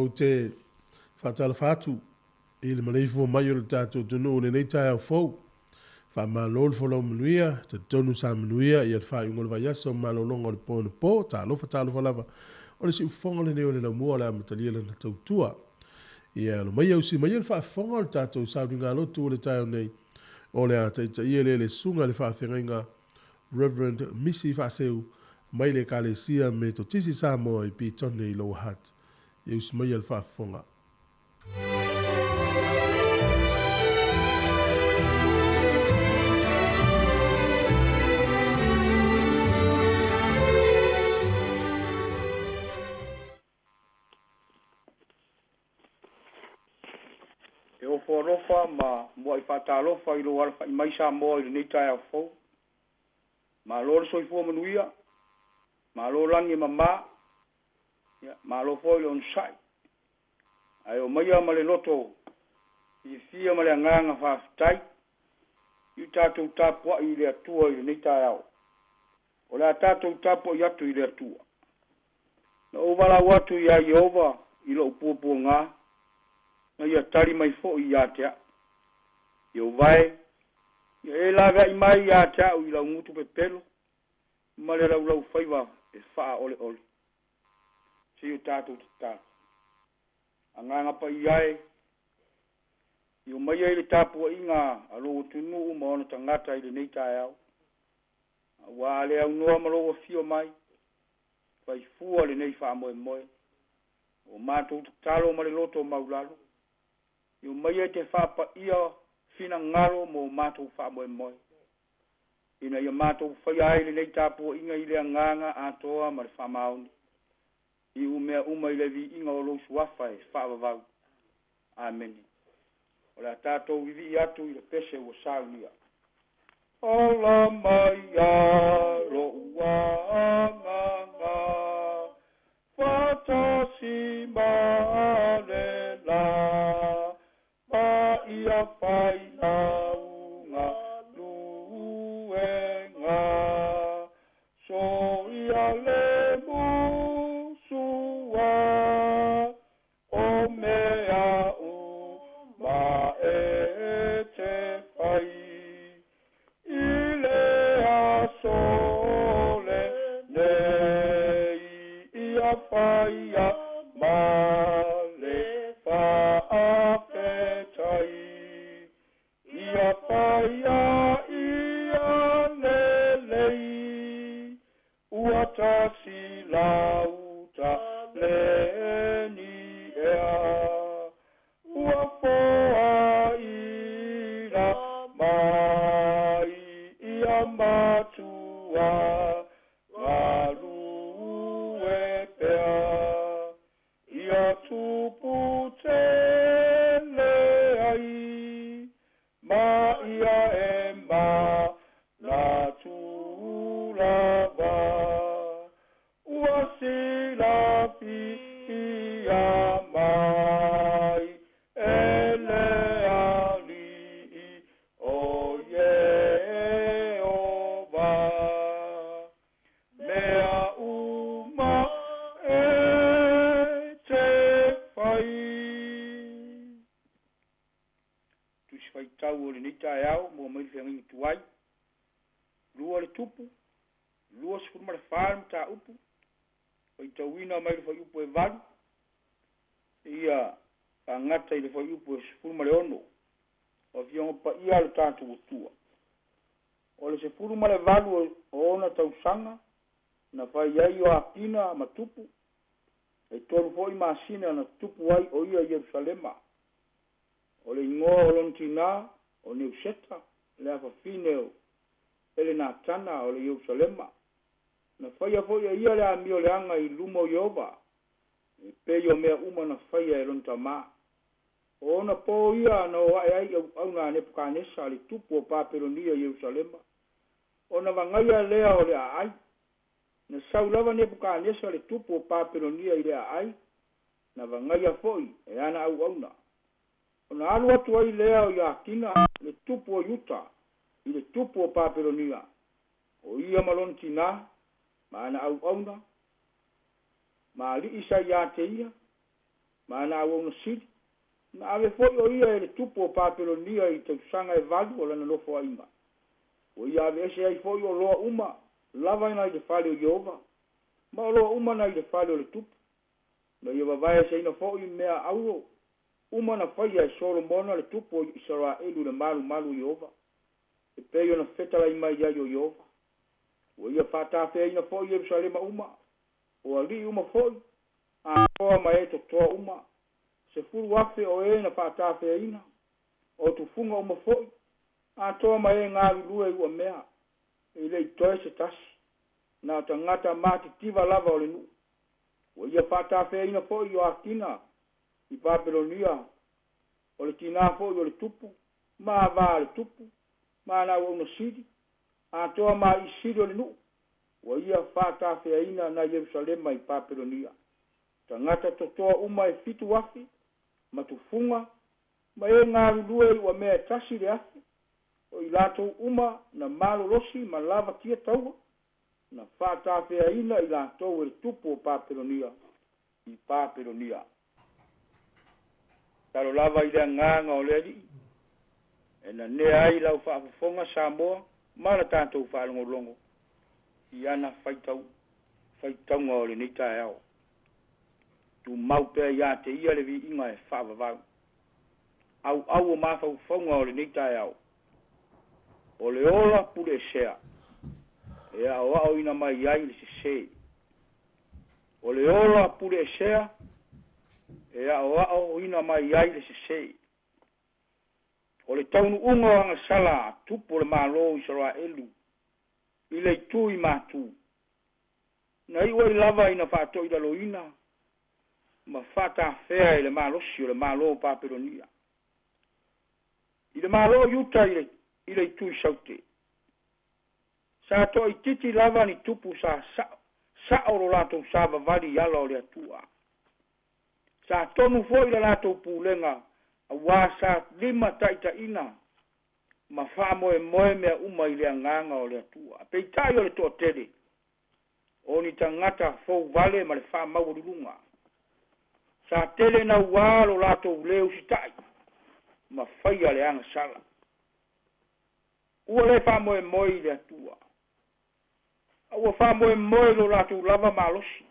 o te whatala whatu i le malei fua mai o le tātou tunu o le nei tai au fau. Wha malol fo lau manuia, te tonu sa manuia i al whai ungol vai asa o malolonga o le pōna pō, tā lofa lava. O le si ufonga le neo le lau mua o le amatalia le na tautua. Ia lo mai au si mai le wha fonga o le tātou saudi ngā lotu o le tai au nei. O le a taita ia le sunga le wha whenga Reverend Missy Faseu, mai le kalesia me to tisi sa moa i pi tone i loa hat. Ia usi mai le wha fonga. Lofa ma mo I whatalofa I lo alfa I mai sa mo I nei tai au fau. Ma lo le soifua manuia, ma lo langi mama, ma lo foi on sai. Ai o mai ma le loto I fia ma le nganga whaftai, I tātou tāpua I le atua I nei tai au. O le tātou tāpua I atu I le atua. Na o wala watu I a Iova I lo upua ngā, na ia tari mai fo I atea. Ia vai, ia e laga I mai atea o I lau ngutu pe pelo, ma le lau whaiwa e wha ole ole. Si o tātou tātou. A nganga pa I ai, I o mai ai le tāpua I ngā alo o tunu o maona tangata I le nei tai au. A wā le au noa maloa fio mai, whai fua le nei wha moe moe. O mātou talo ma le loto maulalo. I o mai ai te whapa ia fina ngaro mo mātou wha moe moe. Ina ia mātou whai ai le nei tāpua inga I le anganga atoa ma le wha maoni. I umea uma I le vi inga o lo suafa e wha wavau. Amen. O le tātou vivi I atu I le pese o saunia. Ola mai a lo uanganga, whatasi ma le la, ma I ia ma le whaapetai. Ia paia ia lelei, ua tasi lauta leni ea. Ua poa ira mai ia matua ngalu e pea. Ia tupu tele ai, ma ia e ma la tulava. Ua sila ia mai ele ali o Yehova. Mea uma e te whai. Tusi whai tau o le nita e au, mua mai whiangi tuai. Lua le tupu, lua sifuru mare whāra mta upu. Whai tau ina mai le whai upu e valu. Ia a ngata i le whai upu e sifuru mare ono. O fionga pa ia le tātu utua. O le sifuru mare valu o ona tau sanga. Na whai ai o akina ma tupu. E tolu fwoi maasina na tupu ai o ia Yerusalema. O le ingoa o lontina o Neuseta. Le afa fineo. Ele na tana o le Yerusalema. Na whaia fwoi a ia le amio le anga i lumo Yehova. E peio mea uma na whaia e lonta maa. O ona po ia na o ai au na Nebukanesa le tupu o Papelonia Yerusalema. O na vangaia lea o le ai. Na saulava Nebukanesa le tupu o Papelonia i le ai. Na vangaia foi e ana au auna. O na alu atu ai lea o Iakina le tupu o Yuta i le tupu o Papelonia. O ia malon tina ma ana au auna. Ma li isa ia te ia. Ma ana au auna sidi. Na ave foi o ia e le tupu o Papelonia i te usanga e valu o lana lofo aima. O ia ave ese ai foi o loa uma. Lava ina i le fale o Yehova. Ma o loa uma na i le fale o le tupu. Na ia vavaya se ina foi mea auro. Uma na whaia e Solomona le tupu o Israelu le malu Yehova. E peio na fetala i mai ai o Yehova. O ia whatawhea ina foi Yerusalema uma. O ali uma foi. A toa mai e to toa uma. Se furu afe o e na whatawhea ina. O tu funga uma foi. A toa mai e ngā lulua i ua mea. E le i toe se tasi. Na ta ngata mati tiva lava o le nu. O ia whatawhea ina foi o Akina. I Papelonia. O le tina foi o le tupu. Ma va le tupu. Ma na o no sidi. A toa ma i sidi o le nu. O ia whatawhea ina na Yerusalema i Papelonia. Ta ngata totoa uma e fitu wafi. Ma tu funga. Ma e ngā lulua i ua mea tasi le afi. O i lato uma na malo losi ma lava tia taua. Na whatawhea ina i lato e tupu o Papelonia. I Papelonia. Taro lava i lea nganga o lea li. E na nea ai lau whaafafonga Samoa. Mana tātou whaalongolongo. I ana whaitaunga o le neita e ao. Tu maupea ia te ia le vi inga e whaavavau. Au o mawhaufonga o le neita e ao. O le ola pule sea. E ao ina mai ai le se. O le ola pule sea. E ao ina mai ai le se. O le taunu unga o anga sala tupu le malo Israelu. I le tu i matu. Na iwa i lava ina whaato i laloina. Ma whata whea i le malosi o le malo Papelonia. I le malo Yuta i le tu i saute. Sa to i titi lava ni tupu sa oro lato sa vavali yala o le atua. Sa tonu fo i le lato pulenga. A wasa lima taita ina. Ma whaamo e moe mea uma i le anganga o le atua. Pei tai o le toa tele. O ni tangata fau vale ma le wha maururunga. Sa tele na ualo lato uleu si tai. Ma whaia le anga sala. Ua le whaamo e moe i le atua. Ua whaamo e moe lo lato lava malosi.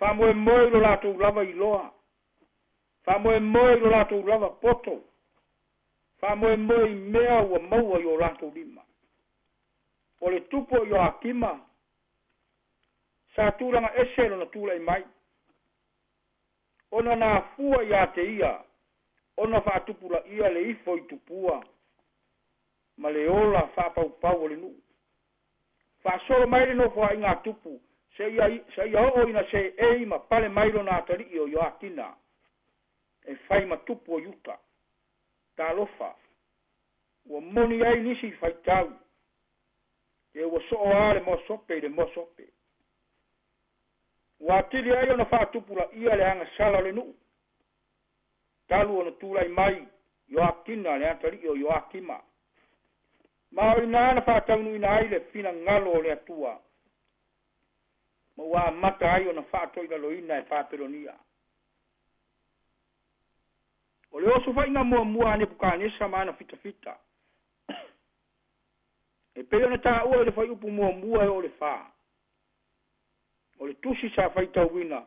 Whamoe lo lātou lava I loa. Whamoe lo lātou lava poto. Whamoe mea ua maua I o lātou lima. O le tupo I o akima. Sa tūranga ese lo na tūlai mai. Ona nā fua I a te ia. Ona whaatupula ia le ifo I tupua. Ma le ola whaapau o le nuu. Whaasolo mai le no fua I ngā tupu. Se ia o ina se ei ma pale mailo na atari o Joakina. E whai ma tupu o yuta. Tā lofa. Ua moni ai nisi whai tau. E ua so o ale mo sope le mo sope. Ua tiri ai ona whaatupula ia le anga sala le nuu. Talu ona tūlai mai Joakina le atari o Joakima. Ma o ina ana whaataunu ina ai le fina ngalo le atua. Ma ua mata ai ona whaatoi na loina e whaaperonia. O le oso whai ngā mua ane pukanesa maana fita. E peo na tā ua le whai upu mua e o le wha. O le tusi sa whai tauwina.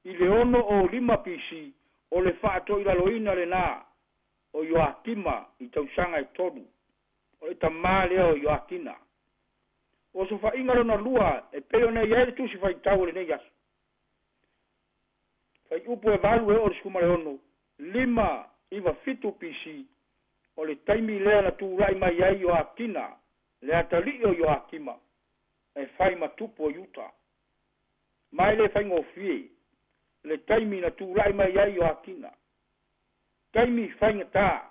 I le ono o 5 PC o le whaatoi na loina le nā. O Joakima I tausanga I tonu. O le tamā lea o Joakina. O so fa ingalo na lua e peo na ia tu si fai tau le nei as. Fai upu e valu e o le skuma le ono. 5 iwa fitu PC o le taimi lea na tu rai mai ai o Akina le atali o Joakima e fai matupu o yuta. Mai le fai ngofie le taimi na tu rai mai ai o Akina. Taimi fai ngata.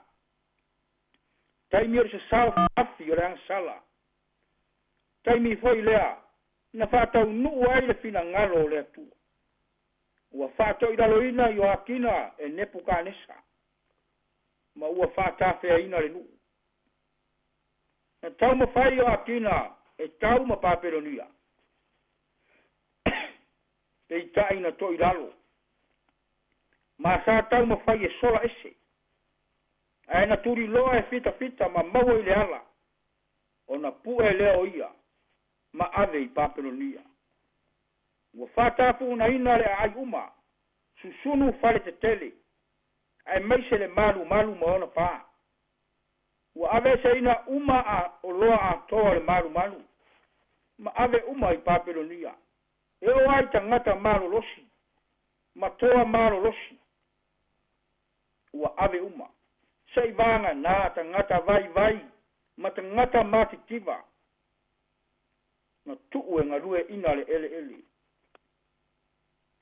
Taimi o se sao afi o le angsala. Taimi foi lea, na whātau nuu ai le fina ngalo lea tu. Ua whātau I laloina I Joakina e nepu kānesa. Ma ua whātawhea ina le nuu. Na tau ma whai Joakina e tau ma pāperonia. Te I tai na toi lalo. Ma sa tau ma whai e sola ese. Ae na turi loa e fita ma maua I le ala. O na pue lea o ia. Ma ave I paperonia. Ua whātāpu na ina le ai uma. Susunu whale te tele. Ai maise le malu ma ona pā. Ua ave se ina uma o loa a toa le malu. Ma ave uma I paperonia. E o ai tangata malu losi. Ma toa malu losi. Ua ave uma. Sei vanga na tangata vai. Ma tangata matitiva. Na tuu e ngarue ina le ele.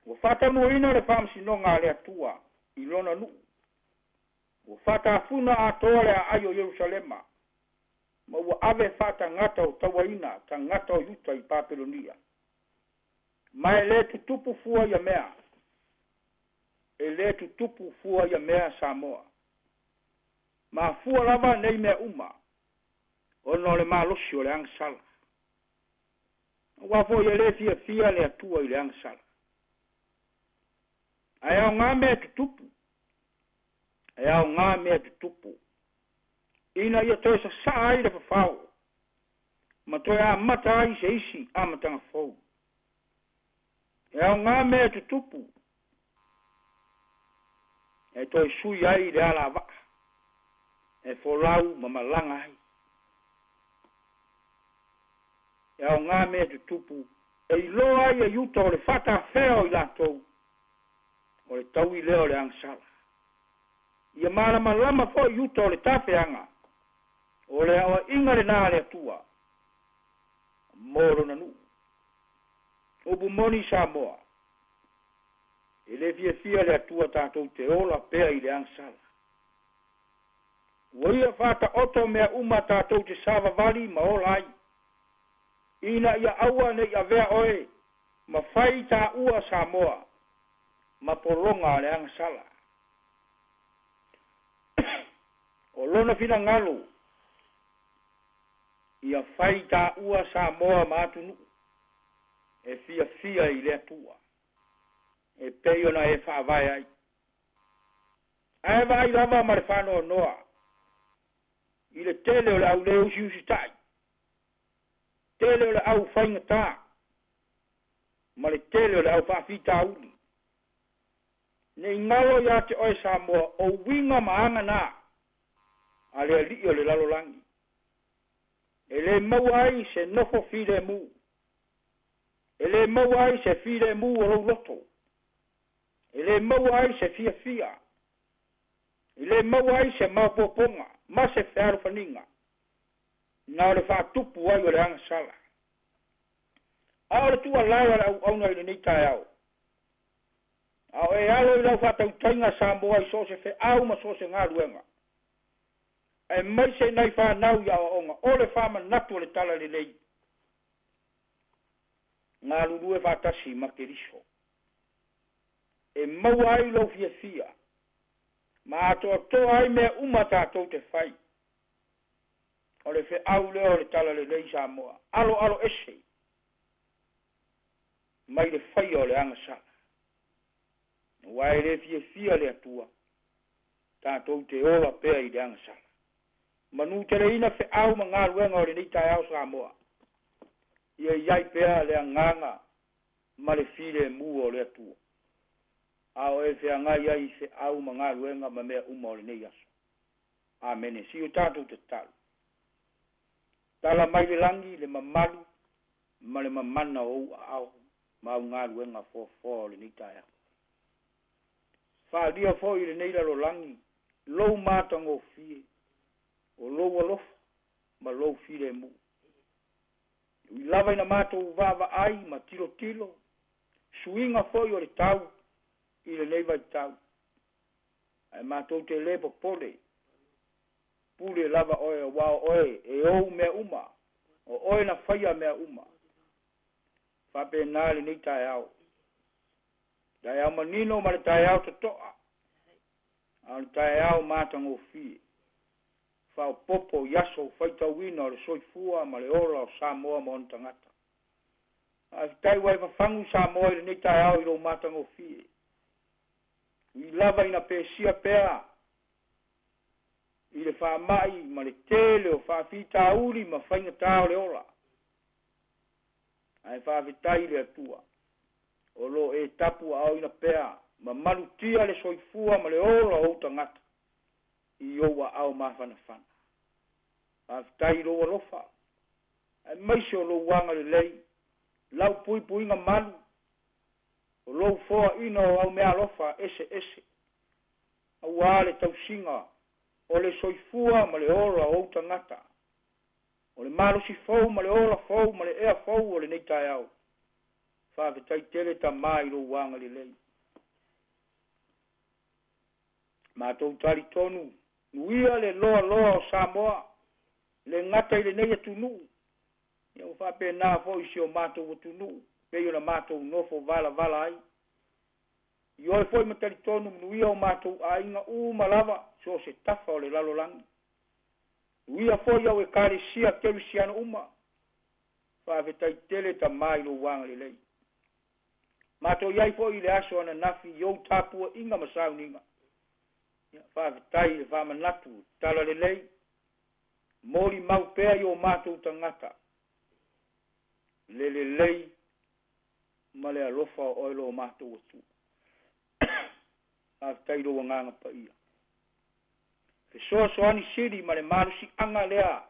Ua whatamu ina le whamsinonga le atua I lona nuu. Ua whatafuna a toa le a aio Yerusalema. Ma ua ave whata ngata o tawaina ta ngata o yuta I Papelonia. Mai le tutupu fua ia mea. E le tutupu fua ia mea Samoa. Ma fua lava nei mea uma. Ono le malosi o le angsala. Ua fo ia le fia le atua I le angsala. Ai au ngā mea tutupu. Ai au ngā mea tutupu. Ina ia toi sa saa ai le whawhau. Ma toi a mata ai se isi a matanga fau. Ai au ngā mea tutupu. E toi sui ai le ala waka. E folau ma malanga ai. E au ngā mea tutupu, e I loa ai e yuta o le whata wheo I latou, o le tau I leo le angsala. Ia marama lama fo I yuta o le tawheanga, o le awa inga le nā le atua, moro na nuu. Obu moni Samoa, e le fia le atua tātou te ola pea I le angsala. Waia whata oto mea uma tātou te sava vali ma ola ai. Ina ia aua ne ia vea oe, ma whai tā ua Samoa, ma poronga le angsala. O lona fina ngalo, ia whai tā ua Samoa ma atunu, e fia I le atua, e peiona e whaavai ai. Ae vai lava ma le whanoa noa, I le tele o le au le usi tai. Tele o le au whainga tā. ma le tele o le au whaafitauli. Nei ngalo ia te oe Samoa o winga maanga nā, a le ali o le lalolangi. E le mauai se nofo fide mu. E le mauai se fide mu o rau loto. E le mauai se fia fia. E le mauai se maupoponga, ma se fearu faninga. Na o le whaatupu ai o le anga sala. A o le tua lawa le au auna i le nitai au. A o e alo i lau whaatau tainga Samoa i so se fe au ma so se ngā ruenga. E mai se nai whanau ia o onga, o le whama natu o le tala le lei. Ngā lulu e whaatasi ma ke riso. E maua ai lau fia fia. Ma ato toa ai mea umata atou te whai. O le fe au leo le tala le lei Samoa. Alo ese. Mai le whai o le anga sala. Wai le fia fia le atua. Tātou te ola pea i le anga sala. Manu te reina fe au ma ngā ruenga o le nitai au Samoa. Ia iai pea le anganga ma le file mu o le atua. Ao e fe angai ai fe au ma ngā ruenga ma mea uma o le nei aso. Amen. Si o tātou te talu. Tala mai le langi le mamalu ma le mamana o au ma au ngā ruenga fo o le nitai au. Whaadia fo i le nei lalo langi lou mātango fie. O lou alofa, ma lou file mu. I lava ina mātou vava ai, ma tilo tilo. Suinga foi o le tau, i le neiva i tau. Ai mātou te lepo pole. Pule lava oe, wao oe, e ou mea uma. O oe na whaia mea uma. Whape nāle ni tai au. Tai au manino, ma le tai au te toa. Au tai au mātango fie. Fao popo yaso faita wina o le soifua ma le ola o Samoa mo on tangata. A tai wai fangu Samoa i le nitai au i lo matango fie. I lava ina pesia pea. I le wha mai ma le tele o wha fita uri ma whainga tau le ola. Ai wha vitai le atua. O lo e tapu au ina pea. Ma malutia le soifua ma le ola o tangata. I oua au mawhana whana. Aftai lo alofa. Ai maise o lo wanga le lei. Lau pui puinga malu. O lo foa ina o au mea alofa ese. Au ale tau singa. O le soifua ma le ola o tangata. O le malu si fau ma le ola fau ma le ea fau o le neitai au. Whaafetai tele ta mai lo wanga le lei. Mātou tari tonu. Nuia le loa o Samoa. Le ngata i le nei atunu. Ia o whape nā fo isi o mātou atunu. Pei o na mātou nofo vala ai. I oi foi matari tonu nuia o mātou a inga malava. So se tafa o le lalolangi. Nuia foi au e kāresia kerisiano uma. Whaafetai tele ta mai lo wanga le lei. Mātou iai foi i le aso ana nafi i au tāpua inga masau ninga. Whaafetai le whamanatu tala le lei. Mori mau pea i o mātou tangata. Le lei. Ma le alofa o oilo o mātou atu. Whaafetai lo wanganga pa ia. Fe soani siri ma le marusi anga lea.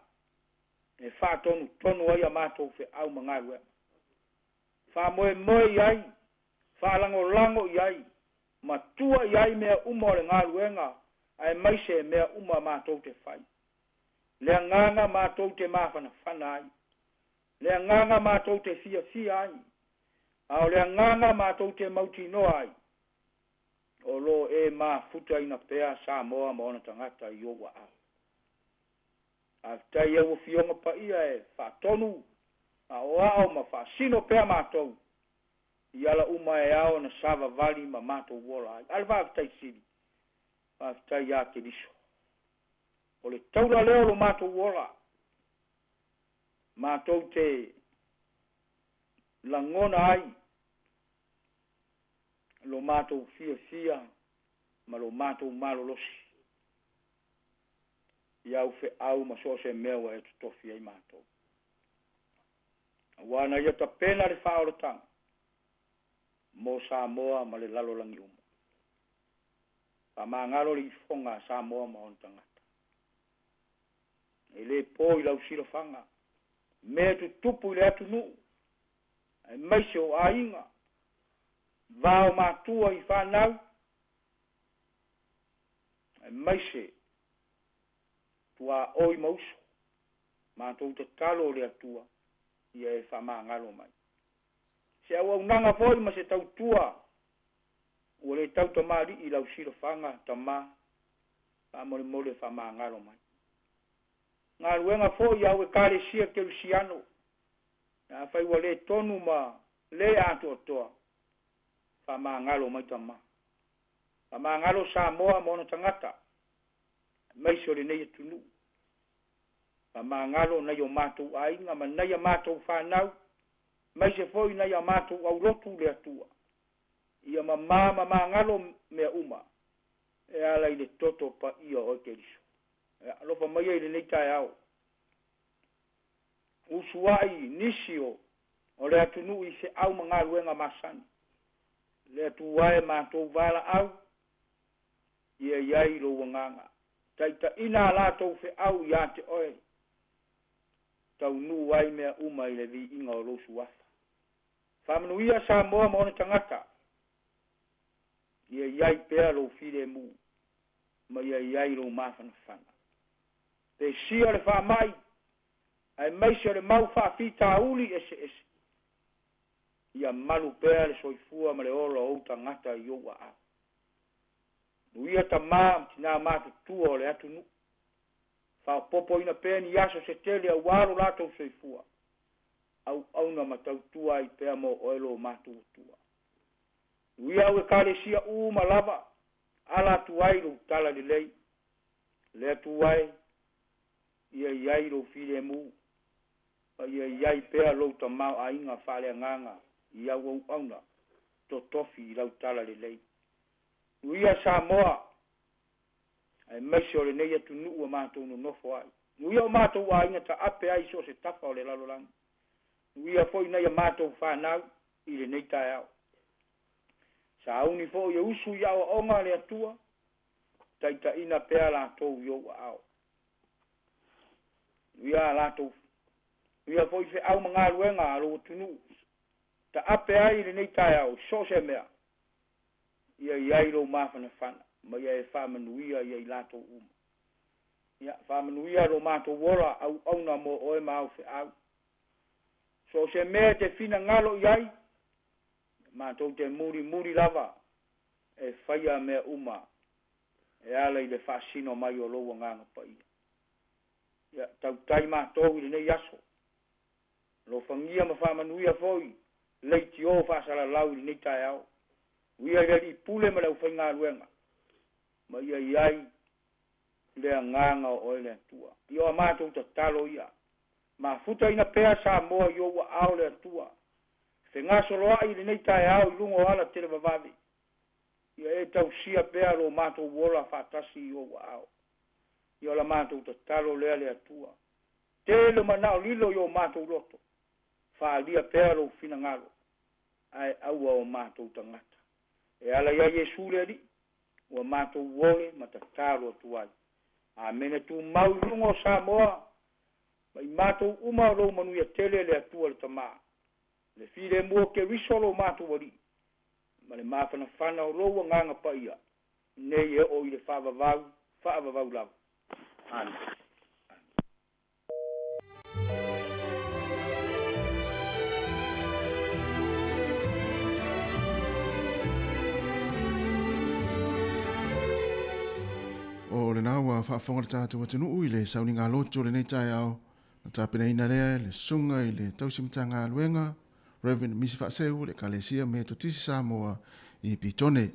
E whaatonu tonu ai a mātou fe au mangaru ema. Wha iai. Whaalango iai. Matua iai mea uma o le ngaruenga. Ai maise mea uma mātou te whai. Le nganga mātou te mawhana whanai. Le nganga mātou te fia ai. Ao le nganga mātou te mauti no ai. O lo e mā futa ina pea Samoa ma ona tangata i owa au. Aftai e fionga pa ia e whaatonu. A o ao ma whaasino pea mātou. I ala uma e ao na sava vali ma mātou wola ai. Alwa aftai siri. Aftai ia te liso. O le taura leo lo mātou wola. Mātou te langona ai. Lo mātou fia. Ma lo mātou malo losi. Iau fe au ma so se mewa e tutofi ai mātou. Wana ia ta pena le whaorotanga. mo Samoa ma le lalolangi uma. Whamangalo le ifonga Samoa ma on tangata. E le po i lau silafanga. Mea tu tupu i le atu nuu. E maise o ainga. Vao matua i whanau. E maise. Tua oi mauso. Mātou te talo le atua. Ia e whamangalo mai. Se au au nanga foi ma se tau tua. Ua le tau tamari i lau silafanga tamā. Whamole mole whamangalo mai. Ngā ruenga fo i au e kare sia ke Luciano. Nā whai wa le tonu ma le ato toa. Whamangalo mai tamā. Whamangalo Samoa mona tangata. Maiso le nei tunu. Whamangalo na yo mātou ainga ma na ya mātou whanau. Maise fo i na ya mātou au rotu le atua. Ia ma ngalo mea uma. E ala i le toto pa ia o ke riso. Alofa mai le nei tai au. Usuai nisio o le atunu i se au mga ruenga masani. Le atuae mātou vala au. Ia iai lo wanganga. Taita ina la tau fe au ia te oe. Tau nu wai mea uma i le vi inga o losu wafa. Whamanuia Samoa maone tangata. Ia iai pēr lo fide mu. Ma ia iai lo mawhana whana. Te sia le whamai. Ai maise le mau whawhita uli ese. Ia malu pēr le soifua ma le ora o tangata i oua au. Nuia ta maa tina mātu tua o le atu nu. Whao popo ina pēni yaso se tele a waro lato soifua. Au na matau tua i pēr mo oelo mātu tua. Nuia au e kare sia uma lava. Ala tuai lo tala le lei. Le tuai. Ia iai lo file mu. Ia iai pēr lo ta mau a inga whale nganga. Ia au auna. To tofi i lau tala le lei. Nuia Samoa. Ai maise o le nei atu nuu a mātou no nofo ai. Nuia o mātou a inga ta ape ai so se tafa o le lalolangi. Nuia foi nei a mātou whanau i le nei tai au. Sa auni fo ia usu ia o onga le atua. Taita ina pea la tau yo au. Nuia la tau. Nuia foi fe au mga luenga alo tunu. Ta ape ai le nei tai au. So se mea. Ia iai lo mawhana whana. Ma ia e whamanuia ia i lato uma. Ia whamanuia lo mātou wora au auna mo oe mau fe au. So se mea te whina ngalo iai. Mātou te muri lava. E whaia mea uma. E ala i le whasino mai o loa nganga pa ia. Ia tau tai mātou i le nei aso. Lo whangia ma whamanuia foi. Leiti o whasala lau i le nei tai au. Uia i pule ma lau whainga ruenga. Ma ia iai lea nganga o ele atua. Ia o mātou ta talo ia. Ma futa ina pēr Samoa i oua au le atua. Whengaso loa i le nei tai au i lungo ala tele vavavi. Ia e tau sia pēr o mātou wola whatasi i oua au. Ia la mātou ta talo lea le atua. Tele manao lilo i o mātou loto. Whaalia pēr o whina ngalo. Ai aua o mātou tangata. E ala ia Yesu le li. Ua mātou wole matataro atuai. A mene tu mau lungo Samoa. Mai mātou uma lo manuia tele le atua le tamā. Le file mua ke risolo mātou wali. Ma le mawhana whana o loa nganga pa ia. Nei e o i le whaavavau lau. Ana. O le nā ua whaafonga le tātou atinu ui le sauni ngā loto le nei tai au. Na tāpina ina lea le sunga i le tausimita ngā luenga. Reverend Misi Whaaseu le kalesia me to tisi Samoa i pitone.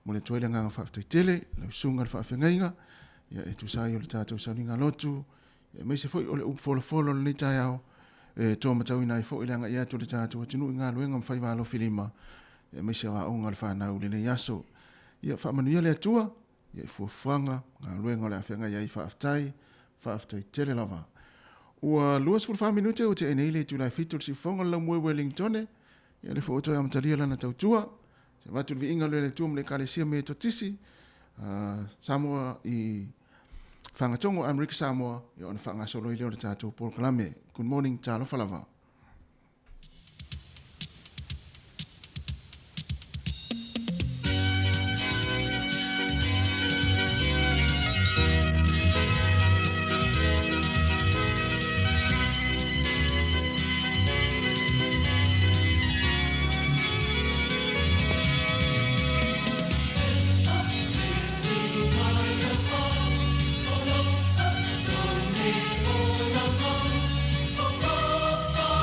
Mo le toile ngā whaaftaitele, le sunga le whaafengainga. Ia e tusai o le tātou sauni ngā loto. Ia meise foi o le upfolofolo le nei tai au. E tō matau ina i fo ilanga i atu le tātou atinu i ngā luenga mwhaiwalo filima. Ia meise wa onga le whanau le nei aso. Ia whaamanuia le atua. Ia fuafanga ngā luenga le awhenga ia i whaaftai tele lava. Ua luas fulfa minute o te enei le tulai fitul si fonga la mue Wellingtone. Ia le footo e amatalia lana tautua. Se watu vi inga le tuam le kalesia me to tisi Samoa I whangatongo Amerika Samoa I ona whangasolo I leo le tātou polokalame. Good morning, tālo whalava. Oh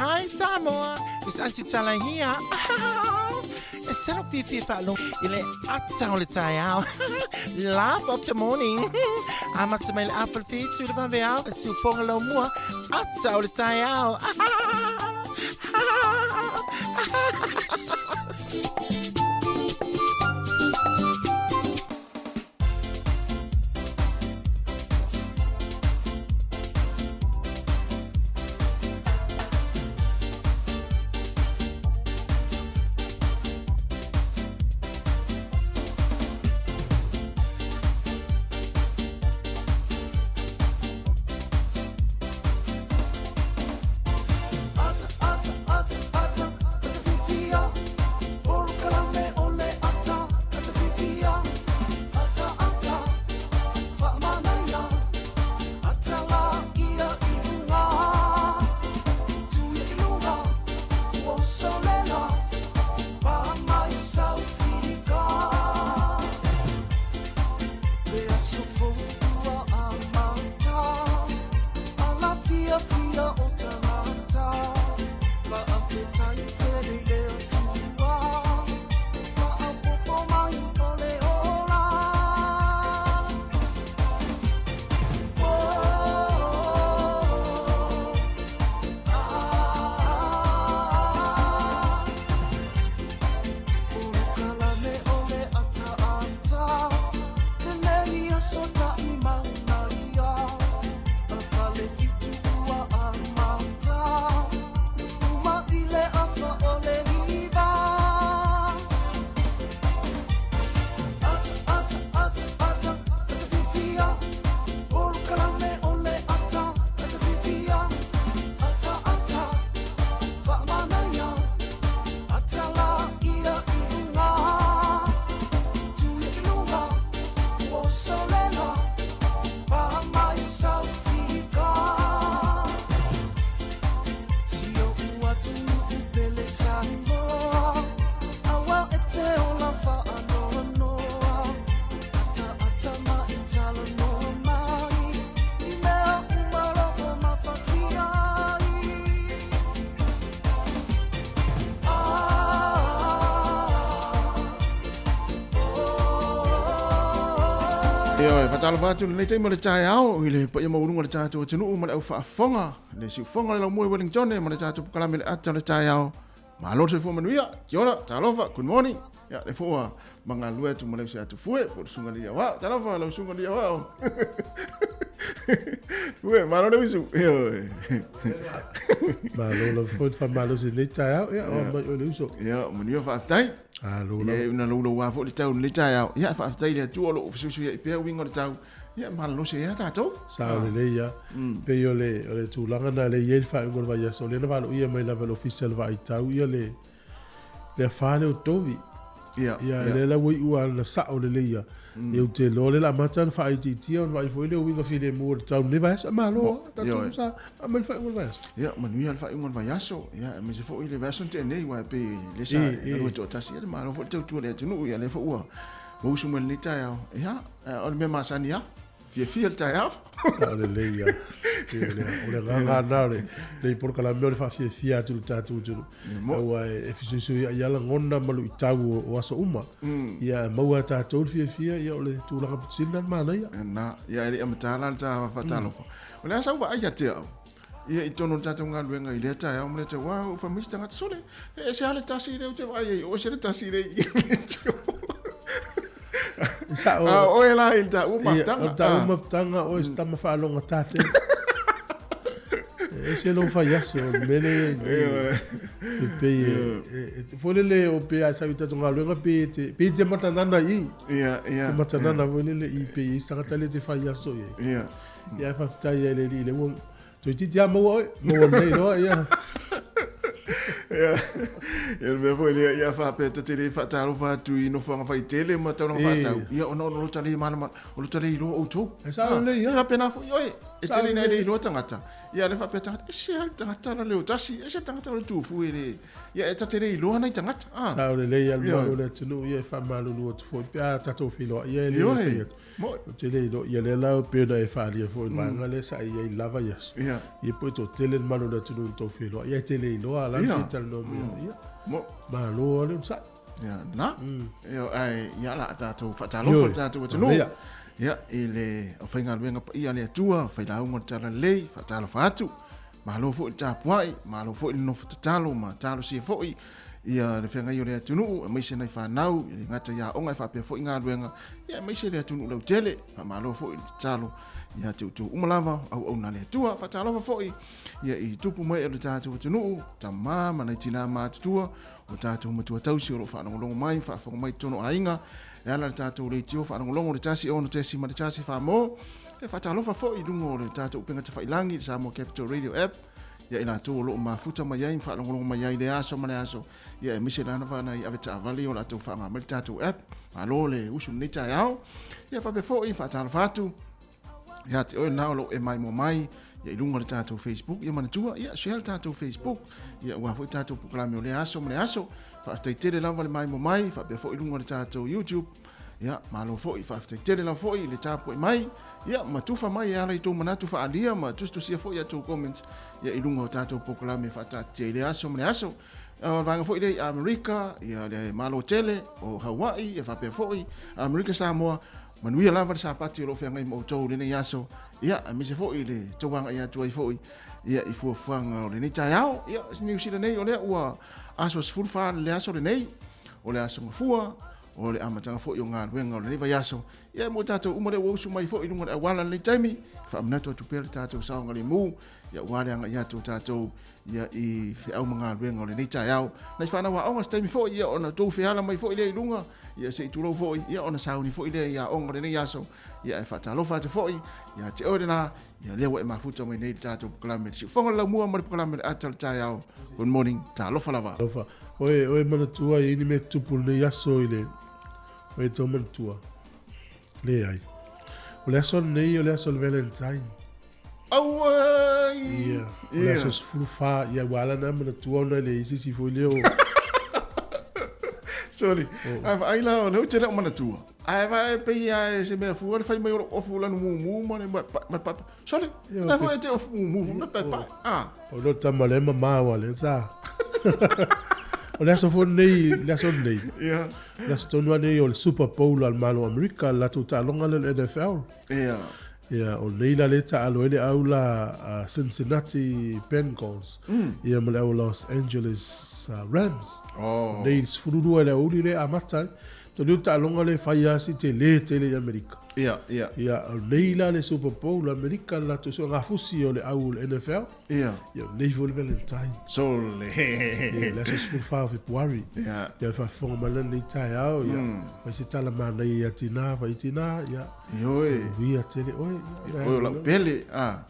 Hi Samoa, it's Auntie Tala here. Instead of Fifi Falo, ile atau le tayao. Laugh of the morning. Amat sa may apple feet to the babayao. Sufong lo mua atau le tayao. Fatalo fatu le te mo le tai au ile pa ia maurunga le tatu tunu mo le au fonga le si fonga le mo Wellington mo le tatu kala me le ata le tai au ma lo se fo manuia kiona talofa good morning ya le fo manga lue tu mo le se atu fue por sunga dia wa talofa lo sunga dia wa we ma lo le visu ma lo fo fa ma lo se le tai au ya o ma le uso ya mo ni fa tai alo ya una lo wa fo le tau le tai au ya fa tai le tu lo fisu ya pe wingo le tau ya ma lo se ya tato sa le ya pe yo le tu langa na le yel fa ngol va ya so le na va lo ia mai la velo official va tau ya le fa le tovi ya le la wi u al sa o le ya eu te lo le la matan fa ti ti on va fo le wingo fi le mo tau ne va ma lo ta tu sa ma fa ngol va ya ma ni al fa ngol va ya so ya me se fo ile va so te nei wa pe le sa lo to ta si ma lo fo tu le tu no ya le fo wa mo su mo le tai ya o me ma sania Fia tai au. Ale leia. Ole nga nare. Nei por kala me fa fia tu tatu tu. Wa e fisu ya la ngona malu itau o aso uma. Ya maua tatu fia ya ole tu la kapsina mana ya. Na ya ele amtala ta fatalo. Ole sa wa ya te au. Ia i tono tatu ngā luenga i lea tai au mle te wau fa mista ngata sole. E se ale tasi reu te wai o se le tasi rei i le te o e la il ta umatanga. Ta umatanga o esta ma fa longa tate. E se lo fa yaso mele pe folele o pe a sa vita tonga longa pe te matanana i. Ia. Te matanana folele i pe i sa tale te fa yaso ye. Ia. Ia fa ta ye le mo to ti ja mo nei no ia. Ia me foi ia fa pe te le fa talo fa tu no fa fa tele ma tau no fa tau. Ia ono no tali mana o tali lo o tu. Sa le ia pena fo oi. E tele nei le lo tangata. Ia le fa pe tangata. E se al tangata le o tasi. E se tangata le tu fu ele. Ia e tele lo na tangata. Sa le ia lo le tunu ia fa malu lo tu fo pe ta to filo. Ia le mo tele lo ia le la pe da e fa le fo ma le sa ia lava yes. Ia poi to tele malu le tunu to filo. Ia tele lo ala tal no ia. Mo ma lo le sa. Ia na. Ia ai ia la ta to fa ta lo fa ta to tunu. Ia ele o fainga luenga pa ia le tua fai la unga tala lei fa tala fa atu ma lo fo ta puai ma lo fo no fa talo ma talo si fo ia le fenga yo le tunu mai se nai fa nau ia ngata ia onga fa pe fo inga luenga ia mai se le tunu lo tele fa ma lo fo talo ia tu umalava au na le tua fa talo fo ia I tupu mai le tatu tunu ta mama na tina ma tua o tatu mo tua tausi o fa no mai fa fo mai tono ainga e ala tatu le tio fa no longo le tasi ono tesi ma le tasi fa mo e fa talo fa fo I dungo le tatu penga te fa ilangi sa mo Capital Radio app ia ina tu lo ma futa mai ai fa no longo mai ai le aso ma le aso ia e mise lana fa na I aveta vali o la tu fa ma le tatu app ma lo le usu ni ta yao ia fa be fo I fa talo fa tu ia te o na lo e mai mo mai ia ilunga le tātou Facebook, ia manatua, ia share le tātou Facebook, ia ua fo I tātou pukalame o le aso, whaaftai tere lava le mai mo mai, whaapea fo ilunga le tātou YouTube, ia malo fo I whaaftai tere lava fo I le tāpoi mai, ia matufa mai ala I tō manatu whaalia, ma tustu sia fo I atou comments, ia ilunga o tātou pukalame whaatati le aso, vanga fo I le Amerika, ia le malo tele o Hawaii, ia whaapea fo I Amerika Samoa, manuia lava le sapati o lo whengai mo tau le nei aso, ia a mise fo I le tauanga ia tuai fo ia I fuafuanga o le nei tai ao, ia New Zealand nei o lea ua aso sfulfa le aso le nei, o le aso ngafua, o le amatanga fo I o ngā ruenga o le nei vai aso, ia mo tātou umare o usu mai fo I lunga le awala le taimi, whaamanatua tupea le tātou saonga le mū, ia wareanga ia tātou ia I whiau mga ruenga o le nei tai ao, nei whanau a onga staimi fo ia ona tau whiala mai fo I le I lunga, ia se I turau fo ia ona sauni fo I le ia onga le nei aso, ia e whatalofa te fo ia te ore na, ia lewa e mafuta mai nei tātou pukalame, si whonga lau mua mara pukalame le atal tai ao, good morning, tā lofa lava. Lofa, oe manatua I ni me tupu le aso I le, oe tō manatua, le ai. O le aso nei o le aso le Valentine. Auai! Ia, o le aso sfulufa, ia wala na manatua ona le isi si fo leo. Sorry, ai la o le tere o manatua. Ai vai pe ia se me fu le fai mai o fu la no mu ma pa. Sorry, na foi te o mu ma pa. Ah. O lo tamale ma wale sa. O le aso fo nei, le aso nei. Ia. La stonua nei o le Super Bowl al malo Amerika la tu talonga le NFL. Ia. Ia, o nei la leta alo ele au la Cincinnati Bengals. Ia male au Los Angeles Rams. Oh. Nei sfururu ele uli le amata. To le talonga le faiasi te le Amerika. Ia. Ia, o nei la le Super Bowl Amerika la tu so ngafusi o le au le NFL. Ia. Ia, nei vo le Valentine. Sole. Ia, la so sfurfa o February. Ia. Ia fa fonga malan nei tai au. Ia, vai se tala mana ia tina, vai tina. Ia. Ioi. Ia tele, oi. Oi la pele,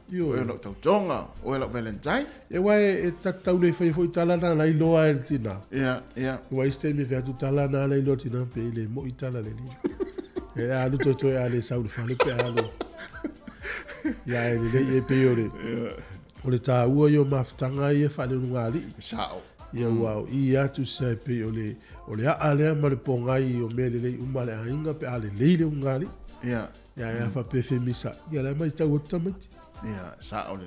oi la tautonga, oi la Valentine. E wai e tatau nei fai foi tala na lai loa e tina. Ia. Wai ste me vea tu tala na lai loa tina pe ile mo I tala le li. E alu to e ale saulu fale pe alu. Ia e le e pe ore. O le tā ua yo mafutanga I e fale ungali. Sao. Ia wau, I atu se pe o le a alea ma le pongai o me le umale a inga pe ale le ungali. Ia. Ia fa pe fe misa. Ia le mai tau otamati. Ia, sao le.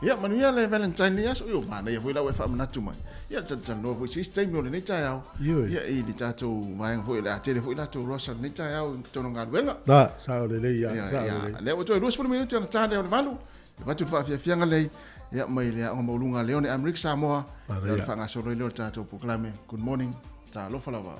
Ia, manuia le Valentine ia so yo mana ia foi la we fa manatu mai. Ia tan no foi system o le nei tai au. Ia I li tatou vai foi la tele foi la to rosa nei tai au tono ngaluenga. Na, sao le ia, sao le. Le o to 2 minutos na tande o valu. Va tu fa fianga le. Ia mai le o maulunga le o Amerika Samoa. Ia fa nga so le tatou proclame. Good morning. Ta lo fala va.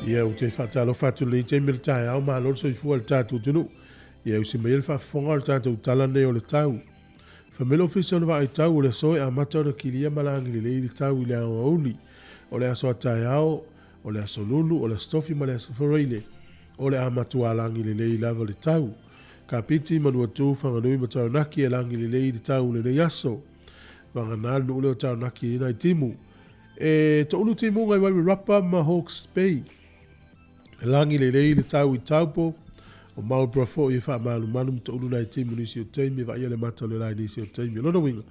Ia o te whatalo whatu le te mil tae au maa lor soifua le tātou tunu. Ia usi mai ele whafonga le tātou talane o le tau. Whamelo ofisi o le wa ai tau o le soe a matau na kiria malangi le leili tau i le au auli. O le aso a tae au, o le aso lulu, o le stofi ma le aso whareile. O le a matua langi le leili lava le tau. Ka piti manua tū whanganui matau naki e langi le leili tau le nei aso. Whanganal nu ule o tau naki i nai timu. E to ulu timu ngai wai rapa ma Hawke's Bay. Langi le leili tau i taupo. O maul brafo i wha malu manu to ulu nai timu nisi o teimi wa ia le matau le lai nisi o teimi. Lona winga.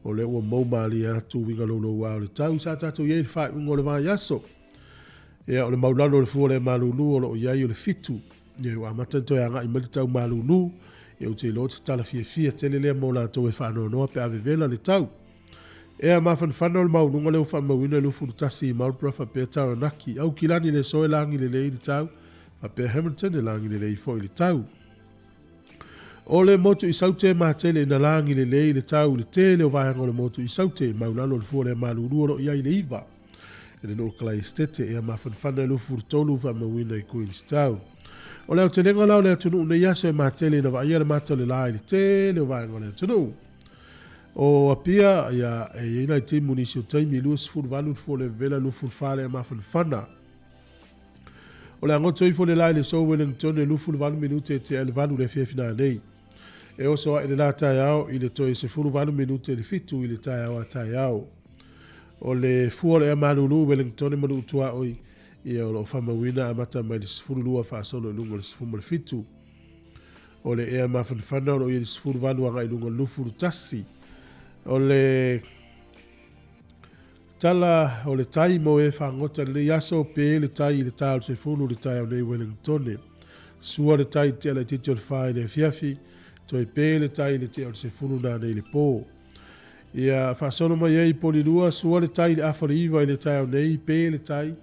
O le ua mau mali atu winga lolo wao le tau. Sa tatu iei wha ungo le vai aso. Ea o le maulano le fuo le malulu o le o iai o le fitu. Ia ua matanto e anga i mali tau malulu. Ia o te lo te tala fia tele lea mo la tau e wha noa pe ave vela le tau. Ea mafan whanau le maulunga leo wha mawina le ufuru tasi i maulbrafa pe tau naki. Au kilani le soe langi le lei le tau. A pe Hamilton le langi le lei fo i le tau. O le motu i saute maatele na langi le lei le tau le tele o vahanga o le motu i saute maulano le fuo le malulu o lo iai le iwa. E le no kalai estete ea mafan whanau le ufuru tolu wha mawina i Queen's Town. O le au te lenga lau le atunu ne yaso e maatele na vaia le matau le lai le tele o vahanga o le atunu. O apia ia e ina i timu nisi o taimi lua sifuru valu fo le vela lufuru fale e mafan whana. O le angoto i fo le lai le so Wellington e lufuru valu minute te ele valu le fiafina nei. E oso a ele la tai au i le toi sifuru valu minute le fitu i le tai au a tai au. O le fua le amalulu Wellington e manu utua oi i o lo whamawina a mata mai le sifuru lua whaasolo i lunga le sifuru le fitu. O le ea mafan whana o lo i le sifuru valu anga i lunga lufuru tasi. O le tala o le tai mo e whangota le yaso pe le tai i le tai o se fulu le tai au nei Wellington. Sua le tai te ala titi o le whae le fiafi, to e pe le tai le te o se fulu na nei le pō. Ia whasono mai ei poli lua, sua le tai le awhare iwa i le tai au nei, pe le tai,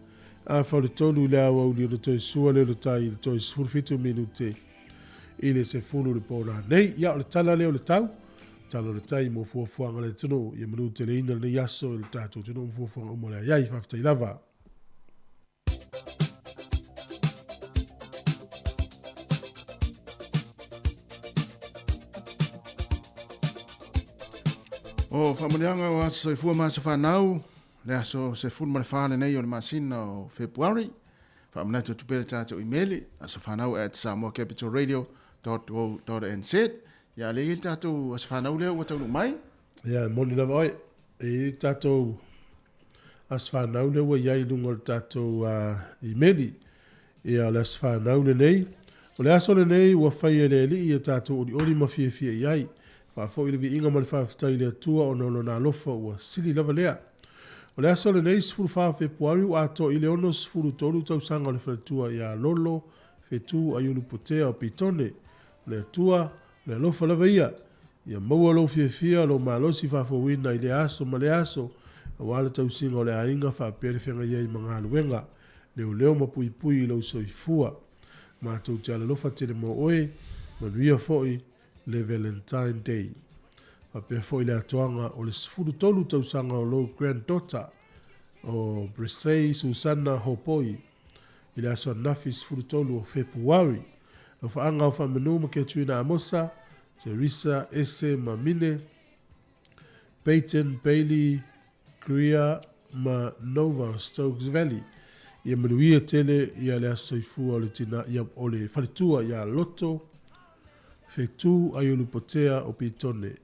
awhare tolu le au au li o le toi sua le tai le toi sifuru fitu minute i le se fulu le pō na nei. Ia o le tala leo le tau, talo le tai mo fuafuanga le tunu ia manu te leina le yaso le tātou tunu mo fuafuanga umo le iai whaftai lava. O whamanianga o aso i fua maasa whanau, le aso se fulu ma le whane nei o le masina o February, whamanatu tupele tātou imeli, aso whanau at samoacapitalradio.co.nz. Ia le i tātou as whanau leo wa taunu mai. Ia, moni lava oi. E tātou as whanau leo wa iai lunga le tātou imeli. Ia le as whanau le nei. O le aso le nei wa whai e le li i tātou ori mafia fia iai. Whafo i le vi inga ma le whaftai le atua o nono na lofa ua sili lava lea. O le aso le nei sifuru wha Februari wa ato i le ono sifuru tolu tau sanga le whatua ia lolo fetu ayunu potea o pitone. Le atua le alofa lava ia maua lo fia lo malosi whafowina i le aso ma le aso a wale tau singa o le ainga whapere whenga iei mga aluenga leo ma pui pui lau soifua ma tau te alofa tele mo oe ma nuia foi le Valentine Day whapere foi le atoanga o le sifuru tolu tau sanga o lo granddaughter o Bresei Susana Hopoi i le aso anafi sifuru tolu o Februari o whaanga o whamenu ma ke tuina Amosa, Teresa, Ese, Mamine, Peyton, Bailey, Greer, ma Nova, Stokes Valley. Ia manuia tele ia le asoifua o le tina, ia o le whalitua ia loto, fetu aiulu potea o pitone.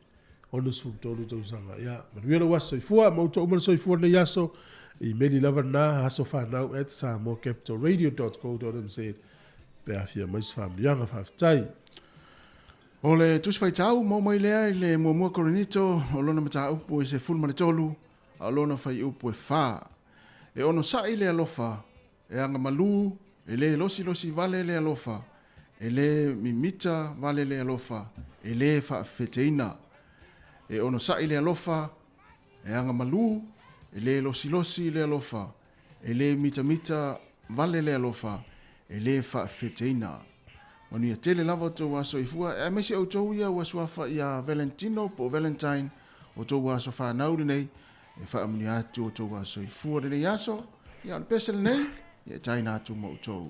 Ono sutonu tausanga. Ia manuia le wasoifua, mauto umar soifua na yaso, i meli lava na haso whanau at samoacapitalradio.co.nz. Pe afia mais whamrianga whaftai. O le tuswhai tau, mau mai lea i le muamua koronito, o lona mata upo i se fulma le tolu, a lona whai upo e wha. E ono sa i le alofa, e anga malu, e le losi vale le alofa, e le mimita vale le alofa, e le whaafeteina. E ono sa i le alofa, e anga malu, e le losi le alofa, e le mita vale le alofa, e le whaafeteina. Manu ia tele lava tō waso i fua, e mesi au tō ia waso wafa ia Valentino po Valentine, o tō waso whanau nei, e whaamuni atu o tō waso i fua le aso, ia le pesele nei, ia tai nā tu mo utou.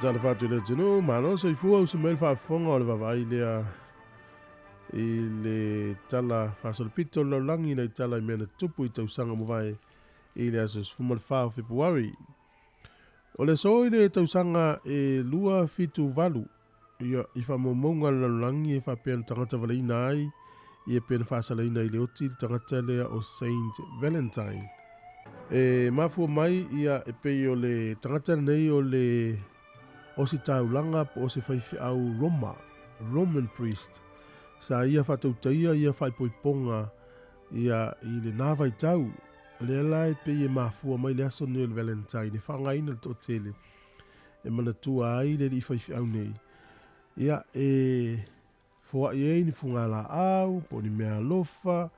Tala fatu le tino, malo so ifua usi mel fa fonga o le vavai lea i le tala whasolpito laulangi nei tala i mena tupu i tausanga mwai i le aso sfumal whao Februari. O le so i le tausanga e lua fitu valu i whamomonga laulangi e whapena tangata waleina ai i e pena whaasaleina i le oti tangata lea o Saint Valentine. E mafua mai ia e pei o le tangata nei o le o si taulanga po o se whaifi au Roman priest. Sa ia whatautaia ia whaipoiponga ia i le nawa i tau. Le lai pei e mafua mai le aso neo le Valentine. E whangaina le to tele. E manatua ai le li whaifi au nei. Ia e fua i e ni fungala au, po ni mea lofa,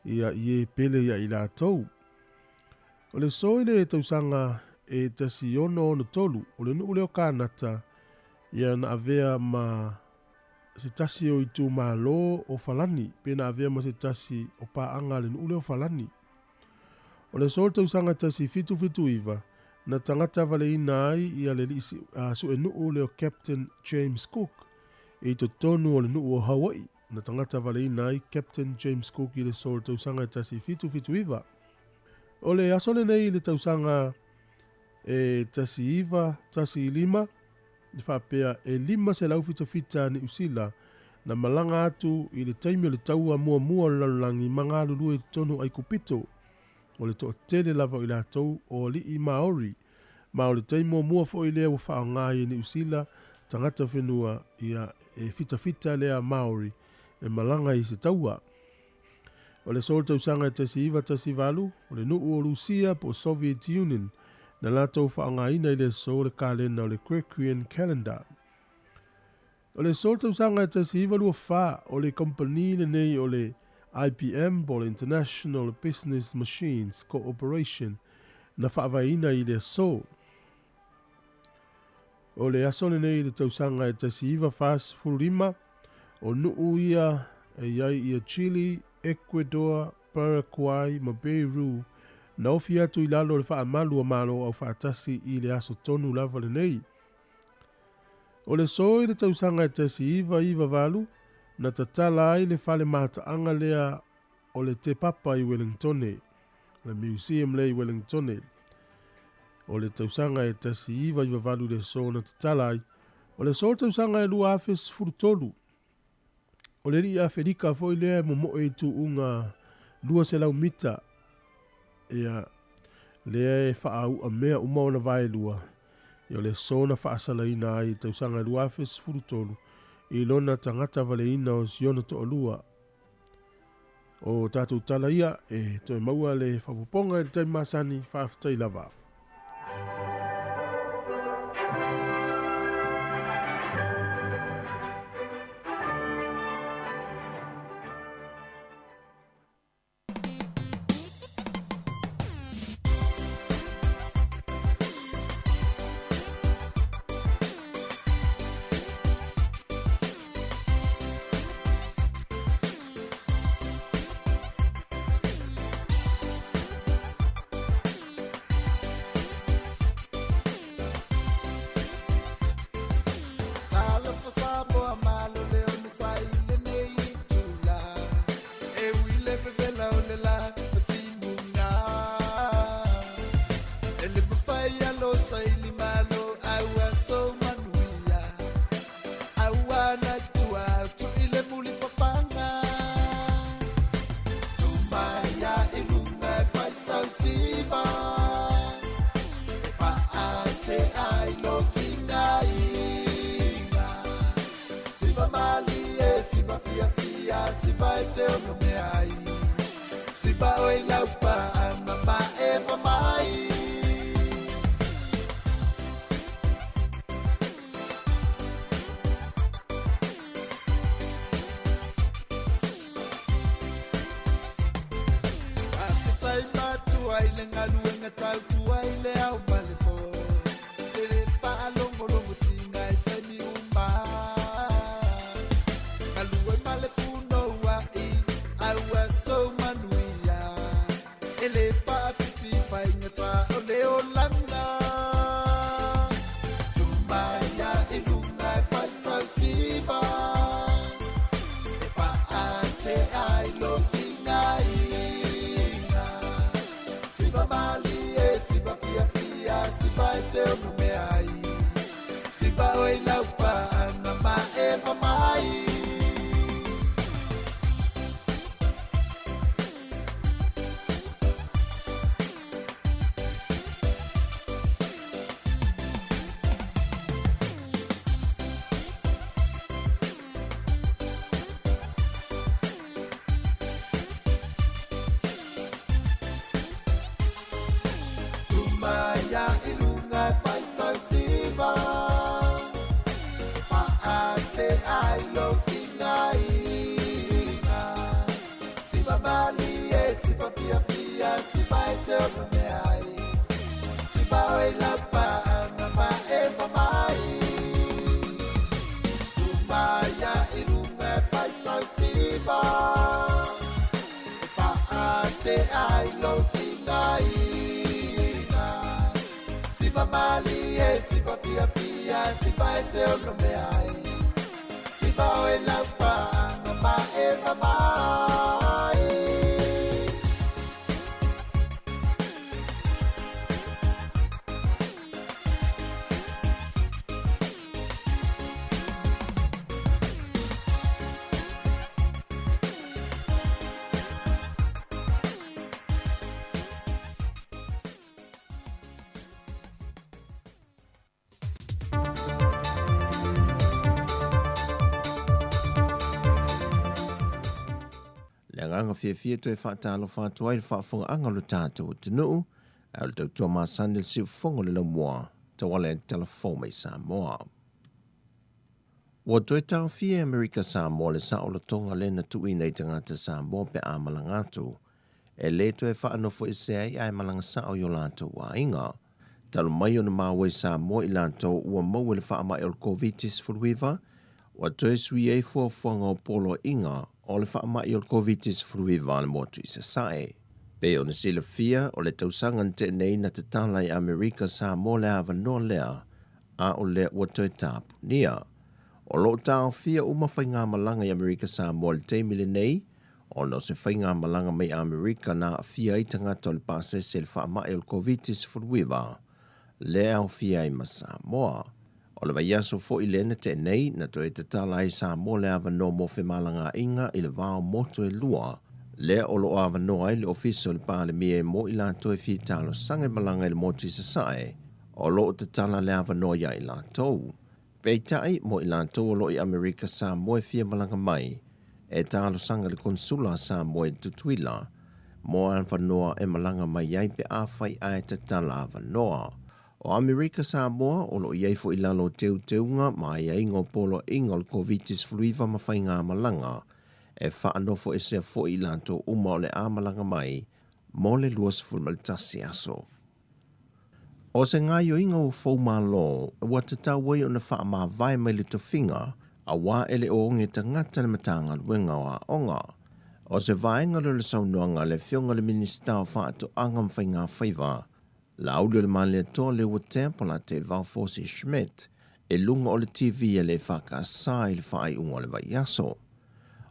ia i e pele ia i la tau. O le soile e tausanga e tasi ono ono tolu, o le nuu leo kānata, ia na avea ma se tasi o itu ma lo o falani, pe na avea ma se tasi o paanga le nuu leo falani. O le soile tausanga tasi fitu iwa, na tangata vale ina ai ia le lisi su e nuu leo Captain James Cook, e to tonu o le nuu o Hawaii, na tangata vale ina ai Captain James Cook i le soile tausanga tasi fitu iwa. O le asole nei le tausanga e tasi iwa, tasi lima, ni whapea e lima se lau fita ni usila, na malanga atu i le taimi o le taua mua lalulangi mga lulu e tonu ai kupito. O le toa tele lava i la tau o li i Maori, ma o le taimi mua fo i lea wa whao ngai ni usila, tangata whenua ia e fita lea Maori, e malanga i se taua. O le sol tausanga tasi iwa tasi valu, o le nuu o Rusia po Soviet Union, na la tau whaangaina i le sol kalenda o le Gregorian calendar. O le sol tausanga tasi iwa lua wha o le company le nei o le IBM po le International Business Machines Corporation, na whaavaina i le so. O le asone nei le tausanga tasi iwa fas fulrima, o nuu ia e iai ia Chile, Ecuador, Paraguay, ma Peru, na ofi atu i lalo le whaamalu a malo au whaatasi i le aso tonu lava le nei. O le soi le tausanga e tasi iwa valu, na tatala ai le whale mataanga lea o le te papa i Wellingtone, le museum le i Wellingtone. O le tausanga e tasi iwa valu le so na tatala ai, o le so tausanga e lua afes furutolu. O le ria Afrika foi lea mo e tu unga lua se lau mita. Ia lea e whaau a mea umaona vai lua. Ia le sona whaasala ina ai tausanga lua afes furutolu. I lona tangata vale ina o siona to lua. O tātou tala ia e toi maua le whapuponga e tai masani whaafitai lava. le ai lo tingaina sipa mali e sipa pia pia sipa e te o no me ai sipa o e lampa ma e mamai Nganga fia to e whaatalo whātua i whaafonga anga lo tātou te nuu, au le tautua mā sandil si ufongo le moa, te wale telefon mai Samoa. Wa toi tau fia Amerika Samoa le sa o le tonga le na tui nei tangata Samoa pe a malangatu, e le to e whaanofo i se ai malanga sa o yo lātou wa inga. Talo mai o na māwai Samoa i lātou ua mau le whaama el COVID-19 furuiva, wa toi sui e fuafuanga o polo inga, o le whaamai o COVID-19 furuiva le motu i se sae. Pe o na sila fia o le tausangan te nei na te tālai Amerika Samoa le awa noa lea, a o le ua toi tāpu nia. O lo tāo fia uma whainga malanga i Amerika Samoa le teimile nei, o no se whainga malanga mai Amerika na fia i tangata o le pāse se le whaamai o COVID-19 furuiva, le au fia i ma Samoa. O le vaiaso fo i lene te nei na to e te tala i Samoa le awa no mo fe malanga inga i le vao moto e lua. Le o lo awa no ai le ofiso le pāle mie mo i la to e fi talo sange malanga i le moto i se sae. O lo o te tala le awa no ia i la tou. Pei tai mo i la tou o lo i Amerika Samoa e fia malanga mai. E talo sanga le konsula Samoa e tutuila. Mo an whanoa e malanga mai ai pe a whai ai te tala awa noa. O Amerika Samoa, o lo iei fo ilalo teunga ma iei ngō polo ingol COVID-19 fluiva ma whai ngā malanga, e whaanofo e sea fo ilanto uma o le a malanga mai, mo le luas fulmaltasi aso. O se ngā yo inga o fau mā lo, e wata tau wai o na wha mā vai mai le tofinga, a wā ele o onge ta ngata le matanga luenga wa onga. O se vaenga le saunuanga le fionga le minista o wha ato angam whai ngā whaiva, la audio le male to le tempo la te Valfosi Schmidt e lunga o le TV e le whakasa i le whaai unga le vaiaso.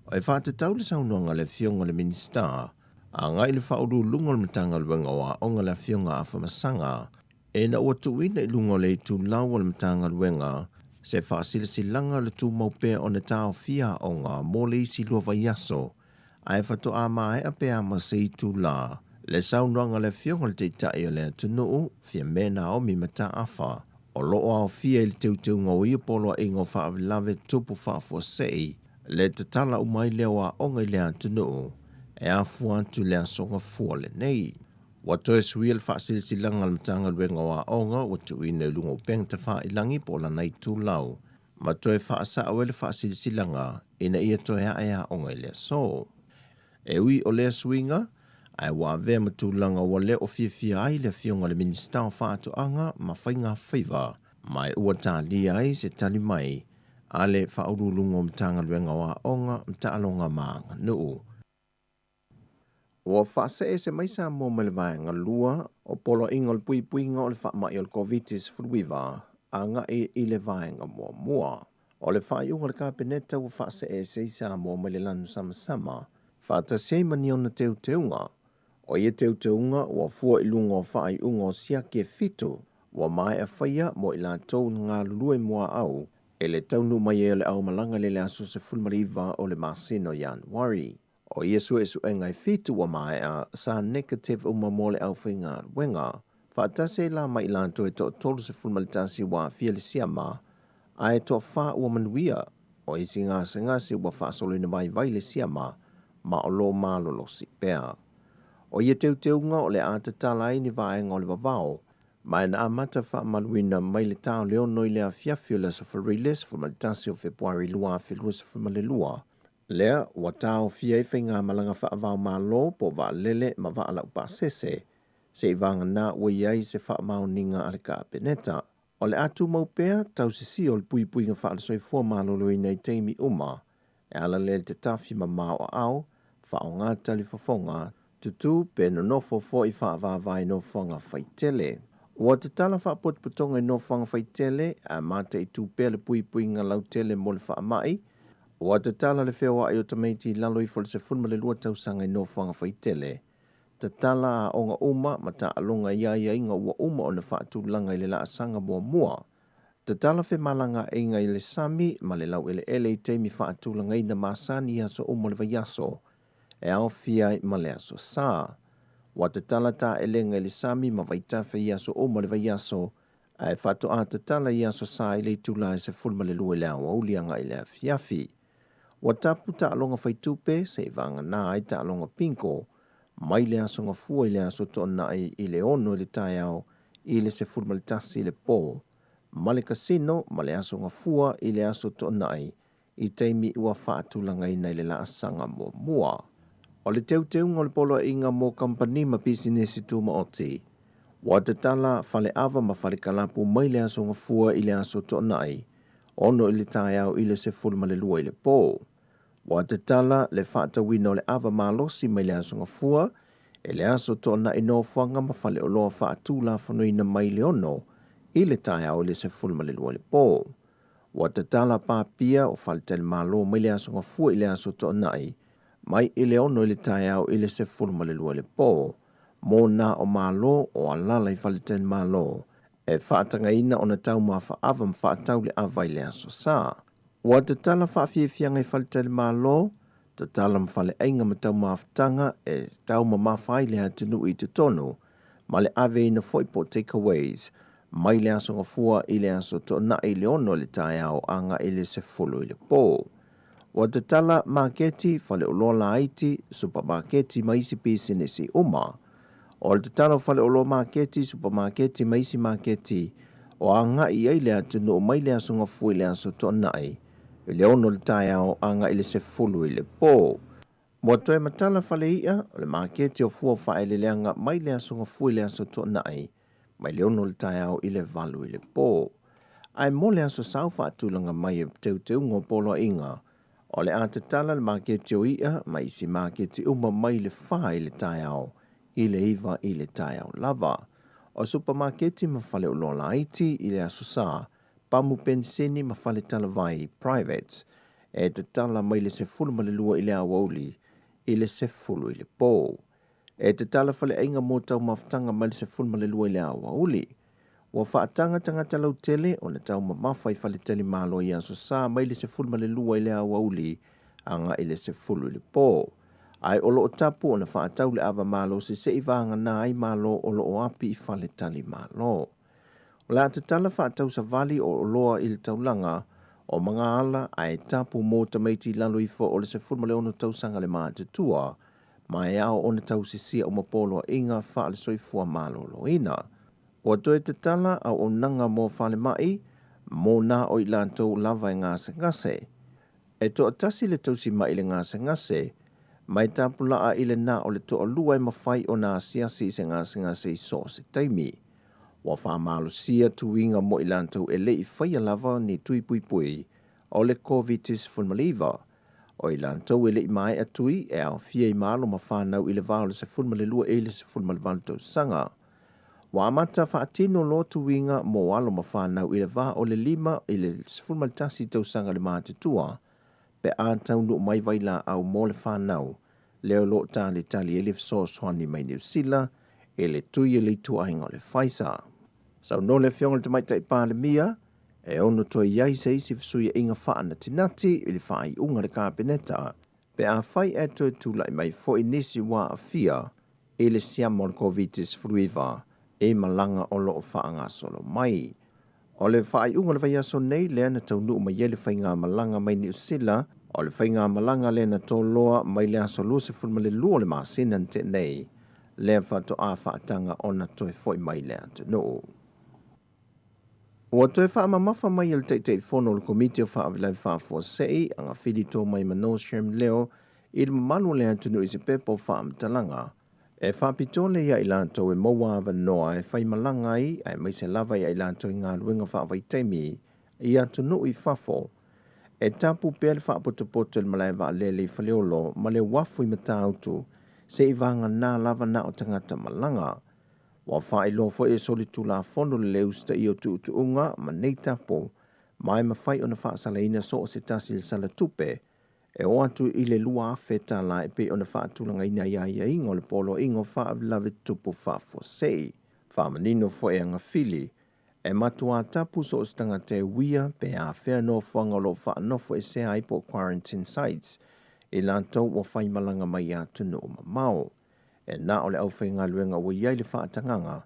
O e whaate tau le saunuanga le fionga le minista, a ngai le whauru lunga le matanga luenga wa onga le fionga a whamasanga, e na ua tuina i lunga le tu lau le matanga luenga, se whaasilasilanga le tu maupea o ne tau fia onga mo le isi lua vaiaso, a e whato a mai a pea ma se i tu la, le saunuanga le fionga le te tai o le atunuu, fia mena o mi mata awha, o loo au fia il teuteu ngau i polo e ngau whaavilave tupu whaafua sei, le te tala umai leo a onga i le atunuu, e a fuantu le asonga fua le nei. Wato e sui le whaasilisilanga le matanga luenga wa onga, watu i ne lungo peng te wha ilangi po la nei tū lau, ma toe whaasa awe le whaasilisilanga, ina ia toe a ea onga i le so. E ui o le suinga, ai wa ve matulanga wa le o fia ai le fionga le minista o whaatu anga ma whainga whaiva, mai ua tā li ai se tali mai, a le whaurulungo mtanga luenga wa onga mta alonga maanga nuu. Wa whaasa e se maisa mo me le vaenga lua, o polo ingo le pui nga o le whaamai o le COVID-19 furuiva, a nga i le vaenga mua. O le whaai unga le kabineta wa whaasa e se isa mo me le lanu sama, whaata sei mani ona teunga, o ia teunga wa fua ilunga o whaai unga o siake fitu, wa mai a whaia mo ila tau ngā lulue mua au, e le taunu mai e le au malanga le aso se fulmariva o le masino Januari. O ia su engai fitu wa mai a sa negative uma mo le au whainga wenga, whaatase la mai ila tau e to tolu se fulmaritasi wa fia le siama, a e to wha ua manuia, o isi ngasi wa wha solo ina vai le siama, ma o lo malolo si pea. O ia teunga o le atatala ni vaenga o le vavao, mai na amata wha maluina mai le tau leo noi lea fiafio le safariles fu maltasi o Februari lua filua safamale lua. Lea, wa tau fia i whainga malanga wha avao malo po wa lele ma wa ala upasese, se i vanga na ua iai se wha mao ninga ale ka peneta. O le atu maupea, tau sisi o le pui nga wha ala soifua malolo i nei teimi uma, e ala le te tafi ma mao au, wha o ngā tali whafonga, tutu pe no nofo fo I whaavavai no whanga whaitele. Ua te tala whaapotopotonga I no whanga whaitele, a mata I tūpea le pui ngā lautele mo le whaamai. Ua te tala le whea I o tamaiti lalo I fole se funma le lua tausanga I no whanga whaitele. Te tala a onga uma ma ta alonga ia inga ua uma o na whaatulanga I le laasanga mua. Te tala whe malanga inga I le sami ma le lau ele I teimi whaatulanga I na masani aso uma le vaiaso. E ao fia ma le aso saa. Wa te tala ta elenga I le sami ma vaitafe I aso uma le vaiaso. Ai whatu a te tala I aso saa I le tula se fulma le lua le awa ulianga I le afiafi. Wa tapu ta alonga whaitupe se vanga nā ai ta alonga pinko. Mai le aso ngā fua I le aso tona I le ono le tai au I le se fulma le tasi I le pō. Ma le kasino ma le aso ngā fua I le aso tona I teimi ua whaatulanga I nei le laasanga mua. O le teu ngā le polo inga mō company ma business I tūma oti. Wa te tala whale awa ma whale kalapu mai le aso ngā fua I le aso tona ono I le tai au I le se fulma le lua I le pō. Wa te tala le whaatawina o le awa malosi mai le aso ngā fua, e le aso tona I no whanga ma whale o loa whaatula whanuina mai le ono, I le tai au le se fulma le lua le pō. Wa te tala pāpia o whale tele malo mai le aso ngā fua I le aso tona mai I le ono I le tai au I le se fulma le lua le pō. Mō nā o malo o alala I whale tele malo, e whaatanga ina o na tau maa whaava ma whaatau le awa I le aso saa. Wa te tala whaafiafianga I whale tele malo, te tala mwhale ainga ma tau maafutanga e tau ma mawhai le atunu I te tonu, ma le ave ina foipo takeaways, mai le aso ngafua I le aso to na I le ono le tai au anga I le se folo I le pō. Wa te tala marketi whale o lola aiti, supermarketi maisi pisinesi uma, o le te tala whale o lola marketi, supermarketi maisi marketi, o anga I ai le atunu o mai le aso ngafua I le aso to na I le ono le tai au anga I le se fulu I le pō. Mua toe matala whale ia, o le marketi o fua whae le leanga mai le asonga fui le aso tō nai, mai le ono le tai au I le valu I le pō. Ai mo le aso sau whaatulanga mai e teu ngō polo inga, o le a te tala le marketi o ia, mai si marketi uma mai le whae le tai au, I le iwa I le tai au lava. O supermarketi ma whale o lola aiti I le aso saa, pamu penseni ma whale tala vai privates, e te tala mai le se fulu ma le lua I le awauli, I le se fulu I le pō. E te tala whale ainga mō tau mawhtanga mai le se fulu ma le lua I le awauli. Wa whaatanga tangata lau tele, o na tau ma mawhai whale tele malo I aso sa mai le se fulu ma le lua I le awauli, anga I le se fulu I le pō. Ai olo o tapu o na whaatau le awa malo se se iwanga na ai malo olo o api I whale tali malo. La te tala whaatau sa vali o loa I le taulanga, o mga ala ai tapu mō tamaiti lalo I fo o le se fulma le ono tausanga le maa te tua, mai ao o na tau sisia o mapolo inga wha le soifua malo lo ina. O toe te tala au o nanga mō whale mai, mō nā o I lantou lava I ngase ngase. E to atasi le tausi mai le ngase ngase, mai tapu laa I le nā o le to o lua I mawhai o nā siasi I se ngase I so se taimi. Wa whamalo sia tuinga mo I lantou e le I whaia lava ni tui pui pui o le COVID-19 fulmaliva. O I lantou e le I mai atui e au fia I malo ma whanau I le vao le se fulmale lua e le se fulmale vantou sanga. Wa amata whaatino lo tuinga mo alo ma whanau I le vao o le lima I le se fulmale tasi tau sanga le maa te tua, pe a tau nu mai vaila au mo le whanau, leo lo tali e le so swani mai New Zealand, e le tui e le tuainga o le Pfizer. Sau no le fionga le tamai tai pāle mia, e ono toi iai se isi fisuia inga wha na tinati I le wha I unga le kāpeneta, pe a whai e toi tūlai mai fo inisi wā a fia, e le siamo le COVID-19 fruiva, e malanga o lo o wha ngā solo mai. O le wha I unga le vai aso nei, lea na tau nuu mai ele whai ngā malanga mai New Zealand, o le whai ngā malanga lea na tō loa mai lea so lua se fulma le lua le maa sinan te nei, lea wha to a wha atanga o na toi foi mai lea te nuu. Ua toe wha mamafa mai il teitei whono le komiti o wha avilai wha fuasei, anga whiri tō mai mano Shem leo, I le mamalu lea tunu I se pepo wha amtalanga. E wha pito le ia I lanto e maua awa noa e whai malanga ai mai se lava ia I lanto I ngā luenga wha avai teimi, I atunu I whafo. E tapu pēr wha apotopoto le malai wa lele I whaleolo, ma le wafu I matautu, se i vanga nā lava na o tangata malanga. Wa whae lo fo e soli tu la fono le leusta i o tu unga ma nei tapo, mai ma whai o na whaasalaina so o se tasi le sala tupe, e o atu i le lua feta la e pe o na whaatulanga ina ia ingo le polo ingo wha lave tupu wha fo sei, wha manino fo e anga fili, e matua tapu so o stanga te wia pe a whea no whanga lo wha nofo e se aipo quarantine sites, i lantou wa whai malanga mai atu no mao. E na ole au whainga luenga wa iai le whaatanganga,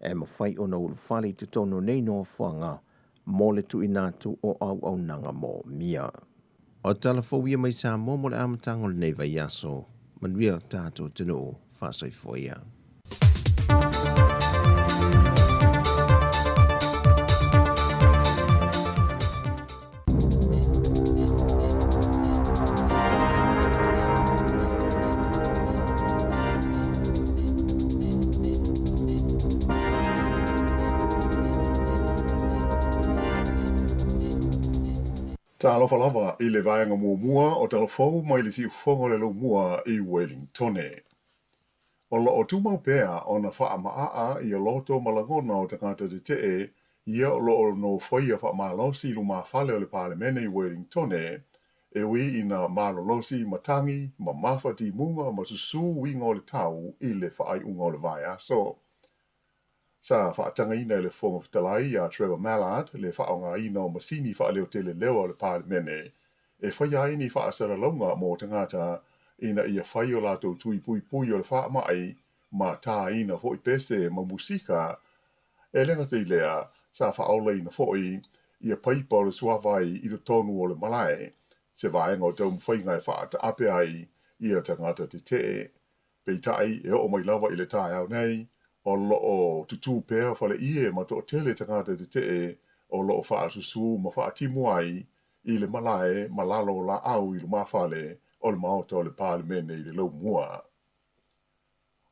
e ma whai o na ulufali tu tono nei no whanga, mo le tu inatu o au nanga mo mia. O talafowia mai sa mo le amatanga le nei vai aso, manuia tātou tino whasoi foia. Ta alofa lava i le vaenga mua o talafou mai le si fonga le lo mua i Wellingtone. O lo o tumau pea o na wha maa i a loto malangona o tangata te te ia o lo o no whaia wha malosi luma whale o le parlemene i Wellingtone e wi ina malolosi matangi ma mawhati munga ma susu winga o le tau i le whaai unga o le vai aso. Sa whaatanga ina le fonga fitalai a Trevor Mallard le whaonga ina o masini wha leo tele leo le parlemene e whaia ini whaasara launga mō tangata ina ia whai o lato tui pui pui o le wha mai ma tā ina hoi pese ma musika e lenga te lea sa whaola ina hoi ia paipa o le suawai i le tonu o le malai se vaenga o tau mwhainga e whaata ape ai ia tangata te te. Peitai e o mai lava i le tae au nei o loo tutu pēr whale ie ma tō tele tangata te te o loo whaasusu ma whaatimu ai i le malae ma lalo la au i le mawhale o le maota o le parlemene i le lau mua.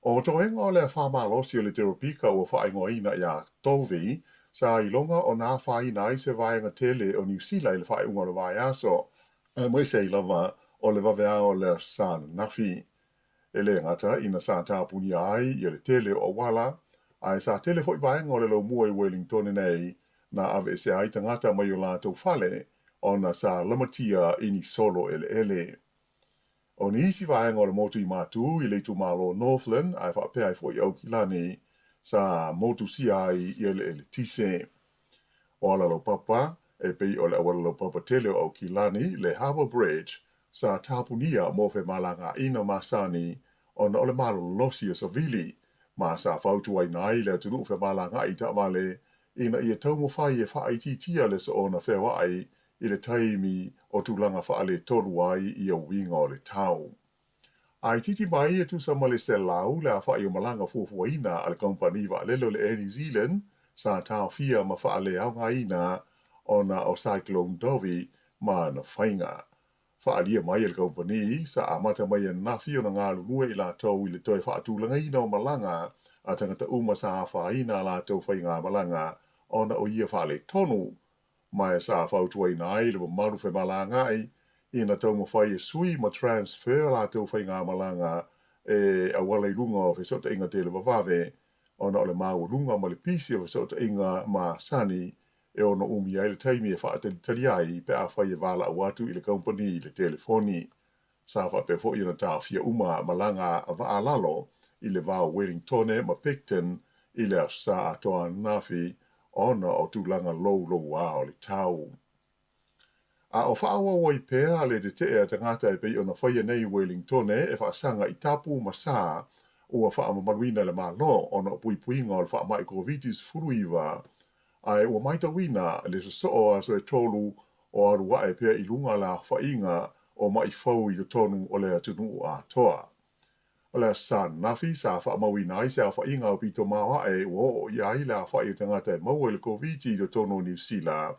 O toenga o le whamalosi o le teropika o whaingoina ia tovi sa i longa o nā whaina i se vaenga tele o New Zealand i le whainga o le vai aso. A mai se i lava o le vavea o le san nafi. E le ngata ina sa tāpuni ai i le tele o wala, ai sa tele hoi vaenga o le lau mua i Wellington nei na ave se ai tangata mai o lātou whale o na sa lamatia ini solo ele. O ni isi vaenga o le motu i mātu i leitu malo Northland ai whapea i fwoi au ki lani sa motu si ai i ele tise. O ala lo papa e pei o le awala lo papa tele o au ki lani le Harbour Bridge sa tāpunia mo fe malanga ina masani o na ole malo losi o savili ma sa fautu ai nai le tunu fe malanga i ta male ina ia tau mo fai e wha tia le so o na whewa ai i le taimi o tūlanga whaale tonu ai i a winga o le tau. Ai titi mai e tu sama le se lau le a whae o malanga fuafuaina a le kompani wa lelo le New Zealand sa tau fia ma whaale au ngaina o na o Cyclone Dovi ma na whainga. Whaalia mai e le kompani sa amata mai e nafi o na ngā lunua i la tau i le toi whaatūlanga ina o malanga a tangata uma sa whaina la tau whainga malanga o na o ia whaale tonu. Mai sa fautua ina ai le maru fe malanga ai ina tau mo fai e sui ma transfer la tau fai ngā malanga e awala i lunga o fe sota inga te le wawave ona o le mau lunga ma le pisi o fe sota inga ma sani e ona umi ai le taimi e wha tali ai pe a fai e wala awatu i le company i le telefoni. Sa wha pe fo ina tā fia uma malanga a wa alalo i le wao Wellingtone ma Picton i le sa atoa nafi ona o tūlanga lou o le tau. A o whaawa wai pēr le te ea tangata e pei ona whaia nei Wellingtone e whaasanga i tapu masā ua whaamaruina le malo ona o puipuinga o le whaamai Covitis furuiwa ai ua maita wina le so a so e tolu o arua e pēr i lunga la whainga o mai fau i le tonu o le atunu a toa. O le san nafi sa whaamawina ai se a whainga o pito mawa e o iai la whai tangata e maua le Coviti i le tono New Zealand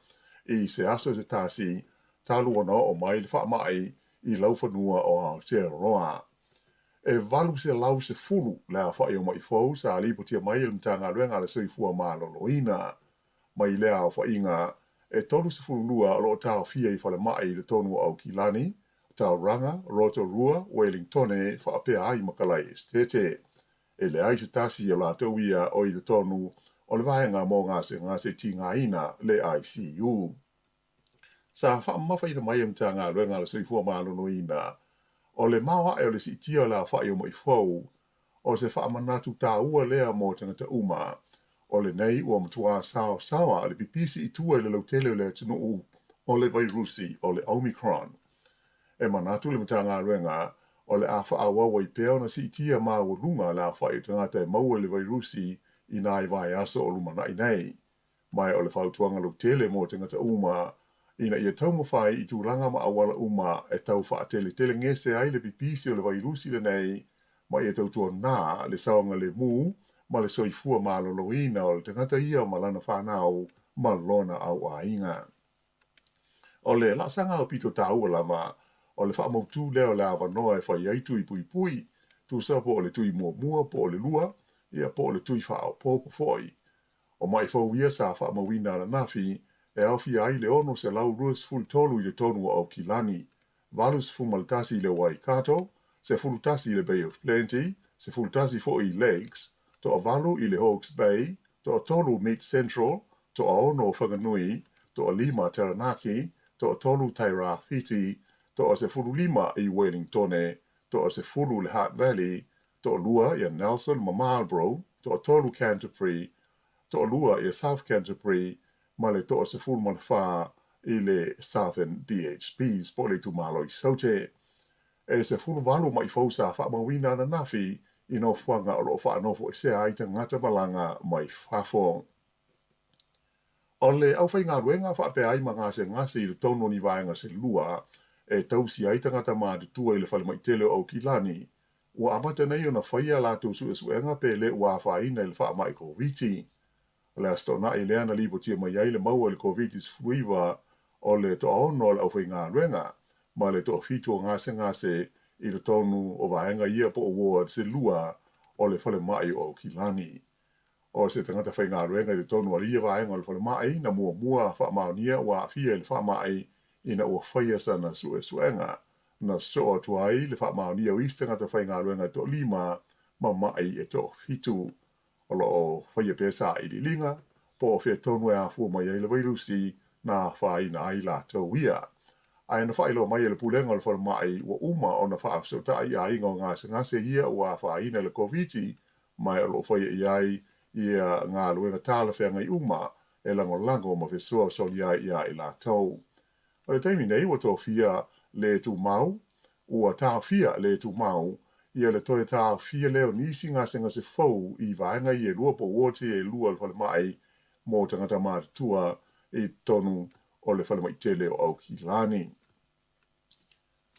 i se aso se tasi talu ana o mai le whaamai i lauwhanua o Aotearoa. E valu se lau se fulu la whai o mai fau sa lipotia mai le mtanga luenga le soifua maloloina. Mai lea o whainga e tolu se fulu lua o lo tau fia i whale mai le tonu au Kilani, Tauranga, Rotorua, Wellingtone, whaapea ai makalai stete. E le ai se tasi e la tau ia o i le tonu o le vaenga mō ngā se tinga ina le ICU. Sa wha mawhai na mai amta ngā luenga le seifua mālono ina. O le mawa e o le si tia la wha i o mai fau, o se wha manatu tā ua lea mō tangata uma. O le nei ua matua sawa le pipisi i tua le lautele le tunu o le vairusi o le Omicron. E manatu le mata ngā luenga, o le a wha awawa i pēo na si tia mā o lunga la wha i tangata e maua le vairusi i nā i vai aso o lumana i nei. Mai o le whautuanga lautele mō tangata uma, ina ia tau mawhai i tūranga ma awala uma e tau wha tele ngese ai le pipisi o le vairusi le nei, ma ia tau tua nā le saonga le mū, ma le soifua ma loloina o le tangata ia ma lana whanau ma lona au a inga. O le lasanga o pito tāua lama, o le whaamautu leo le awa noa e whai aitu i pui pui, tu sa po o le tui mua po o le lua, ia po o le tui wha po foi. O mai whauia sa whaamawina na nafi, e awhi ai le ono se lau ruas ful tolu i le tonu o Kilani, valus fumaltasi le Waikato, se fulutasi le Bay of Plenty, se fulutasi fo i Lakes, to a valu i le Hawke's Bay, to a tolu Mid Central, to a ono Whanganui, to a lima Taranaki, to a tolu Tairāwhiti, to a se fulu lima i Wellingtone, to a se fulu le Heart Valley, to a lua i Nelson ma Marlborough, to a tolu Canterbury, to a lua i South Canterbury, ma le to a se fulu manawha i le Southern DHBs, po le tu malo i saute. E se fulu walu mai fausa wha mawina na nafi, i no fuanga o lo wha anofo i se aita ngata malanga mai whafo. O le au whai ngā ruenga wha pe ai ngase i le tono ni vaenga se lua, e tausi aita ngata maa de tua i le whale mai tele o Kilani, ua amata nei o na whaia la tu suenga pe le ua whaina i le wha mai COVID-19. O le astona i lea na lipo tia mai ai le maua le COVID-19 fuiwa o le to ono le au whai ngā ruenga, ma le to fitu ngase i le tonu o vaenga ia po award se lua o le whale mai o Kilani. O se tangata whai ngā ruenga i le tonu a lia vaenga o le whale mai na mua wha maonia wa fia i le wha mai ina ua whaia sana suenga na soa tuai le wha maonia o istangata whai ngā ruenga to lima ma mai e to fitu o lo o whaia pesa i li linga po o whia tonu e a fua mai ai le vairusi na whai na ai la tau ia. Ai na whailo mai e le pulenga le whale mai ua uma o na wha afsota i a ingo ngase ia ua whaina le COVID-19 mai o lo whaia i ai ia ngā luenga tāla whenga i uma e lango ma whesua soli ai ia i la tau. O le taimi nei ua tō fia le tu mau, ua tā fia le tu mau, ia le toe tā fia leo nisi ngase fau i vaenga i e lua po wote e lua le whale mai mō tangata mātua i tonu o le whale mai tele o au Kilani.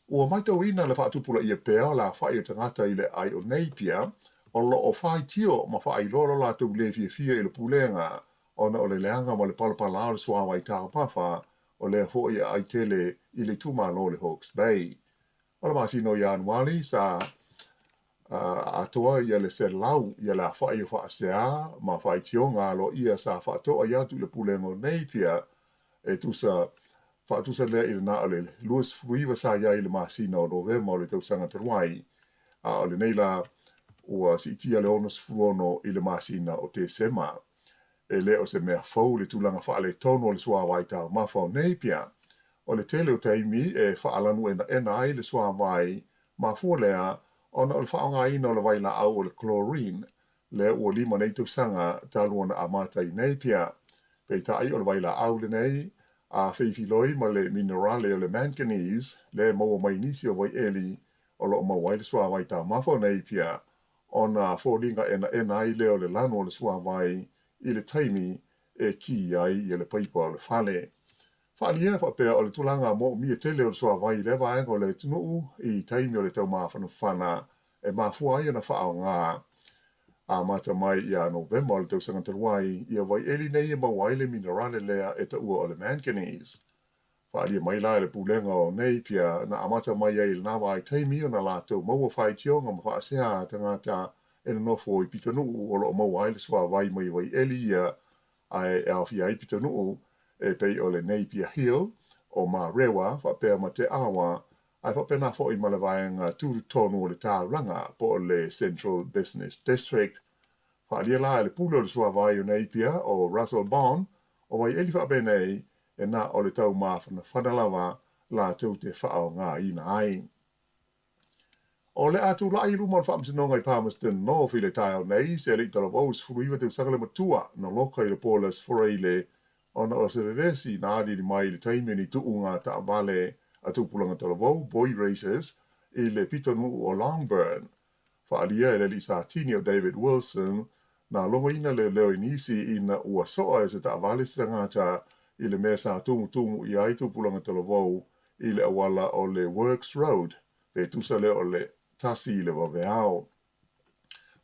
Ua mai tau ina le whaatupula i e pēa la whai o tangata i le ai o neipia, o lo o whai tio ma whai lolo la tau le fia i le pulenga, ona o le leanga ma le palapala o le suawa i tāka pawha, o le fo i ai tele i le tumano le Hawke's Bay. O le masino i anuali sa atoa i le se lau i le whai o whaasea, ma whai tio ngā lo ia sa whaatoa i atu le pulenga o neipia, e tusa lea i le nā o le luas fuiwa sa ia i le masina o Novema o le tausanga taruai, o le neila ua si tia le onos fuono i le masina o te sema. E leo se mea fau le tulanga wha le tono o le sua wai tau mawhau neipia. O le tele o taimi e wha alanu ena ai le sua wai ma fua lea ona o le wha ngā ina o le waila au o le chlorine le ua lima nei tausanga taluana amata i neipia. Pei tai o le waila au le nei a feifiloi ma le minerale o le manganese le maua mai nisi o vai eli o lo ma wai le sua wai tau mawhau neipia. Ona fōringa ena ai leo le lano o le sua wai i le taimi e ki ai i le paipa o le whale. Whalia whapea o le tulanga mo mia tele o le sua vai le vaenga o le tunuu i taimi o le tau mawhanu whana e mawhua ai ana whao ngā a mata mai i a Novemba o le tau sangantaruai i a vai eli nei e mawai le minerale lea e ta ua o le manganese. Whalia mai la le pulenga o nei pia na amata mai ai le nawa ai taimi o na lātou maua whai tionga ma whaasea tangata e na nofo i pitanuu o lo mawai le sua vai mai vai eli ia ai e awhi ai pitanuu e pei o le Napier Hill o ma rewa whapea ma te awa Ai whapena fo I malawaenga tūru tonu o le tāuranga po le Central Business District. Whaalia la le pūlo le sua vai o neipia o Russell Bond, o wai eli whapenei e nā o le tau māwhana whanalawa la tau te whao ngā ina ai. O le atu la I rumon whaamsinonga I Palmerston no while tai au nei, se li tala waus furuiwa te usangale matua na loka I le polas foreile ona o se vevesi na adi li mai le taimi ni tuunga ta vale a tupulanga tala wau, boy races, I le pitonu o Longburn. Whaalia e le li Sartini o David Wilson, na longo ina le leo inisi ina ua soa e se ta vale strangata I le mea sa tumu I ai tupulanga tala wau I le awala o le Works Road, pe tusa le o le tasi le waweao.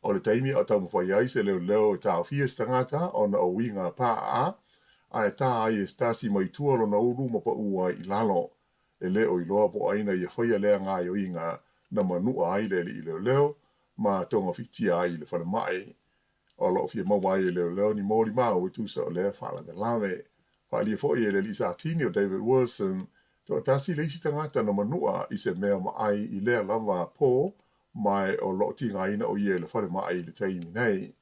O le taimi o tamu whaiai se leo tau fia stangata o na o winga paa a e tā ai e stasi mai tuaro na uru ma pa ua I lalo. E leo I loa po aina I whaia lea ngā yo inga na manua ai le li leo ma tonga fitia ai le whana mai. O lo fia mawai e leo ni mori mau e tusa o lea whala me lawe. Whaalia fo e le li Sartini o David Wilson to tasi leisi tangata na manua I se mea mai I lea lava po mai o lo tinga ina o ie le whare mai le taimi nei.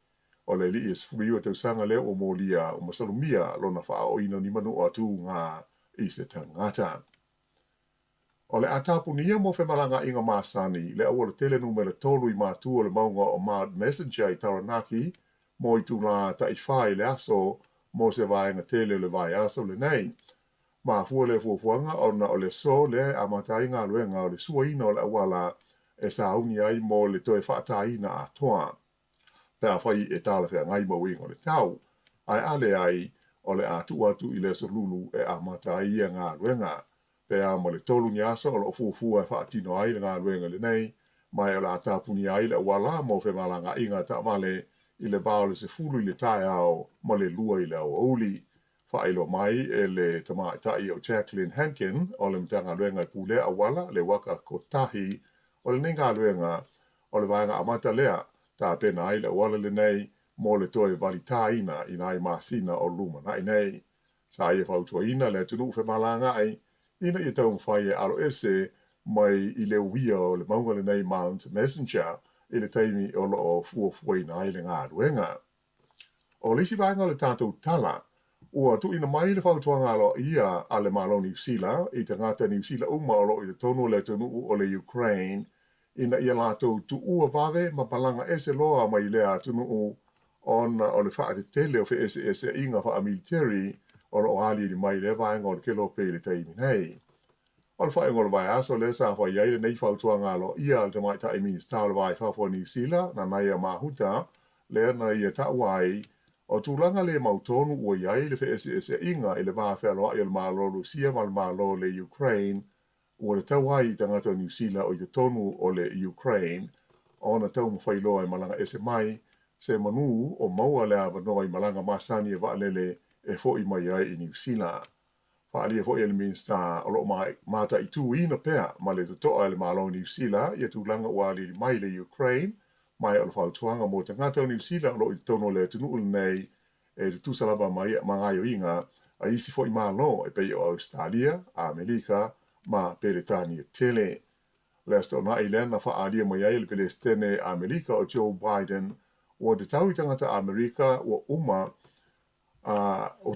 O le li es fuiwa tau sanga leo o molia o masalumia lo na wha o ina ni manua tu ngā I se tangata. O le atapunia mo whemalanga inga masani le awa le tele numele tolu I mātu o le maunga o Mad Messenger I Taranaki mo I tūna ta I whai le aso mo se vaenga tele le vai aso le nei. Ma fua le fuafuanga o na o le so le a matai ngā luenga o le suaina o le awala e sa uni ai mo le toe whaataina a toa. Pea whai e tāla whea ngai mo ingo le tau. Ai ale ai o le atu I le so lulu e a matai ia ngā luenga. Pea mo le tolu ni aso o le fuafua e whaatino ai le ngā luenga le nei. Mai o le atapuni ai le awala mo whemalanga inga ta male I le bao le se fulu I le tae ao mo le lua I le au auli. Whaelo mai e le tamaitai o Jacqueline Hankin o le mtanga luenga I pule awala le waka kotahi o le nenga luenga o le vaenga amata lea ta pena ai le awala le nei mo le toe valitaina I nai masina o luma nai nei. Sa ia whautua ina le tunu whemalanga ai ina I tau mwhai e alo ese mai I le uia o le maunga le nei Mount Messenger I le taimi o lo o fuafuai nai le ngā luenga. O lisi vaenga le tātou tala ua tu ina mai le whautuanga alo ia a le malo New Zealand, I te ngata New Zealand umalo I le tonu le tonu o le Ukraine, ina ia lato tu ua vave ma palanga ese loa mai lea tunu ona o le whaate tele o fe ese inga wha a military o lo ali li mai le vaenga o le kelo pe le taimi nei. O le whaenga o le vai aso le sa wha iai le nei whautuanga alo ia le mai ta minister o le vai whafua New Zealand na mai a mahuta le na ia ta wai o tūlanga le mautonu ua iai le wheese inga I le mawhelo I le malo Rusia ma le malo le Ukraine ua le tau ai I tangata New Zealand o I te tonu o le Ukraine o na tau mwhailoa I malanga ese mai se manu o maua le awanoa I malanga masani e waalele e fo I mai ai I New Zealand. Whaalia fo I le minsta o lo mata I tū ina pea ma le totoa le malo New Zealand I tūlanga ua li mai le Ukraine mai o le whautuanga mo te ngata o New Zealand o I tono le tunu nei e te tūsalaba mai mangai o inga a isi fo I malo e pei o Australia, Amerika, ma Peretani e tele. Lesta o na I lena whaalia mai ai le pele stene Amerika o Joe Biden o te tau I tangata Amerika o uma o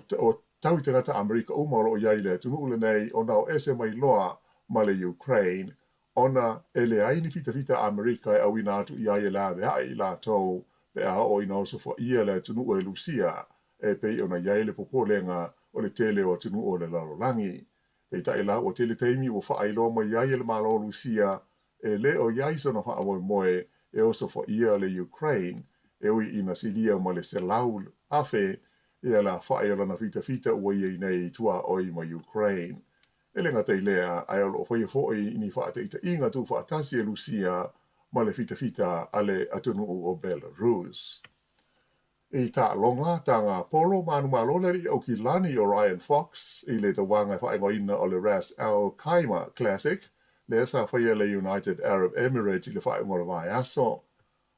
tau I tangata Amerika uma o iai le tunu nei o nao ese mai loa ma le Ukraine ona ele ai ni fita Amerika e awina atu I ai la vea I la tau pe a o ina oso fo ia le tunu o e Lucia e pe ona iai le popolenga o le tele o tunu o le lalolangi. Pe ta ila o tele teimi o wha ailo ma iai le malo Lucia e le o iai sona wha amoe moe e oso fo ia le Ukraine e ui ina silia ma le selau afe e la wha ailo na fita ua iei nei tua oi ma Ukraine. Ele ngata I lea ai o whai fōi ni whaate ita inga tu whaatasi e Lucia ma le fita ale atunu o Belarus. I tā longa tā ngā polo manu malolari o ki lani o Ryan Fox I le tawanga whaengo ina o le Ras Al Khaimah Classic le sa whaia le United Arab Emirates I le whaengo le vai aso.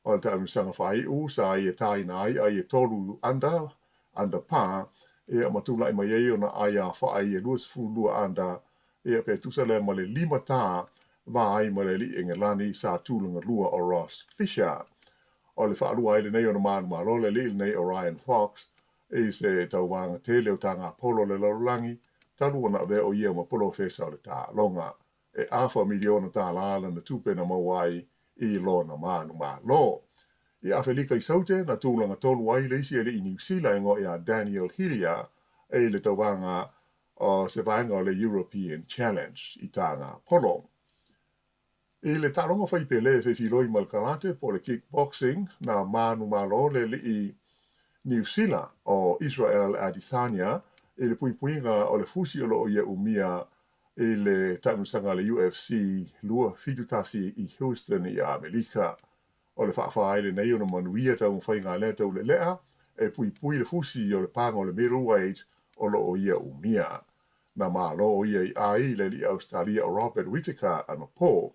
O le taumisanga whai u sa I e taina ai e tolu anda pā e matula I mai o na aia whaai e luas fulua anda e pe tusa le ma le 5 tā vai ma le li Engelani sa tūlunga lua o Ross Fisher. O le whaalua ele nei o na mānu malo le li nei Orion Fox e se tauwanga te leo tanga polo le laulangi talu ona ve o ia ma polo fesa o le tā longa. E awha miliona tā lala na tūpena mawai i lo na mānu malo. I awhelika i saute na tūlanga tolu ai le isi ele i New Zealand o ia Daniel Hilia e le tauwanga o se vaenga o le European Challenge i tanga polo. I le taronga whai pele fe filoi mal karate po le kickboxing na manu malo le i New Zealand o Israel Adesanya e le puipuinga o le fusi o lo ia umia e le tanusanga le UFC lua fitutasi i Houston i Amerika. O le whaafaa ele nei o na manuia tau mwhai ngā lea tau le lea e puipui le fusi o le panga o le middleweight o lo ia umia. Na malo o ia i ai le li Australia o Robert Whittaker ano po.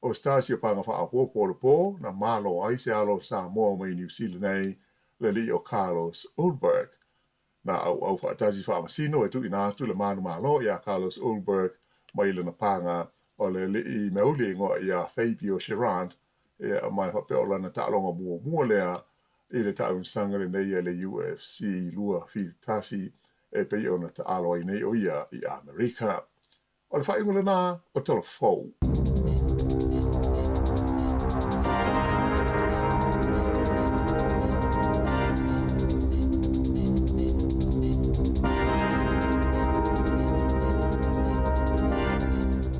O stasi o panga wha apopo o le po, na malo ai se alo sa moa mai New Zealand nei le li o Carlos Ulberg. Na au whaatasi wha amasino e tu inatu le manu malo ia Carlos Ulberg mai le na panga o le li i meuli ngoa ia Fabio Cherant e mai whape o lana ta'alonga mua lea i le ta'unsanga le nei le UFC lua fitasi e pei ona ta'alo ai nei o ia i Amerika. O le whaingola nā o tala fau.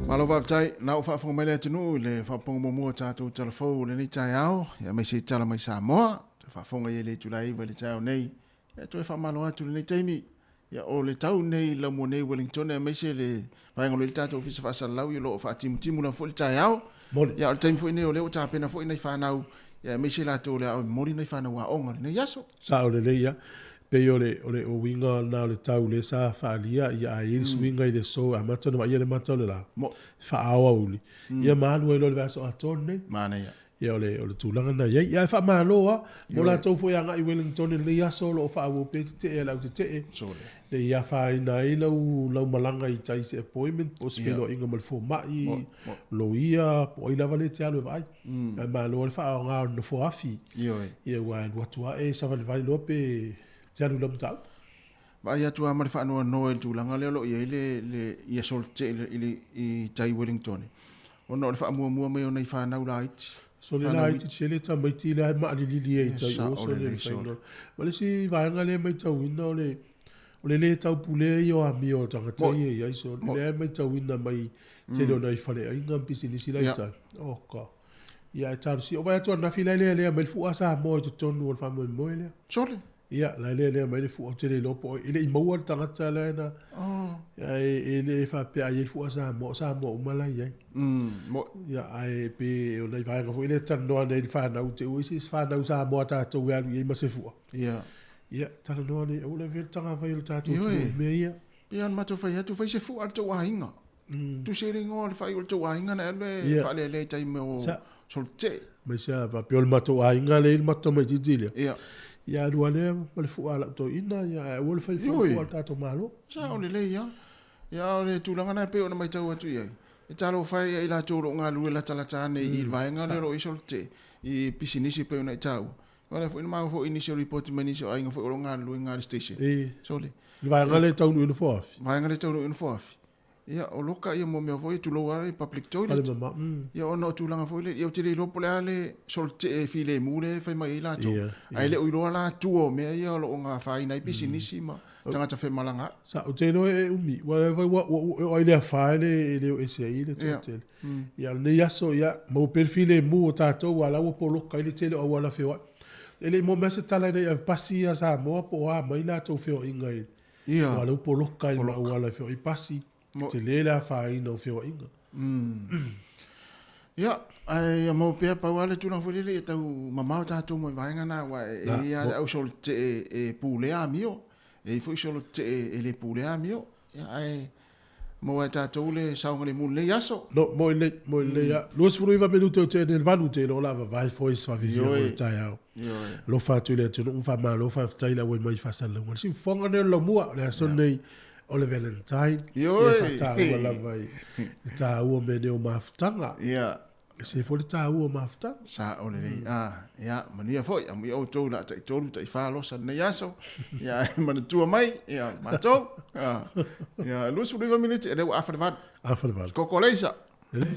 Malo whaftai, nau whaafonga mai lea tunu, le whaaponga mua tātou telefou le nei tai ao, ia mai se tala mai Samoa, te whaafonga ia le tulai wa le tai ao nei, ia toi whaamalo atu le nei taimi, ia o le tau nei la mua nei Wellington, ia mai se le vaenga le tātou fisa whaasalau, ia loo whaatimu na fo le tai ao, ia o le taimi fo nei o leo tāpena fo nei whanau, ia mai se lātou le au mori nei whanau a onga le nei aso. Sa o le leia. Pe o winga na le tau le sa whaalia ia a iris winga i le so a matana ia le matana la whaawa uli. Ia maanu e lo le vaso a tone. Mana ia. Ia o le tūlanga na ia. Ia wha maaloa. Mo la tau fo ianga i Wellington le ia so lo whaawo pe te e lau te te e. Le ia wha ina i lau malanga i taise appointment. Po spelo inga mal fo mai. Lo ia. Po i lava le te alu e vai. Ia maaloa le wha ngā na fo afi. Ia wai watua e sa vali vai lo pe... Tiaru lam tau. Ba ia tua mari fa no no tu langa le lo ia le ia solte i tai Wellington. Ono le fa mua me ona i fa na right. So le right chele ta mai ti le ma li e tai o so le fa. Wale si va nga le mai tau ina le tau pule i o ami o tanga tai ia so le mai tau ina mai te lo na i fale ai ngam business la ita. Oka. Ia taru si o vai to na fila le mai fu asa mo to tonu o fa mo le. Sole. Ia, la le mai le fu o te le lopo. Ile i maua tangata le na. Ia, ele fa pe ai fu sa mo umala ia. Ia, ai pe o nei vai ngafo ile tanoa nei fa na ute o isi fa na sa mo ta to ia i ma se fu. Ia. Ia, tanoa nei o le tanga vai o ta to me ia. Ia ma to fa se fu al to wainga. Tu se ringo le fa o to wainga na le fa le tai me solte. Mai sa va pe o ma to wainga le ma to mai tilia. Ia. Ia lua le le fu ala to ina ia o le fai fu ta to malo. Sa o le ia. Ia le tulanga na pe o na mai tau atu ia. E talo fai i la toro ngā lue la talatane i vaenga le ro i solte i pisinisi pe o na i tau. Wala fu ina mau fu initial report mani so ai ngā fu o ngā lue ngā station. Sole. Vaenga le tau nu fo afi. Vaenga le tau nu fo afi. Ia o loka ia mo mea foi tulo wara i public toilet. Ia o no tulanga foi le ia tiri lopo le ale solte e file mule fai mai la to. Ai le uiroa la tuo mea ia o nga fai nai pisinisi ma tanga ta fe malanga. Sa o te no e umi wa o ile fai le o ese ile totel. Ia le ia so ia mo perfile mu o tato wala o polo kai le tele o wala fe wa. Ele mo mesa tala de pasi ya sa mo po a mai la to fe o inga. Ia wala o polo kai ma wala fe o pasi. Te lela fai no feo inga. Ia, ai mo pe pa wale tu na fulile e tau mamau tātou mo vaenga na wa e ia au sol te e pulea mio. E foi sol te e le pulea mio. Ia ai mo e tātou le saunga le mun le yaso. No, mo le ya. Los furu iwa penu te ne vanu te no lava vai foi fa vivia o tai au. Lo fa tu le tu no fa ma lo fa tai la we mai fa sala. Si fonga ne lo mua le son nei o le Valentine. Ioi. Ia whataua lava i tā ua me neo mafutanga. Ia. Se fo le tā ua mafutanga. Sa o le lei. Ia, manuia foi. Amu ia o tōu la tai tōru tai whalosa nei aso. Ia, mana tua mai. Ia, mātou. Ia, lusu riva minute. Ele wa awharevad. Awharevad. Koko leisa. Ele.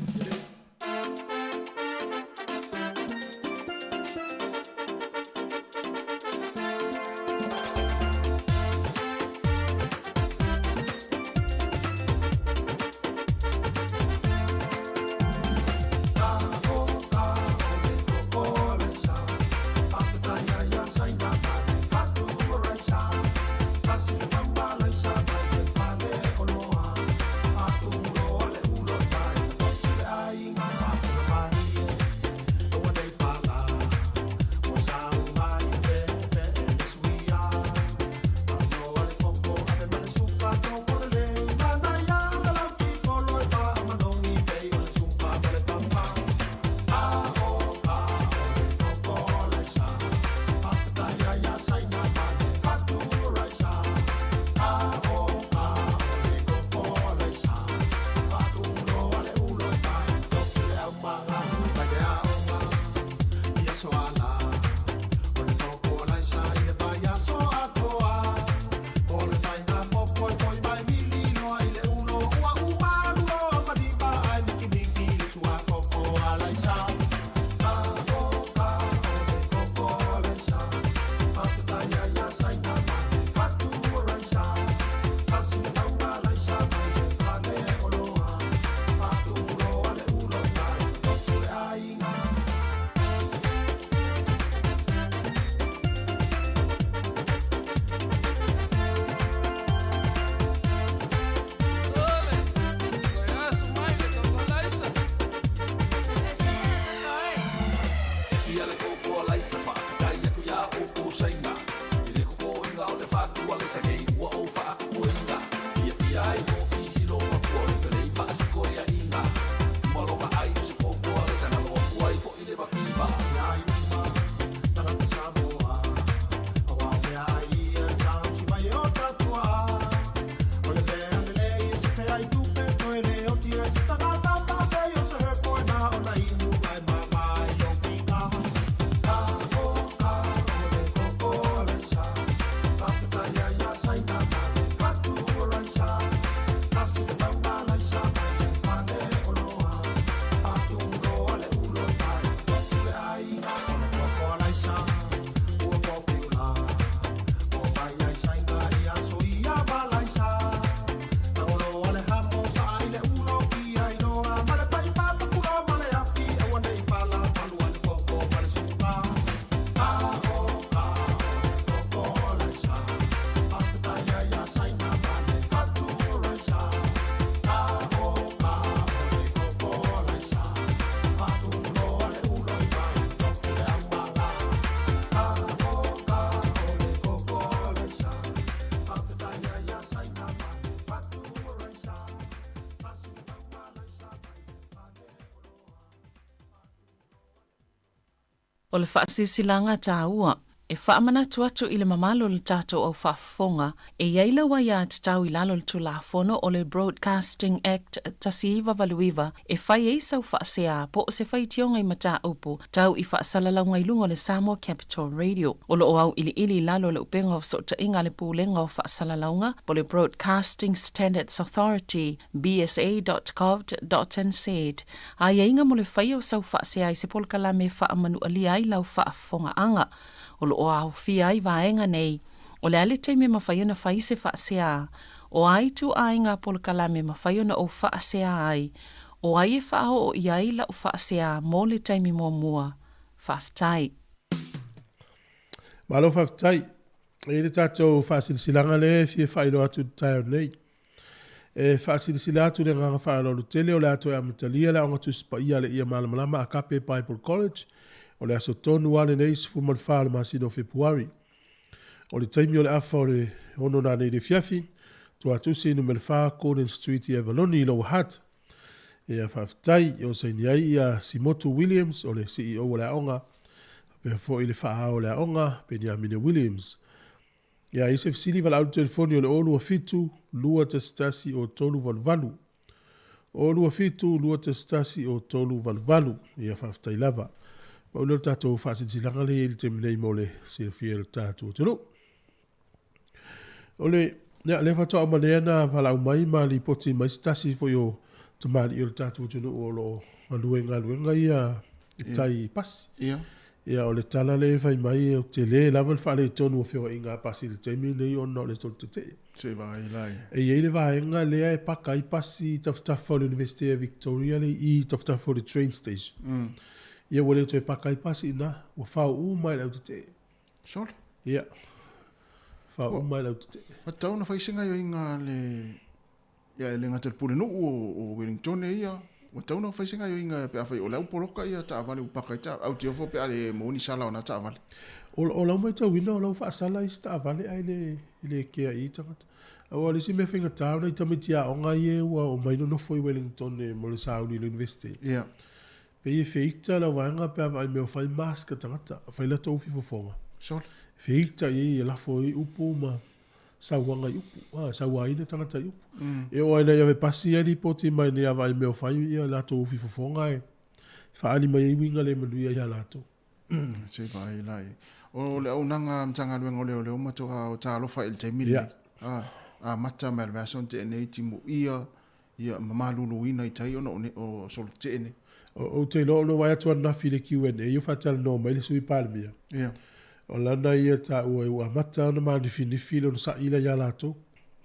O le whaasilanga tāua, e whaamanatu atu i le mamalo le tātou au whaafonga, e iaila wa ia te tau i lalo le tulafono o le Broadcasting Act tasiiwa valuiwa, e whai e sau whaasea po o se whai tionga i mata upu, tau i whaasalalanga i lunga le Samoa Capital Radio. O lo au ili lalo le upenga o sota inga le pūlenga o whaasalalanga, po le Broadcasting Standards Authority, bsa.gov.nz. A inga mo le whai o sau whaasea i se polkala me whaamanu alia i lau whaafonga anga. O lo au fia ai vaenga nei, o le ale te me mawhaiona whai se whaasea, o ai tu ai ngā polkala me mawhaiona o whaasea ai, o ai e whao o iai la o whaasea mō le taimi mō mua, whaftai. Malo whaftai, e le tātou whasilsilanga le fie whairo atu tai o nei. E whasilsila atu le nganga whaaro le tele o le ato e amatalia le onga tu spa ia le ia malamalama a Kape Bible College, o le aso tonu ale nei sifu malwha le masino Februari. O le taimi o le afa o le ono na nei le fiafi, tu atusi inu melwha Golden Street i Avaloni i lau hat. E a whaftai o saini ai ia Simotu Williams o le CEO o le aonga, pe fo i le wha o le aonga, pe ni Amine Williams. Ia i se fisili vala au telefoni o le olu a fitu, lua te stasi o tolu valvalu. Olu a fitu, lua te stasi o tolu valvalu. Ia whaftai lava. Ma ule tatou whaasitilanga le ili te minei mo le se fia le tatou tunu. Ole, ia le whatoa maneana vala au mai ma li poti mai stasi fo yo tamari i le tatou tunu o lo luenga ia tai pasi. Ia o le tala le fai mai o te le lava le whale tonu o whiwa inga pasi le teimi nei o no le sol te te. Se vai lai. E iei le vaenga lea e paka i pasi taftafa o le University of Victoria le i taftafa o le train station. Ia wale to e paka i pasi na o whao u mai lau te te. Sol? Ia. Whao u mai lau te te. Ma tau na whaisinga yo inga le... Ia le ngata pule no o Wellington e ia. Ma tau na whaisinga yo inga pe awhai o lau poroka ia ta avale upaka i ta. Au te ofo pe ale mooni sala o na ta avale. O lau mai tau wina o lau whaasala i sta avale ai le kea i tangata. Awa le si me whinga tāuna i tamiti a onga i e ua o maino no foi Wellington e mo le Saudi University. Ia. Pe i feikta la wanga pe awai meo whai maska tangata. Whai la tau fifofonga. Sol? Feikta i la foi upu ma sauanga i upu. Sauaina tangata i upu. E o aina iawe pasi ali poti mai ne awai meo whai i la tau fifofonga e. Whaani mai i winga le manuia i a lato. Se vai lai. O le au nanga mtanga luenga o leo matoa o ta alofa il te mili. A mata me le son te nei timu ia mamalulu ina i tai ono o sol te ne. O te lo wai atu ana fi le Q&A yo fatal no mai le sui palmia. Ia. O lana ia ta ua mata ona ma ni fi lo sa ila ya lato.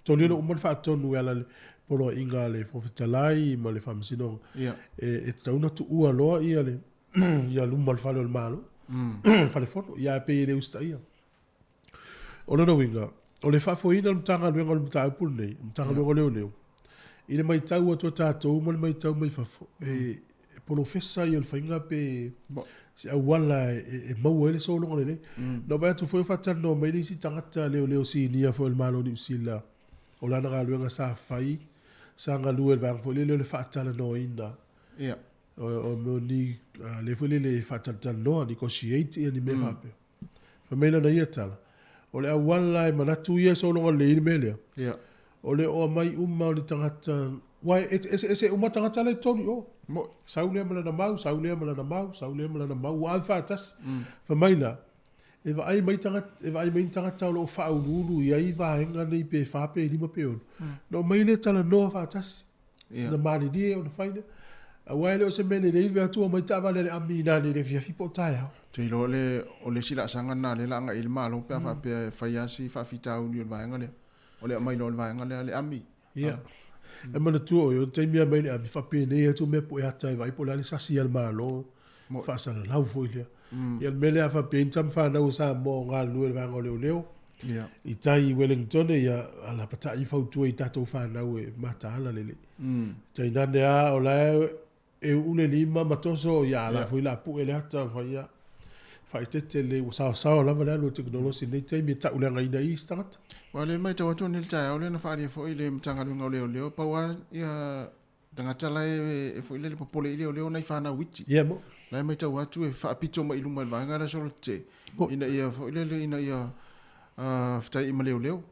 Toni no umon fa tonu ala polo inga le fofitalai ma le famsino. Ia. E tauna tu ua loa ia le ia lumal falo le malo. Fale fono ia pe le usta ia. O lana winga. O le whafoina mtanga luenga o le mtau pulu nei, mtanga luenga leo leo. I le mai tau atua tātou, ma le mai tau mai whafo. E polo fesa i o le whainga pe se awala e maua ele solonga le nei. No vai atu foi whatana no mai nisi tangata leo si nia fo le malo ni usila. O lana ngā luenga sa whai, sa ngā lua le vang fo leo le whatana no ina. Ia. O mo ni le fo le whatana no ni negotiate ia ni me whape. Whameila na ia tala. O le awala e manatu ia solonga le ini melea. Ia. O le o mai uma o le tangata... Wai, ese uma tangata le toni o. Mo. Saulea malana mau, saulea malana mau, saulea malana mau. Wa alfa atas. Whamaila. Ewa ai mai tangata o lo whaururu i ai vahenga nei pe whape e lima pe onu. No mai le tala noa wha atas. Na maari rie o na whaine. A wai le o se mene le iwe atua mai tawale le ami nani le fiafipo tai hao. Te lo o le sila sanga na le langa il malo pe fa pe faiasi fa fita uni o vaenga le. O le mai lo le vaenga le ami. Ia. E mana tu o yo te mia mai le ami fa pe nei atu me po e atai vai po le sasi al malo. Fa sala lau foi le. Ia mele a fa pe intam fa na usa mo nga lu le vaenga le leo. Ia. I tai Wellington ia ala pata i fa tu i tato fa na we mata ala le. Tai nane a o la e ule lima matoso ia la foi la pu ele ata fa ia. Faitete le sao lava le alo teknolosi nei taimi ta ulenga ina i stangata. Wale mai tawa tonu le tai ole na whaari fo ile mtanga lunga leo leo. Paua ia tangata lai e fo ile le popole ile leo nai whana witi. Ia mo. Lai mai tawa atu e whaapito ma iluma le vaenga la solo te. Ina ia fo ile le ina ia fitai ima leo leo.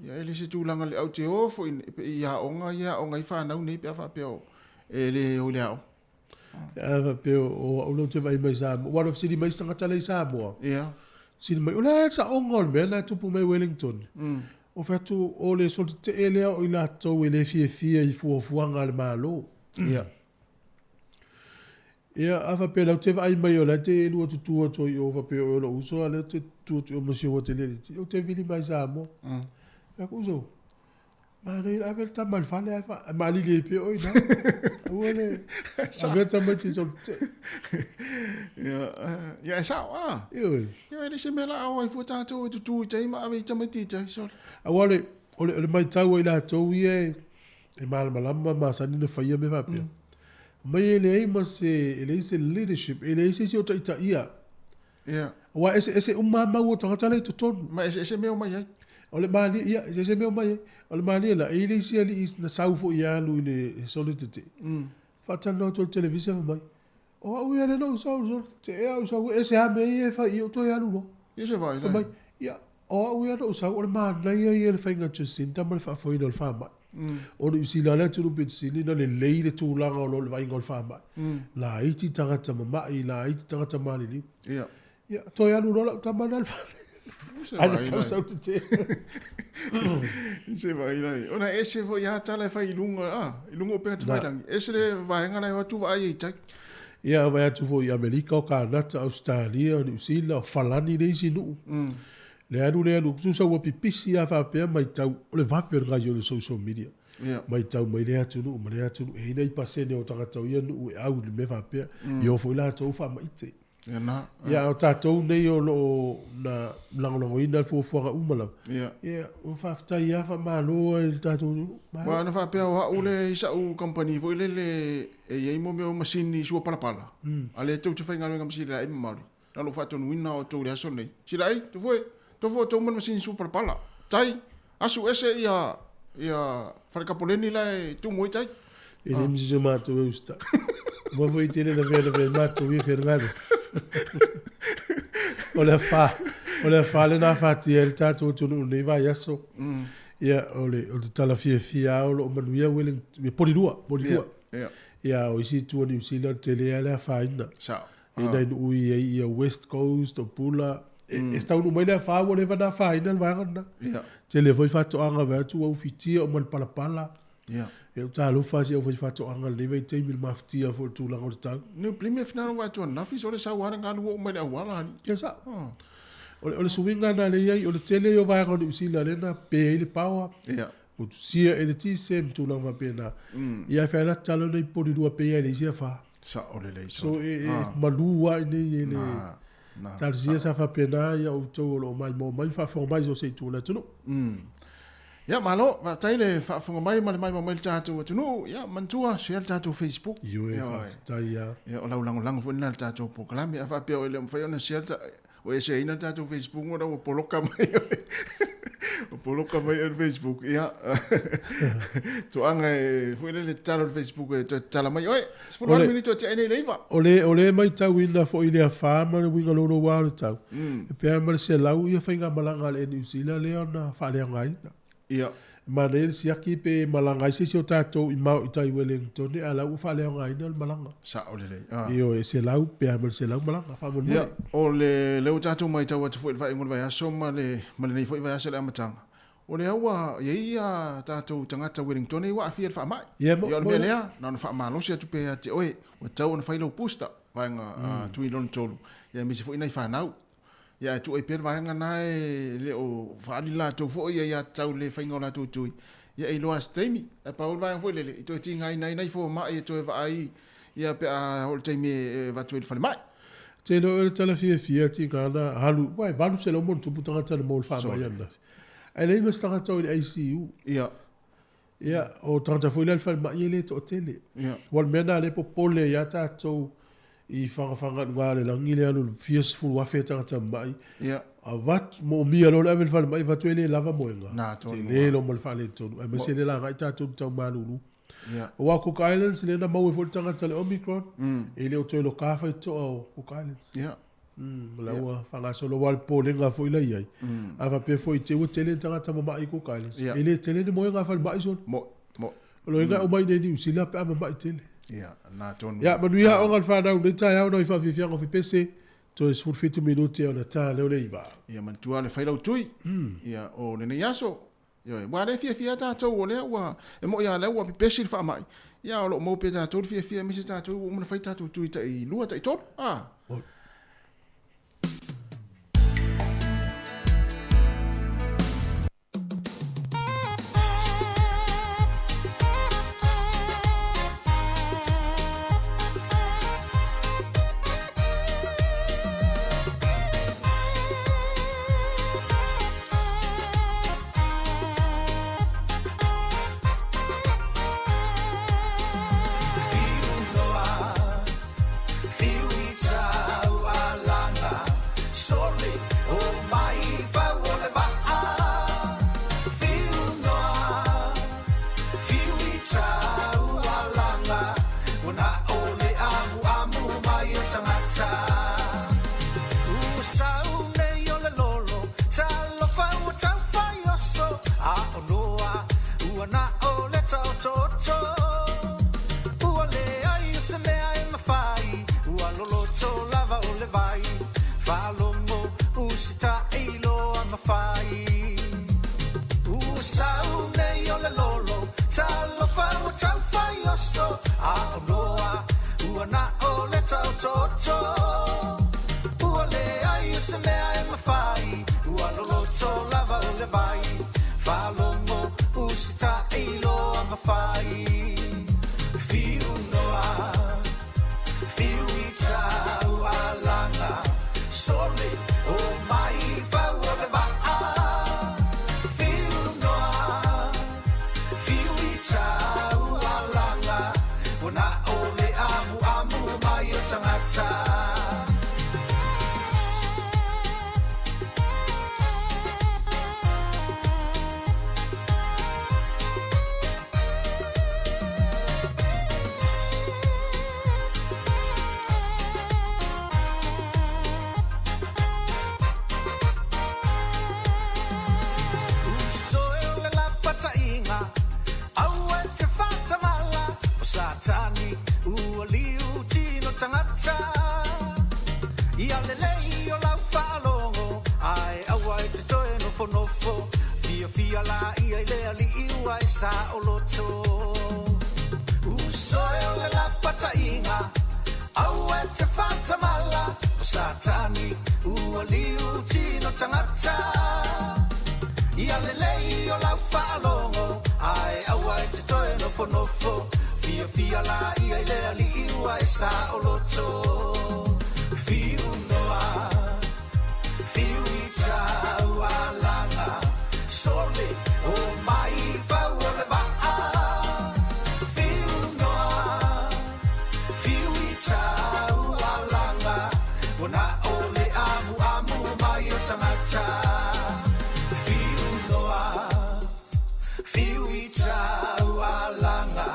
Ia ele se tūlanga le au te o fo ia onga i whanau nei pe a whapeo. E le o le au. Ava pe o lo te vai mai sa. One of city mai stangata le sa mo. Ia. City mai ola sa ongol me na tupu mai Wellington. O fatu o le so te ele o ila to ele fie i fuanga le malo. Ia. Ia ava pe lo te vai mai ola te lu tu to i over pe o lo uso ale te tu o monsieur hotel. O te vili mai sa mo. Ya kuzo. Ma nei avel ta mal fale fa mali le pe o ina. Ole. Avel ta mai so te. Ya sa wa. Ya ele se mela o fu ta to tu te ma ave ta mai ti so. Awale ole mai tau ila to ie e mal malamba ma sa ni fa ia me va pe. Mai ele ma ele se leadership ele se o ta ia. Ya. Wa ese umma ma o ta le to ton. Ma ese me o mai. Ole mali ia ese me o mai. Ole mali la ele se ali is na saufo ia lu le solidity. Fata no to television mai. O au ia no so te e au so ese ha me e fa io to ia lu. Ia se vai. Mai ia o ua no usau o le mānai ai le whainga Jacinta ma le whaafoina o le whaamai. O le usila lea tunu petusili na le lei le tūlanga o le wainga o le whaamai. La iti tangata mamai, la iti tangata maliliu. Ia. Ia, toi anu rola utamana le whaamai. Ana sau te te. Se vai lai. Ona ese vo ia tala fai ilunga o pe te vai ese le vai ngana wa tu vai i tak. Ia vai atu vo i Amerika o Kanata, Australia, New Zealand, o Falani nei sinu. Le anu susa wa pipisi a whapea mai tau o le vape ngai o le social media. Mai tau mai le atu nu, e nei pasene o tangatau ia nu e au le me whapea. I ofo ila tau wha maite. Ia o tātou nei o lo na langolongo ina fuafuanga umala. Ia o whaftai a wha māloa i tātou. Wa na whapea o haule isa u company vo ile le e iei mo meo masini sua palapala. Ale tau te whainga luenga masini la ema mauri. Nalo whatonu wina o tau le aso nei. Sila ai, tu fue. Tofo tau man masini sua palapala. Tai, asu ese ia wharekapoleni lai tu moi tai. E le misi se mātou e usta. Mo voi tene na vea mātou e whenngaro. O le wha le nā whātia e le tātou tunu nei vai aso. Ia o le tala fia o lo manuia wele porirua. Ia o isi tua New Zealand te lea lea whaina. E nei nu ui e ia West Coast o Pula. E stau nu mai lea whaua le vana whaina le vangana. Te le voi whatoanga vea tu au fitia o man palapala. E o tā lufa si au voi whatoanga le vei teimil maftia fo tūlanga o te tau. Neu plime finaro wa tua nafi so le sa wana ngā lua o mai le awala ni. Kia sa. O le suinga na le iai, o le tele o vanga o le usila lena pe i le paua. O tu sia e le tise mtūlanga pena. Ia whaela talo nei porirua pe i le isia wha. Sa o le leiso. So e malua i nei e le... Tālu sia sa wha pena ia o tau o lo mai mo mai wha wha mai o se tūna tunu. Ia malo, va taile fa funga mai mai le tātou atunu. Ia mantua share tātou Facebook. Yo e tai ia. Ia o lango fu na tātou program ia fa pe o le mfai ona share o e se ina tātou Facebook ora o poloka mai. O poloka mai o Facebook. Ia. To anga fu le tātou Facebook e tala mai oi. Fu no minuto te ene leiva. Ole mai tau ina fo ile a fama le winga loro wa le tau. E pe ma se lau ia fainga malanga le New Zealand le ona fa le ngai. Ia. Ma ne si aki pe malanga se o tātou i mau i tai Wellington ne ala u fa le ngai le malanga. Sa o le. Io e se lau pe ma se lau malanga fa mo. Ia. O le o tātou mai tau atu fo i vai ngol vai aso ma le nei fo i vai aso le amatanga. O le aua ia tātou tangata Wellington e wa afia fa mai. Ia mo le lea na no fa malo se atu pe ate oi o tau na failo pusta vai nga tu i lon tolu. Ia mi se fo i nei fa nau. Ia tu e per vai nga nai le o fa ali la to fo ia tau le fainga la tu tu. Ia i loa stemi e pa o vai fo le i to tinga nei fo mai to e vai ia pe a hol temi va tu fa mai. Te lo e tala fia ti kana halu vai valu se lo mon tu putanga tala mo fa mai anda. E le mas tanga tau i ICU. Ia. Ia, o tanga foi le fa mai le to tele. Ia. Wal mena le popole ia tātou i whangawhanga ngāre langi le anu fearful wafe tangata mai. Ia. A wat mo mia lo level fa mai vatu ele lava moenga. Na to. Te le lo mo fa le tonu. E mese le la ngai tātou tau manulu. Ia. O wa Cook Islands le na mau e fo tangata le Omicron. E le o toi lo kafa i to o Cook Islands. Ia. Laua whanga solo wal po le ngā fo ila iai. A va pe fo i te o tele tangata mama i Cook Islands. E le tele ne moenga fa mai son. Mo. Lo inga o mai ne ni usila pe ama mai tele. Ia, na tonu. Ia, manuia o ngal whanau ne tai au noi whawhiwhianga fi pese. To is 40 minuti o na tā leo le iwa. Ia, mantua le whailau tui. Ia, o le nei aso. Ia, wa le fia tātou o lea ua. E mo ia lea ua pi pese le wha mai. Ia, o lo mo pe tātou fia misi tātou o muna whai tātou tui ta i lua ta i tonu. Usau nei o le lolo, talo fa usita ilo amafai usau nei ole lolo talo fa tau fai oso a noa uana ole tau toto uale ai se me ai mafai ualo to lava ole vai falongo usita ilo amafai fiu noa fiu ita ualanga sole o mai fa ole va fiu noa fiu ita ualanga ona ole amu amu mai o tangata Tani ualiu tino tangata ia lelei o lau whalongo ai awai te toe nofo nofo fia fia la ia i lea li iwa i sa o loto usoe o le la patainga awai te whatamala o satani ualiu tino tangata ia lelei o lau whalongo ai awai te toe nofo nofo Fia fia la ia i lea li iwa e sa o loto Fiu noa Fiu i tau alanga Sole o mai fau o le waa Fiu noa Fiu i tau alanga Ona ole amu amu mai o tangata Fiu noa Fiu i tau alanga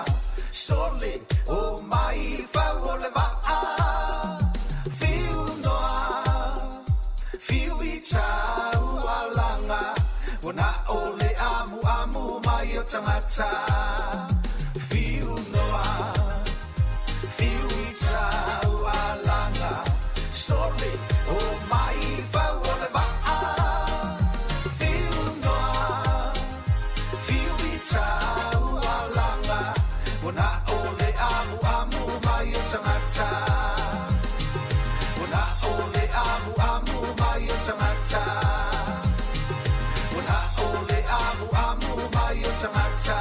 Sole o mai fau o le waa Fiu noa Fiu i tau alanga Wana ole amu amu mai o tangata Fiu noa Fiu i tau alanga Sole o mai fau o le waa Fiu noa Fiu i tau alanga Wana ole amu amu mai o tangata Wana ole amu amu mai o tangata Wana ole amu amu mai o tangata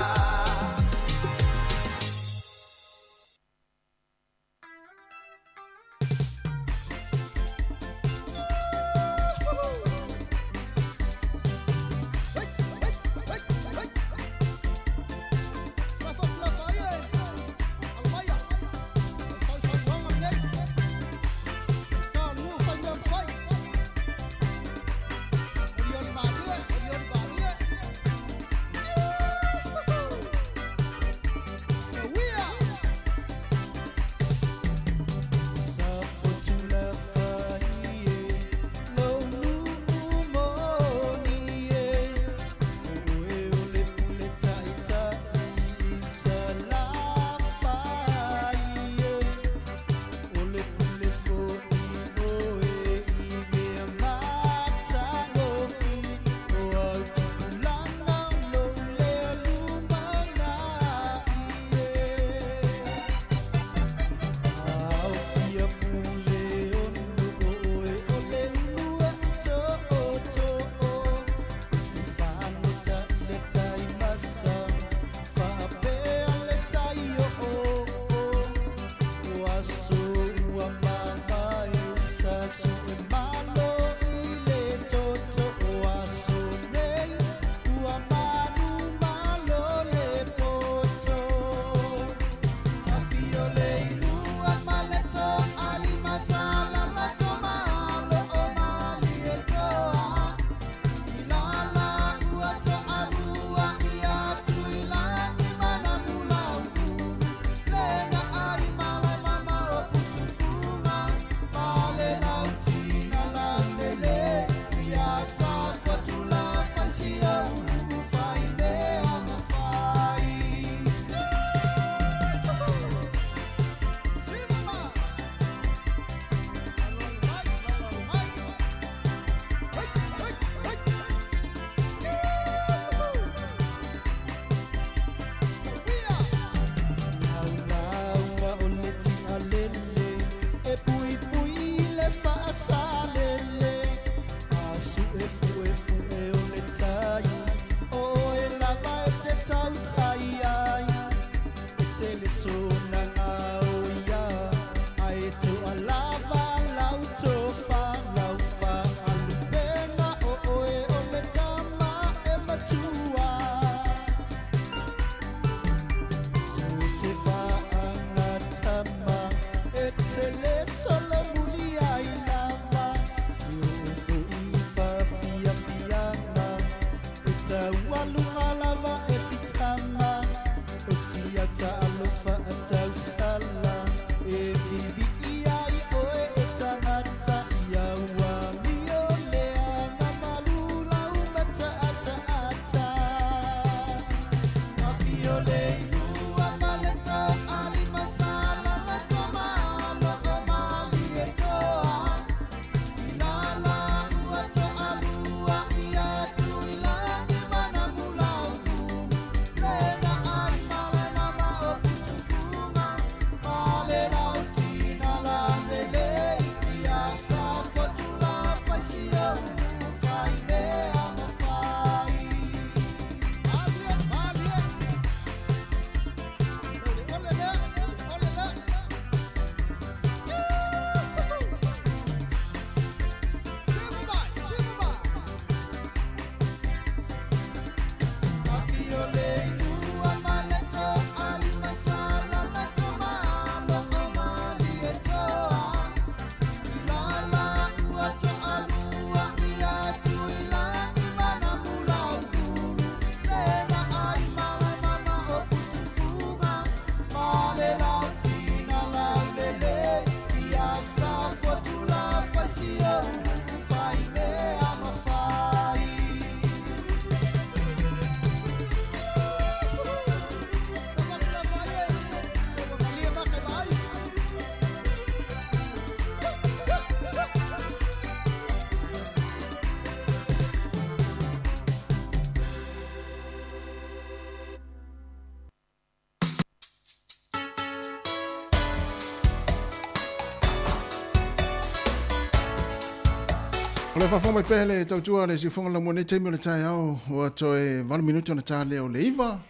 O le whawhong mai pēle tau tua le si whonga la mo ne teimi o le tai au o toe 1 minuto na tā leo le iwa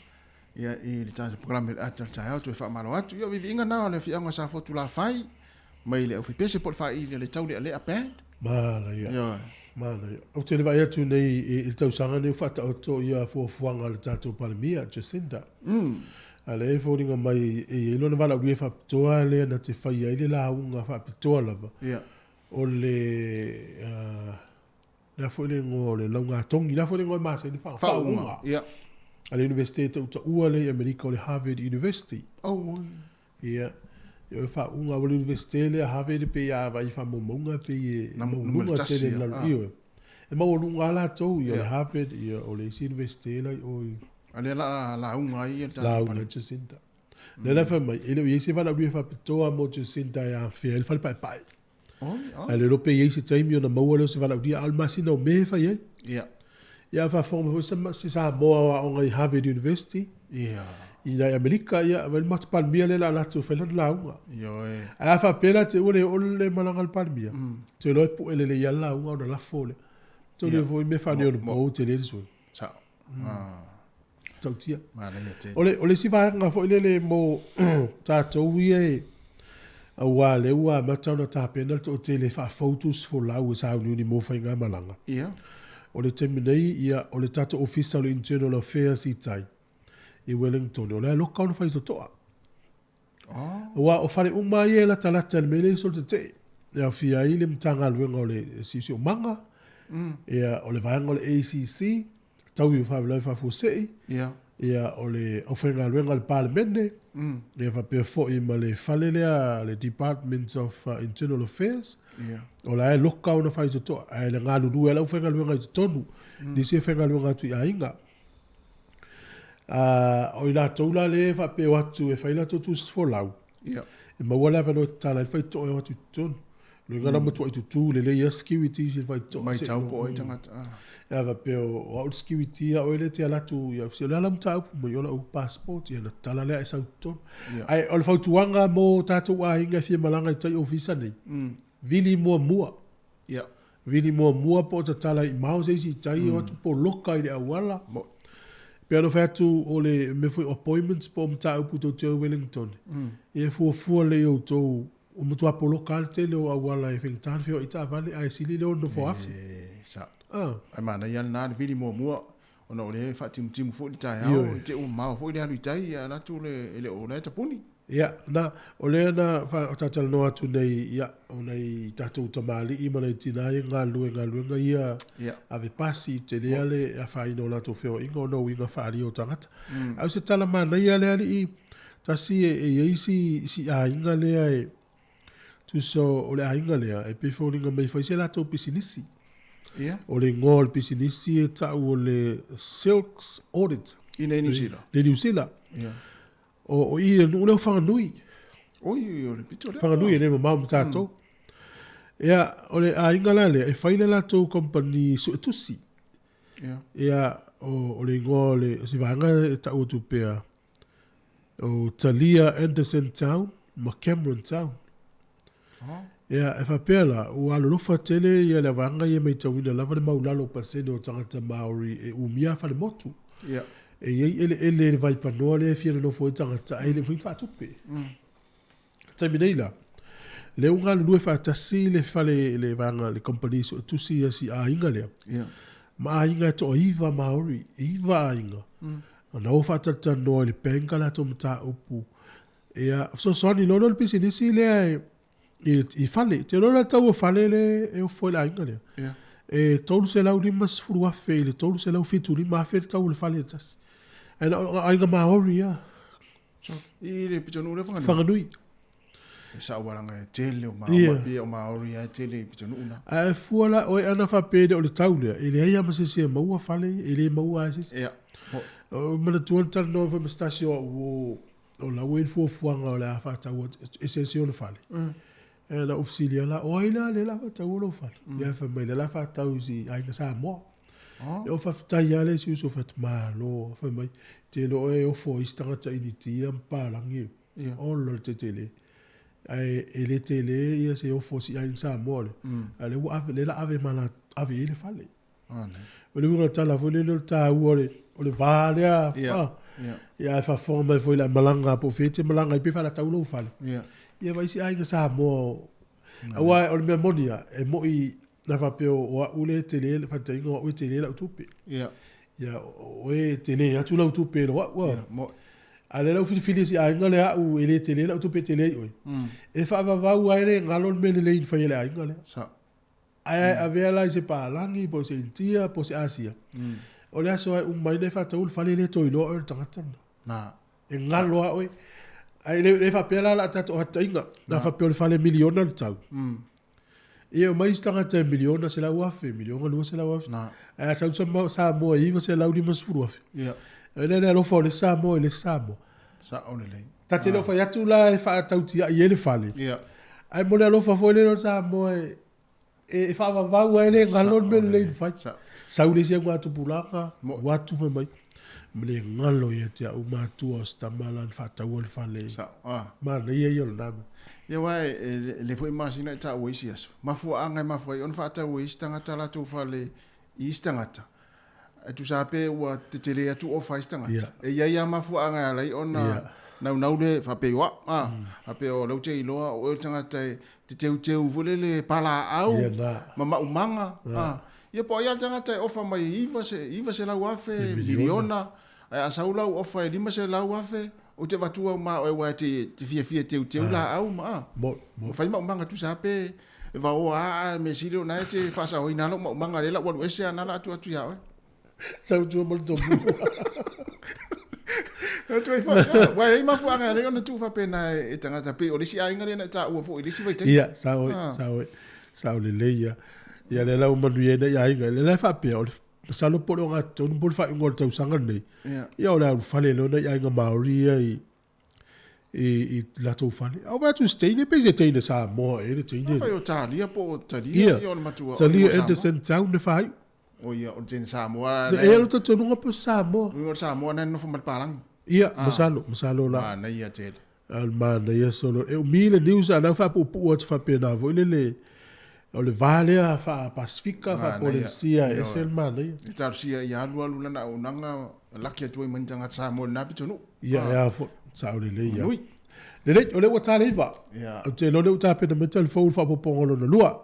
ia I le tātou programe le ata le tai au toe whaamalo atu ia vivi inga nao le whianga sa fotu la whai mai le au whipese pot whai le tau le a band Mala ia. Mala ia. O te lewa atu nei I tau sanga nei whata o to ia fuafuanga le tātou palemia, Jacinda. A le e fōringa mai e ilona wala ue whapitoa lea na te whai aile la unga whapitoa lava. Ia. O le la fole ngo le launga tongi la fole ngo masa ni fa unga ia ale university uta ua le America le Harvard University ia yo fa unga o le university le Harvard pe ya vai fa monga pe monga te le la io e mo lunga la to yo Harvard yo o le university la o ale la unga ia la unga Jacinda le la fa mai ele ye se va la lui fa pitoa mo Jacinda ya fe el fa pai Ale rope ye se taimi ona maua se vala dia almasina o me fa ye. Ia. Ia fa forma fo se sa moa o ngai Harvard University. Ia. Ia Amerika ia vel mat palmia le la tu fa la unga. Yo e. A fa pela te ole malanga palmia. Te lo pu ele le ia la unga ona la fole. Te le vo me fa ne o te le so. Sa. Tautia. Mala ia te. Ole si va nga fo ele mo ta to ie Awa le ua matau na tāpena o te le wha photos fo lau sa au ni mo whainga malanga. Ia. O le temi nei ia o le tata official internal affairs I tai I Wellington. O le loka ona whai toa. Awa o whare umai e la talata le mele so te. Ia fia I le mtanga luenga o le sisi o manga. Ia o le vanga o le ACC. Tau I whawilai whafusei. Ia. Ia o le o whainga luenga le parliamene. Ia whapea fo I ma le whale lea le Department of Internal Affairs. Ia. O la e loka ona whai to toa. E le ngā lulu e lau whainga luenga I tonu. Nisi e whainga luenga atu I a inga. O I la taula le whapea watu e whaila to tu sifo lau. Ia. E maua la whanau tala I whai to e watu tonu. Lo ngana matua I tutu le le security si whai to. Mai tau po I tangata. Ia whapea o au security a o ele te alatu. Ia fsio le alam tau mo yola u passport. Ia na tala lea e sau tonu. Ai o le whautuanga mo tātou a inga fia malanga I tai ofisa nei. Vili mua. Ia. Vili mua po ta tala I mau se si tai o tu po loka I le awala. Pea no whatu o le me fui appointments po mta upu to Joe Wellington. Ia fua le o tō o mutua po loka te leo awala e whengtan fio I ta vale ai sili leo no fo afi. Sa. Ai mana ia na vili mua. Ona o le whatimu fo I tai au. Te o mau fo I le anu I tai ia natu le o le tapuni. Ia, na, o lea na o tatala no atu nei, ia, o nei tatou tamali I mana I tina I ngā luenga ia ave pasi te lea le a whaina o lato whio inga o no inga whaari o tangata. Au se tala mana ia lea li I tasi e si a inga lea e tu so o le a inga lea e pefo ringa mei whaise lato pisinisi. O le ngō le pisinisi e tau o le Silks Audit. I nei New Zealand. Le New Zealand. O I no le whanganui. Oi, o le pito le. Whanganui e le mamau mtatou. Ia, o le a inga le, e whaina la tau company suetusi. Ia, o le ingoa le, si vanga e tau tu pea, o Talia Anderson Town, ma Cameron Town. Ia, e whapea la, o alo lofa tele, ia le vanga ia mei tauina lava le maulalo pasene o tangata Maori e umia whale motu. Ia. E ele vai panoa le fiena no foi tangata ele foi fatupe. Taimi nei la. Le unga lue fatasi le fale le vanga le company so tusi asi a inga le. Ma inga to iva Maori, iva inga. Ona o fatata no le penga la to mta upu. E so ni no le pisinisi le I fale, te no la tau fale le e o foi la inga le. E tolu se lau limas furua fe, le tolu se lau fitu lima fe tau le fale tas. E ainga Maori ia. I le pitonu le whanganui. E sa waranga e tele o Maori o Maori e tele pitonu una. A fuala o e ana whapede o le tau lea. E le aia masese maua fale, e le maua ases. Ia. Mana tuan tala no fa mastasi o lau e fuafuanga o le a whatau esensio le fale. E la ofisilia la, o aina le la whatau o le fale. Ia whamai le la whatau si aina sa moa. E o whaftai ale si uso what malo, whamai, te lo e o fo istangata ini tia mpalangi. O lo te tele. e le tele ia se o fosi ai sa mole ale wa ave le la ave mana ave ile fale o le ura tala fo le ta o le vale a ia fa forma foi la malanga po fete malanga i pe fa la taulo fale ia vai si ai nga sa mo awa o le memoria e mo i na fa pe o ule tele fa tengo o tele la tupe ia o e tele ya tu la tupe wa mo ale la fili si ai ngale a u ele tele la tu petele oi e fa va u ai ngalo mele le fa ele ai ngale sa ai avea la se pa langi po se intia po se asia o le aso un mai le fa tu fa le to ilo o tanga na e ngalo a oi ai le fa pela la tatu o tainga na fa pe fa le miliona tau e o mai stanga te miliona se la uafe miliona lu se la uafe na ai sa mo i se la udi masfuru uafe ele lo fo le samo e le samo sa on le ta te lo fa ya tu la e fa tauti e le fale ai mo le lo fa fo le lo samo e fa va ele ngalo me le fa sa u le se gwa tu pulaka wa tu mai me ngalo ye te u ma tu o sta malan fa ta wol fale sa ma le ye yo na ya wa le fo imagine ta o isi aso ma fu anga ma fu on fa ta o istanga ta la tu fale istanga ta tu sape wa te tele atu o faistanga e ia mafu anga lai ona na le fa pe wa a pe o lo te iloa o tanga te teu volele pala au mama umanga ia po ia tanga te ofa mai iva se la wafe miliona a saula ofa lima se la wafe o te vatua ma o wa te fia teu la au ma fa ma umanga tu sape va o a me silo na te fa sa o ina lo umanga le la wa ese ana la tu ya Sau tu molto bu. Tu ai fa. Wa ma fu anga le ona tu fa pena e tanga ta pe o lisi ai ngale na ta u fo lisi vai te. Ia, sau le leia. Ia le lau manu ye na ai ngale le fa pe o salo polo nga tu bol fa ngol tau sanga nei. Ia o la fa le lona ai nga maori e la tu fa. O va tu stay ne pe te ne sa mo e te ne. Fa yo ta lia po ta lia yo ma tu. Ta lia e sen tau ne fa. O ia o ten Samoa e lo to no po Samoa o Samoa na no fo palang ia masalo la na ia te al man ia solo e mile news ana fa po o fa pena vo le o le vale a fa Pacifica fa policia e sel man ia ta sia ia lu na unanga lakia tu man tanga Samoa na pitonu ia fo sa o le ia le o le wa tale va o te lo le uta pe de metal fo fa po ngolo no lua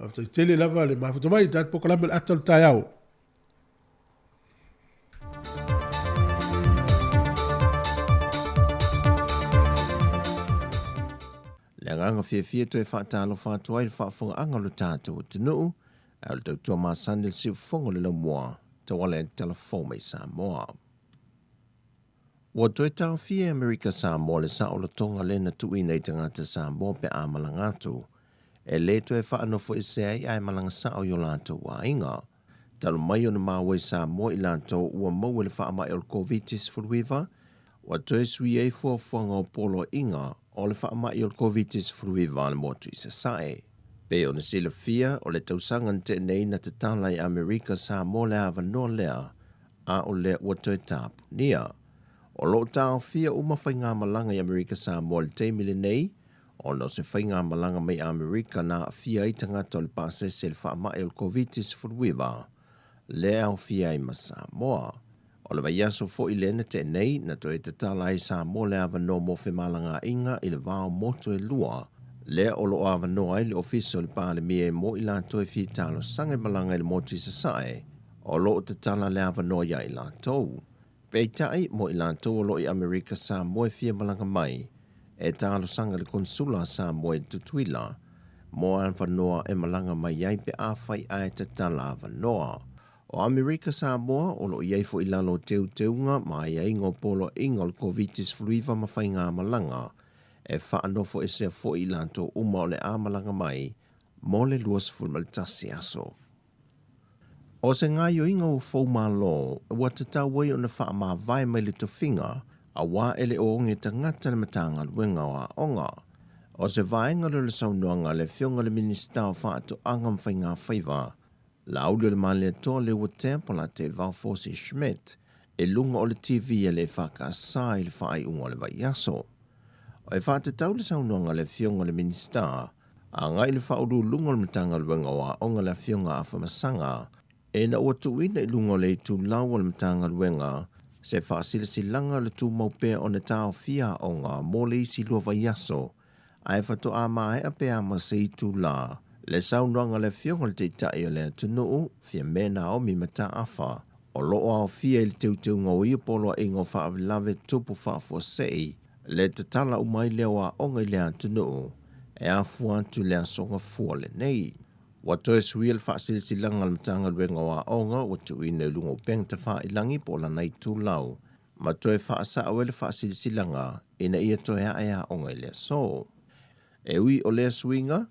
after tele lava le ma fotomai dat pokola mel atal tayao le nganga fie to e fatalo fatu ai fa fonga anga lo tato tunu al Dr. Masandil si fonga le moa te wale telefone mai sa moa wa to ta fie America sa moa le sa o lo tonga le na tu ina tangata sa moa pe amalangatu e le to e whaano fo e se ai malanga sa o yo lanto wa inga. Talo mai o na mawe sa mo i lanto ua mau le wha mai o COVID-19 furuiva, wa to e sui e fua fuanga o polo inga o le wha mai o COVID-19 furuiva na motu i sa sae. Pe o na sila fia o le tausangan te nei na te tālai Amerika sa mo le awa no lea a o le ua to e tāpu nia. O lo tāo fia umawhai ngā malanga i Amerika sa mo le teimile nei, o no se whainga malanga mai Amerika na fia i tangata o le pase se le wha mai o COVID-19 furuiva. Le au fia i masa moa. O le vaiaso fo i lene te nei na to e te tala i sa mo le awa no mo fe malanga inga i le vao moto e lua. Le o lo awa no ai le ofiso le pale mie mo i lanto e fi talo sange malanga i le moto i sa sae. O lo te tala le awa no ia i lanto. Pei tai mo i lanto o lo i Amerika sa mo e fia malanga mai. E talo sanga le konsula sa mo e tutuila. Mo an whanoa e malanga mai ai pe a whai ai te tala whanoa. O Amerika sa moa o lo iei fo ilalo teu teunga ma iei ngō polo inga o COVID-19 fluiva ma whai ngā malanga. E whaanofo e se fo ilanto uma o le a malanga mai mo le luas fulmaltasi aso. O se ngā yo inga o fau malo, wa te tau wei o na wha ma vai mai le tofinga, a wā ele o nge tangata na matanga luenga wa onga. O se vaenga le saunoanga le fionga le minista o wha ato angam whai ngā whaiva, la audio le male to le o tempo la te Valfosi Schmidt, e lunga o le TV e le whaka sa i le whaai unga le vai aso. O e whātatau le saunoanga le fionga le minista, a ngai le whauru lunga le matanga luenga wa onga le fionga a whamasanga, e na ua tuina i lunga le tu lawa le matanga luenga, se whaasilasilanga le tu maupea o na tau fia onga mo le isi lua vai aso, ai whato a mai a pea ma se i tu la, le saunoanga le fionga le te tai o le tunuu, fia mena o mi mata afa, o loo ao fia il teu ngau i polo ingo whaavilave tupu whaafosei, le te tala umai leo a onga i lea tunuu, e a fuantu lea songa fuole nei. Wato e sui al whaasilisilanga al matanga luenga wa onga, watu ina lungo peng te wha ilangi pola nei tu lau, ma toe whaasa awele whaasilisilanga, ina ia toe a onga i lea so. E ui o lea suinga,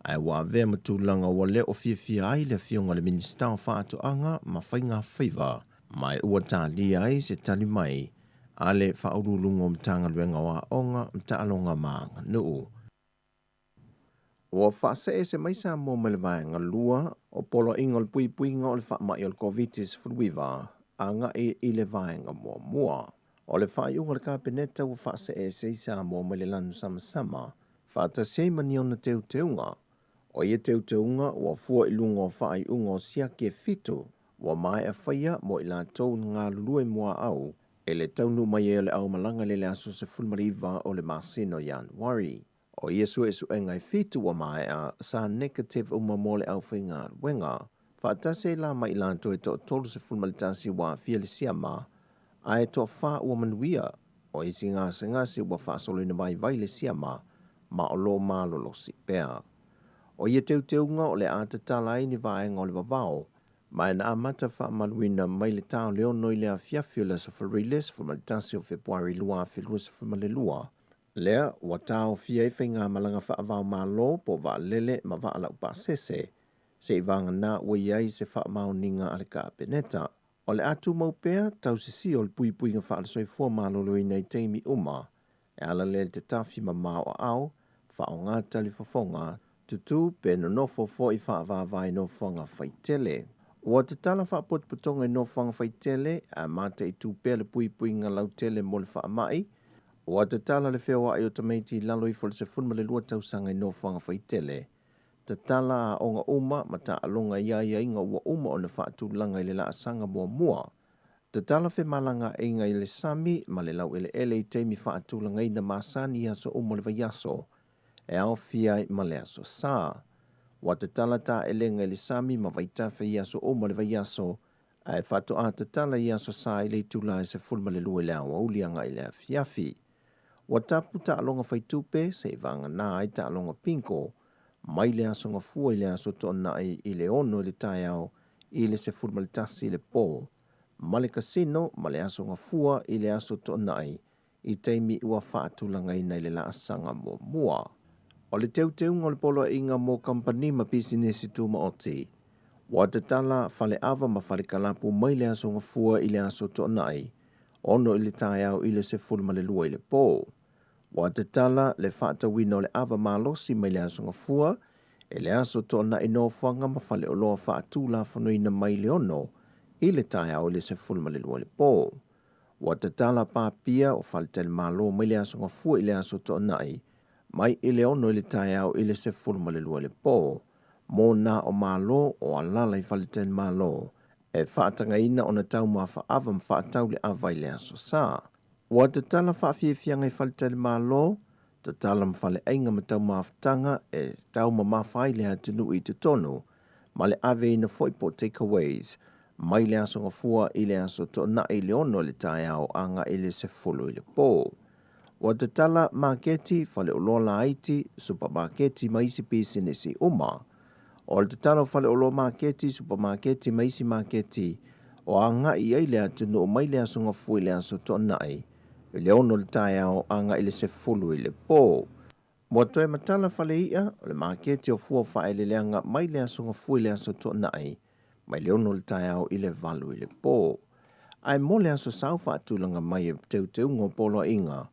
ai wa vea matulanga wa leo fia ai le fionga le minista o whaatu anga ma whainga whiva, mai ua tā lia ai se tali mai, ale whaurulungo mtanga luenga wa onga mta alonga maanga nuu. Wa whaasa e se maisa mō melevaenga lua o polo ingo le puipuinga o le whaamai o le COVID-19 fruiva, a nga i le vaenga mua. O le whaaiunga le kapeneta wa whaasa e se isa mō melelanu sama, whaata se mani ona teuteunga, o ia teuteunga wa fua ilunga o whaaiunga o siake fitu, wa mai a whaia mo ila tau ngā lulue mua au, e le taunu mai e le au malanga le aso se fulmariva o le masino Januari. O Yesu e suengai fitu wa mai a sa negative umamole au whainga wenga, whaatase la mai ila to e to tolu se fulmalitasi wa fia le siama, a e to wha ua manuia, o isi ngasi wa wha solo ina vai le siama, ma o lo malolo si pea. O ia teuteunga o le atatala ni vaenga o le vavao, mai na amata wha maluina mai le tau leo noi lea fiafio le sa whariles fulmalitasi o Februari lua filua sa fulmalelua, lea, wa tau fia e whainga malanga whaavau malo po wa lele ma wa ala upasese, se i vanga na ua iai se whaamau ninga ale ka peneta. O le atu maupea, tau sisi o le puipuinga whaalasoi fua malolo i nei teimi uma, e ala le te tafi ma mao au, whao ngā tali whafonga, tutu pe no nofo fo i whaavavai no whanga whaitele. Ua te tala whaapotopotonga i no whanga whaitele, a mata i tūpea le puipuinga lautele mo le whaamai, Ua te tala le whea i o tamaiti lalo i fole se funma le lua tausanga i no whanga whaitele. Te tala a onga uma ma ta alonga ia inga ua uma o na whaatu langa i le la asanga mua. Te tala whe malanga inga i le sami ma le lau ele i teimi whaatu langa i na masani i aso uma le vaiaso. E ao fia ma le aso saa. Ua te tala ta elenga i le sami ma vaitafe i aso uma le vaiaso. Ai whaatu a te tala i aso saa i le tula i se funma le lua i le awa ulianga i le fiafi. Wa tapu ta alonga whaitupe se vanga nā i ta alonga pinko, mai le aso ngā fua i le aso tona i le ono i le tai au i le se fulmalitasi i le pō, ma le kasino ma le aso ngā fua i le aso tona i teimi ua whaatulanga i nei le la asanga mua. O le teuteunga o le polo inga mō kampani ma pisinesi tu ma oti, wa te tala fale ava ma fale kalapu mai le aso ngā fua i le aso tona ono i le tai au i le se fulmalelua i le pō. Wa te tala le whaata wino le ava malosi mai le aso ngafua, e le aso tona i no whanga ma whale o loa whaatu la whanuina mai le ono, i le tai au le se fulma le lua le pō. Wa te tala pāpia o whale tele malo mai le aso ngafua i le aso tona mai i le ono i le tai au i le se fulma le lua le pō. Mō nā o malo o alala i whale tele malo, e whaatanga ina o na tau maa whaava ma whaatau le avai le aso saa. Wa te tala whaafiafianga i whaletele malo, te tala mwhale ainga ma tau maafutanga e tau ma mawhai le atunu i te tonu, ma le ave ina foipo takeaways, mai le aso ngafua i le aso tona i le ono le tai au anga i le se folo i le pō. Wa te tala marketi whale o lola aiti, supermarketi maisi pisi nisi uma, o le te tala whale o lola marketi, supermarketi maisi marketi, o anga i ei le atunu o mai le aso ngafua i le aso tona i le ono le tai au anga i le se fulu i le pō. Mo toe matala whale ia, o le marketi o fua whae le leanga mai le aso ngafua i le aso tona mai le ono le tai au i le valu i le pō. Ai mo le aso sau whaatulanga mai e teu ngō polo inga,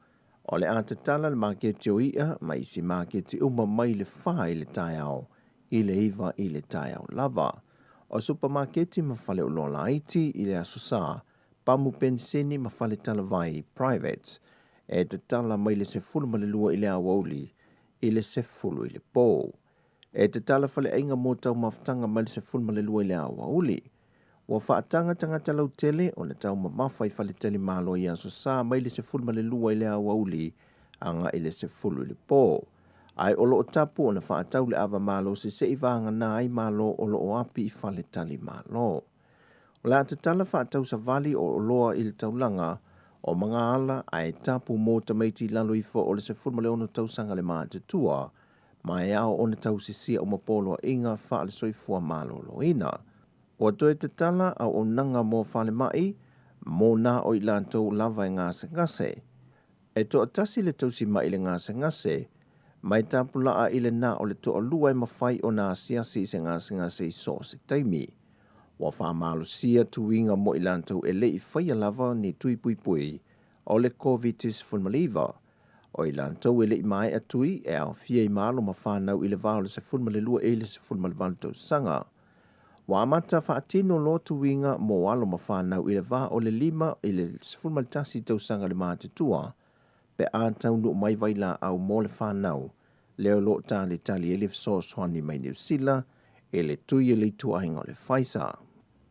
o le ata tala le marketi o ia, mai si marketi uma mai le whae i le tai au, i le iwa i le tai au lava. O supermarketi ma whale o lola iti i le aso saa, pamu penseni ma whale talavai privates, e te tala mai le se fulu ma le lua i le awauli i le se fulu i le pō. E te tala fale ainga mō tau maftanga mai le se fulu ma le lua i le awauli. Wa whaatanga tangata lau tele o le tau mawhai fale tele malo i aso sā mai le se fulu ma le lua i le awauli anga i le se fulu i le pō. Ai olo o tapu o na whaatau le awa malo se i vanga na ai malo olo o api i fale tali malo. O la te tala whaatau sa vali o loa i le taulanga o mga ala ai tapu mō tamaiti lalo i fo o le se fulu ma le ono tau sanga le maa te tua, mai ao o na tau sisia o mapolo inga wha le soifua malo lo ina. O toe te tala au o nanga mō whale mai, mō nā o i lantou lava i ngase ngase. E to atasi le tausi mai le ngase ngase, mai tapula a ile nā o le to alua i mawhai o nā siasi se ngase ngase i so se taimi. Wa whamalo sia tuinga mo i lantou e le i whaia lava ni tui pui pui o le COVID-19 funmaliva. O i lantou e le i mai a tui e au fia i malo ma whanau i le vao le se funmalilua e le se funmalivantou sanga. Wa amata whaatino lo tuinga mo alo ma whanau i le vao o le lima i le se funmalitasi tau sanga le maa te tua, pe a tau nu mai vaila au mo le whanau, leo lo tali tali e le so swani mai New Zealand, e le tui e le tuahinga o le Pfizer.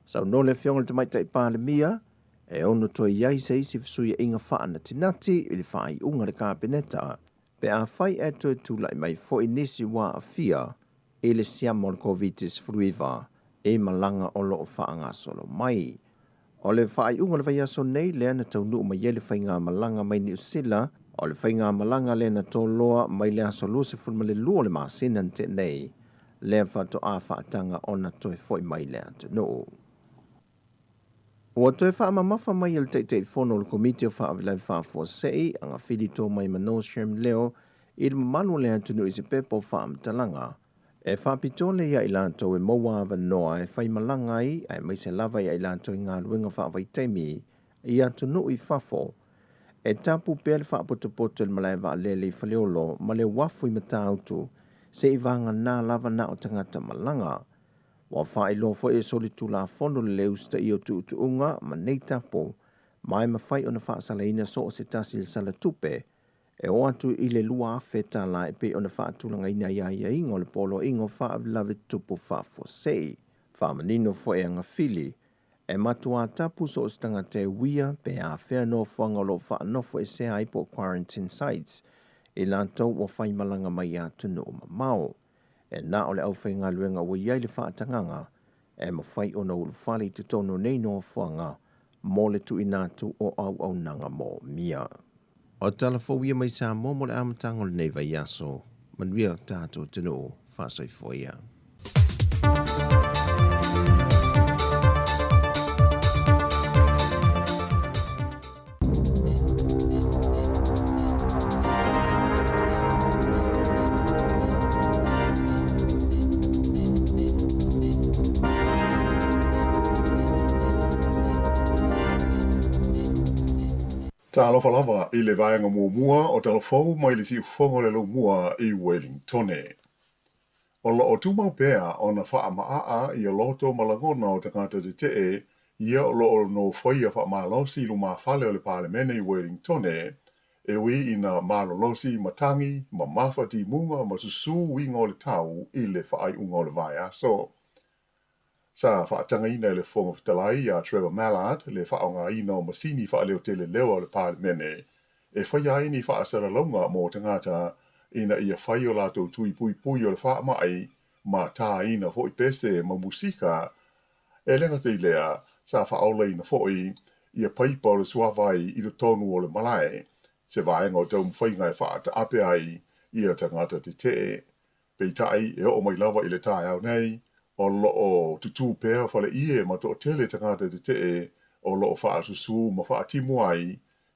Sau no le fionga le tamaita i pāle mia, e ono toi iai se isi fisuia inga wha na tinati i le wha i unga le kāpeneta, pe a whai e toi tula i mai fo inisi wa a fia, e le siamo le COVID-19 fruiva, e malanga o lo o wha anga solo mai. O le wha i unga le vai aso nei le ana tau nuu mai ele whai ngā malanga mai New Zealand, o le whai ngā malanga le na tō loa mai le aso lua se fulma le lua le maa sinan te nei, le whato a whaatanga o na toi foi mai le ante nuu. Ua toi wha mamafa mai il teitei whono le komiti o wha avilai wha sei, anga whiri tō mai Mano Shem leo, i le mamalu le ante nuu i se pepo wha amtalanga. E whapito le ia i lanto e maua awa noa e whai malanga i, ai mai se lava ia i lanto i ngā luenga wha avai teimi, i atu nuu i whafo. E tapu pēr le whaapotopoto le malai wa lele i whaleolo, ma le wafu i mata autu, se i vanga nā lava na o tangata malanga. Wa whae lo fo e soli tu la fono le leusta i o tu unga, ma nei tapu, mai ma whai o na whaasala ina so o se tasi le sala tupe, e o atu i le lua feta la e pe o na whaatulanga ina ia ingo le polo ingo whaavilave tupu whaafo sei. Whaamanino fo e anga fili, e matua tapu so o stanga te wia pe a whea no whangalo whaanofo e se aipo quarantine sites, i lantou wa whai malanga mai atu no mamao. E na o le au whai ngā luenga wa iai le whaatanganga, e ma whai o na ulu whali tu tono nei no whanga, mo le tu inatu o au nanga mo mia. O talafowia mai sa mo le amatanga le nei vai aso, manuia tātou tino whasoi foia. Ta alofa lava i le vaenga mua o talafou mai le si fongo le lo mua i Wellingtone. O lo o tumau pea o na wha maa i a loto malangona o tangata te te ia o lo o no whaia wha malosi lu maa whale o le Parlemene i Wellingtone e wi i na malolosi matangi, ma mawhati munga, ma susu winga o le tau i le whaai unga o le vai aso. Sa whaatanga ina le fonga fitalai a Trevor Mallard, le whaonga ina o masini wha leo tele leo le Parlemene, e whaia ini whaasara launga mō tangata ina ia whai o lato tui pui pui o le wha mai, ma tā ina fo i pese ma musika, e lenga te lea, sa whaole ina fo ia paipa o le suawai i le tonu o le malai, se vaenga o tau mwhainga e whaata ape ai ia tangata te te. Peitai e o mai lava i le tae au nei, o lo o tutu pēr whale ie ma to tele tangata te te o lo o whaasusu ma whaatimu ai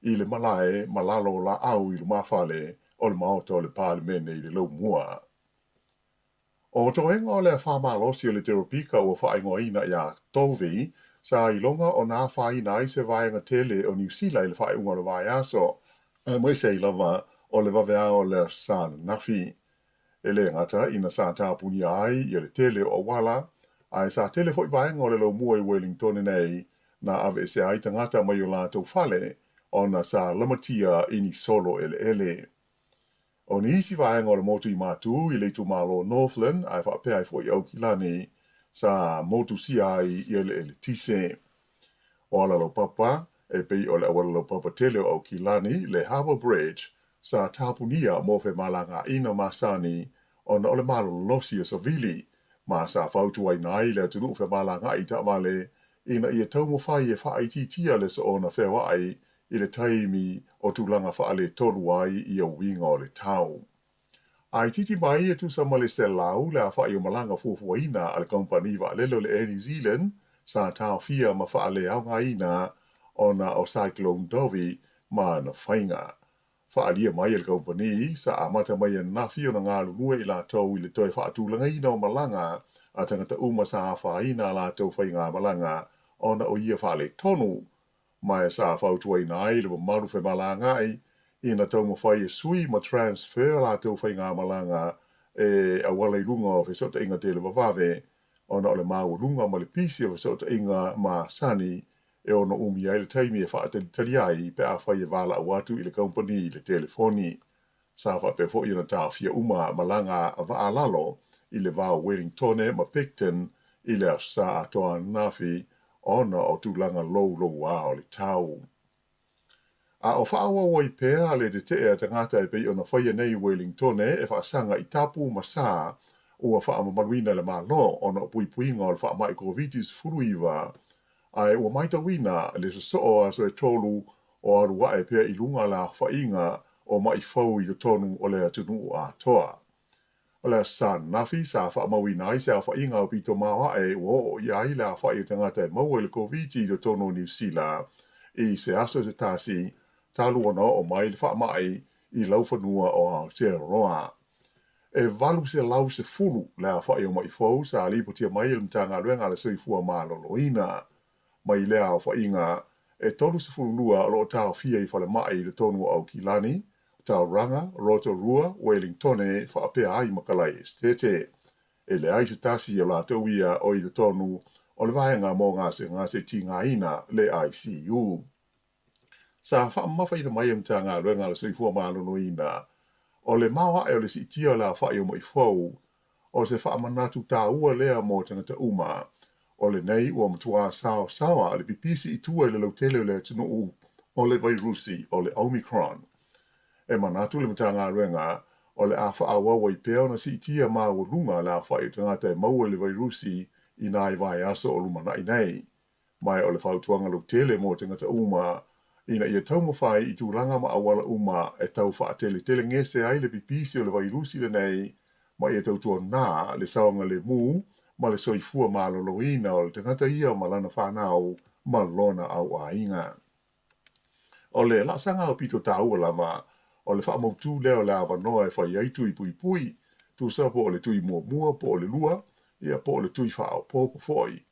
i le malae ma lalo la au i le mawhale o le maota o le Parlemene i le lau mua. O toenga o le whamalosi o le Teropika o whaingoa ina ia tovi, sa i longa o nā whaina i se vaenga tele o New Zealand i le whaingoa le vai aso, a mai se i lava o le vavea o le San Nafi. E le ngata ina sa tāpuni ai i le tele o wala, ai sa tele fo i vaenga o le lau mua i Wellington nei, na ave se ai tangata mai o lātou whale, ona sa lamatia ini solo ele. O ni isi vaenga o le motu I mātu I le tu malo Northland, ai whaapea ai fo I au kilani, sa motu si ai I ele tise. O ala lo papa, e pei o le awala lo papa tele o au kilani, le Harbour Bridge, sa tapunia mo fe malanga ina masani, ona o le malo losi o savili, ma sa fautu ai nai le tunu fe malanga I ta male, ina ia tau mo fai e wha titia le so ona whewa ai, I le taimi o tūlanga whaale tolu ai I a winga o le tau. Ai titi mai e tu sa male se lau le a whae o malanga fuafuaina a le kompani wa lelo le New Zealand sa tau fia ma whaale au ngaina ona o Cyclone Dovi ma na whainga. Whaalia mai le kompani sa amata mai a nafi o na ngā lunua I la tau I le toi whaatūlanga ina o malanga a tangata uma sa whaina la tau whainga malanga ona o ia whaale tonu mai sa fautua ina ai le maru fe malanga ai ina tau mo fai sui ma transfer la tau fai ngā malanga e a wala I lunga o fe sota inga te le wawave ona o le mau lunga ma le pisi o fe sota inga ma sani e ona umi ai le taimi e wha tali ai pe a fai e wala a watu I le company le telefoni sa wha pe fo ina tau fia uma malanga a wa alalo I le wao Wellingtone ma Picton I le sa atoa nafi ona o tūlanga lou a o le tau. A o whaawa wai pēr le te te tangata e pei ona whaia nei Wellingtone e whaasanga I tapu masā ua whaamaruina le malo ona o puipuinga o le whaamai Covitis furuiwa. Ai ua maita wina le so a so e tolu o arua e pēr I lunga la whainga o mai fau I le tonu o le atunu a toa. O le san nafi sa whaamawina ai se a whainga o pito mawa e o iai la whai tangata e maua le Coviti le tono New Zealand I se aso se tasi talu ona o mai le whaamai I lauwhanua o Aotearoa. E valu se lau se fulu le a whai o mai fau sa lipotia mai le mtanga luenga le soifua maloloina. Mai le a whainga e tolu se fulu lua o lo tau fia I whale mai le tonu au Kilani, Tauranga, Rotorua, Wellingtone, whaapea ai makalai estete. E le ai se tasi o la tauia o I le tonu o le vaenga mō ngā se tinga ina le ICU. Sa whaamawhai na mai amtanga luenga le soifua maloloina. O le mawa e o le si tia la whai o mai fau, o se whaamanatu tā ua lea mō tangata uma. O le nei ua matua sawa le pipisi I tua le lautele le tunu o le vairusi o le Omicron. E manatu le matanga ruenga o le a whaawawai pēo na si tia maa o lunga la whai tangata e maua le vairusi I nai vai aso o lumana I nei. Mai o le whautuanga lautele mō tangata uma ina ia taumawhai I tūranga ma awala uma e tau whaatele tele ngese ai le pipisi o le vairusi le nei ma ia tautua nā le saonga le mū ma le soifua maloloina o le tangata ia ma lana whanau ma lona au ainga. O le lasanga o pito tāua lama o le whaamautu leo le awa noa e whai aitu I pui tu sa po o le tui mua po o le lua ia po o le tui whaao pōpo foi.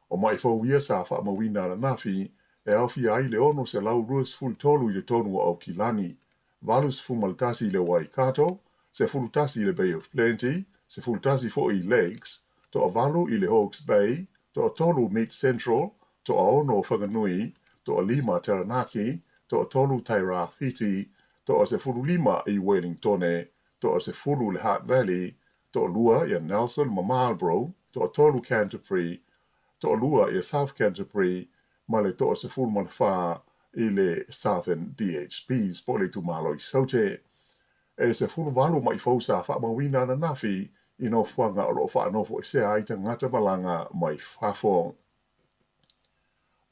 O mai whauia sa whaamawina na nafi e awhi ai le ono se lau ruas ful tolu I le tonu au Kilani. Valus fumaltasi le Waikato, se fulutasi le Bay of Plenty, se fulutasi fo I Lakes, to a valu I le Hawke's Bay, to a tolu Meat Central, to a ono Whanganui, to a lima Taranaki, to a tolu Tairāwhiti, to a se fulu lima I Wellingtone, to a se fulu le Hart Valley, to a lua I Nelson ma Marlborough, to a tolu Canterbury, to a lua I South Canterbury, ma le to a se fulu manawha I le Southern DHPs, po le tu malo I saute. E se fulu valu mai fausa whaamawina na nafi, I no whanga o lo whaanofo e se aita ngata malanga mai whafo.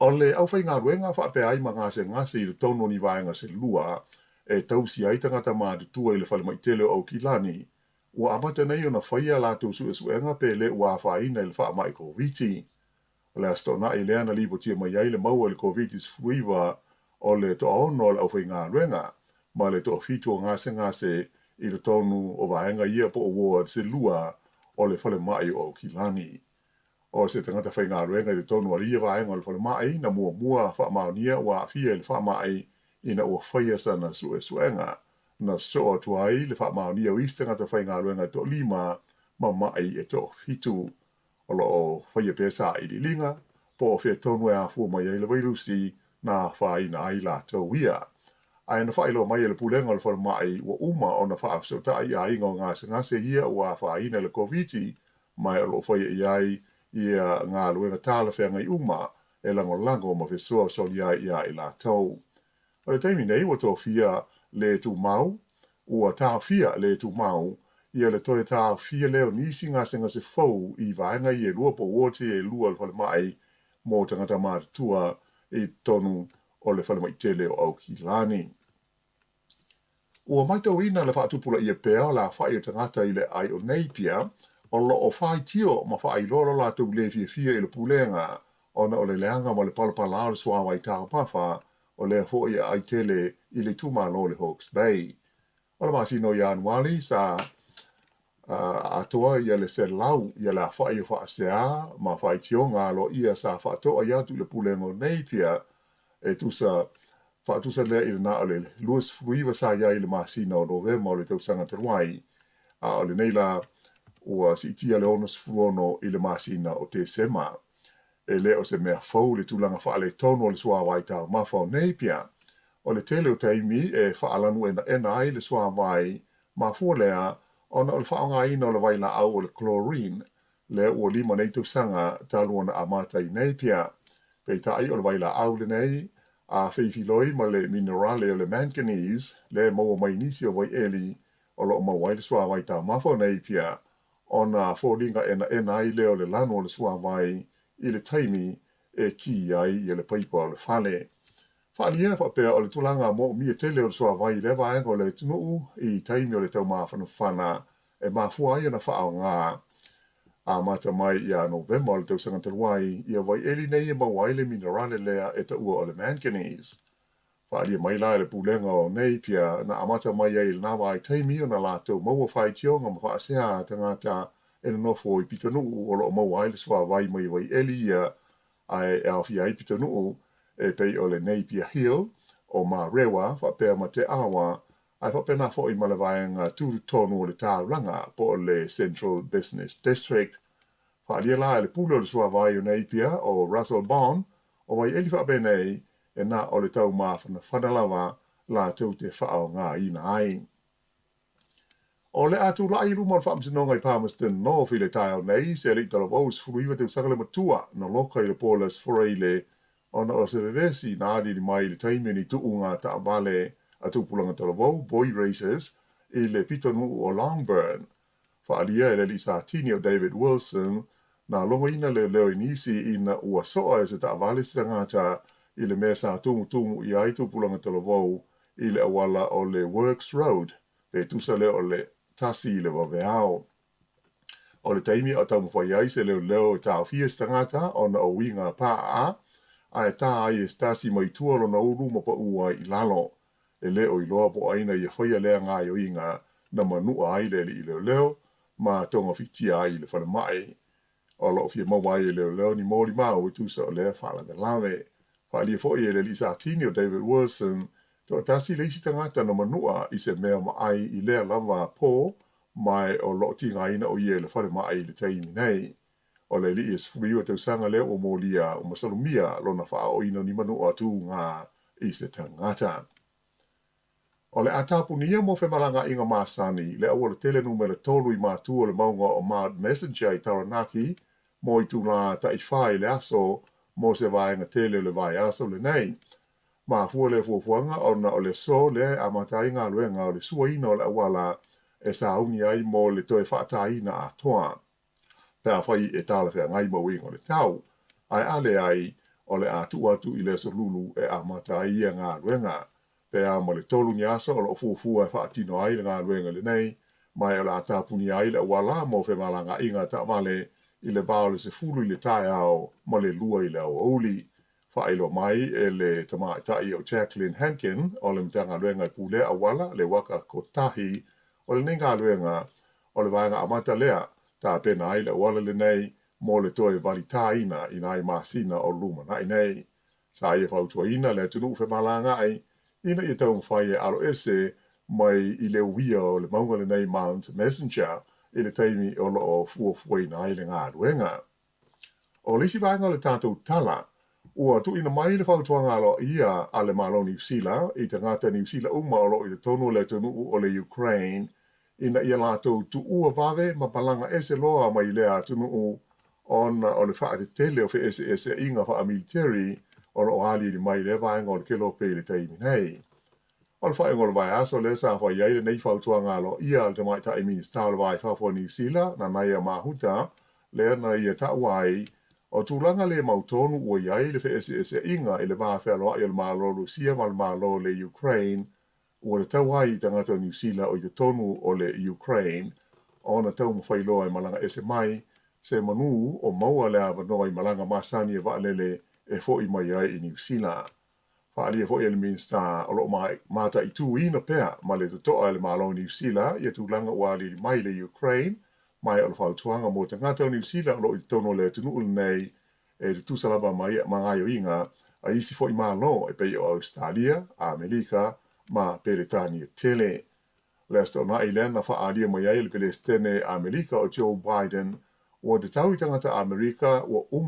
O le awhai ngā ruenga whaapea ai mga se ngase I le tono ni vaenga se lua, e tausi aita ngata maa tua I le whale mai tele au Kilani, ua amata nei o na whaia la tau suenga pe le ua whaina I le wha mai Coviti. O le astona I leana lipo tia mai ai le maua le Covitis fruiwa o le to ono le awhai ngā ruenga, ma le to fitu o ngase I le tonu o vaenga ia po award se lua o le whale mai o Kilani. O se tangata whai ngā ruenga I le tonu a lia vaenga o le whale mai na mua wha maonia ua fia le wha mai ina ua whaia sana suenga. Na so atua ai le wha maonia o istangata whai ngā ruenga to lima ma mai e to fitu. O lo o whaia pesa I li linga, po o whea tonu e a fua mai ai le vairusi na whaina ai la tau ia. Ai na whailo mai le pulenga le whalamai wa uma o na whaafsota ai a ingo ngā se ia ua whaina le koviti mai o lo whaia iai ia ngā luenga tāla whenga i uma e lango ma whesua solia ia i la tau. O le taimi nei wa tō fia le tu mau, ua tā fia le tu mau, ia le toe tā fia leo nisi ngā se fau i vaenga i e lua po wote e lua le whalamai mō tangata mātua i tonu o le whalamai te leo au ki lani. Ua maitau ina le whaatupula i e pēa la whai o tangata i le ai o neipia, o lo o whai tio ma whai lolo la tau le fia i le pulenga, ona o le leanga ma le palapala o le suawa i tāo pawha, o le fo i ai tele i le tumano le Hawke's Bay. O le masino i anuali sa atoa ia le se lau ia la whai o whaasea ma whai tio ngā lo ia sa whaatoa i atu le pulenga o neipia e tusa whaatusa lea i le na o le luas fruiva sa ia i le masino o novema o le tausanga Peruai, o le neila ua si itia le onas fruono i le masina o te sema. E leo se mea fau le tulanga whaale tono o le suawai tau mawhau neipia. O le tele o taimi e whaalanu ena ai le suawai ma fuolea ona o le whaonga ina o le waila au o le chlorine le ua lima nei tausanga taluana amata i neipia. Pei tai o le waila au le nei a feifiloi ma le minerale o le manganese le maua mai nisi o wai eli o lo mawai le suawai tau mawhau neipia. Ona fōringa ena ai leo le lano o le suawai i le taimi e ki ai i le paipa o le whale. Whaalia whapea o le tulanga mo mia tele o le suawai le vaenga o le tunuu i taimi o le tau mawhana whana e mawhua ai ana whaao ngā a mata mai i a November o le tau sanga Peruai i a wai eli nei e mawai le minerale lea e ta ua o le manganese. Whaalia mai la le pulenga o neipia na amata mai ai le nawa ai taimi o na lātou maua whai tionga ma whaasea tangata e na nofo i pitanuu o lo maua ai le suawai mai wai eli ia ai e awhi ai pitanuu e pei o le Napier Hill o ma rewa whapea ma te awa ai whapena fo i malawaenga tūru tonu o le tāuranga po o le Central Business District. Whaalia la le pula o le suawai o Napier o Russell Bond o wai eli whapea nei e na o le tau mawhana whanalawa la tau te whaao ngā ina ai. O le atu lai luma o whaamsinonga i Palmerston no while taio nei se li tala waus furuiwa te usakale matua na loka i le polas fureile ona o se vevesi na adi li mai le taimi ni tuunga ta abale a tupulanga tala wau boy races i le pitonu o Longburn. Whaalia e le li Sartini o David Wilson na longa ina le leo inisi ina ua soa e se ta abale sirangata i le mea sa tumu i ai tupulanga tala wau i le awala o le Works Road pe tusa le o le tasi i le waweao. O le taimi o tau mwhai ai se leo e tau fia stangata o na o winga paa a e tā ai e stasi mai tuaro na uru ma pa ua i lalo. E leo i loa po aina i e whaia lea ngā i o inga na manua ai le i leo ma tonga fitia ai le whana mai. O lo fia mawai e leo ni mōri mau i tusa o lea whalaga lawe. Whaalia fo i e le li Sartini o David Wilson to tasi le isi tangata na manua i se mea mai i lea lava po mai o lo tinga ina o ie le whare mai le taimi nei. O le li es fuiwa tau sanga leo o molia o masalumia lo na wha o ina ni manua tu ngā i se tangata. O le atapunia mo whemalanga inga masani le awa le tele numele tolu i mātua le maunga o Mad Messenger i Taranaki mo i tuna ta i whai le aso mo se vaenga tele le vai aso le nei. Ma fua le fuafuanga o na o le so le a matai ngā luenga o le suaina o le awala e sa uni ai mo le toe whaataina a toa. Pea whai e tala whea ngai mo ingo le tau. Ai ale ai o le atu i le so lulu e a matai ia ngā luenga. Pea mo le tolu ni asa o le fuafua e whaatino ai le ngā luenga le nei. Mai o le atapuni ai le awala mo whemalanga inga ta wale i le bao le se fulu i le tae ao mo le lua i le au auli. Whaelo mai e le tamaitai o Jacqueline Hankin o le mtanga luenga i pule awala le waka kotahi o le nenga luenga o le vaenga amata lea ta pena ai le awala le nei mo le toe valitaina i nai masina o luma nai nei. Sa ia whautua ina le tunu whemalanga ai ina i tau mwhai e alo ese mai i le uia o le maunga le nei Mount Messenger i le taimi o lo o fuafuai nai le ngā luenga. O lisi vaenga le tātou tala ua tu ina mai le whautuanga alo ia a le malo New Zealand, i te ngata New Zealand umalo i te tonu le tonu o le Ukraine, ina ia lātou tu ua vave ma palanga ese loa mai lea tunu o le wha te tele o ese inga wha military o ali li mai le vaenga o le kelo pe le teimi nei. O le wha ingol vai aso le sa wha iai le nei whautuanga alo ia al te mai ta minister o le vai wha New Zealand na mai a mahuta le na ia ta wai o tūlanga le mautonu ua iai le ese inga i le vā whelo i le malo Rusia ma le malo le Ukraine ua le tau ai i tangata New Zealand o i te tonu o le Ukraine o na tau mawhailoa i malanga ese mai se manu o maua le avanoa i malanga masani e vaalele e fo i mai ai i New Zealand. Whaali e fo i le minister o lo mai mata i tū ina pea ma le toa le malo New Zealand i tūlanga ua li mai le Ukraine mai o le whautuanga mo te ngata o New Zealand o lo i tono le tunu nei e te tūsalaba mai mangai o inga a isi fo i malo e pei o Australia, Amerika, ma Peretania tele. Lesta o na i lena whaalia mai ai le Pelestene Amerika o Joe Biden o te tau i tangata Amerika o o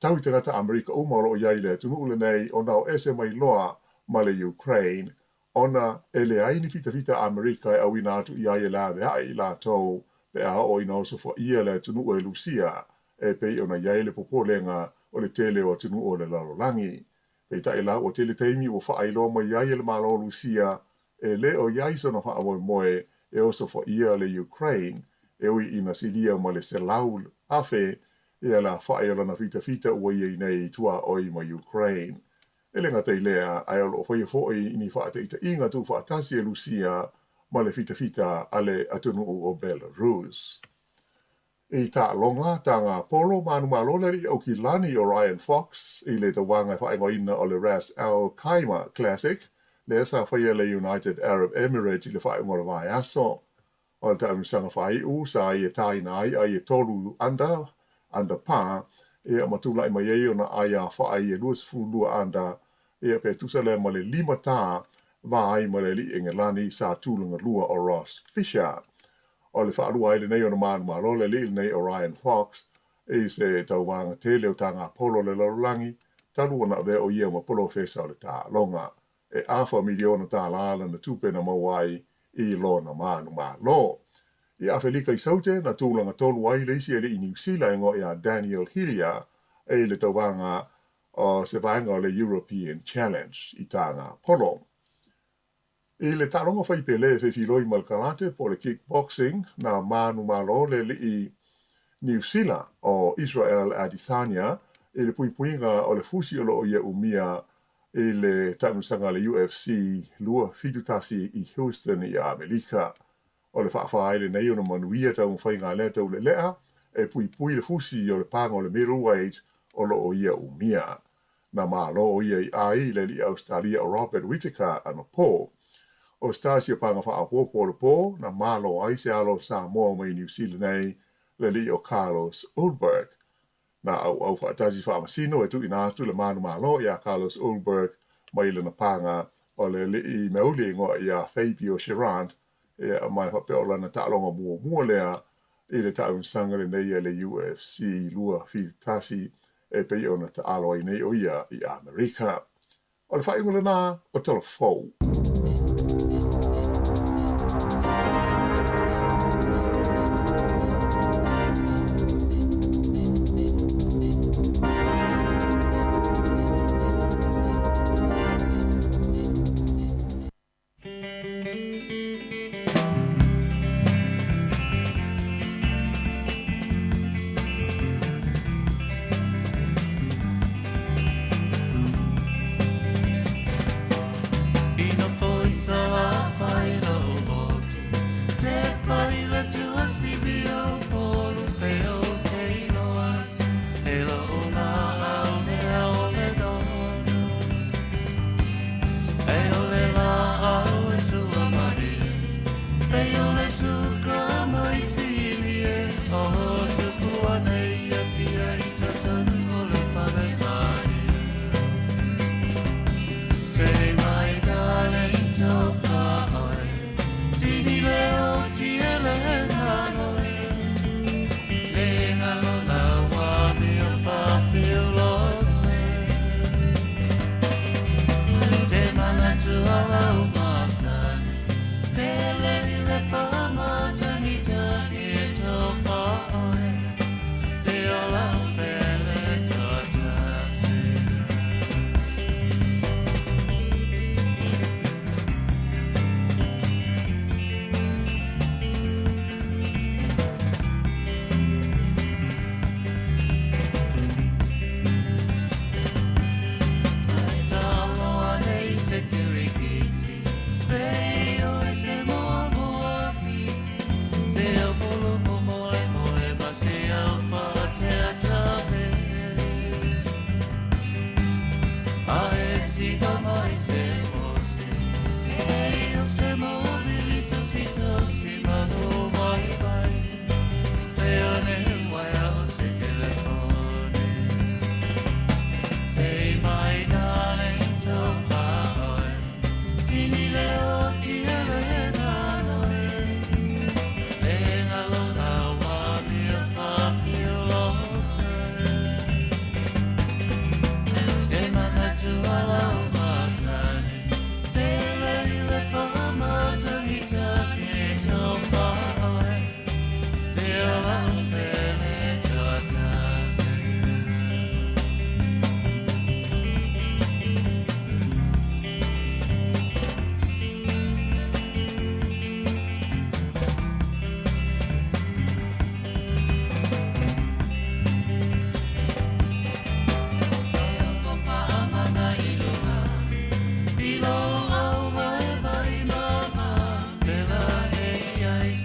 tau i tangata Amerika o lo iai le tunu ule nei o nao ese mai loa ma le Ukraine ona ele ai ni fita Amerika e awina atu i ai e lawe hai i la tau pe a o ina oso fo ia le tunu o e Lucia e pei ona iai le popolenga o le tele o tunu o le lalolangi. Pei ta ila o tele teimi o wha ailo mo iai le malo Lucia e le o iai sona wha amoe moe e oso fo ia le Ukraine e ui ina silia mo le selau afe e la wha ailo na fita ua iei nei tua oi ma Ukraine. E le ngata i lea ai alo hoi foi ni wha te ita inga tu wha atasi e Lucia ma le fita ale atunu o Belarus. E ta longa ta ngā polo manu malole i au ki lani o Ryan Fox i le ta wanga whaingo ina o le Ras Al Khaimah Classic le sa whaia le United Arab Emirates i le whaingo le vai aso. O le taumisanga whai u sa i e tai nai ai e tolu anda pā e a matula i mai e o na aia whaai e luas fulua anda e a pe tusale ma le 5 tā vai ma le li ingelani sa tūlunga lua o Ross Fisher. O le whaarua ele nei o na manu malole le nei o Ryan Fox e se tau wanga tele o ta ngā polo le larulangi talu na ve o ia ma polo fesa o le tā longa e awha miliona tā lala na tūpena mawai i lo na manu malo. I awhelika i saute na tūlanga tolu ai le isi ele i New Zealand o ia Daniel Hillier e le tau wanga o se vanga o le European Challenge i tā ngā polo. E le talonga whai pele e whiwhiloi mal karate po le kickboxing na manu malo le li i New Zealand o Israel Adesanya e le puipuinga o le fusi o lo ia umia e le tamusanga le UFC lua fitutasi i Houston i Amerika. O le whaafai le nei o na manuia tau mwhai ngā lea tau le lea e puipui le fusi o le panga o le middleweight o lo ia umia. Na malo o ia i ai le li Australia o Robert Whittaker ano po. O Stasia panga wha apopo le po, na malo ai se alo Samoa mai New Zealand nei, le li o Carlos Ulberg. Na au whaatasi wha amasino e tu ina atu le manu malo ia Carlos Ulberg mai le na panga o le li i meuli ngoa ia Fabio Cherant e mai wha peo lana ta'alonga mua lea i le ta'un sangare nei le UFC lua fitasi e pei o na ta'alo ai nei o ia i Amerika. O le whaingola nā o telefou. Y no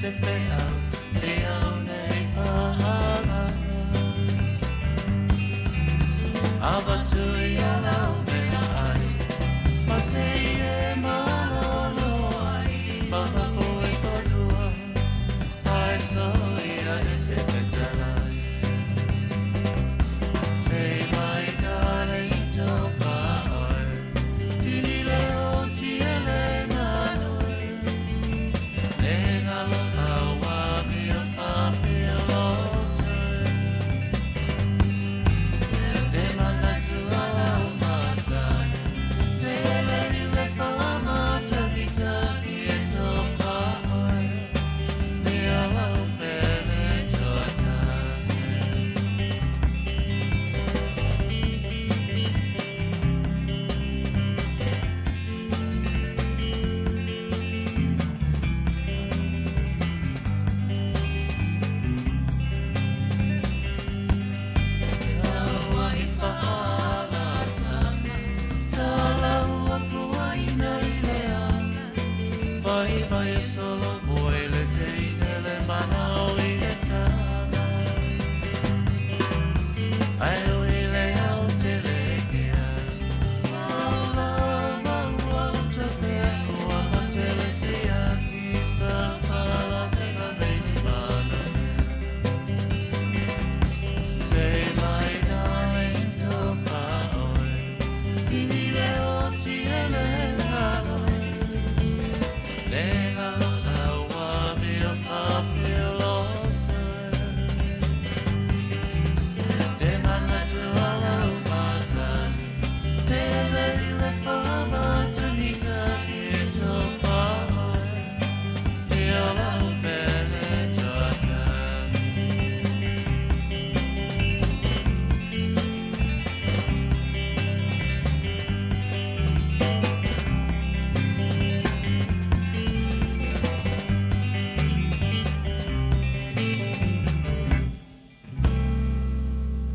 se whea te au nei pahana Awa tui alau mea ai Ma se e malolo ai Mama koe whanua Ai so ia e te whetalai Say my darling to whaoi Tini leo tia le nganoi Le ngalo awa mia whawhia loto Te mana tu alau masai Te eleni le whama taki taki e to whaoi Me alau pele to tasi Taua I whahala tama Talau apua I nei lea Vai vai e solo boi le teine le manao I le tama Ai ui le au te le kea Maula maua te whea Kua ma te le sia ki sa whala pena meini mana Say my darling to whaoi Tini leo tia le ngaloi Le ngalo awa mea whawhia loto Te mana tu alau masani Te lei le whama tanika e to whaoi E alau pele to atasi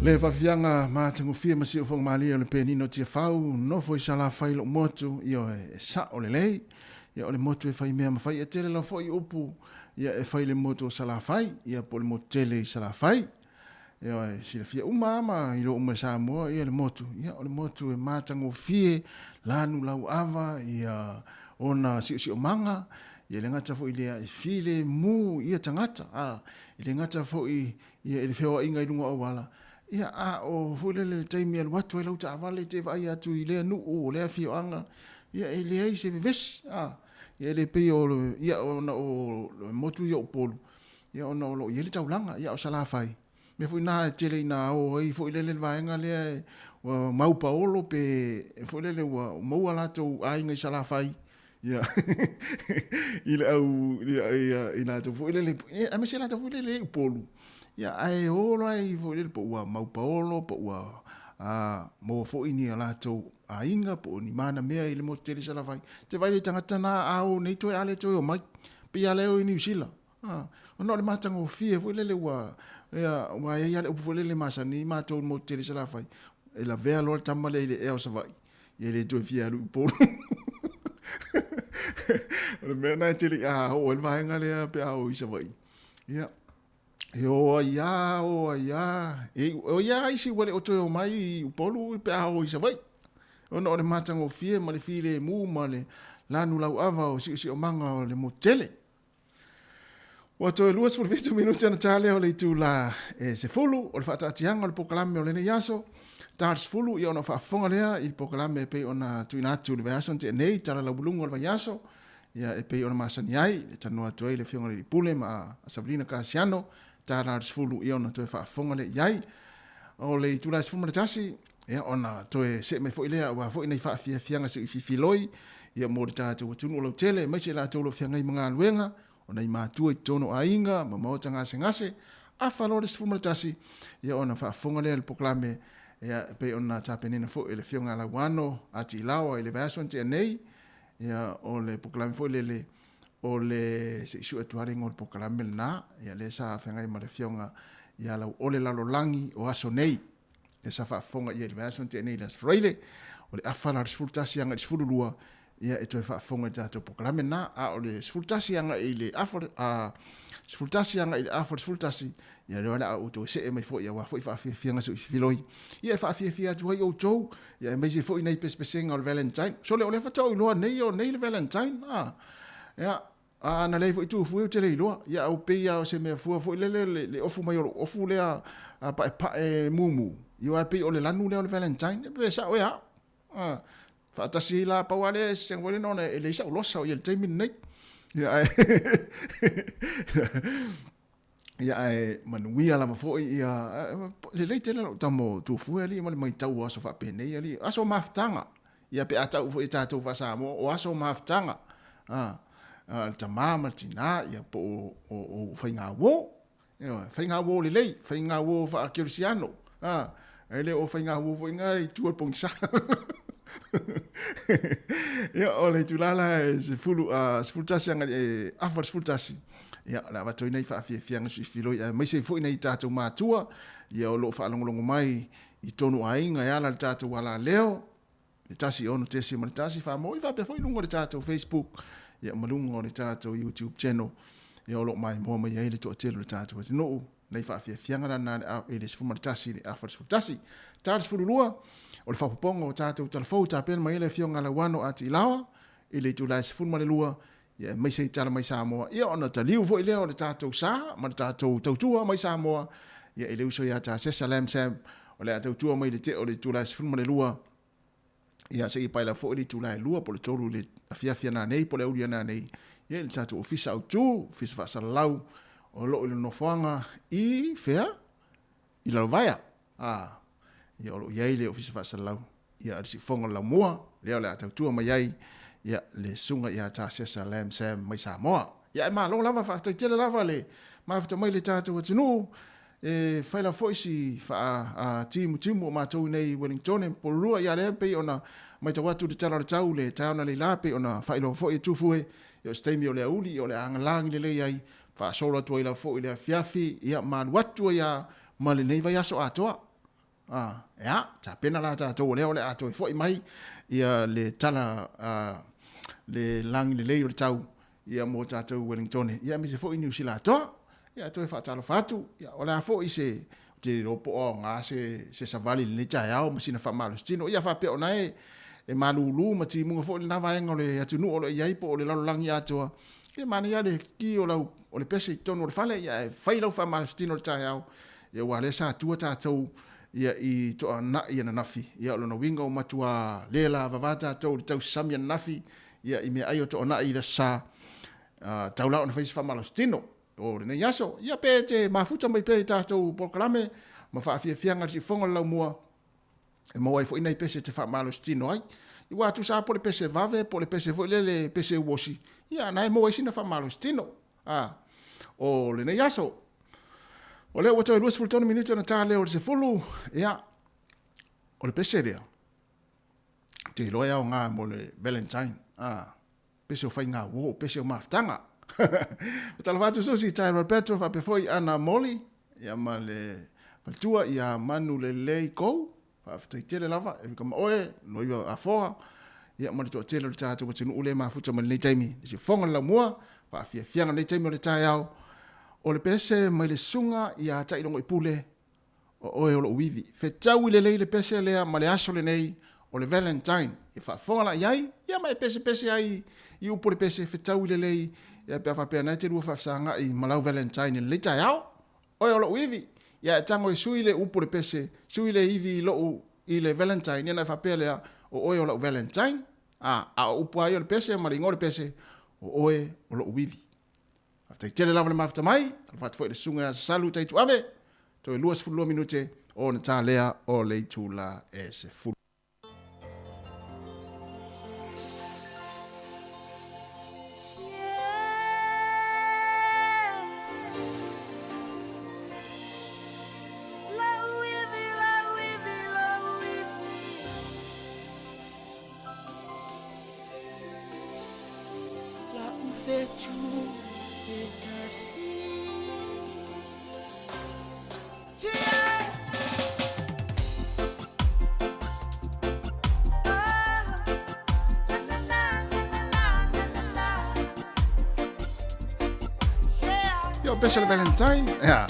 Le whawhianga mātangu whia masi o whong malia o le penino tia whau, nofo I sala whai lo motu, I o e sa o le lei, ia o le motu e whai mea ma whai, e tele la whai upu, ia e whai le motu o sala whai, ia po le motu tele I sala whai, ia o e sila whia umama, I lo uma sa moa, ia le motu, ia o le motu e mātangu whie, lanu lau ava, ia ona si o manga, ia le ngata fo I lea I while mu, ia tangata, I le ngata fo I, ia le whewa inga I lunga o wala, ia a o fulele taimi al watu e lau ta avale te vai atu I lea nu o lea fio anga ia e lea I se veves ia le pe o ia ona o motu ia o polu ia ona o lo ia le taulanga ia o sala fai me fui na tele na o ai foi lele vaenga lea wa mau paolo pe foi lele wa mau ala to ai ngai sala fai ia ile au ia ina to foi lele a me se la to foi lele o polu ia ai ora ai foi le po wa mau paolo po wa mo fo ini ala to ainga po ni mana mea ile mo tele sala vai te vai le tangata na au nei to ale to o mai pe ale o New Zealand no le matango fie foi le wa ia wa ia le foi le masani ma to mo tele sala vai e la vea lo tamale ile e o sa vai ile to fie alu po le mena tele o le vai ngale pe au isa vai ia o ia o ia isi wale o toi o mai o polu pe a o isa vai o no le matango fie ma le file mu ma le lanu lau ava o si o manga o le motele o toi luas for 20 minuti ana tale o le tu la se fulu o le fata tianga o le pokalame o le ne yaso tars fulu i ona fa fonga lea i pokalame pe ona tuina tu le yaso te nei tala la bulungo o le yaso ia e pe ona masani ai le tanu atu ai le fionga le pule ma Sabrina Casiano tara sfulu i ona toe whaafonga le iai. O le i tūra sfulu tasi, ia ona toe se me fo ilea, wa fo inai whaafia fianga se i fifiloi, ia mō le tātou atunu o lau tele, mai se la tōlo fianga i mga luenga, ona i mātua i tono a inga, ma maota ngase ngase, a whalo le sfulu tasi, ia ona whaafonga le poklame, ia pe ona tāpenina fo ile fionga la wano, ati ilawa, ile vason te anei, ia o le poklame fo ile o le se isu atuare ngol pokalame na ia le sa fenga I mare fionga ia lau ole lalo langi o aso nei e sa fa fonga ia le vason te nei las freile o le afala res fultasi anga res fululua ia e toi whaafonga tātou pokalame nā, a o le sfultasi anga i le afar, sfultasi anga i le afar sfultasi, ia reo la o to se e mai fo ia wa fo fianga so filoi. Ia fia tu hai o tou, ia mai se fo i nei pespesenga o Valentine. So le o le fatau i loa nei o nei le Valentine, ia na lei fo i tu fu te le loa, ia au pe ia o se me fu fo le ofu mai o ofu le pa mumu. Ia pe o le lanu le o le Valentine, pe sa o ia. Fatasi la pawale seng wale no e le sa losa o ye te min nei ya ya manuia la fo ya le te le tamo tu fu ali mai tau aso fa pe nei ali aso maftanga ya pe ata u ita tu fa sa mo o aso maftanga ta mama tina ya po o fainga wo le fainga wo fa kirsiano ele o fainga wo fainga tu pong sa ia ole tulala se fulu sfultasi anga afar sfultasi ia la va toi nei fa fianga si filo ia mai se foi nei tatu matua ia o lo fa longo mai I tonu ainga ia la tatu wala leo le tasi ono tesi ma tasi fa mo fa pe foi lungo le tatu Facebook ia malungo le tatu YouTube channel ia o lo mai mo mai ile to telo le tatu no nei fa fianga na ile sfuma tasi le afar sfultasi tatu fulua o le whapaponga o tātou telefou tāpena mai ele fionga la wano ati lawa, ele tu lai sifun male lua, ia mai sei tala mai Samoa, ia ona ta liu fo i leo le tātou sā, ma le tātou tautua mai Samoa, ia ele uso ia tā sesa lam sam, o le tautua mai le te o le tu lai sifun male lua, ia se i paila fo i le tu lai lua, po le tolu le afiafia nā nei, po le aulia nā nei, ia le tātou ofisa au tū, ofisa whaasa lau, o lo i le nofoanga I fea, I lau vaya, ia o iai le ofisa whaasalau, ia arisi fonga la mua, leo le atau tua mai iai, ia le sunga ia tā sesa lam sam mai Samoa. Ia e maa lo lava whaatai tele lava le, maa whita mai le tātou atinu, whaila foisi wha timu o mātou nei Wellington, porua ia le pei ona mai tawatu le tala le tau le tauna le lape ona whailo foi tufue, ia steimi o le auli, o le angalangi le lei ai, wha sola tua ila foi le fiafi, ia maa watu ia ma le nei vai aso atoa. Ja, ta pena la ta to le ole ato foi mai ia le tala le lang le le tau ia mo ta to Wellington ia mi se foi New Zealand to ia to fa tala fatu ia ola foi se te ropo o nga se savali le ta ia o masina fa malo stino ia fa pe ona e malulu ma ti mo foi na va ngole atu no ole ia po le la lang ia to ke mani ia le ki ola o le pese tono le fale ia fa lo fa malo stino ta ia wale sa tu ta to ia I to na ia na nafi ia lo no winga o matua lela vavata to tau samia nafi ia I me ayo to na I sa taula on face famalo stino o ne yaso ia pe te mafuta mai pe ta to proclame ma fa fianga si fonga la mua e mo ai fo ina pese te famalo stino ai I wa tu sa po le pese vave po le pese fo le pese wosi ia na mo ai sina famalo stino o le ne yaso o leo wato luas fultona minuto na tā leo se fulu, ia, o le pese lea. Te loia o ngā mo le Valentine, pese o whai ngā wo, pese o maftanga. O tala watu susi, tai Roberto, wha pe foi ana moli, ia ma le paltua, ia manu le lei kou, wha fitai tele lava, e wika ma oe, no iwa a foa, ia ma le toa tele le tātou, watu ule mafuta ma le nei taimi, si fonga la mua, wha fianga nei taimi o le tai au, o le pese mai le sunga ia tai longo I pule o o lo wivi fe tau le pese le ma le aso le nei o le Valentine e fa fola iai ia mai pese ai I upo le pese fe tau le ia pe fa pe na te lu fa sanga I malau Valentine le tai au o lo wivi ia tango sui le upo le pese sui le ivi lo I le Valentine na fa pe le o lo Valentine upo ai le pese ma le ngore pese o lo wivi After tele lava le mafta mai, alfat foi le sunga salu tai tu ave, to e luas fulua minute o na tā lea o le tula e se fulu. special Valentine. Ja.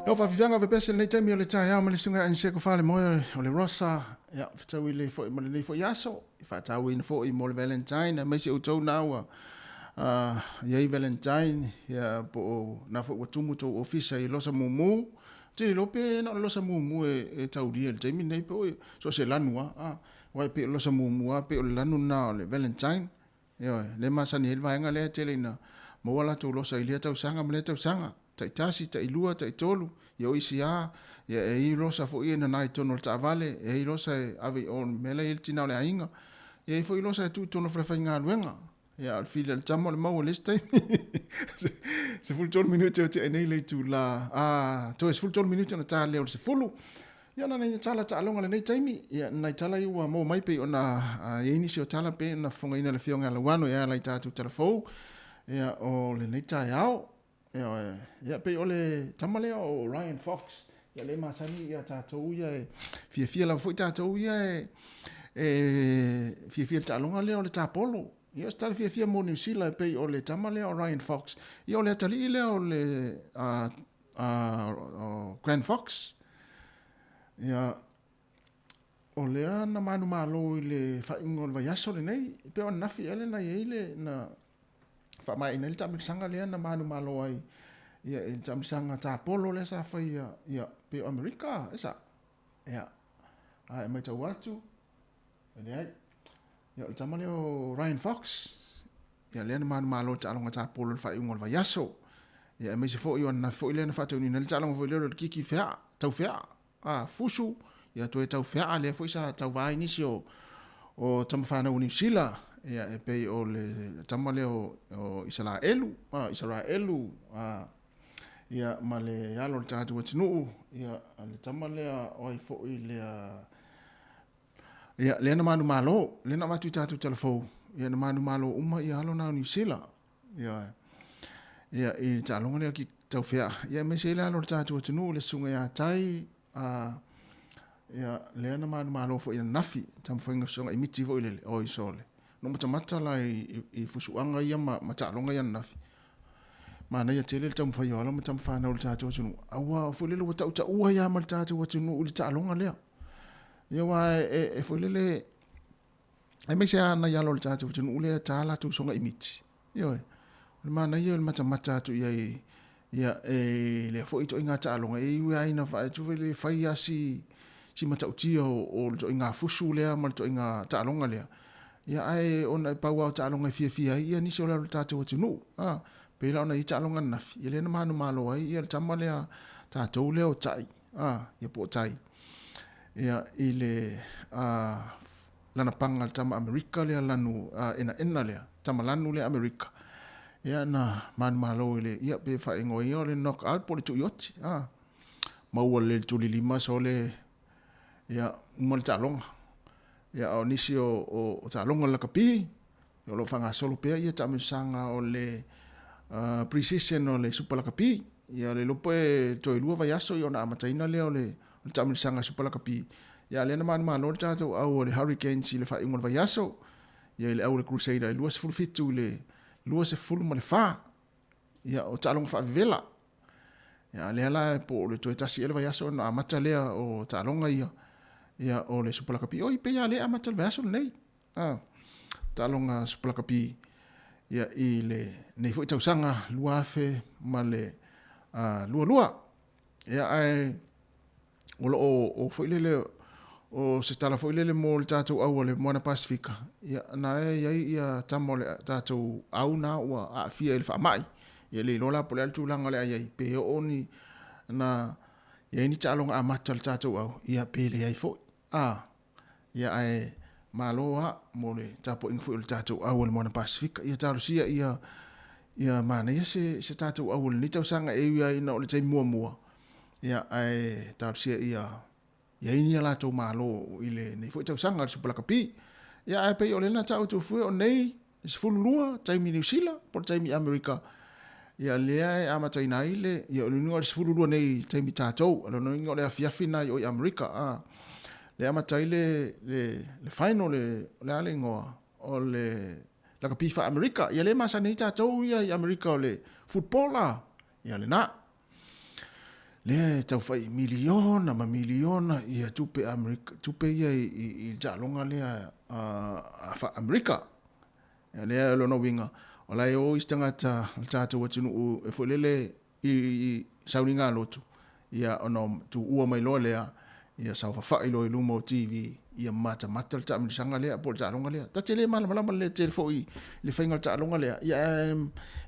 O fa fifanga ve pese nei taimi o le tai ama le sunga an se ko fale mo o le rosa ya fitau i le fo i mo le fo yaso i fa tau i fo i mo le valentine me se o tau na wa ya i valentine ya po na fo wa tumu to ofisa i losa mumu ti lo pe na losa mumu e tau di el taimi nei po so se lanua wa pe losa mumu pe o lanu na le valentine ya le masani el vaenga le tele na mo wala to losa i le tau sanga me le tau sanga tai tasi tai lua tai tolu yo isia ya e rosa fo ina nai tono ta vale e rosa ave on mele il tina le ainga e fo rosa tu tono frefinga luenga ya al fil el tamo le mau liste se ful ton minuto te nei le tu la to es ful ton minuto na ta le se fulu ya na nei tala ta longa le nei taimi ya nai tala i wa mo mai pe ona e ni se tala pe na fonga ina le fionga la wano ya la ta tu telefo ya o le nei ta yao ya pe ole tamale o Ryan Fox ya le masani ya tatou ya fia la foi tatou ya fia ta longa le o le tapolo ya sta fia mo New Zealand pe ole tamale o Ryan Fox ya ole tali le o le Grand Fox ya ole ana manu malo le fa ingol va yaso le nei pe on nafi ele na ile na fa mai nel tamil sanga le na manu malo ai ya el tamil sanga ta polo le sa fa ya pe America esa ya ai mai ta watu ya ya el tamale o Ryan Fox ya le na manu malo ta longa ta polo fa ingol va yaso ya mai se fo yo na fo ile na fa tu ni nel ta longa fo le kiki fa tau fa fusu ya to tau fa le fo sa tau vai ni sio o tamafana unisila ya e pe o le tamale o Israelu ya male ya lo tatu tinu ya le tamale o i fo i le ya le na manu malo le na matu tatu telefo ya na manu malo uma ya lo na New Zealand ya i talonga le ki tau fea ya me se la lo tatu tinu le sunga ya tai ya le na manu malo fo i nafi tam fo inga sunga i miti fo i le o i sole no mata la i fusuanga ia mata longa ia nafi mana ia tele tam fa yola tam fa na ulta to tunu awa fu le wata uta ua ia malta to tunu ulta longa le ia wa e fu le ai me sia na ia lo ulta to tunu le ta la tu songa imiti ia mana ia mata tu ia le fo ito inga ta longa e ua ina fa tu le fa ia si mata utia o to inga fusu le malto inga ta longa le ya ai ona pa wa ta longa fia ia ni so la ta to tunu pe la ona i ta longa na fi ele na manu malo ai ia ta male ta to le o tai ia po tai ia ile lana panga tama America le lanu ena le tama lanu le America ia na manu malo ile ia pe fa ingo ia le knock out po le tu yoti ma wa le tu lima so le ia mo ta longa ya o nisi o talonga la kapi yo lo fanga solo pe ia ta misanga o le precision o le super la kapi ya le lope to ilua va yaso yo na mataina le o le ta misanga super la kapi ya le na man lo ta to o le hurricane si le fa ingol va yaso ya le au le crusader luas full fit tu le luas full mo le fa ya o talonga fa vela ya le ala po le to ta si le va yaso na matale o talonga ia o le supalakapi o i pe ya le amatal vaso nei talonga supalakapi ia i le nei foi tausanga luafe ma le lua ia ai o foi le o se tala foi le mo le tatu au le Moana Pasifika ia na ia tamo le tatu au na wa a fia il fa mai ia le lola po le tu langa le ai pe oni na ia ni talonga amatal tatu au ia pe le ai foi ia ai maloa mo le tapo infu le tatu au le Moana Pasifika ia tarusia ia mana ia se tatu au le tau sanga e ia ina o le tai mua ia ai tarusia ia ini ala to malo ile nei foi tau sanga se pala kapi ia ai pe o le na tau tu fu o nei se fu lua tai mi New Zealand por tai mi America ia le ai ama tai na ile ia o le se fu lua nei tai mi tatu alo no ingo le afiafina o America le ama tai le final le alingo o le la kapi fa America ia le masa nei tatu ia America o le footballer ia le na le tau fai miliona ma miliona ia tupe Amerika tupe ia i jalonga le fa Amerika le lo no winga ola o istanga ta watunu e folele i sauninga lotu ia ono tu ua mai lo le ia sa fa ilo lumo TV ia mata ta mi sanga le po jalonga le ta tele mala le telefoi le fainga jalonga le ia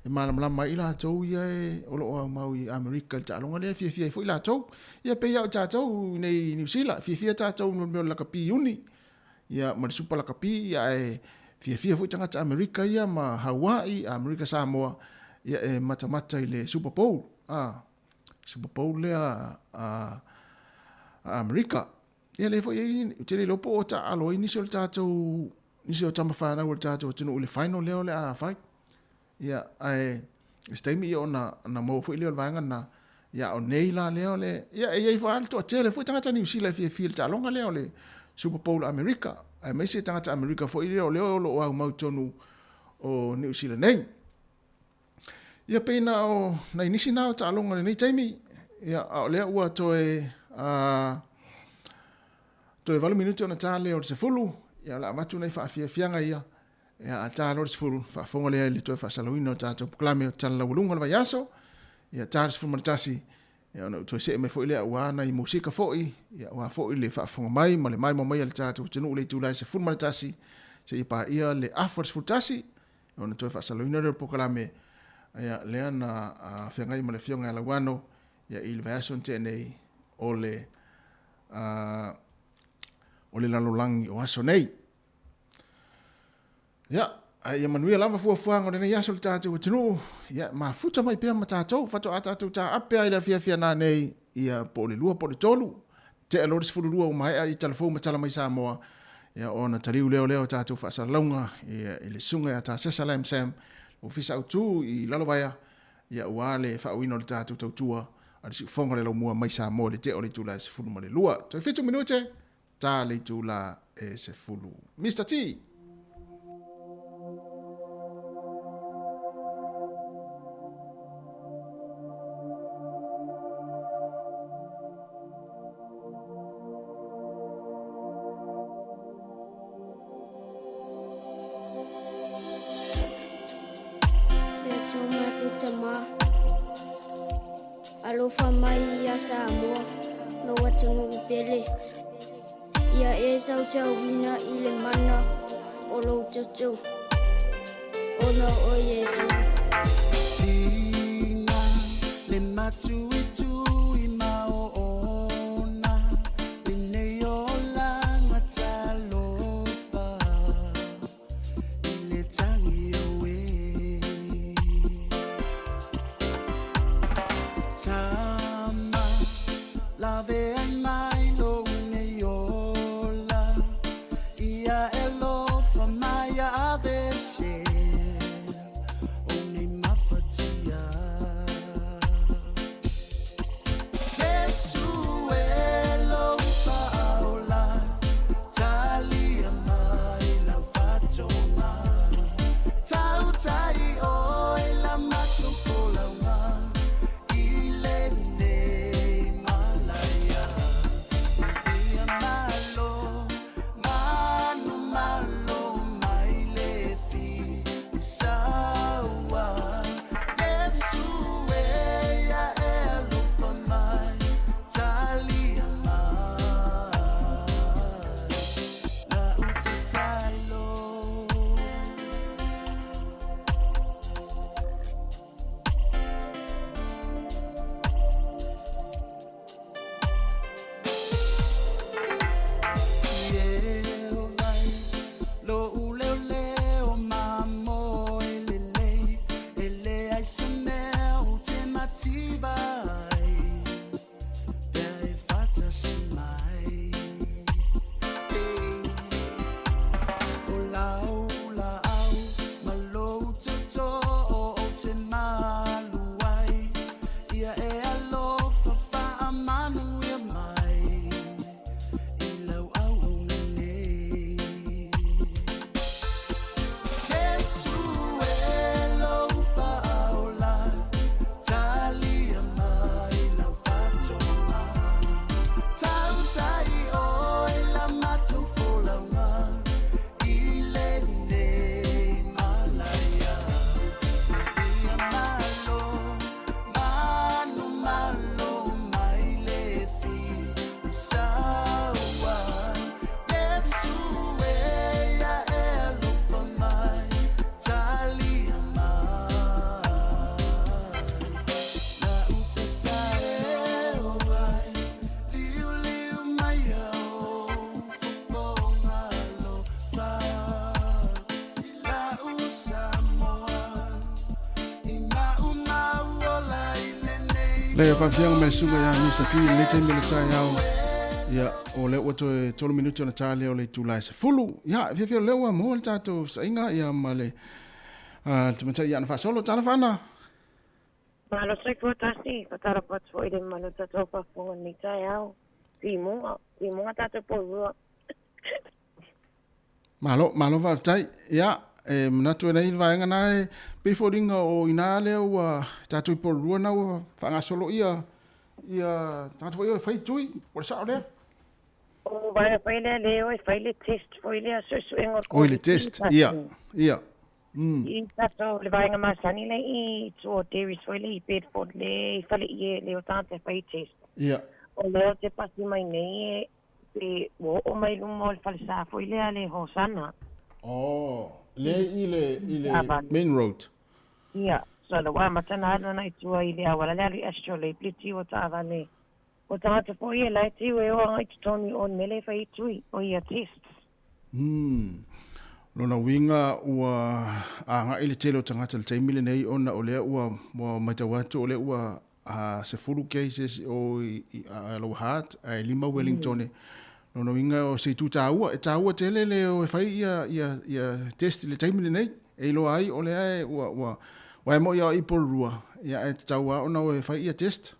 mala mai la to ia o lo mau i Amerika jalonga le fia foi la to ia pe ia ta to nei New Zealand fia ta to no la kapi uni ia ma super la kapi ia fia foi tanga Amerika ia ma Hawaii Amerika Samoa ia mata i le Super Bowl Super Bowl le Amerika ia le foi tele lo po ta alo initial ta to initial tama fana o ta to no le final le a fight ia stemi ona na mo foi le vanga na ia o neila le ia foi alto tele foi tanga New Zealand fia ta longa le Super Bowl Amerika ai mai se tanga Amerika foi le lo au mau tonu o New Zealand nei ia pena o na inisi na ta longa nei taimi ia le ua toe toe 20 minuti ona tale o se fulu ia la matu nei fa fianga ia ia tale o se fulu fa fonga le toe fa salawino tata proklame o tala ulunga va yaso ia tale se fulu tasi ia no toe se me foi le ua na i musika foi ia ua foi le fa fonga mai ma le mai le tata tunu le tu la se fulu tasi se pa ia le afors fulu tasi ona toe fa salawino le proklame ia le ana fianga ma le fianga la wano ia il vason tenei ole lalolangi o aso nei. Ia, ia manuia lava fuafuanga o nei aso le tātou o tinu. Ia, ma futa mai pia ma tātou, fato a tātou tā apea i la fia nā nei, ia po le lua, po le tolu. Te aloris furu lua o mai i telefon ma tala mai Samoa. Ia, ona taliu leo tātou whaasa launga, ia i le sunga a tā Sesalem Sam, o fisa au tū i lalovaya, ia uale whaawino le tātou tautua, a si fonga le lau mua mai Samoa le te o le tūla se furu ma le lua. Toi fitu minute, tā le tūla e se fulu. Mr. T. Alofa mai ia Samoa, no watunu pele. Ia e sau wina i le mana o lo tatu. Ona o Yesu. Tina le matu i tu i mao ona. Ine o langa talofa. I le tangi o e. Tama la ve ai mai lo une yola. Ia e lo fa mai a vese. Oni mafatia. Yesu e lo faola. Talia mai la fatoma. Tau tai o e la matopola ma. Talia Le whawhianga me sunga ya misa ti le te mele tai au. Ia, o le ua toe 12 minuti ona tāle o le tūlai se fulu. Ia, whiawhia lewa mo le tātou sa inga ia ma le te matai ia na whasolo tāna whana. Malo sai ko tasi, patara pats foi de malo tato pa fonga ni tai au. Timunga tato po rua. Malo whawtai. Ia, manatu e nei vaenga nai peforinga o ina lea ua tātou i poru rua na ua whangasolo ia tātou foi o whai tui, o le sao lea. O vai fai le fai le test foi le asu engor. O le test, ia. I tato le vaenga masani le I to Davis foi le I Bedford le fale I le o tante fai test. Ia. O le te pasi mai nei pe o mai lumo le fale sa foi le ale Hosanna. Oh, le I le main road. Ia, so le wa matana ana I tua I le awala le astro le pliti o tava le. O tata foi le ti o ngai toni on mele fai tui o ia test. Lona winga ua anga ile telo tangata le taimile nei ona o lea ua matawatu o lea ua se fulu cases o Aloha Heart a lima Wellington. Lona winga o se tu taua tele le o e fai ia test le taimile nei e lo ai o lea ua mo ia i porua ia e taua ona o e fai ia test.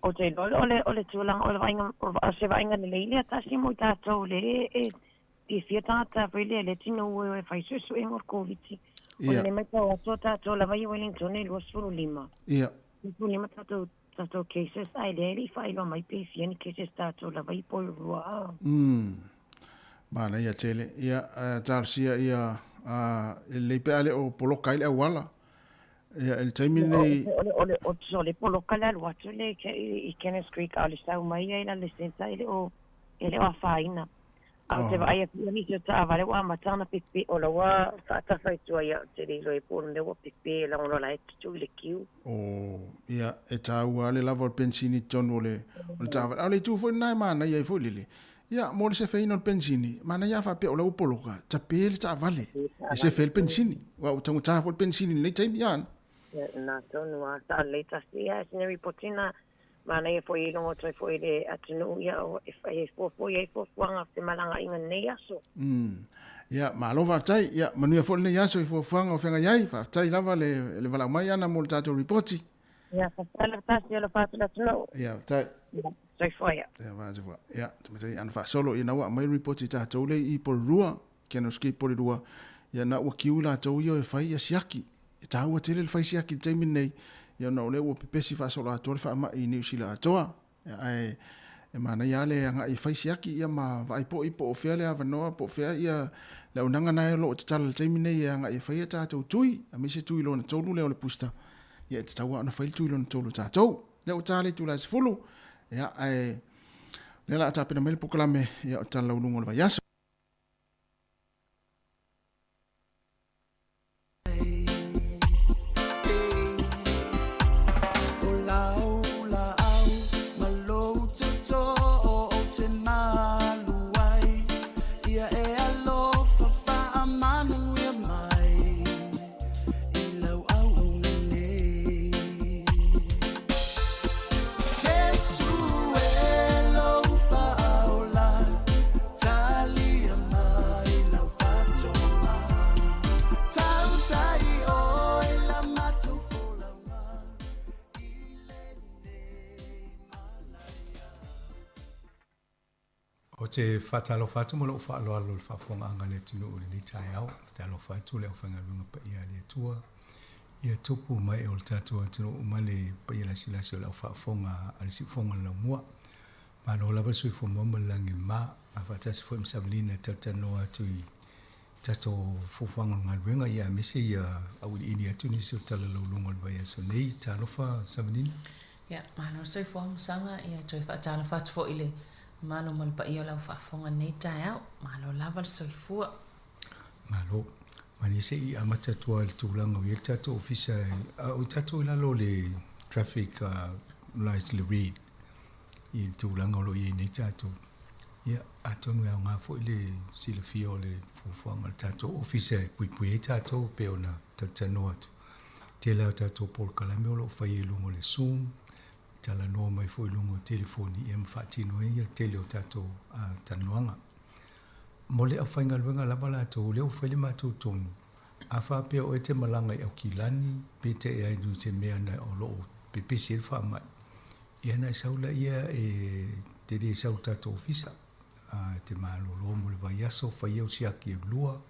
O te ole tulang ole vainga o se vainga le ile tasi mo tato le di fiatata vele le tino e fai su engor covid. O le mai tato la vai Wellington le sulu lima. Ia. Sulu lima tato cases ai le fai lo mai pe fiani cases tato la vai po rua. Mana ia tele ia tarsia ia le peale o poloka ile wala. Ia el taimine o sole poloka le watu le I Kenneth Creek ale sau mai ia le senta ile o faina. A te vai ni se ta vale wa matana pipi o la wa ta fai tu ia te lo e por le wa pipi la ono la tu le kiu. O ia e ta wa le lava pensini ton ole ta ale tu fo na mana ia fo lile. Ia mo se fe no pensini mana ia fa pe o la poloka ta pe ta vale. E se fe pensini wa o ta fo pensini le taimi ia. Na tonu a ta le ta sia sineri potina mana ia foi no to foi de atunu ia o e foi wanga te malanga inga nei aso. Ia malo va tai ia manu fo nei aso i fo wanga o fenga iai fa tai lava le vala mai ana mo tato reporti. Ia fa tala tasi ala fa tala tino. Ia tai. Sai foi. Ia va va. Ia te mai ana fa solo ina wa mai reporti tato le I por rua ke no ski por rua. Ia na wa kiula to io e fai ia siaki. Ta ua tele le fai siaki te minei. Ia na ole ua pepesi fa solo ato le fa ma I New Zealand atoa. Ia e mana ia le anga I fai siaki ia ma vai po ipo o fea le avanoa po fea ia le unanga na lo te tala le taimi nei ia anga I fai tātou tui a me se tui lo na tolu le o le pusta ia te taua ana fai tui lo na tolu tātou le o tāle tu la se fulu ia le la atapena mele pukalame ia o tala unungo le vai aso. Te whatalo whatu mo lo whaalo alo le whafonga anga le tunu o le tai au. Whatalo whatu le whanga runga pa ia le tua. Ia tupu mai o le tatua tunu o ma le pa ia la silasi o la whafonga ale si whafonga la mua. Ma lo lava sui fo mama langi ma. A whatasi fo msablina tatano atu I tato fufanga ngā ruenga ia mese ia awili ini atu ni si o tala lau lunga le vai aso nei talofa sablina. Ia, ma lo sui fo msanga ia toi whatala whatu fo ile. Malo malpa ia la whafonga nei tai au, malo lava le soifua. Malo, mani se I amata tua le tūlanga o i tato ofisa o tato I lalo le traffic lights le read I tūlanga o lo I nei tato. Ia, atonu au ngā fo I le sila fia o le fufuanga le tato ofisa pui tato pe ona tatano atu. Te lao tato Paul Kalame o lo whai e lungo le Zoom, tala noa mai fo lungo telefoni e mawhatino e tele o tato tanuanga. Mole au whainga luenga laba lato leo whaile mātou tonu. A whapea o e te malanga i au kilani, pe te e aidu te mea na o loo pepesi e wha mai. Ia na saula ia e te re sau tato ofisa. Te malo loo mole vai aso, whai au siaki e lua,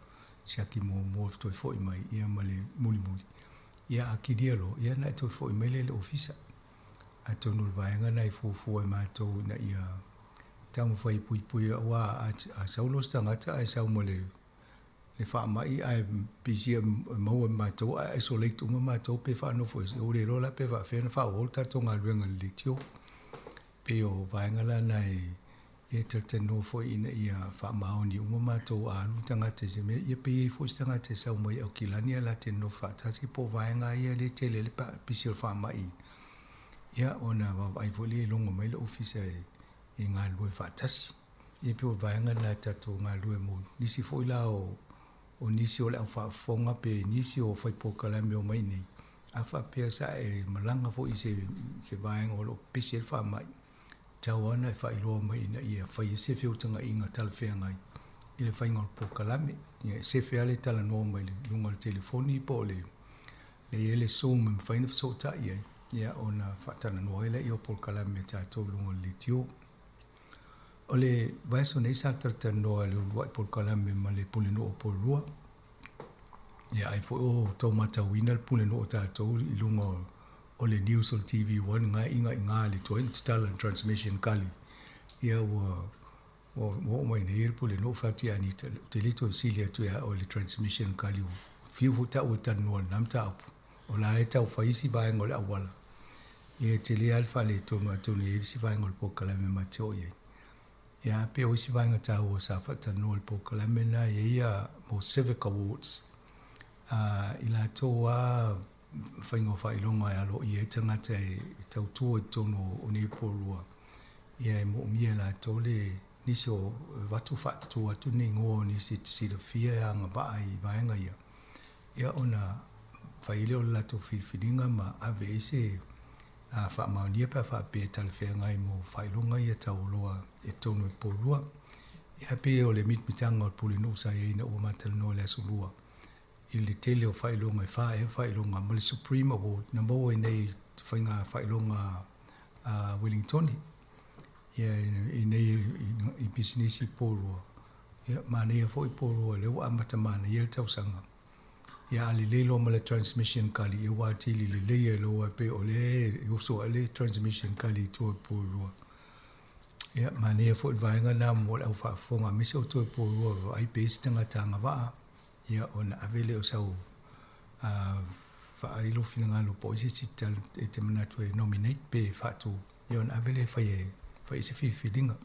siaki mo toi fo i mai, ia male muli muli. Ia a kirielo, ia na e toi fo i mai le ofisa. A tonu vaenga nei fufu e mātou na ia tamu whai pui pui a wā a saulos tangata a sau mole le wha mai a pisi maua mātou a isolate uma mātou pe wha anofo o le rola pe wha whena wha o tato ngā ruenga le tio pe o vaenga la nei e tatano fo ina ia wha maoni uma mātou a alu tangata se me ia pe i fo tangata sau mai au kilani ala te no wha tasi po vaenga ia le tele le pa pisi o wha mai ia ona vai voli e longo mai le ofisa e ngā lue whātasi. Ia pio vaenga nā tato ngā lue mo nisi foi la o nisi o le au whaafonga pe nisi o whaipokalame o mai nei. A whapea sa e malanga fo i se vaenga o lo pesi e wha mai. Tau ana e whailoa mai ina ia whai e sefe o tanga inga talawhea ngai. I le whainga o pokalame. Ia sefe ale tala noa mai le lunga le telefoni po le ele Zoom me whaina whasota ia. Ia ona whatana noa ele i o pokalame tātou lunga le tio. O le vaiso nei sa tarata noa le ulua i pokalame ma le puleno o polua. Ia ai fo o tau matawina le puleno o tātou i lunga o le news o TV1 ngā inga i ngā le toa tala transmission kali. Ia o mai nei le puleno o whati ani te lito silia tu o le transmission kali o fiu fu tau o tanu o namta apu. O la e tau whaisi vaenga o le awala. Ia te le alfa le tonu atonu e si vaenga o le pokalame mateo iei. Ia pe o isi vaenga tau o sa whatanu o le pokalame na ia mo Civic Awards. I la toa whainga o whailonga e alo i e tangata e tau tua i tonu o nei porua. Ia e mo mia la to le nisi o watu whatu atu ni ngō nisi te sira fia e anga waa i vaenga ia. Ia ona whaile o lato whiwhiringa ma ave ese wha maunia pa wha pe talawhea ngai mo whailonga ia tau loa e tonu e porua. Ia pe o le mitmitanga o pulinu sa e ina ua matalanoa le asulua. I le tele o whailonga e wha e whailonga ma le Supreme Award na mo e nei whainga whailonga Wellingtoni. Ia i nei i business i porua. Ia ma nei a fo i porua le ua amatamana i el tausanga. Ia ali lelo ma le transmission kali e watili le leia loa pe o le uso ale transmission kali tua porua. Ia mane fo vaenga na mo le au whaafonga mese o tua porua ai pe stanga tanga waa. Ia ona avele o sau whaarilo whina ngalo po isi sital e te manatu e nominate pe whaatu. Ia ona avele whai se whiwhiringa.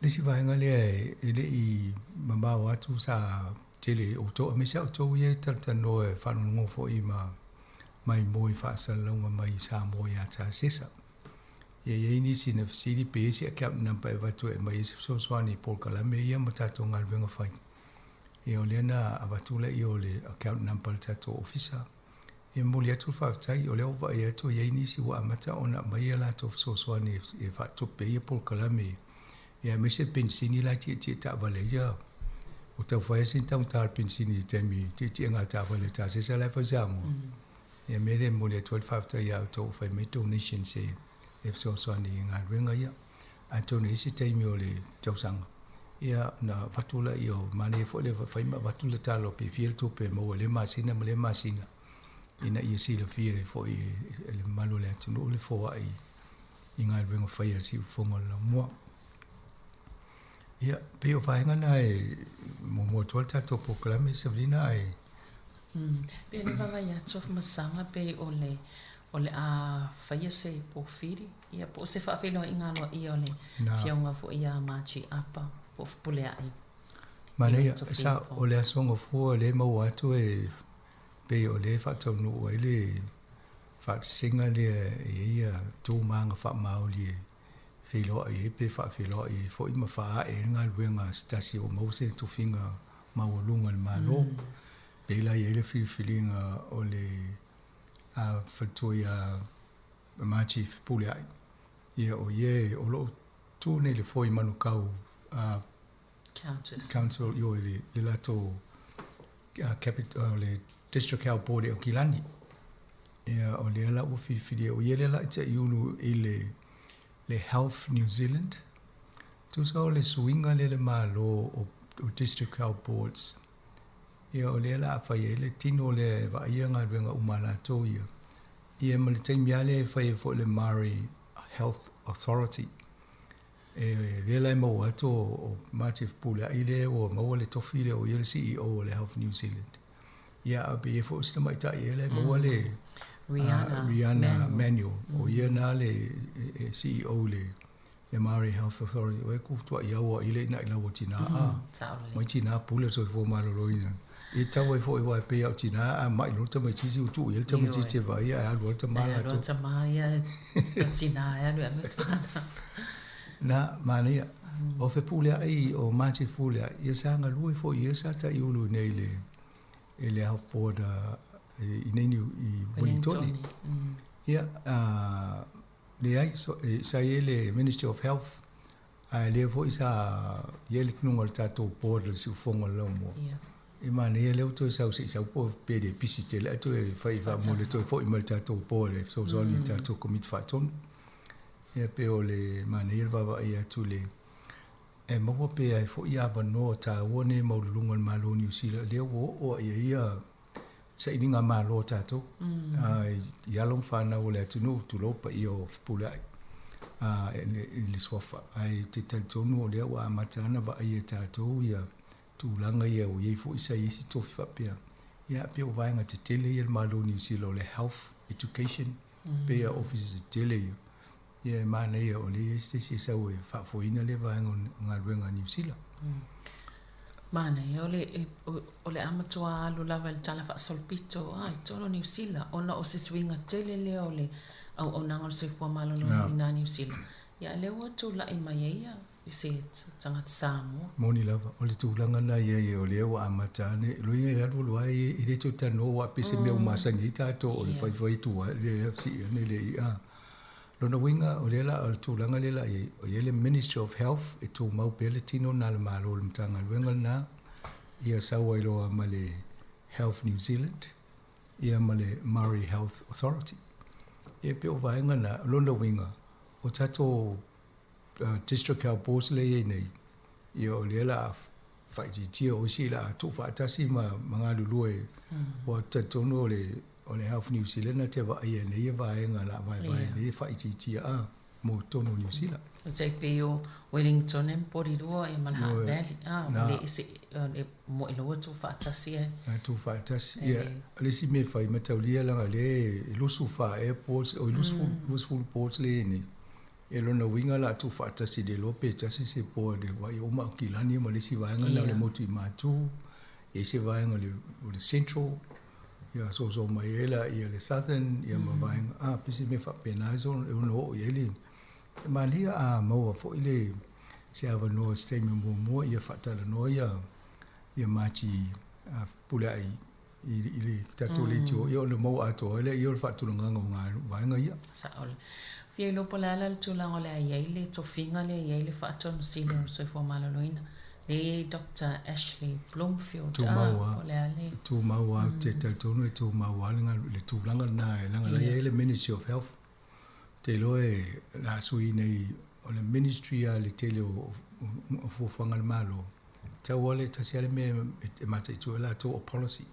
Lesi vaenga lea e le i mamao atu sa tele o to me sa to ye tata no e fa no fo i mai moi fa sa longa mai sa mo ya ta sesa ye ni sina fsiri pe si account number va to e mai so swani por kala me ya mata to ngal venga fa e o lena avatula i o le account number tato officer e mo le tu fa tai o le va ye to ye ni si wa mata ona mai la to so swani e fa to pe por kala me ya me se pensini la ti ta vale ya o tau whae sin tau tār pinsini temi ti ngā tāwale tā se sa lai whaisamo. Ia mere mo le 12 ta ia tau whae me donation se e so soani i ngā ruenga ia. A tōne isi teimi o le tausanga. Ia na watula i o mane fo le whaima watula tālo pe fiel tupe mo le masina mo le masina. Ina ia si le fia e fo i le malo le atunu o le foa i ngā ruenga whaia si ufonga la mua. Ia, pe o whaenga na e mo tual tato pokalame Sabrina e. Pe ni wawa ia tof masanga pe o le a whaia se po whiri. Ia po se whaafelo i ngā loa i o le whiaunga fo ia machi apa po pulea ai. Mana ia, sa o le asonga fua le mau atu e pe o le whatau nuu e le whaatisinga le ia tō maanga whaamau le Filoa e pe fa filoa e fo ima fa e nga luenga stasi o mause tu finga maulunga le malo pe la ele filinga o le a fatoia ma chief pule ai ia o ye o lo tu ne le foi manu kau council yo le lato capital le district health board o Kilani ia o le la o fi o ye le la te yulu le Health New Zealand tu so le swinga le malo o district health boards ia o le la fa ye le tino le va ia nga venga umala to ia mo le taimia le fa ye fo le Maori Health Authority le la mo ato o Matif Pula ile o mo le tofile o ye CEO o le Health New Zealand ia a be fo sta mai ta ile mo le Rihanna Manuel o ye na le CEO le Maori Health Authority o ku to ia o ile na ila o tina mo tina pula so fo malo loina e tau e fo e wa pe au tina a mai lo ta mai chi tu ye ta mai chi te vai a lo ta mala to ta mai a tina ya lo a na mania o fe pula ai o machi pula ia sanga lui fo ia sa ta iulu nei le health board i nei i Wellington ia le ai sa le Ministry of Health le fo isa ye le tnungol tato board le su fongo lo mo e mane le to sa sa po pe de pisite le to e fa mo le to fo i mal tato board so ni tato commit fa ton e pe o le mane va ia tu le e mo pe ai fo ia va no ta woni mo lungol malo New Zealand le o ia sa ininga malo tato ia long fa na o le tunu tu lo pa io pula le sofa ai te tonu le wa matana va ia tato ia tu langa ia o ia fo isa isi to fa pe ia pe o vai nga te tele ia malo New Zealand le health education pe office tele ia mana ia o le stesi sa o fa fo ina le vai nga ruenga New Zealand mana ia o le amatua alu lava le tala fa solpito ai tolo New Zealand ona o se swinga tele le o le au nangol se po malo no ina New Zealand ia le o tu la i mai ia i se tanga Samoa moni lava o le tu langa na ia o le o amatane lo ia ia lo ai i le tu tano wa pese me o masangita to o le fai tu le si ne le ia lo na winga o le la o tu langa le la o le Ministry of Health e tu mau peletino na le malo le tanga wenga na ia sa wa lo male Health New Zealand ia male Maori Health Authority e pe o vaenga na lo na winga o tato district health board le nei ia o le la fai ti o si la tu fa tasi ma lulu e o tato no le o le Health New Zealand te va ia nei vaenga la vai nei fai ti mo tono New Zealand o te pe o Wellington en Porirua e Malha Valley le isi mo ilo tu fa tasi tu fa tasi ia le si me fai mataulia la le lusu fa airports o lusu ports le ni e lona winga la tu fa tasi de lope tasi se po de wa o ma Kilani mo le si vaenga na le motu i matu e se vaenga le central ia so mai ela ia le southern ia ma vaenga pisi me fa penaizo e no ele malia a mo fo ile se ava no stemi mo ia fa tala no ia machi pulai ile tatole tio ia le mo ato ele ia fa tu nga vaenga ia sa ol fie lo polala tu la ole ia ile to finga le ia ile fa ton sino so fo malo loina le Dr. Ashley Bloomfield tu maua te tonu tu maua le tu langa na la ile Ministry of Health te loe la sui nei o le ministry a le tele o fuanga malo ta wale ta siale me e mata tu la to policy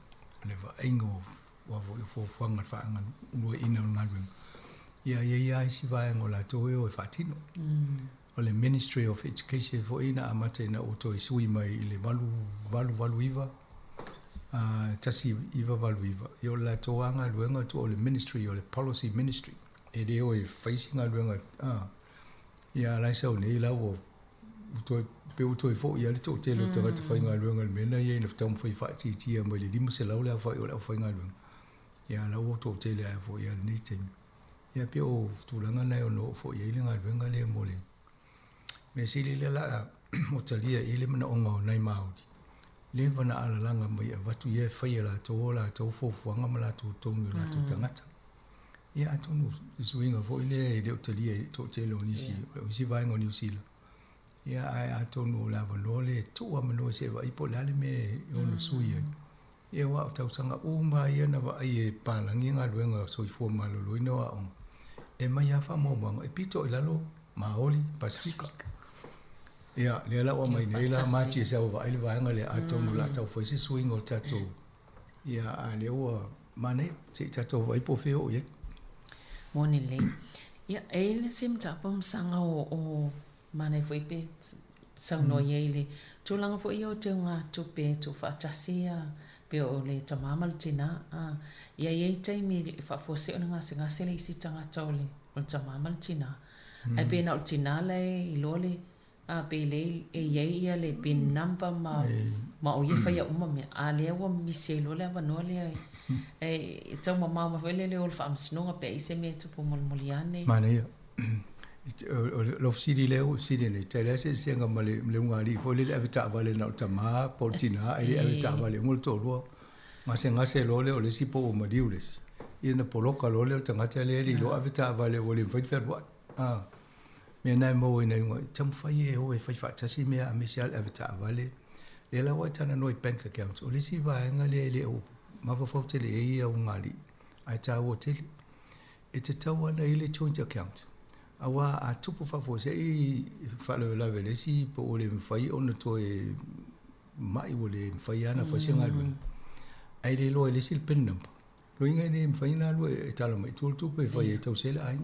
le va ingo wa fuanga faanga no ina ngalwe ia si va ngola to o fatino o le Ministry of Education fo ina amata na o to sui mai le valu iva tasi iva valu iva yo la to anga luenga to o le ministry o le policy ministry e de o facing a luenga ia la sa nei la o to pe o to fo ia le to te lo to fa nga luenga me na ye na tom fa ti mo le dim se la o la fa o la fa nga luenga ia la o to te le fo ia ni te ia pe o tu langa na o no fo ia le nga luenga le mo le me sili le la o talia ile mana onga nai maudi le vana ala langa mai watu ye fa ia la to fo fuanga mala to tonu la to tangata Ia atonu suinga fo ile de utalia to telo ni si vai ngo New Zealand. Ia ai atonu la volole tu amano se va ipo la me ono suia. Ia wa tau sanga uma ia na va ai palangi nga luenga so fo malo luino a on. E mai afa mo bang e pito ilalo Maoli Pacifica. Ia le la o mai nei la machi se va ile va nga le atonu la tau fo se swingo tato. Ia a le o mane se tato vai po feo ye. Moni le. Ia ele sim tapom sanga o mane foi pe sangno ele. Tulanga fo io te nga tupe tu fa tasia pe o le tamamal tina a ia ye taimi fa fo se ona nga se le sitanga tole o tamamal tina. Ai pe na tina le ilole a pe le e ye ia le pin number ma o ye fa ia uma me a le o mi se lo le va no le e tau mama vele le ol fam snonga pe ise me tu pomol moliane mana ia lo sidi le sidi ne tele se senga male le ngari fo le avita vale na tama portina e avita vale ngol to lo ma senga se lo le o le sipo o madiules ina poloka lo le tanga tele le lo avita vale o le fait faire what me na mo ina ngoi tam fai o e fai fa tasi me a mesial avita vale le la wa tana no bank account o le si va ngale le o ma fa fo tele e ia ngari ai ta o tele e te tau ana i le joint account awa a tupu fa fo se i fa le la vele si po o le fai ona to e mai o le fai ana fa senga lu ai le lo le sil pen number lo inga ne fai na lu e tala mai tu tupu fai e tau se le ai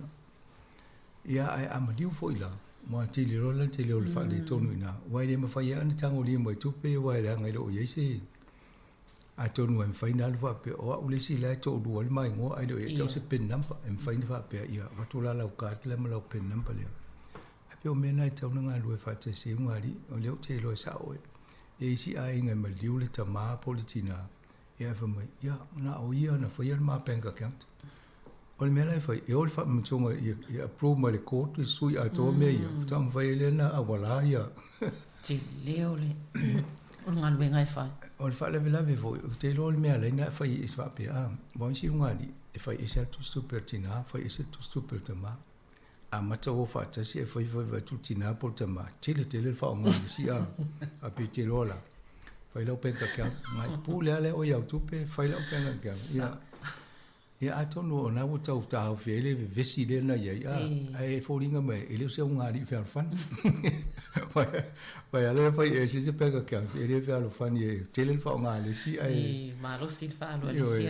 ia ai ama diu fo ila mo ti le lo te le o fa le tonu ina wai le ma fai ana tango li mai tupu wai la ngai lo ye se a tonu en final va pe o u le si la to du al mai ngo ai do e tau se pen number en final va pe ia va tu la ka le ma lo pen number le a pe o me na tau nga lu fa te se ngari o le te lo sa o e si ai nga ma liu le ta ma politina ia fa mai ia na o ia na fa ia ma pen ka account o le me la fa e o fa mo tonga ia approve ma le court sui a to me ia tam va ele na a wala ia ti leo le o ngal wenga fa o le fa le lave vo te lo le me la na fa is va pe a bon si ngani e fa is tu super tina fa is tu super tama a mata o fa ta si fa va tu tina por tama tele fa ngani si a pe te lo la fa lo pe ka mai pu le o ya tu pe fa lo pe ka ia a tonu na o tau tau fele vesi le na ia ai foringa mai ele se unga ri fer fan vai ala fai e se pega que ele fer lo fan e tele fa unga le si ai ma lo si fa lo le si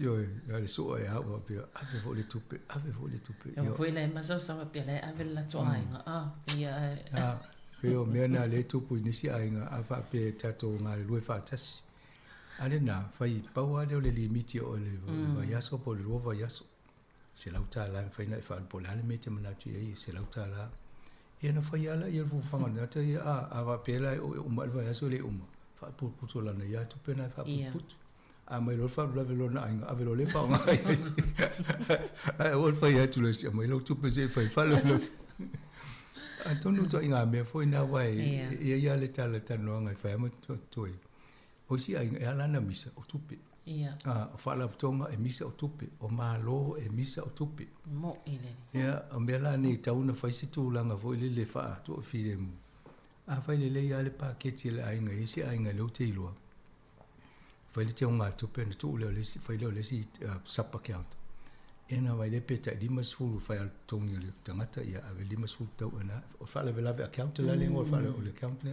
yo ale so ai a o pe ave vole tupe yo foi la ma so sa pe la ave la toa ia pe o me na le tupu ni si ai nga ava pe tato nga le fa tas ale na fai pau ale o le limiti o le vaiaso po le rua vaiaso se lauta la fai na fa po la me te mana tu ai se lauta la e na fai ala ia fu fanga na te a va pela o mal vaiaso le fa pu pu la na ia tu pena fa pu a mai lo fa la velo na a velo le fa nga ai o fa ia tu le se mai lo tu pe se fa lo a tonu to inga me foi na wai ia le tala tano nga fa mo to o si ai ala na misa o tupe ia fa la tonga e misa o tupe o malo e misa o tupe mo ile ia o mela ni tauna fa si tu langa vo le fa to file mu a fa le ia le paketi le ai ngai si ai ngai lo te ilo fa le te unga tupe na tu le si fa le si sub account ena vai le peta di masfulu fa al tongi le tangata ia ave li masfulu tau ana o fa le vela account la le fa le account le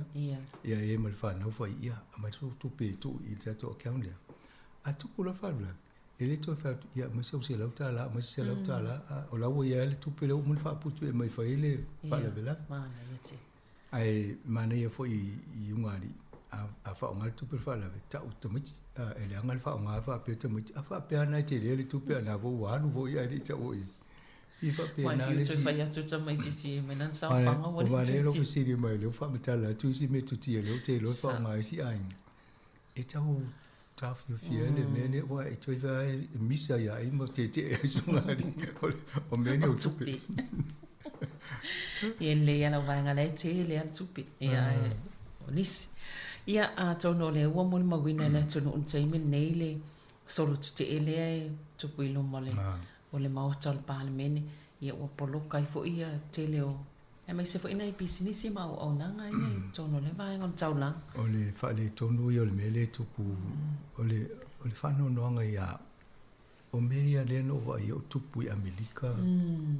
ia e mal fa no fa ia ma tu pe tu i to account le a tu ko la fa le ele to fa ia ma se la o la wo ia le tu pe le mo fa putu e mai fa ele fa le vela ai mana ia fo i ungari a fa ngal tu pe fa la ta utomiti ele ngal fa nga fa pe te muti a fa pe ana te le tu pe na vo wa no vo ia di ta o i fa pe na le si fa ia tu ta mai si me nan sa fa nga wa le lo fi si di mai lo fa meta la tu si me tu ti le te lo fa nga si ai e ta o ta fi fi ele me ne wa e tu va misa ya i mo te su ngari o me ne o tu pe ele ia la va nga le te le tu pe ia nis ia a tono le ua mo mawina le tono un taimi nei le solo te ele ai tupu ilo mole o le maota o le palemene ia ua poloka i foʻi ia tele o e mai se foʻi nai pisinisi ma auaunaga ia i tono le vaega o le taulaga o le faaletonu ia o le mea lē tupu o le faanoanoaga ia o mea ia lea no vaia o tupu i Amelika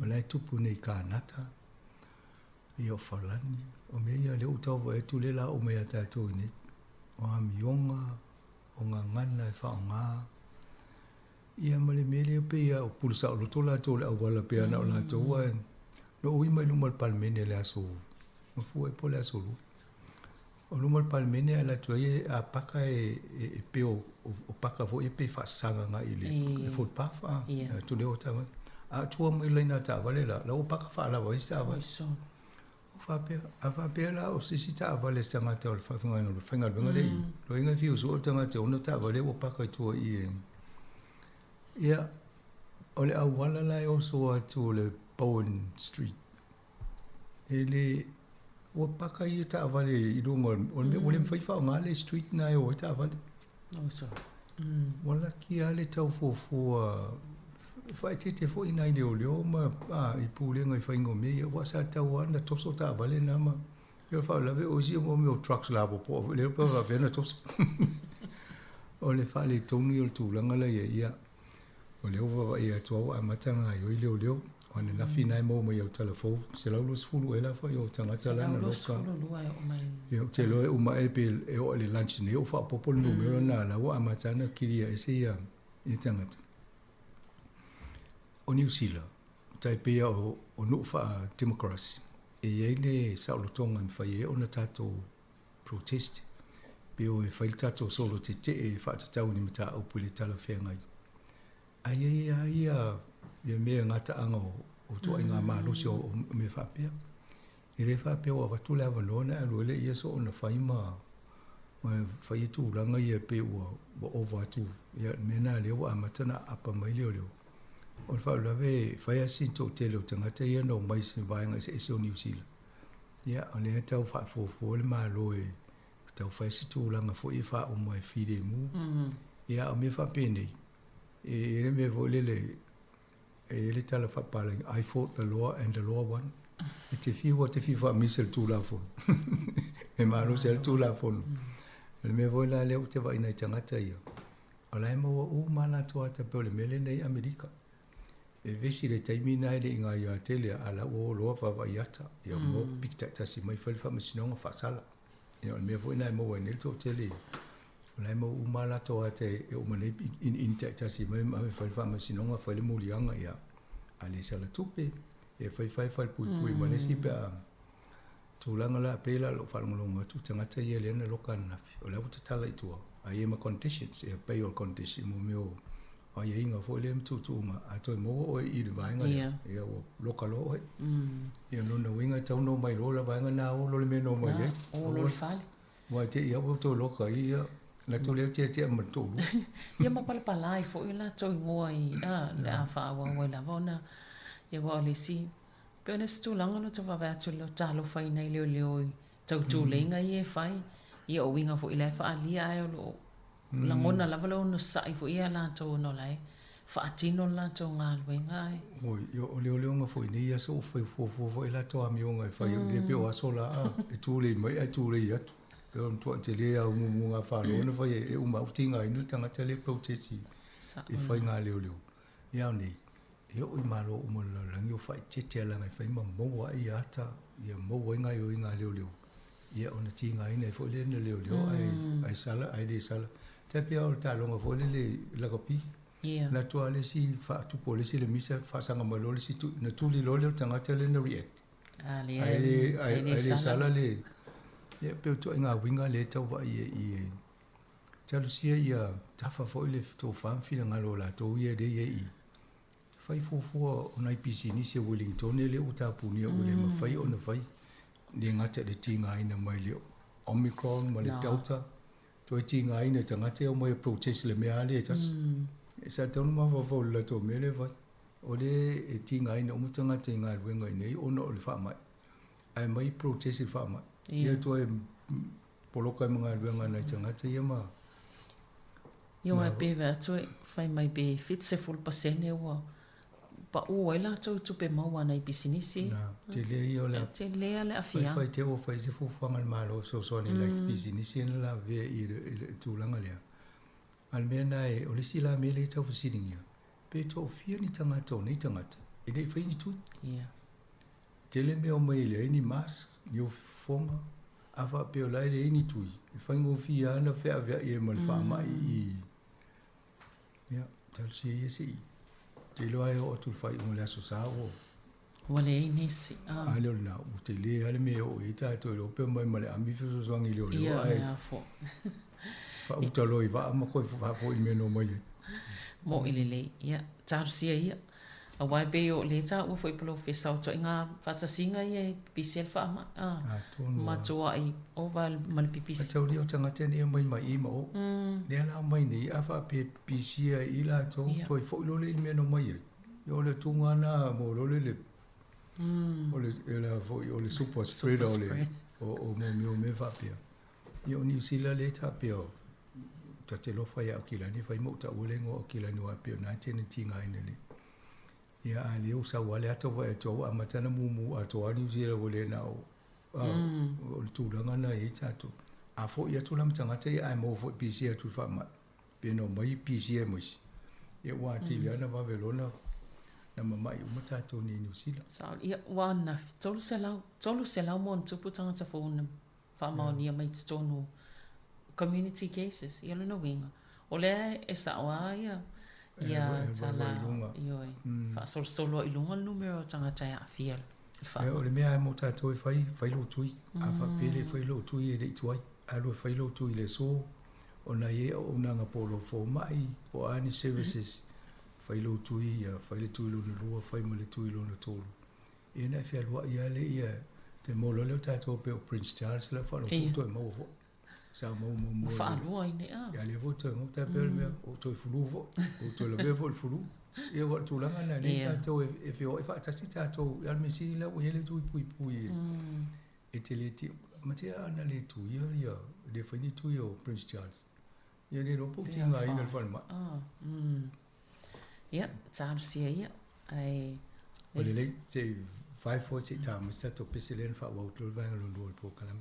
o lae tupu nei kanata ia o falani o mea ia le utau vaetu le la o mea tatou nei o amioga o gagana e faaogā ia ma le mea lea pe ia o pulusaʻoloto latou le auala pea na o latou ae no ui mai luma le palemene le aso mafua e po le aso lu o luma le palemene a latou ai a paka e pe o paka foʻi e pe faasasagaga i le folipafa tule o tama a tua mai laina taavale la o paka faalava ai se taavale a faapea la o sisi taavale se tagata o le faigaluega leʻi loiga fiusu o le tagata ona taavale ua paka i tua i ia o le auala la e oso atu o le Bowen Street ele ua paka ia taavale i luga o le mea mafai faaogā le street na e oe taavale ua laki a le taufuafua faetete foʻi nai leoleo ma i pulega i faiga o mea ia ua sa tau ana toso taavale na ma ia le faaolave o isia mo mea o trucks la popoa le pa faafeana toso o le faaletonu i o le tulaga la ia o leo vavaʻi atu au amataga ai oi leoleo o ane nafi nai mo mai au talafou se laulo sefulu e la fai o tagata lana loka ia o te loe uma e pe e o le lunch nei o faapopo le numero na alaua amatana kilia ese ia i tagata o New Zealand taipea o nuu faa democracy e iai le saʻolotoga me fai e ona tatou protest pe o e fai le tatou solo tetee e faatatau ni mataaupu i le talafeagai aia ia mea gataaga o tuaiga malosi o me faapea e le faapea ua vatu le avanoa na alua le ia so ona fai ma fai tulaga ia pe ua ova atu ia mea na lea ua amata na apa mai leoleo o le faaolave fai asinto tele o tagata ia no mai se vaega eseese o New Zealand ia o lea tau faafuafua le malo e tau fai se tulaga foʻi e faauma e filemu ia o mea faapea nei e le mea foʻi lele e le tala faapalaga I fought the law and the law won e te fiua te fi faamisa le tulafono e malosi a le tulafono le mea foʻi la lea u te vaʻina i tagata ia o lae maua u ma latou ata pe o le mea lenei Amerika e vesi le taimina e leʻi gaia tele a lau o loa vavaʻi ata ia mo pikitaʻitasi mai fai le faamasinoga faasala ia o le mea foʻi na e maua ai nei le toʻatele ia o lae mau uma latou ata e uma nei ini taʻitasi mai ma fai le faamasinoga fai le muliaga ia a le salatupe e faifai fai le puipui ma lesi pe a tulaga la pe la lo faalogologo atu tagata ia lea na loka anafi o le au tatala itua aia ma conditions e pay all condition mo meo aiaiga foʻi le matutuuga atoe mo oe i le vaega lea ia ua loka loo ai ia lona uiga tauno mai lo la vaega na olo le mea no mai ai olo le fale ua te ia ua tau loka ai ia latou lea tea ma tolu ia ma palapala ai foʻi latou igoa i le a faauaua i lava ona ia ua o lesi pe ona se tulaga lo tavave atu lo talofa i nei leoleo i tautuleiga ia e fai ia o uiga foʻi lae faalia ae o loo lagona lava le ona saʻi foʻi ia latou ona o lae faatino le latou galuega ae oi ia o leoleoga foʻi nei ia so faifuafua foʻi latou amioga e fai le pe o aso la e tulei mai ae tulei atu pe ona tuaʻatele a umumuga faloona fai e uma autigaina le tagata le protesti e fai galeoleo ia o nei ia oi malo uma lalagi o faʻitete alaga e fai mamaua ai ata ia maua ai gai oi galeoleo ia ona tigaina e foʻi lena leoleo ae sala ae lē sala tapea o le taloga foʻi le lagapi na tua lesi faatupu o lesi le misa faasaga mai lo lesi na tuli lo le tagata lena react ae lē sala le ia pe o tuaiga uiga le tauvaʻi i talusia ia tafa foʻi le tofamafilagalo o latou ia le ia i fai fuafua ona i pisinisi a Wellington e le ua tapunia ua le mafai ona fai le gata le tigaina mai le Omicron ma le Delta toe tigaina e tagata e mai protest le mea ale e tasi e sa tauna mafafau le latou mea le vai o le e tigaina uma tagata i galuega i nei ona o le faamai ae mai protest i le faamai ia toe poloka i magaluega nai tagata ia ma ia ua pe atu fai mai pe 70% ua pa ua la tau tupe maua na i bisinisi. Na, te lea i o le. Te lea le afia. Fai te o fai se fufanga le malo so ni la bisinisi ena la vea i le tūlanga lea. Al mea nai, o le sila mea le tau fasiringia. Pe tō fia ni tangata o nei tangata. E nei fai ni tui. Ia. Te le mea o mai le ni mas, ni o fonga. Awa pe o lai le ni tui. E fai ngō fia ana fea vea i e mal wha mai i. Ia, tal si e si. Te loa e o tu fai unga le aso sa o. Wale e nesi. Ale o na, u te le ale mea o e ta to e lo pe mai male ami fiso swangi le o le Ia, o ai. mea fo. Fa utalo i va ma koe fa fo i me no mai. Mo ile le, ia. Tarusia ia. A wai be o le ta ua foi polo fe sau to inga fatasinga ia pisel fa ma. Ma toa i ova mal pipis. Tau ri o tanga tene mai mai i mo. Le ala mai ni a fa pe pisia i la to to i fo lo le me no mai. Yo le tunga na mo lo le. O le ela fo o le super spreader o le. O mo me fa pe. Yo ni sila le ta pe o. Ta te lo fa ya kila ni fa mo ta o le ngo kila ni wa pe na tene tinga ine le. Ia ali o sa wale ato wa e tō a matana mumu a tō ani uzira wale na o le tūranga na e tātou. A fo ia tūlam tangata i ai mo fo pisi atu whama. Peno mai pisi e moisi. Ia wā tili ana wavelona na mamai o matatou ni New Zealand. Sa ia wana tolu se lau mo tupu tangata fo una whamao ni mai te tonu community cases. Ia luna winga. O lea e sa oa ia. Ia tala ioi fa solo i lunga numero tangata ia fiel e o le mea e mo tātou e fai lo tui a fa pele fai lo tui e rei tuai a lo fai lo tui le so o na ie o nanga polo fo mai o ani services fai lo tui ia fai le tui lo na lua fai mo le tui lo na tolu e na fia lua ia le ia te mo lo leo tātou pe o Prince Charles la fa lo puto e mo fo sa mo fa lua ine ya le voto mo ta pel me o to fulu vo o to le bevo il fulu e o to la na ne ta to e fe o fa ta si ta to ya me si la o ele tu pui e te le ti ma te ana le tu ia le fini tu io Prince Charles ia le ro po ti nga ina fa ma ia ta si ia ai o le te 546 ta ma sta to peselen fa wa to va lo po kalam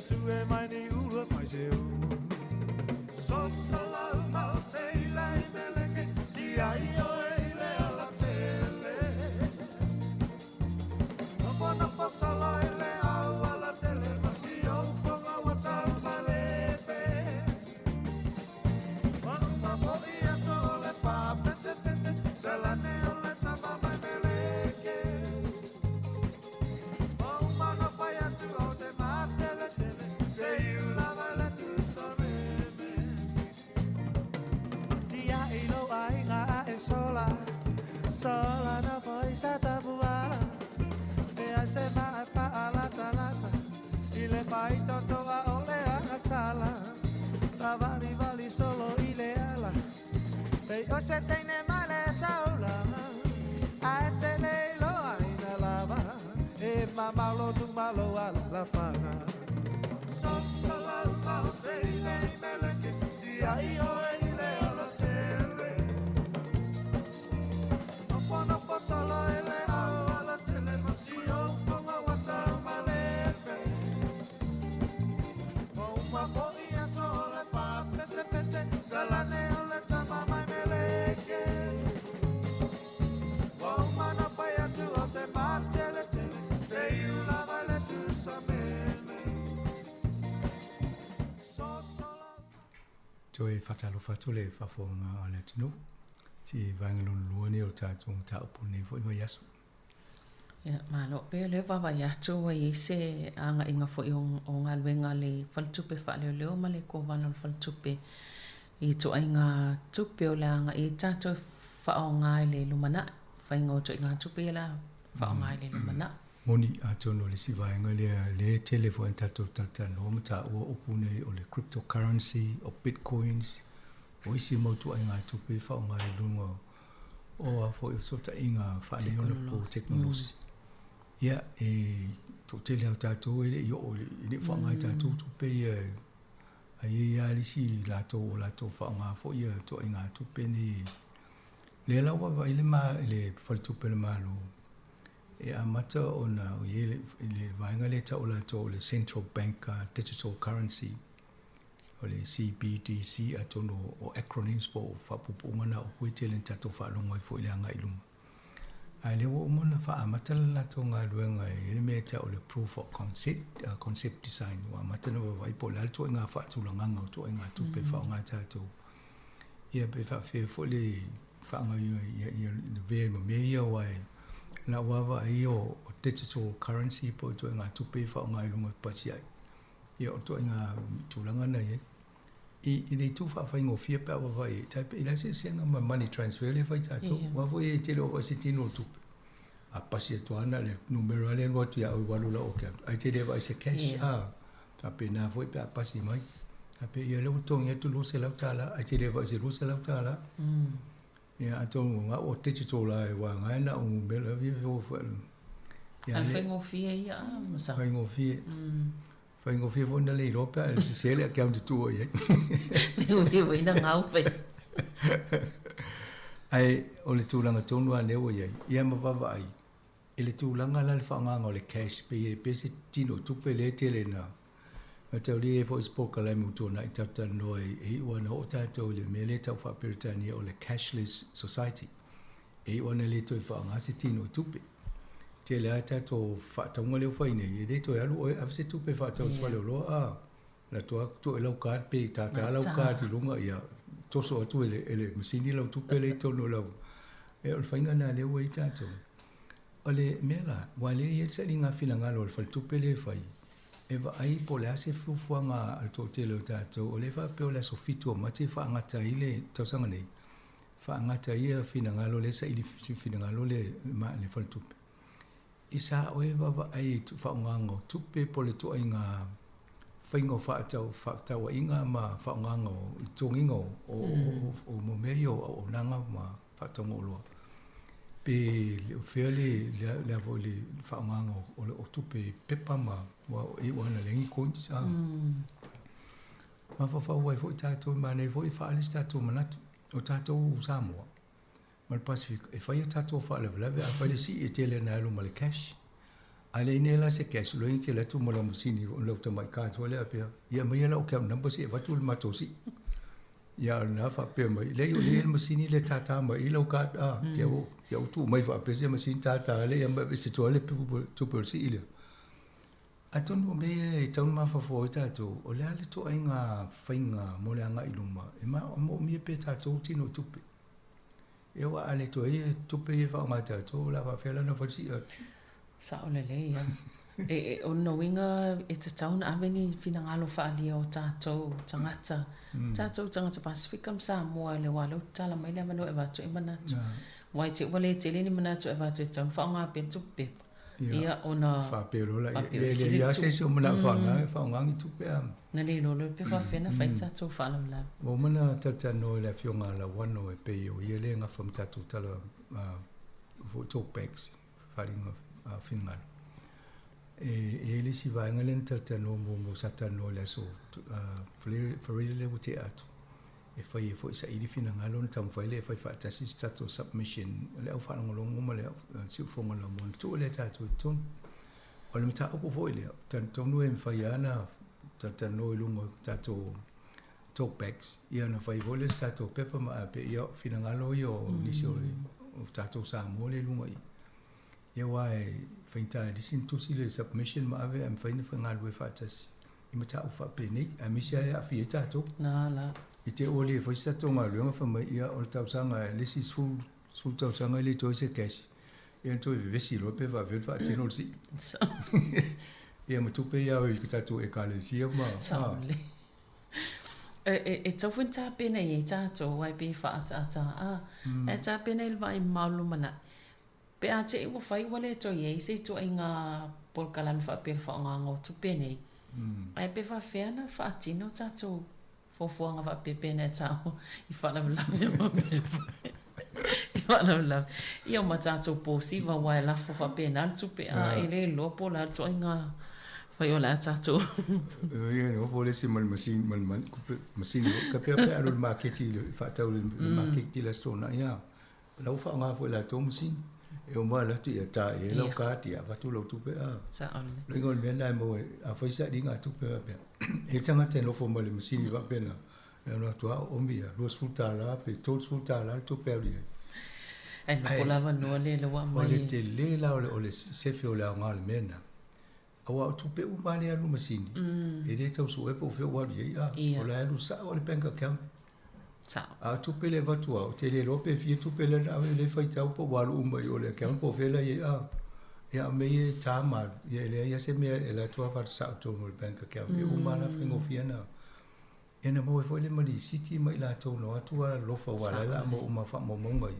Sue mai ni ulu mai seu so sala ma sei lai meleke di ai o ele ala tele no po sala ele ala tele ma si o ponga wata malepe ma po ia sole pa pete della ne ole tama mai meleke o ma no fai atu o te matele sola na poi sa tabua e a se ma pa ala talata ile pai toto a ole a sala savali vali solo ile ala pe o se tene male taula a te le lo ai na lava e mama lo tu malo ala la fana so sola ma sei le meleke di ai o ile ala tele no po solo ele ala tele ma si o ponga wata malepe o ma po ia sole pa pete dalla ne ole tama mai meleke o ma no pai atu o te martele te iula vale tu samele so solo toi fatalo fatule fa fonga ale tunu si vangalon luani o tātou ta upuni fo i yasu. Ia, malo, pe le va yatu wa se anga inga fo o ngā luenga le faltupe fa leo ma le ko vana faltupe I to ai ngā tupe o langa I tātou whaonga I le lumana. Whaingo to I ngā tupe la whaonga I le lumana. Moni a tono le si vaenga le telefone tātou tatano mata ua opune o le cryptocurrency o bitcoins. O isi mautu ai ngā tupe whaonga I lunga o a fo I sota I ngā whaaniona po teknolosi. Ia to tele au tātou I o le whaonga I tātou tupe a ia lisi lato whaonga fo ia to I ngā tupe ni le lawa wa I le maa le whalitupe le malo. A mata o na o le vaenga le ta o lato le central bank digital currency o le CBDC a tono o acronyms po whapupunga na o pui te le tato whalonga I fo I le anga iluma. A le o mona wha amata la lato ngā luenga I le mea ta o le proof of concept design wa amata na wa waipo le alto I ngā whaatulanganga o to I ngā tupe wha o ngā tato. Ia pe wha whea fo le whaanga ia vea ma mea ia wai na wawa ai o digital currency po to ngā tupe wha o ngā ilunga pasi ai. Ia o to ngā tūlanga nei I nei tū wha whaingo fia pia wawa e taipe I lase senga ma money transfer le whai tātou wawa e te leo wai se tino tupe. A pasi e tuana le numero ale watu ia au walula o kia. Ai te leo wai se cash tape nā voi pia pasi mai. Tape ia leo tongi e tu lose lau tāla ai te leo wai se lose lau tāla. Ia atongo ngā o digital la e wā ngai na o mela vive o whaelu. Al whaingo fia ia masa. Whaingo fia. Whaingo fia wona le Europa, e se sele a kia te tua iei. Whaingo fia wina ngau pai. Ai, o le tūlanga tonu a leo iei, ia mawawa ai. E le tūlanga la le whaanganga o le cash, pe e pese tino tupe le tele na. Ma tau li e fo ispoka lai mutona I tata noi e wana o tātou le mele tau whaperitania o le cashless society. E wana le toi whaangase tino tupe. Te le ai tātou whaataunga leo whaine, e le toi alu oi avse tupe whaatau swale o loa la toa to e lau kāt pe tātā lau kāt I lunga ia toso atu e le masini lau tupe le tono lau. E o le whainga nā leo I tātou. O le mela, wa le e sa ringa whina ngalo le whal tupe le whai. E wa ai po le ase fufuanga al tō te leo tātou, o le wha peo le aso fitua, ma te wha angata I le tausanga nei. Wha angata I a whina ngalo le sa ili whina ngalo le ma le whal tupe. I sa oe wa ai wha ngango tupe po le toa I ngā whaingo whaatau a inga ma wha ngango I tōngingo o mo mei o nanga ma whaatau o loa. Pe le whea le avo le whaongango o tupe pepa ma wa I wana lengi kointi sa. Ma whawhau ai fwoi tātou ma nei fwoi whaalis tātou manatu o tātou Samoa. Ma le Pacific e whai a tātou whaalewalewe a whai le si e tele na alo ma le cash. A le inela se cash lo inke le tu ma la musini o lau tamai kātua le apea. Ia mai ala o kia number si e watu le matosi. Ia na fa pe mai le le masini le tata mai I lau ka te o tu mai fa pe se masini tata le ia mai se to le tu per si ile a ton mo me ton ma fa fo ta tu o le ale to ainga fainga mo le anga iluma e ma mo mi pe ta tu tino tu pe e wa ale to e tu pe fa ma ta tu la fa fela no fa si sa o le ia e o no winga e te tauna aveni fina ngalo whaalia o tātou tangata. Tātou tangata Pacificam Samoa le walo tala mai le mano e watu e manatu. Wai te wale te leni manatu e watu e tau whaonga pia tupe. Ia o na... Whapero la, le ia se si o mana whaonga e whaongangi tupe am. Na le lolo pe whawhena whai tātou whaalam la. O mana tata no le whionga la wano e pe o ia le nga wham tātou tala talkbacks wharinga whinngaro. E le si vaenga le tata no mo sata no le so wharile le te atu. E whai e fwoi sa iri whina ngalo na tamu whaile e whai whaatasi tato submission le au whanangolongo ma le siu whonga la mona tu le tato I tonu. O le mita opo fwoi le tan tonu e mwhai ana tata no ilungo tato talkbacks ia na whai vole tato pepa ma ape ia whina ngalo I o nisi o tato Samoa le ilungo I. Ia wai whainta lisin tusi le submission ma ave am whaina whangalu e whaatasi. I mata o whape nei, a misia e a whie tato. Nā la. I te ole e whaisato ngā luenga whamai ia o le tausanga e lesi sul tausanga I le toi se kasi. Ia toi vesi lope wa velu wha teno si. Ia matupe ia o I tato e kāle sia ma. Saule. E tau whinta pena i tātou wai pe whaatata e tā pena il vai maulu mana. Pe a te iwa whai wale to i se to i ngā polkalami whaapere whaonga ngō tu pena i. Ai pe whawhiana whaatino tātou fofuanga whaapere pena e tāo i whanawalawe o me. I whanawalawe. I o ma tātou pōsi wa wai lafo whaapena tu pe a e le lopo la to i ngā Fai ola tātou. Ia no vole se mal machine ka pe pe alo marketi le fatau le marketi la stona ia. Lau fa nga fo la to machine. E o mala tu ia ta e lau ka ti a fatu lo tu pe a. Sa on. Le ngol ben dai mo a foi sa dinga tu pe pe. E tanga te lo fo mo le machine va pena. E no tu a o mia lo sfuta la pe to sfuta la tu pe ri. E no ko lava no le lo wa mo. O le te le la o le se fe o la ngal mena. Awa tu pe umane alu masini. E le tau so e po fe wa ye a. O la alu sa o le bank account. Sa. A tu pe le vatu a te le lo pe fi tu pe le na le fai tau po wa lu mai o le account po fe la ye a. Ya me ye ta ma ye le ya se me e la tu fa sa tu no le bank account. E umana fe ngo fi na. E na mo fo le mali city mai la tu no atu wa lo fa wa la mo uma fa mo mo mai.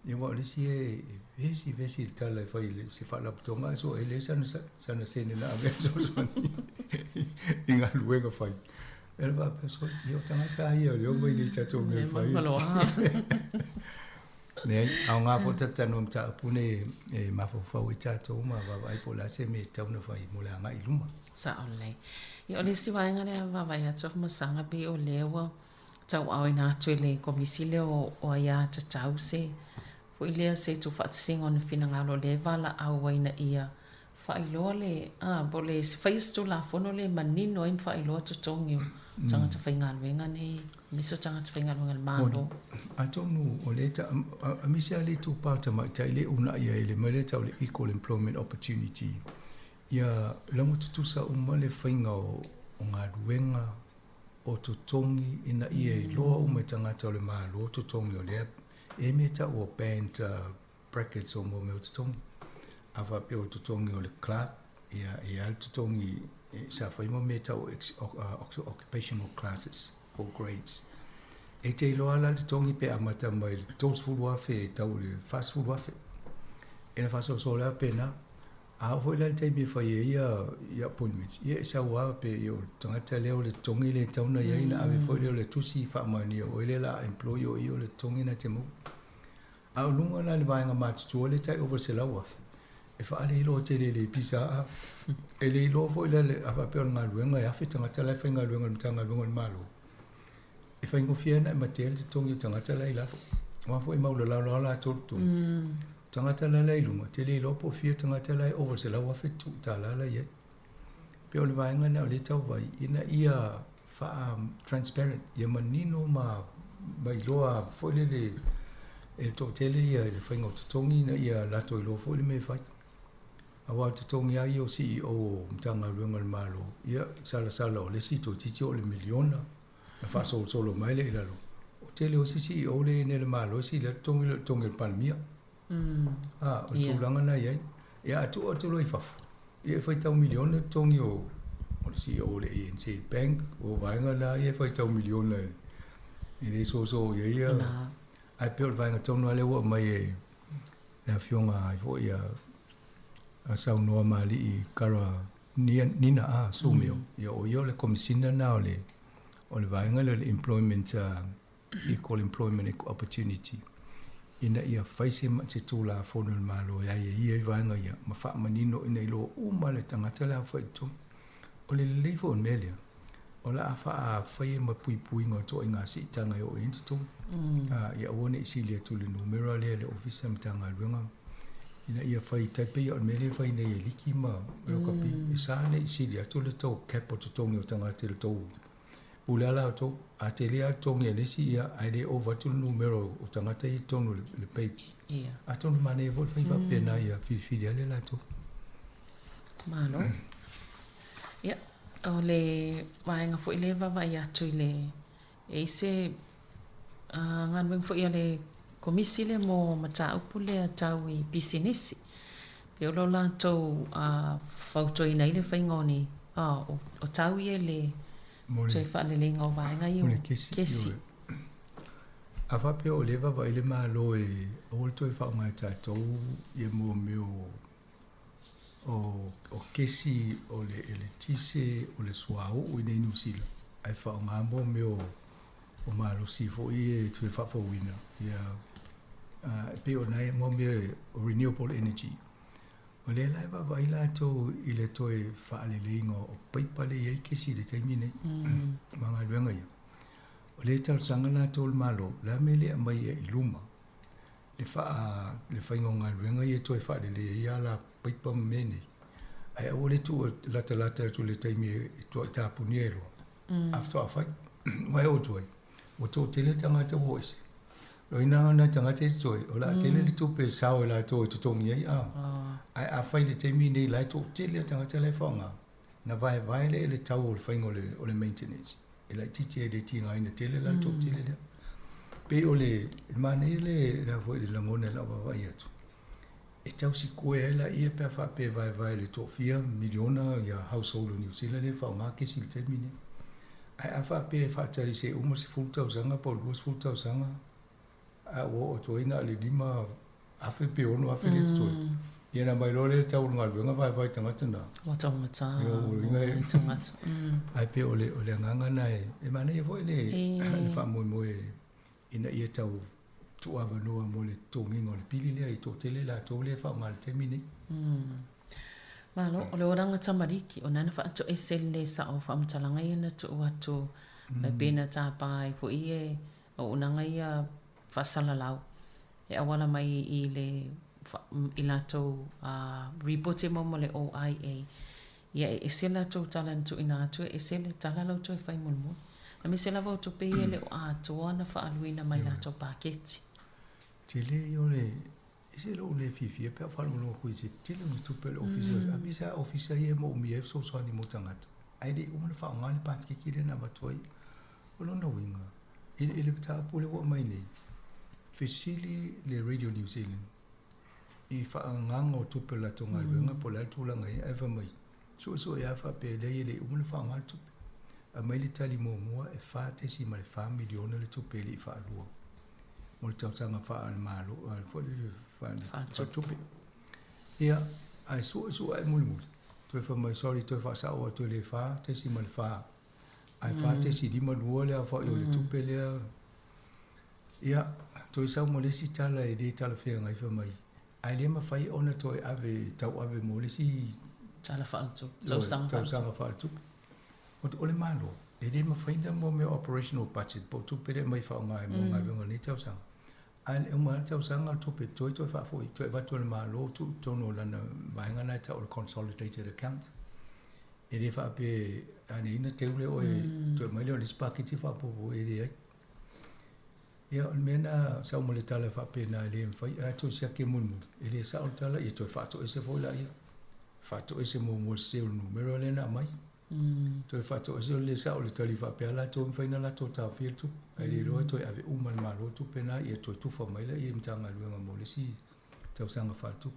E wa le si e vesi tala fai le si fa la tonga so ele sana se ni na ave so ni inga luenga fai ele va peso io tanga ta io io mai ni chato me fai ne a nga fo tata no ta pune e ma fo fa wi chato ma va vai po la se me ta una fai mo la nga iluma sa ole io le si vai nga va vai a tso ma sanga pe o lewa tau au ina tuele komisile o ia tau se Fo ilea se tu whaatisinga ona whinangalo le wala au waina ia. Whailoa le, bo le whaistu la whono le manino im whailoa tutongi o tangata whaingaluenga nei, miso tangata whaingaluenga le malo. A tonu o le ta, a misi a le tu pāta mai tai le una ia ele mai le tau le equal employment opportunity. Ia lango tutusa uma le whainga o ngā ruenga o tutongi ina ia i loa uma tangata o le malo o tutongi o le e me ta o band brackets o mo me o tutongi. Awa pe o tutongi o le club, ia al tutongi sa whai mo me ta o occupational classes or grades. E te iloa la tutongi pe amata mai le tos food wafe tau le fast food wafe. E na fast o la pena, a hoi la te me whai ia appointments. Ia isa ua pe o tangata leo le tongi le tauna ia ina ave foi leo le tusi whaamani o ele la employee o le tongi na te mu. A lunga na le vaenga matutua le tai over se lau wafe. E whaale ilo te le pisa a. E le ilo foi le awapeo ngā luenga e awhi tangata lai whai ngā luenga le tanga luenga le malo. E whai ngofiana e matea le tongi o tangata lai lalo. Wa foi maula lau la tortu. Tangata lai lai lunga. Te le ilo po fia tangata lai over se lau wafe tu ta la la yet. Peo le vaenga na o le tau vai. Ina ia wha transparent. Ia manino ma bailoa foi le e to tele ia le whainga o tutongi na ia lato i lo fo le me whai. Awa tutongi ai o CEO mtanga luenga le malo. Ia sala o le sito titi o le miliona. Na wha solo mai le ilalo. O tele o si CEO le ne le malo si le tongi le palmia. O tūlanga na iai. Ia atu lo i whafu. Ia whai tau miliona tongi o le CEO le ANC Bank. O vaenga na ia whai tau miliona i le so ia. Ai peo le vaenga tonu ale ua mai e na fionga ai fo ia a sau noa mali i kara nina a sumio. Ia o ia le komisina na o le vaenga le employment, equal employment opportunity. Ina ia whaise ma te tūla whono le malo ia ia i vaenga ia ma wha manino ina ilo uma le tangata le a whai tu. O le leifo on melia. O la a wha a whai ma pui ngā to i ngā si tanga o intutu. Ia one isi lia tu le numero le ofisa mtanga luenga. Ina ia whai taipei o mele whai nei e liki ma rokapi. I saa ne isi lia tu le tau kepo tu tongi o tangata le tau. Ule ala o tau, a te lea tongi e lesi ia ai le over tu le numero o tangata i tonu le peipi. A tonu mane e vol whai wa pena ia whiwhiri ale la tu. Mano. Ia. O le vaenga fo i le vavai atu i le e se ngan weng fo i le komisi le mo mata upu le tau i pisinisi. Pe o lo la tau fauto i nei le whaingoni o tau i le Toi whaalele ngau vaenga i o kesi. A whape o lewa wa ele maa lo e o toi whaunga tātou i mua meo o kesi o le tise o le suau o i nei nusila. Ai whaunga mo meo o maa lo sifo i e tue whawhawina. Pe o nei mo meo o renewable energy. O le lai wa vai la to i le toi whaalele ingo o paipale i kesi le taimine. Manga luenga ia. O le tau sanga la tol malo, la mele a mai e iluma. Le whaingo ngā luenga i e toi whaalele ia la paipa mene. Ai o le tu lata tu le taimi e tua tāpuni e loa. Afto a whai, wai o tuai. O tō tele tangata voice. Lo ina na tangata e toi, o la tele le tupe sao e la tō e tutongi ai a. Ai a whai le taimi nei lai tō tele tangata le whanga. Na vai le tau o le whaingo o le maintenance. E lai titi e le tinga ina tele la tō tele le. Pe o le, mane le la voi le langone la vai atu. E tau si koe e la ia pia whape vai le tō fia miliona ia household o New Zealand e whaunga kesi le taimine. Ai a whape e whaatari se umar se fultau sanga, pa luas fultau sanga. A o toina le lima afe pe ono afe le toi. Ia na mai lore le tau ngā luenga vai tangata na. Wa tangata. Ia tangata. Ai pe o le nganga na e mana e voi le whamoe ina ia tau tuava noa mo le tonginga o le pili lea i tō tele la tō lea whao ngā le temine. Malo, o le oranga tamariki, o nana wha ato e sele sa o wha mtalanga ia na tu atu me pena tā pai, po i e o unanga ia whasalalau. E awala mai i le i lato rebote mo le OIA. Ia e sele tō tala tu ina atu, e sele tala lau tō e whai monmo. Na me sele wau tō pe e le o atoa na wha aluina mai lato paketi. Tele yo le ese lo le fifi pe fa lo ko ise tele no tupe le officer a misa officer ye mo mi so so ni motangat ai de o mo fa ngal pa ki ki na batoi o lo no winga ele ta pole wo mai nei fisili le radio New Zealand i fa ngang o tupe la tonga winga po la tula ngai eva mai so ya fa pe le o mo fa ngal tupe a mai le tali mo e fa te si ma le fa miliona le tupe le fa lo mo le tausanga wha al malo, al wha tupe. Ia, ai su ai muli. Toi wha mai sorry, toi wha sao a toi le wha, te si ma le wha. Ai wha te si lima lua lea, wha i o le tupe lea. Ia, toi sao mo le si tala e le tala whea ngai wha mai. Ai le ma whai ona toi tau ave mo le si... Tala wha al tupe, tausanga wha al tupe. O le malo, e le ma whaina mo me operational budget, po tupe le mai wha o ngai mo ngai wenga ni tausanga. Ai e ma tau sanga tope toi fa foi toi va toi ma lo tu tono lana vainga na ta o consolidated account e le fa pe ani ina te ule o toi mai le spakiti fa po e de ia mena sa mo le tala fa pe na le fai a to sia ke mun e le sa o tala e toi fa to ese foi la ia fa to ese mo se o numero le na mai toi fa to ese le sa o le tali fa pe ala to fai na la to ta fi tu ai le lo toi ave uman malo tu pena e toi tu fa mai la e mtanga luenga mo le si tau sanga fa tu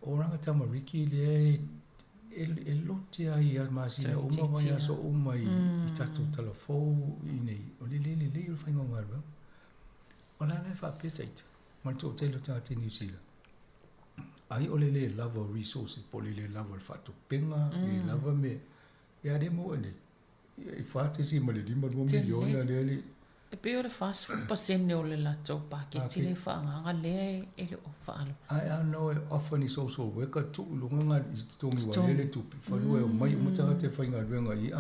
oranga tamariki le e lote ai al masi o mo mai so o mai i tatu telefo i nei o le o fa ngonga ba ona le fa pe tait ma to te lo ta te New Zealand ai o le lava resources po le lava fa tu penga le lava me ya de mo nei e fate si ma le lima miliona le e pe o le fast pasene o le lato paketi le whaanga le e le o whaalo. Ai no e offer ni social worker tu lunga i tongi wa le tu whanua e mai umutanga te whainga ruenga i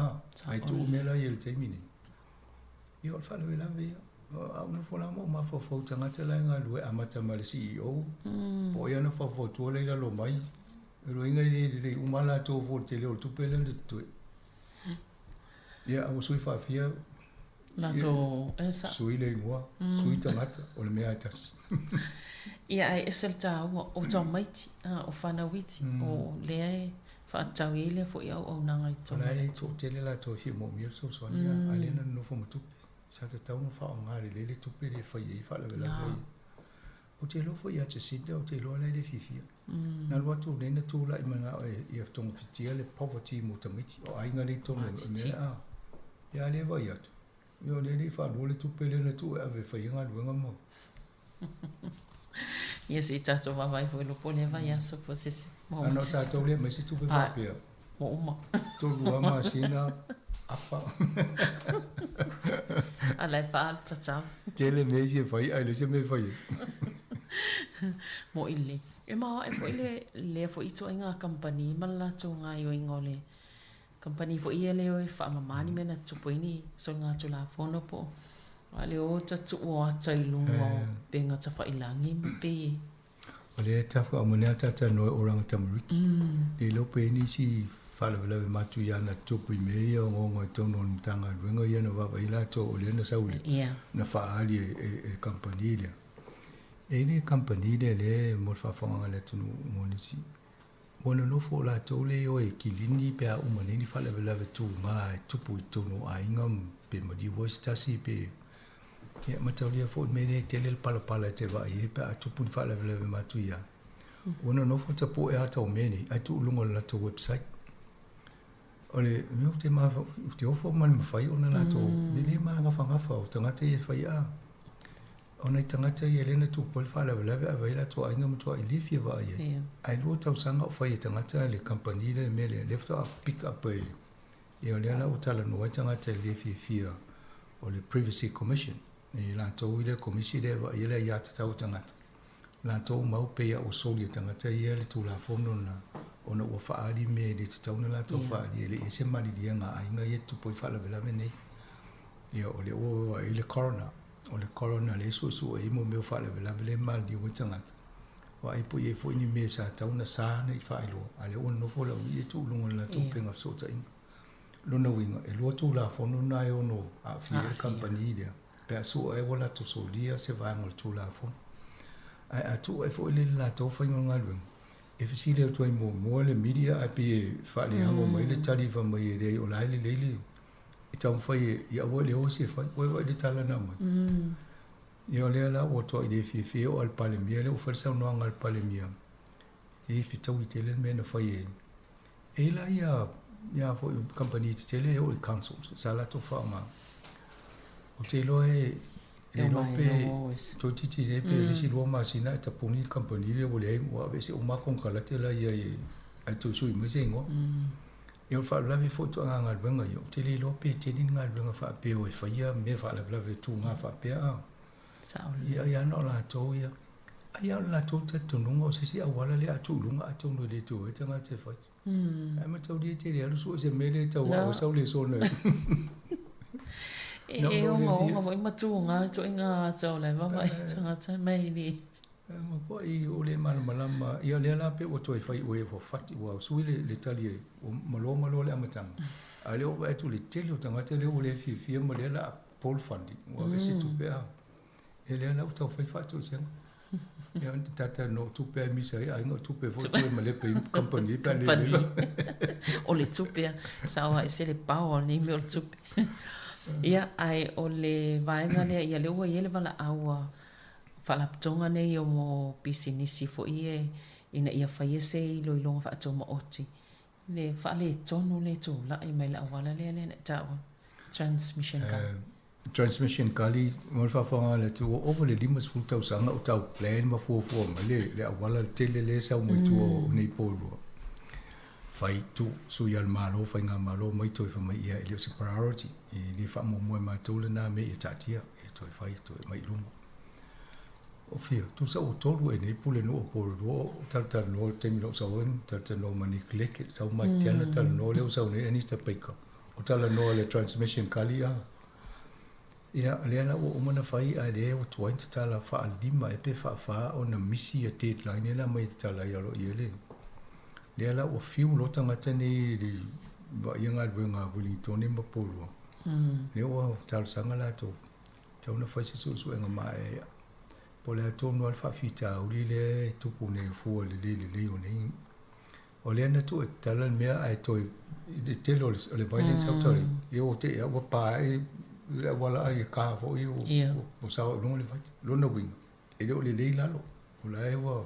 ai tu mera i le teimini. I o whaalo e lawe ia. Au na whona mo ma whawhau tangata lai ngā lue amata ma le CEO. Po ia na whawhau tua leila lo mai. E roinga i le umala tō whau te leo tupe le tue. Ia au sui whawhia. Lato esa. Sui le ingoa. Sui tangata o le mea tasi. Ia ai esel tā o tau maiti. O whana witi. O lea e whaatau i lea fo iau au nanga i tō. Ona e tō tele la tō fia mo mia so so nia. Alena no fo mo tupe. Sa te tau no wha o ngāre lele tupe le whai e whala wela wei. O o te lofo ia te sinde o te loa le fifia. Na loa tu nei na tu la imanga ia tonga fitia le poverty mo tamiti o ainga le tonga mea. Ia le vai atu. Io le le fa le tu pele na tu ave fa inga luenga mo. Ia si tato vavai foi lo pole vai aso po se. Ano tato le mai si tu pe fa pia. Mo uma. Tu lua ma sina apa. Ala fa al tata. Tele me fie fai ai le se me fai. Mo ile. E ma e foi le foi to inga company mala to nga yo ingole. Company fo ia leo e wha mamani mena tupuini so ngā tu la whono po. A leo ta tu o ata i lungo pe ngā ta whailangi me pe. O le tafu a monea tata noe oranga tamariki. Le lope ni si whalawelawe matu ia na tupu i mea o ngongo e tono o mtanga ruenga ia na wawa ila to o le na sauli. Na whaali e company lea. E le company lea le mol whawhanga le tunu ngoni si. Wana nofo la tole o e kilini pe a umanini fala vela tu ma tupu tono a ingam pe madi voice tasi pe ke matalia fo me tele pala pala te va e pe a tupu fala vela ma tu ya. Wana nofo ta po e ata o meni a tu lungo la to website. Ole me te ma te ofo man ma fai ona la to le ma nga fa o tanga te fai a. Ona tangata ia lena tu pol fala vela avela to ainga mo to I live ia va ia. Ai lo tau sanga o fai tangata le company le mele left up pick up e. Ia le ala utala no tangata le fia o le privacy commission. E la to ile commission le va ia ia tau tangata. La to mau pe o soli tangata ia le tu la fono na ona o faali me le tau na la to faali le ese mali dia nga ainga ia tu pol fala vela nei. Ia o le o ile corona. O le corona le su e mo me fa le mal di o tangata. Wa ai po ye fo ni me sa ta una sa na I fa ilo. Ale on no fo la ye tu lungo la tu penga so ta in. Lo no winga e lo tu la fo no na e ono a fi le company dia. Pe so e wala to so dia se va ngol tu la fo. Ai a tu e fo le la to fa ngol lu. E fi si le to mo le media a pe fa le hango mai le tali fa mai le o la le tau fai ia wale o se fai wai de tala na mai ia le la o to I fi o al palemia le o farsa no al palemia e fi tau I tele me na fai e la ia fo company tele o council sala to fama o te lo e lo pe to titi le pe le si lo ma sina ta puni company le o le o ave se o ma con kala te la ia ai to sui me se ngo eu falo lá foi tu anga benga eu te li lope te ni ngal benga fa pe o fa ia me fa la tu nga fa pe a ia no la to ia ia la to te tu no se a wala le a tu lunga a tu no le tu e tanga te fa ai ma to di te le so se me le to o so le so no e o ngo foi ma tu nga to inga to le va vai tanga te mai ni ma po I o le malama ia le la pe o toi fai o e fo fati o sui le tali o malo le amatang ale o vai tu le tele o tanga tele o le fi mo le la pol funding o ve se tu pe a ele la o tau fai fatu sen ia on tata no tu pe mi sai ai no tu pe fo tu me le pe company pe le o le tu pe sawa e se le pao ni me o tu ia ai o le vai ngale ia le o ia le vala aua whalaptonga nei o mo pisinisi fo ie ina ia whaiese I lo ilonga whaatoma oti. Le whaale tonu le tō la I mai la awala le le tau transmission ka. Transmission kali mo whawhanga le tō o le limas fultau sanga o tau plan ma fuafua ma le awala tele le sau mai tō o nei pōrua. Whai tu sui al malo, whai ngā malo mai tō I whamai ia ilio se priority. I li whaamo moe ma tōle nā me I tātia. E tō I whai tō mai lumo. O fia, tu sa o toru e nei pule no o poro tata no te mino sa on tata no mani click sa mai tiana tala no le sa ne ni sta peka o tala no le transmission kalia ia le na o mana fai a le o tuain tala fa lima e pe fa o na misi a deadline na mai tala ia lo ia le la o fiu lo tanga tani di va ia nga venga buli toni ma poro le o tala sanga la to tau fai se su nga mai po le tonu alfa fita uli le tupu ne fu le o nei o le na tu tala mea ai to de telo le violence autori e o te o pa le wala ai ka fo o sa no le vai lo no wing e le le la lo Ula e wa.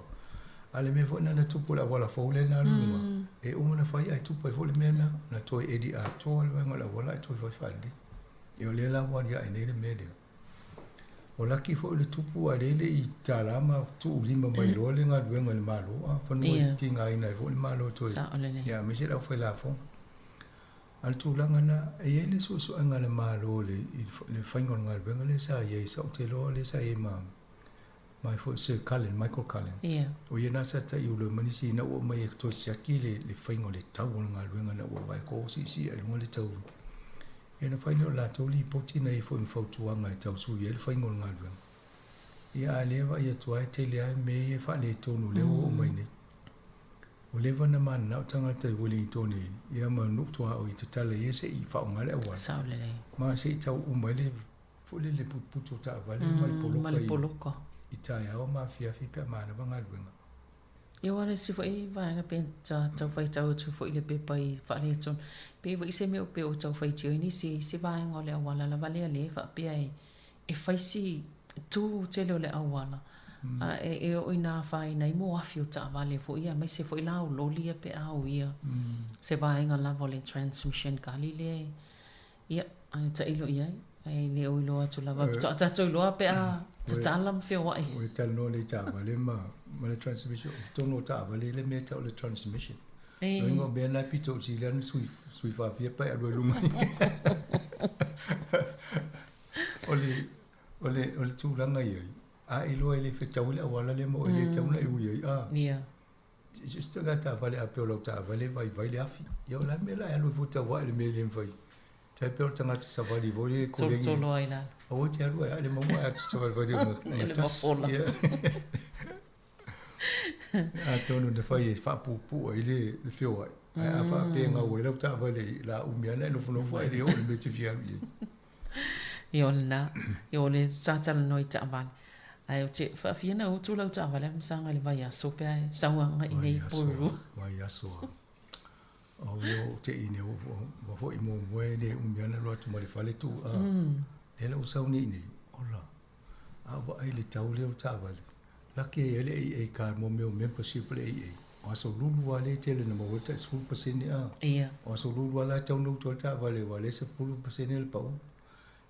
Ale me fo na na tupu la wala fo le na lunga. E umana fai ai tupu e fo le mena na toi edi a toi le wanga la wala e toi fai fai. E o le la wali ai nei le media. O laki fo le tupu a lele I talama tu lima mai lo le nga duenga le malo. Fa no I tinga ina e fo le malo toi. Ya me se la fo la fo. Al tu langa na e ele so anga le malo le whaingo nga duenga le sa ye sa te lo le sa e ma. Mai fo Sir Cullen, Michael Cullen. O ye na sa ta I ulo manisi na o mai e to siaki le whaingo le tau nga duenga na o vai ko si e lunga le tau. E na whaingo la tau li poti na e fo mwhautuanga e tau sui e le whaingo nga duenga. Ia a lewa ia tua e te lea me e wha le tonu leo o mai ne. O lewa na mana na o tangata I wili I tone ia ma nuktua o I te tala e se I wha o ngale awa. Saulele. Ma se I tau umai le fule le puto ta avale mali poloko. I tai au ma fiafi pia mana wa ngā duenga. Ia wale si fo I vaenga penta tau whai tau tu fo I le pepa I wha le ton. Pe wa I se meo pe o tau whai tio ini si vaenga o le awala la wale a le wha pia e whai si tu te leo le awala. E o ina whai nei mo afi o ta avale fo ia mai se fo I lau loli pe au ia. Se vaenga la wale transmission kali le. Ia, ta ilo ia ai le o ilo atu lava. Ta to ilo pe a ta talam fe wai. O tal no le ta vale ma le transmission. Tono ta vale le me ta le transmission. Ngo be na pito si le sui fa fia pa alo lunga. Ole tu langa ia. A ilo ele fe tau le wala le mo ele tau na e ui a. Ia. Just ga ta vale a pe lo ta vale vai le afi. Yo la me la alo futa wa le me le vai. Te peo tanga te savali voli ko lengi. Tolo ai la. O te aru ai le mo ai te savali mo. Le mo fola. A tonu de fai fa pu ai le fio ai. A fa pe nga o le ta vale la umiana no funo fai le o le te fia. Yo le sata no ta van. Ai o te fa fia na o tu la ta vale msanga le vai aso pe sawanga I nei puru. Vai aso. O yo te ine o fo I mo le umiana lo tu mali fale tu a. Ele o sau ni ola. A va ai le tau le ta vale. La ke ele e ka mo meu membership le e. O so lulu wale tele na mo ta 10% a. Ia. O so lulu wala tau no to ta vale wale se 10% le pau.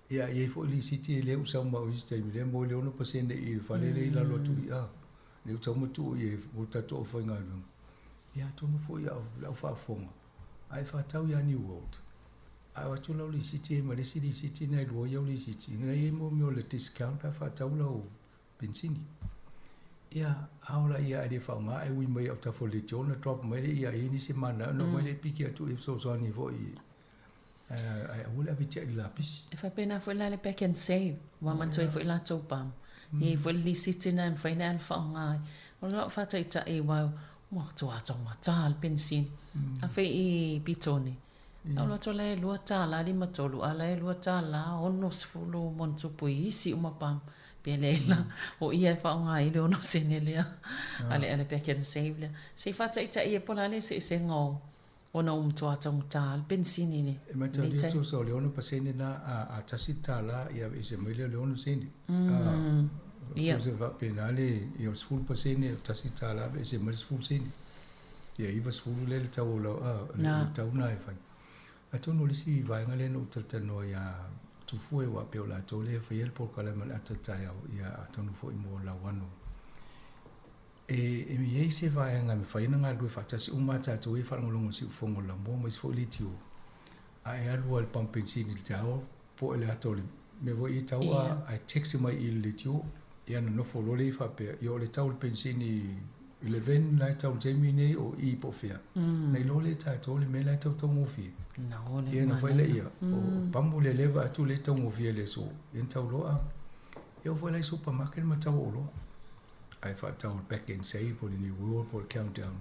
Ia e fo li city le o sau ma o iste mi le mo le 1% e fale le la lo tu a. Le tau mo tu e mo ta to fo nga lu. Ia to no fo ia la fa fonga. Ai fa tau ya New World. Ai wa tu li city ma le city na lo ya li city. Na e mo le discount pa fa tau lo benzini. Ia aula ia de fa nga ai wi mai o ta fo le tona drop mai ia ini se mana no mai le piki atu e so so ni fo I. Ai ula vi te la pis. E fa pena fo la le pack and save. Wa man toi fo la to pam. E fo li city na fa na fa nga. O lo fa ta ita e wa mo to ata ma tal pensin. A fe I pitoni. Na lo to le lo ta la di matolu ala e lo ta la ono sfulu mon tu pui isi uma pam. Pelela o ia fa nga I lo no senelia. Ale pack and save le. Se fa ta ita e pola le se ngo. Ona to ata tal pensin ni. E ma ta tu so le ono pasene na a tasi tala ia e se mele le ono sene. Ia. Se va penale e os full pasene tasi tala e se mas full sene. Ia I vas full le tau lo le tau na e fai. A tono le si vai ngale no tano ia tu fue wa pe la to le fa el por kala mal atata ia tono fo I mo la wano. E mi se vai nga me fa ina nga du fa tasi uma ta to e fa ngolongo si fongo la mo mas fo li tiu. Ai alu al pampensi ni tau po le atoli. Me vo I tau a text mai I le tiu ia no fo lo le fa pe io le tau pensini 11 lai tau Gemini o I po fia. Nei lo le ta to le me lai tau mo fia. No le. Ia no foi le ia. O pambu le leva tu le tau mo fia le so. Ia tau lo a. Io foi le supermarket ma tau lo. Ai fa tau back and save for the new world for countdown.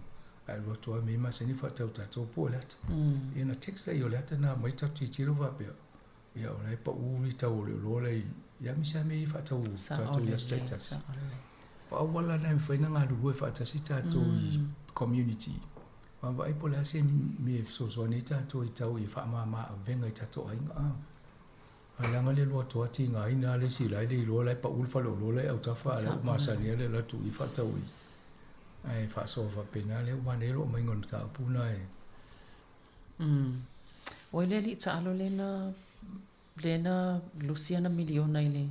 Ai lo to me ma se ni fa tau ta to po lat. Ia na text le io lata na mai tau ti tiro va pe. Ia o le pa u ri tau le lo le. Ia mi sa me fa tau ta ia status. Pa wala na me faina nga lu fa ta sita to community. Ma vai po la se me so so ni ta to I tau I fa ma venga I ta to ai nga. Alanga le loa toa ti ngā ina le si lai le loa lai pa ulfa lo loa lai au tafa le masania le la tu I whataui. Ai whasofa pena le wane lo mai ngon ta puna e. Oi le li ta alo lena Luciana Miliona ile.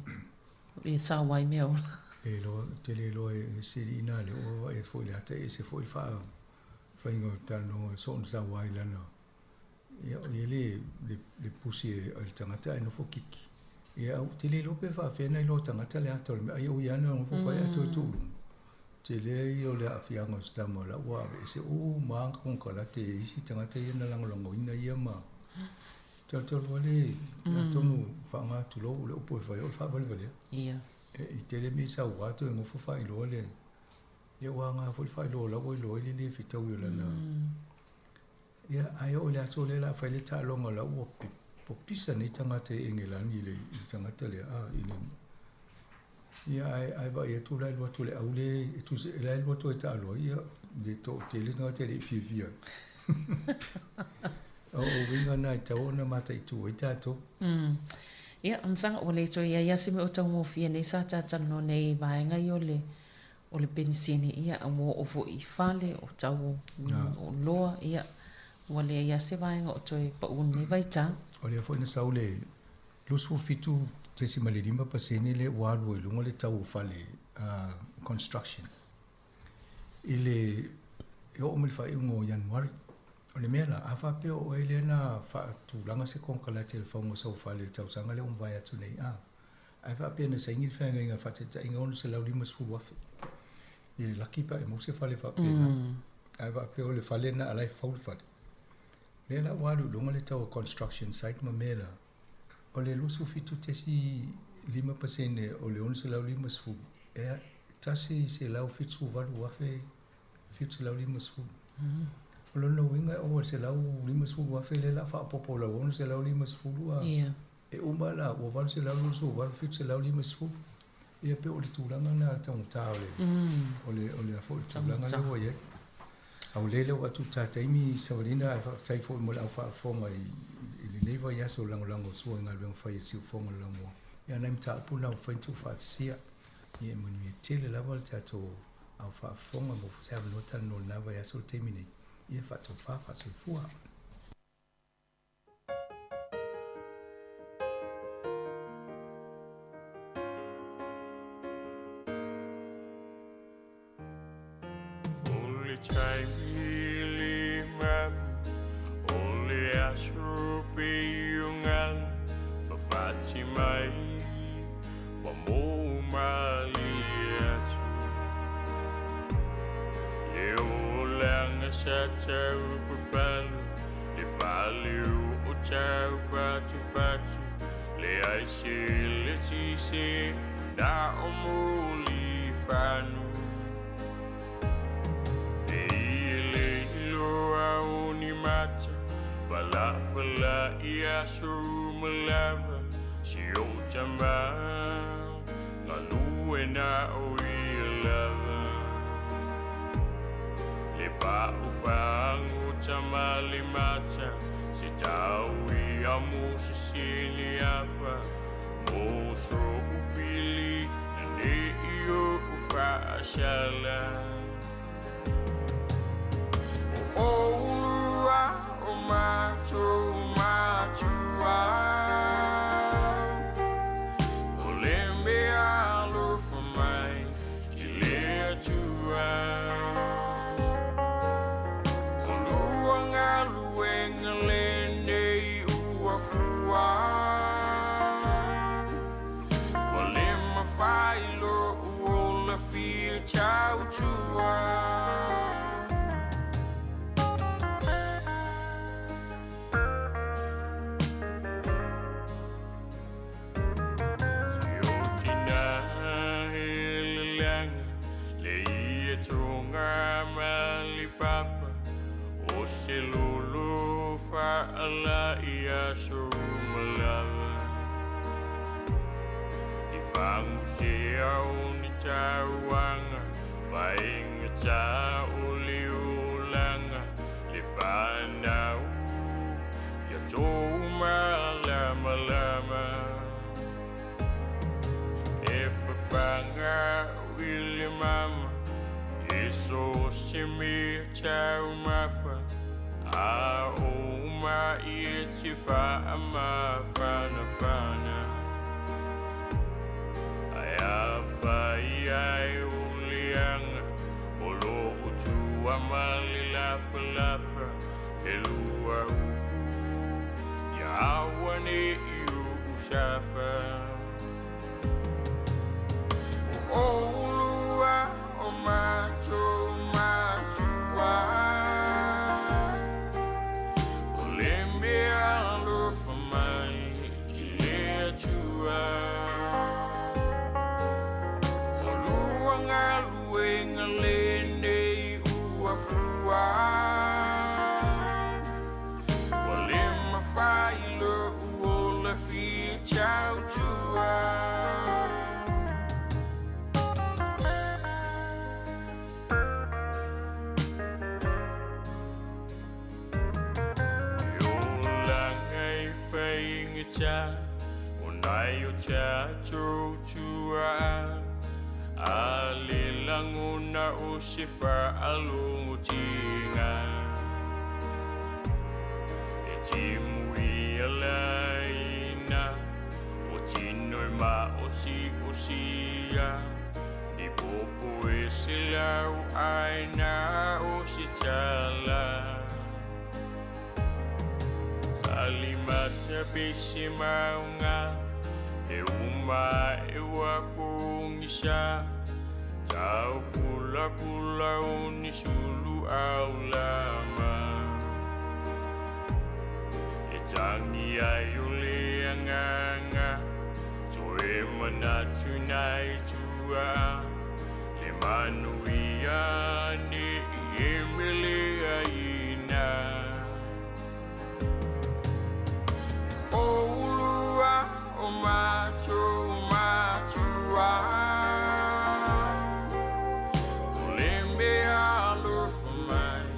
I sa wai meo. E lo te le lo e siri ina le o e foi le ata e se foi fa ingo tano so on sa wai lana. Ia le pusi e le tangata e no fo kiki. Ia au te le lope fa fena I lo tangata le ato ai o iana no fo fai ato tulu. Te le I o le afianga o stamo la ua e se o maang kong kala te isi tangata iana langolongo ina ia ma. Tau wale tonu whaanga tulo le upo e whai o wha wale wale. Ia. I te le mi sa wato e ngofo whai loa le. Ia wanga whai loa la wai loa le fitau I lana. Ia ai o le aso le la whai le ta longa la ua po pisa ni tangata e ngelani le I tangata le I le. Ia ai wa ia tu lai lua tu le au le e tu se lai lua tu e ta aloa ia de to te le tangata le fia. O winga na I tau na mata I tu e tato. Ia, ansanga o le to ia yasi me o tau mo fia nei sa tatano nei vaenga I o le penisini ia a mo o fo I fale o tau o loa ia o le yasi vaenga o toi pa uni vaita. O le fo ina sau le lusu fitu te si malirima pasene le walu e lunga le tau o fale construction. I le e o umil fai ungo Januari. O le mea la, a whapeo o e le na tūlanga se kongkala te le whaungo sau whale tau sanga le umwai atu nei a. A whapeo na sa ingil whaenga inga whateta inga ono se lau limas fulu wafe. I laki pa e mo se whale whapeo na. A whapeo le whale na alai whaulu whale. Le la walu lunga le tau construction site ma mea la. O le lusu fitu te si 5% o le ono se lau limas fulu. E tasi se lau fitu walu wafe fitu lau limas fulu. O lona winga o se lau limas fulu wafe le la whaapopo lau ono se lau limas fulu a. E uma la, o walu se lau lusu, o walu fitu se lau limas fulu. Ia pe o le tūlanga na tangu tā o le afo le tūlanga le o ye. Au lele o atu tā taimi sawarina a tai fo mo la whaafonga I le neiva yaso lango sua ngā luang whai e siu fonga lango. Ia naim tā puna o whaintu whaatisia. Ia manu e tele lawa le tātou au whaafonga mo fusea nota no nawa yaso taimi nei. Ia whātou whaafaso fua. Only time really man, only asrupi yungan, fafati mai, wamo maliatu. Leo sa tau papalu, le whaliu o tau patu, le aise le tise, na o muli whanu. E le iloa o ni mata, pala I asu malava, si o tama, ngā lue na o I lava. Pa'upangu tamali mata si taui amu sisiliapa moso upili ne iyo ufashala o ulua o matua o lembe alu for mai ile atua Ciao tua Siotina helanga leia tonga mali papa o selulu fa ala ia sumalava Ifang siau ni tawanga Fainga ta uli ulanga Le whanau Ya tō ma lama so simi chau mafa a o ma I ti fa ma fana fana aya fa ai ulianga olo utu amali lapa lapa elua upu ya wani iu ushafa Olua o macho machua Olembe alo famai ile chua Olua ngalue ngalende uafua Olema failo uola fi chau chua cha unai cha chu chua alilanguna usifa alungutinga etimu alaina otinoi ma osia di popo esilau aina ositala Alimata bisi maunga e uma e wapungisha tau pula pula unisulu aulama e tangi ayule anganga toe manatu nai tua le manuia ni emile aina Olua o macho machua Olembe alo famai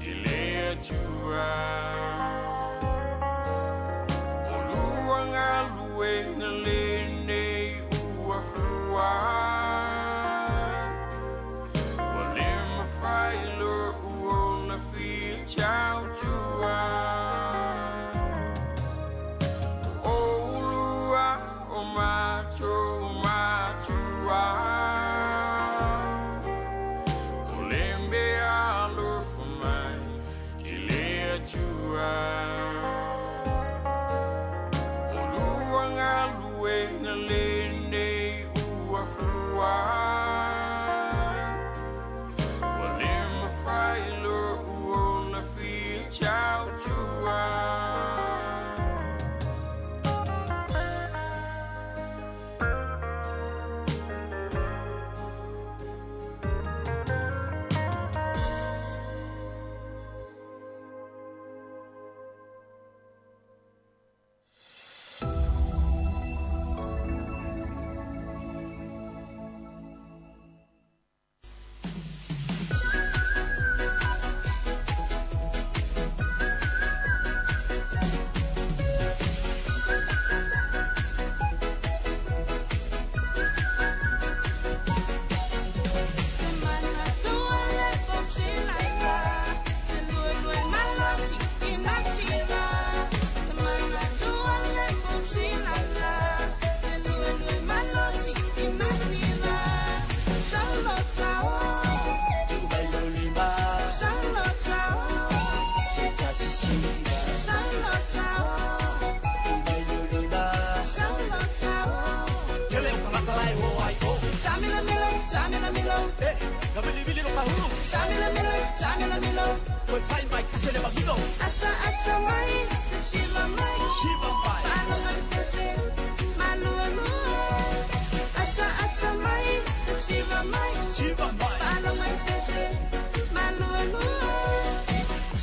ile chua Olua ngalue ngalende uafua Olema failo uola fi chau chua Macho machua Olembe alo famai ile chua Olua ngalue ngalende uafua Olema failo uola fi chau chua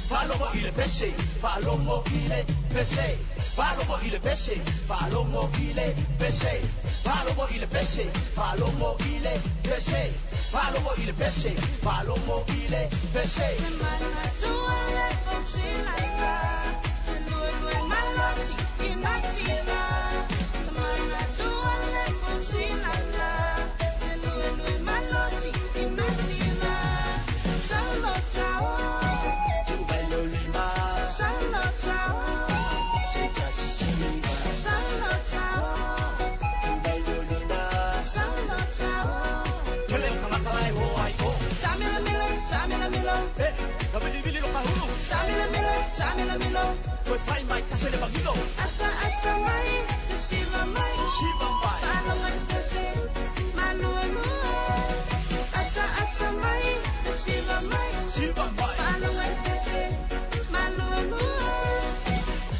Palomo ile pese, palomo ile pese, palomo ile pese, palomo ile pese, palomo ile pese, palomo ile pese, palomo ile pese. Tamila Milo, with Pai Mai Kasele Bagino. Ata Mai, Shiva Mai, Shiva Mai. Palomai Kase, Malulu. Ata Mai, Shiva Mai, Shiva Mai. Palomai Kase, Malulu.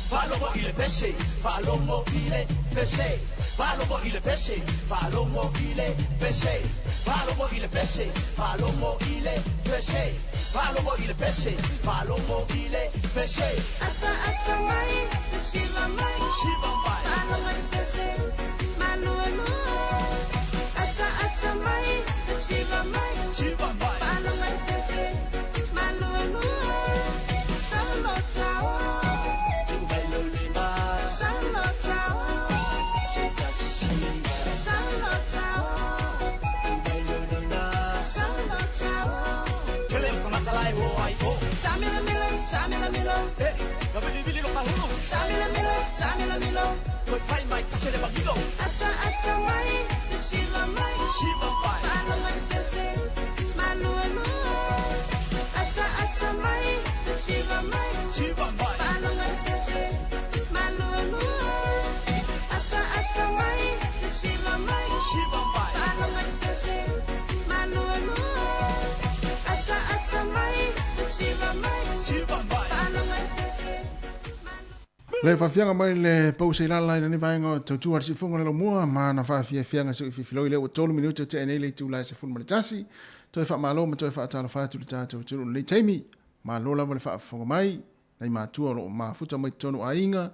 Palomo ile peshe, Palomo ile peshe. Palomo ile peshe, Palomo ile peshe. Palomo ile peshe, Palomo ile peshe. Palomo ile peshe, Palomo ile peshe. Ata Mai, Shiva Mai, Shiva Mai. Palomai Kase, Malulu. Ata Mai, Shiva Mai, Shiva Mai. Palomai Kase, Malulu. Salo Tawa. Tamila Milo, hey, kabili lo kahulu. Tamila Milo, with Pai Mai Kasele Bagino. Ata Mai, Shiva Mai, Shiva Mai. Palomai Kase, Malulu. Ata Mai, Shiva Mai, Shiva Mai. Palomai Kase, Malulu. Ata Mai, Shiva Mai, Shiva Mai. Palomai Kase, Malulu. Ata Mai, Shiva Mai. Le fafianga mai le pause la ni vainga to tu arsi fonga le mua ma na fa fianga so filo le 12 minuto te nei le tu la se fun tasi to fa malo ma to fa ta fa tu ta to le taimi ma lo la fa fonga mai nei ma tu lo ma futa mai tonu ainga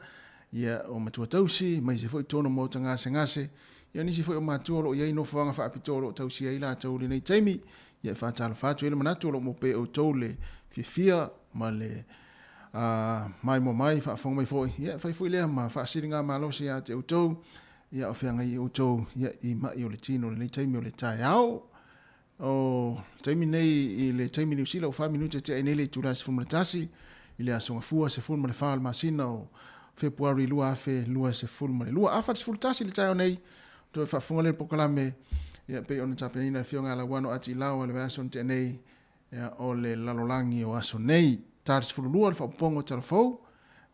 ia o ma tu tausi mai se foi tonu mo tanga ngase ia ni se foi ma tu lo ia no fanga fa pitolo tausi ai la to le nei taimi ia fa ta fa tu le ma tu lo mo pe o to le fia ma le mai mo mai fa fong mai foi ia fa foi le ma fa siringa ma lo sia te utou ia o fianga i utou ia i ma i o le tino le taimi o le tai au o taimi nei i le taimi ni sila o 5 minutos te nei le tulas fum le tasi i le asonga fua se ful ma le fa ma sina o february lua fe lua se ful ma le lua afa se ful tasi le tai o nei to fa fonga le pokalame ia pe ona tapenina fianga la wano ati lawa le vason te nei ia o le lalolangi o aso nei tars fulua fa pongo telefo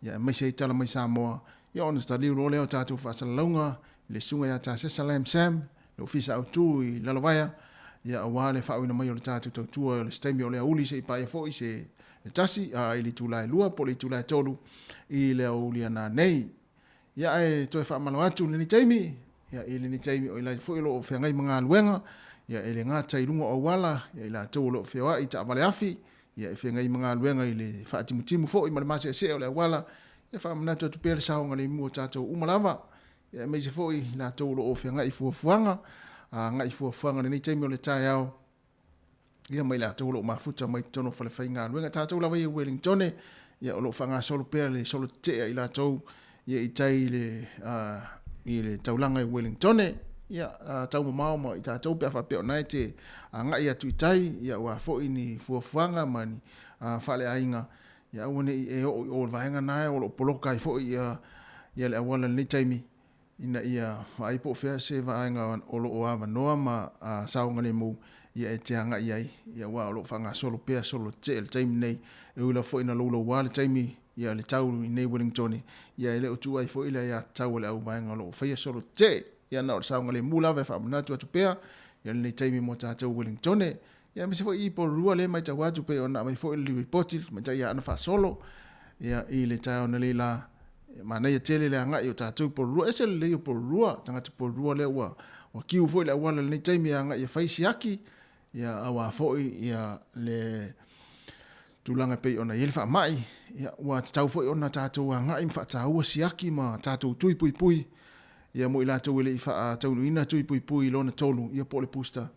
ya mai sei tala mai Samoa ya ona tali ro le o tatu fa salonga le sunga ya ta se salam sam le ofisa autu i lalovaya ya wale fa ina mai o tatu to tu le stemi o le uli se pa fo i se tasi a ili tulai lua po le tulai tolu i le uli na nei ya e to fa malo atu ni taimi ya ili ni taimi o ila fo lo fe ngai manga luenga ya ele nga tai lunga o wala ya ila to lo fe wa i ta vale afi ia e ngai mga luenga i le whaatimu fo i malemase se o le wala ia whaamanatua tu pere sao ngale mua tātou umalava ia meise fo i la tōlo o whenga i fuafuanga ngai fuafuanga nei taimi o le tai au ia mai la tōlo o mafuta mai tono whale whainga luenga tātou lawa i Wellington ia o lo whanga solo pere le solo tea i la tau ia i tai le taulanga i Wellington ia tau mamao ma i tātou pia whapeo nai te ngai atu i tai ia ua fo ni fuafuanga mani whale ainga ia uane i o vahenga nai o lo poloka i fo ia le awala ni taimi ina ia whaipo whea se vahenga o lo oawa noa ma saunga le mu ia e te anga iai ia ua o lo whanga solo pia solo te le taimi nei e ula fo ina lolo wale taimi ia le tau i nei Wellington ia ele o tua i fo ila ia tau le au vahenga lo whaia solo te ia na o saunga le mula ve whamanatu atu pea ia le taimi mo tātou Wellington ia mese fo i po rua le mai tau atu pea o na mai fo ili reporti mai tau ia ana wha solo ia i le tau na le la mana ia tele le anga i o tātou po rua ese le o po rua tangata po rua le ua wa kiu fo i le awala le taimi anga ia whaisi aki ia awa fo i ia le tulanga pei ona yelfa mai ia wa tau fo i ona tātou anga i mwha tāua siaki ma tātou tui pui pui ia mo ila tau ile i wha tau ina tui pui pui lona tolu ia po le pusta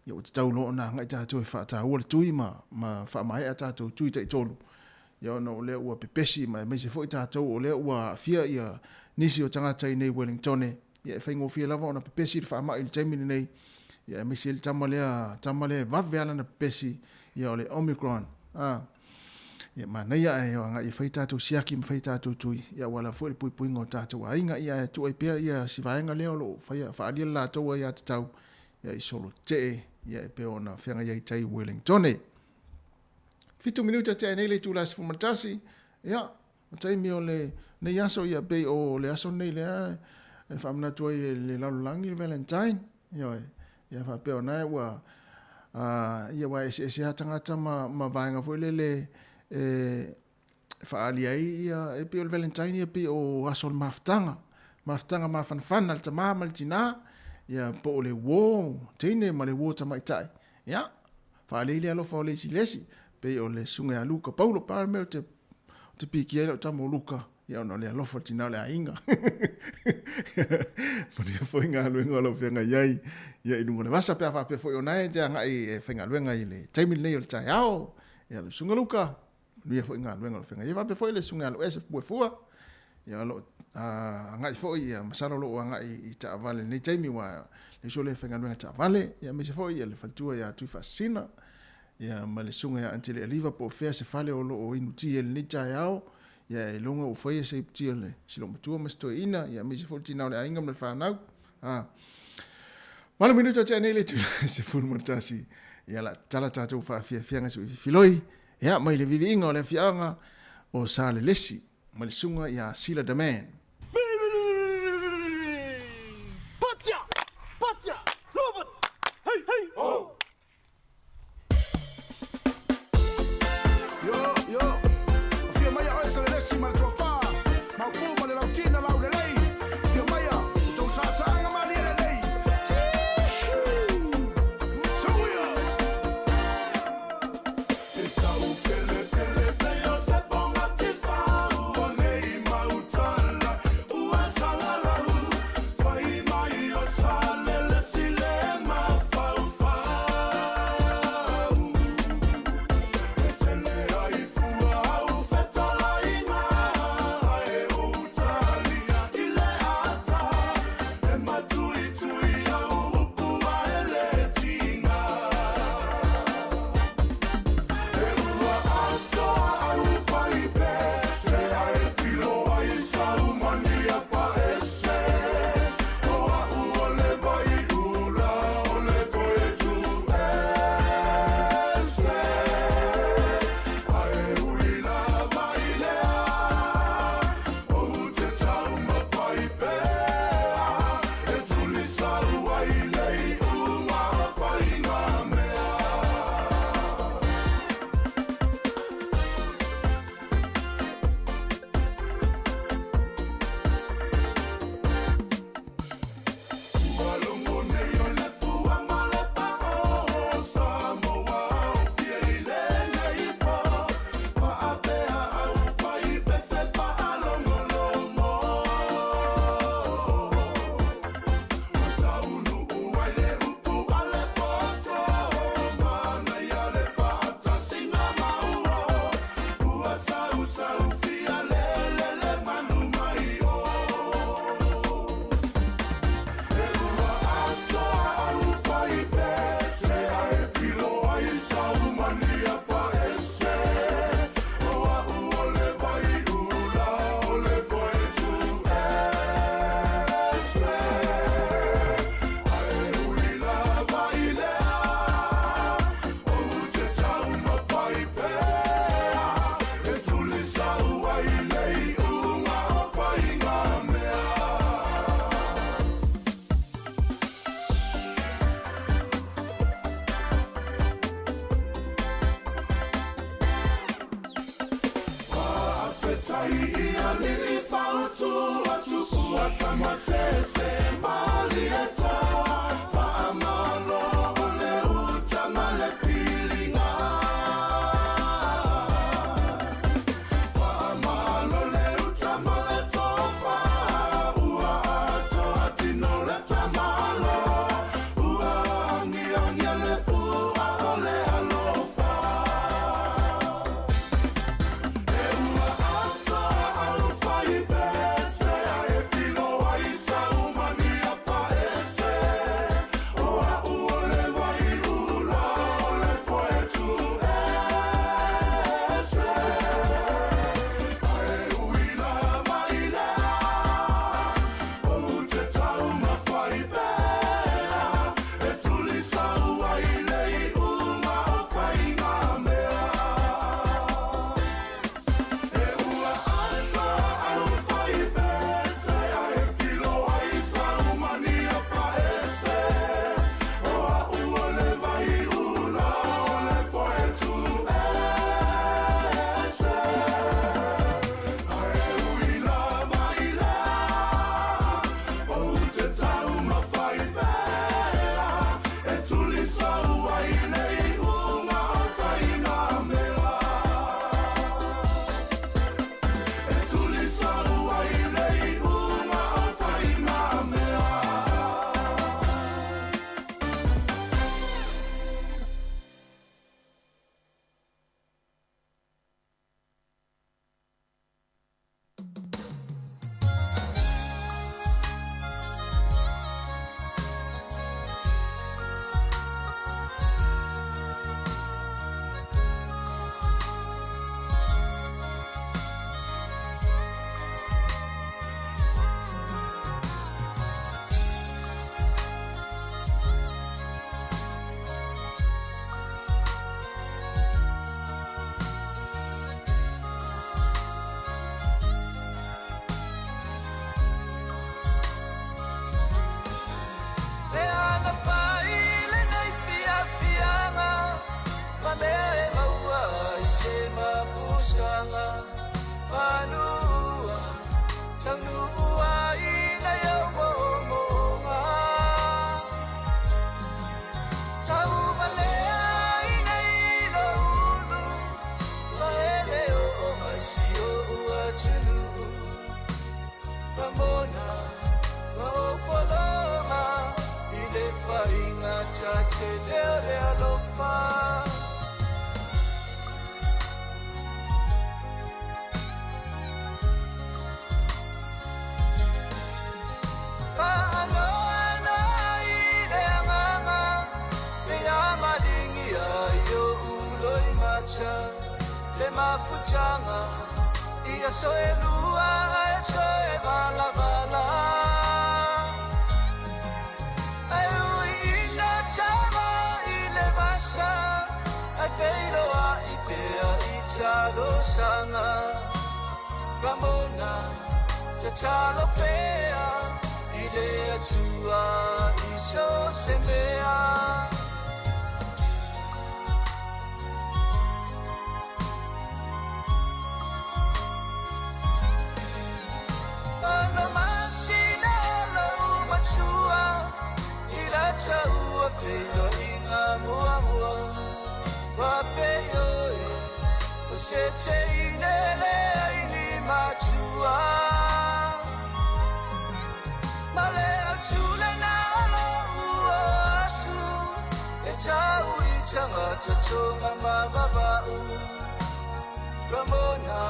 ia o tau lona ngai tātou i wha tāua le tui ma wha mai a tātou tui tai tolu ia ona o lea ua pepesi ma meise fo i tātou o lea ua fia ia nisi o tangata i nei Wellington ia e whaingo fia lava ona pepesi i wha mai il taimini nei ia meise il tama lea vave ala na pepesi ia o le Omicron ia ma nei a e o ngai i whai tātou siaki ma whai tātou tui ia wala fo i pui pui ngō tātou a inga ia e tu ai pia ia si vaenga leo lo wha alia la taua ia te tau ia i solo te ia e pia ona whianga ia i tai Wellington 5 minuta te nei le tūlas fumatasi ia o taimi o le nei aso ia pei o le aso nei lea e whaamanatua i le laulangi le Valentine ia whapeo nai ua ia wa ese ha tangata ma vaenga foi le whaali ai ia e pei o le Valentine ia pei o aso le maftanga ma fanfana le tama ma le tina ia po o le wo teine ma le wo tamaitai ia whaali le alofa o le lesi pei o le sunga a Luka Paulo Palmer te piki ele o tamo Luka ia ona le alofa tina le ainga Maria foi ngā luenga lo whenga iai ia inunga le wasa pia whape foi o nai te anga i whenga luenga i le taimini nei o le tai ao ia le sunga Luka Maria foi ngā luenga lo whenga ia whape foi le sunga lo ese pue fua ia lo ngai foi ia masaro lo ngai i ta vale nei taimi wa le so le whenga luenga ta vale ia me se foi ia le fatua ia tui fasina ia ma le sunga ia antile aliva po fea se fale o lo o inuti ele nei tai ao ia e longa o foi se ptiele silo matua masto ina ia me se foi tina le ainga me whanau Malo minuto te anele tu se fulu martasi ia la tala tatu fa fianga su filoi ia mai le vivi inga o le fianga o sale lesi ma le sunga ia Sila the Man Patja Robert hey oh yo fia mai o sale lesi ma tua fa ma pu ma le lautina lau de lei fia mai o tu sa ma le lei cha le mafutanga ia soe lua e soe bala bala ai uina chama i le basa ai peiloa i pea i chalo sanga Ramona cha chalo pea i le atua i so se mea Ua peo inga mua mua Wa peo e O se te inele aini matua Male atu le na alo ua atu E tau i tanga tatonga mababau Ramona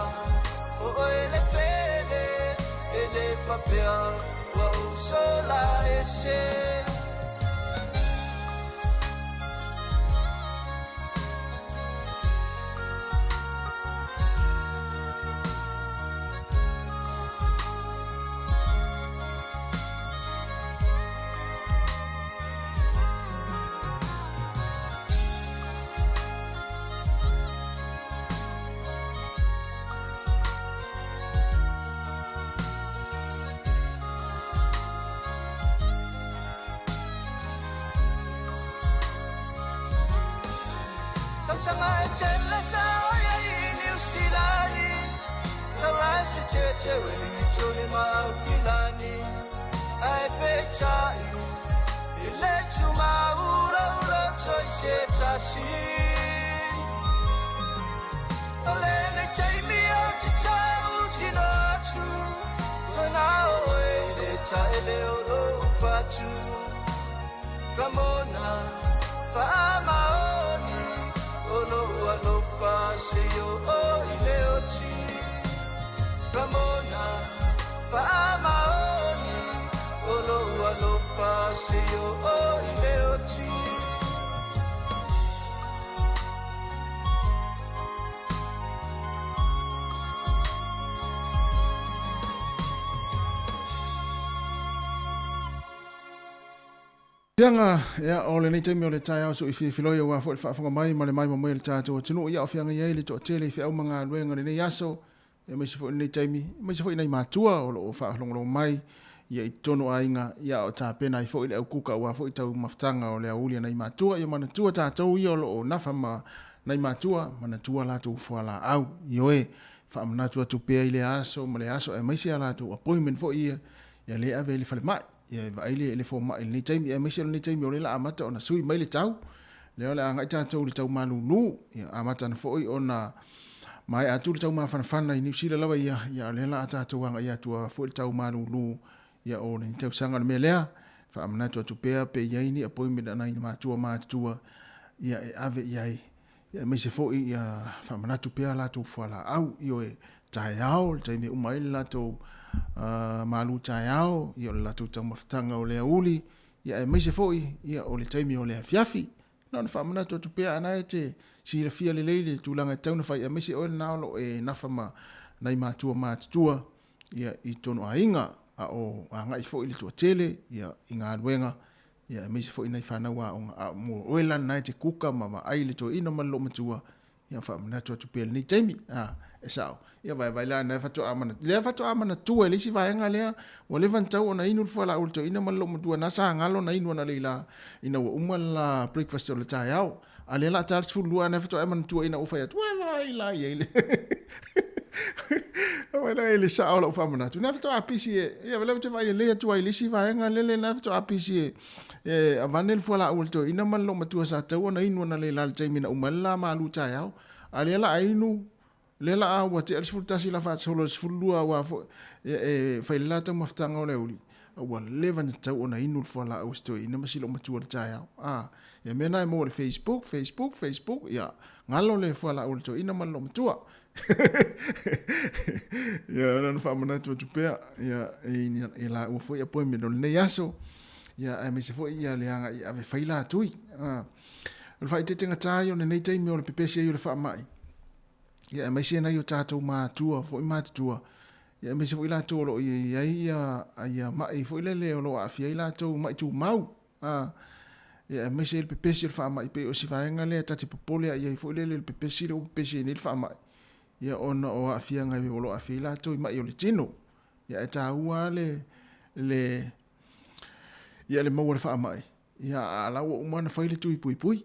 O ele pele Ele papea Wa usola e se Sama chela sa ya ni usilani Tawasi cheche we choni maukilani Ai pechai Ile chuma ura ura choi se chasi Ole ne chai mi au chicha uchi no achu Wana oe le chai le oro ufachu Ramona Fama oni Olo alo paseo o ileoti Ramona Fama oni Olo alo paseo o ileoti Tianga ya ole nei temi ole tai aso ifi filoia wa fo fa fonga mai male mai mo le tato tunu ya ofianga ye le to tele fi au manga luenga nei aso ya me se fo nei temi me se fo nei matua o fa longo mai ya itono ainga ya o ta pena i fo ile kuka wa fo tau maftanga ole auli nei matua ya mana tua tato yo o nafa ma nei matua mana tua la tu fo la au yoe fa amna tua tu pe ile aso male aso e mai se la tu appointment fo ia ya le ave le fa mai ya va ile fo ma ni time ya mesi ni time ole la amata ona sui mai le tau le ole anga ta tau le tau manu nu ya amata na fo ona mai atu le tau ma fan ni sila lawa ya le la ata tau anga ya tu fo le tau manu nu ya o ni tau sanga me le fa amana tu pe ya ni appointment na ni ma tu ya ave ya mesi fo ya fa amana tu pe la tu fo la au yo e tai au time umai la tu malu tayao ia la tu tau maftanga o le uli ia e meise foi ia o le taimi o le fiafi na na famana to pe ana te si le fia le leile tu langa tau na fai e meise o na lo e na fama nai matua ia i tono ainga a o anga i foi le tu tele ia inga luenga ia e meise foi nai fana wa o mo o la na te kuka mama ai le to ina malo matua ia famana to pe ni taimi sao ia vai la na fato amana tu ele si vai ngale o le vanta ona inu fala ulto ina malo mutua na sa ngalo na inu na leila ina o umala breakfast o le tayao ale la tars fulua na fato amana tu ina ufa ya tu vai la ile wala ele sa ola ufa amana tu na fato apisi ia vela tu vai le tu ile si vai ngale na fato apisi avanel fala ulto ina malo mutua sa tu ona inu na leila taimina umala malu tayao ale la inu lela a wa te alsfultasi la fa solo sfulua wa fa ila ta maftanga ole uli wa levan ta ona inu fola austo ina masilo matua taya ya mena mo le Facebook ya ngalo le fola ulto ina malo matua ya na fa mana tu pea ya ila u fo ya po me don ne yaso ya me se fo ya le anga ya fa ila tui Le fai te tenga tai o nei taimi o le pepesi ai o le wha mai. Ia mai sena i o tātou mātua, fo i mātua. Ia mai se fo i lātou lo ia mai, fo i lele o lo awhia i lātou mai tū mau. Ia mai se le pepesi o le wha mai, pe o si whaenga lea tati popole ia i fo i lele le pepesi le o pepesi ni le wha mai. Ia ona o awhia ngai o lo awhia i lātou i mai o le tino. Ia e tā ua ia le maua le wha mai. Ia a lawa umana whaile tui pui pui.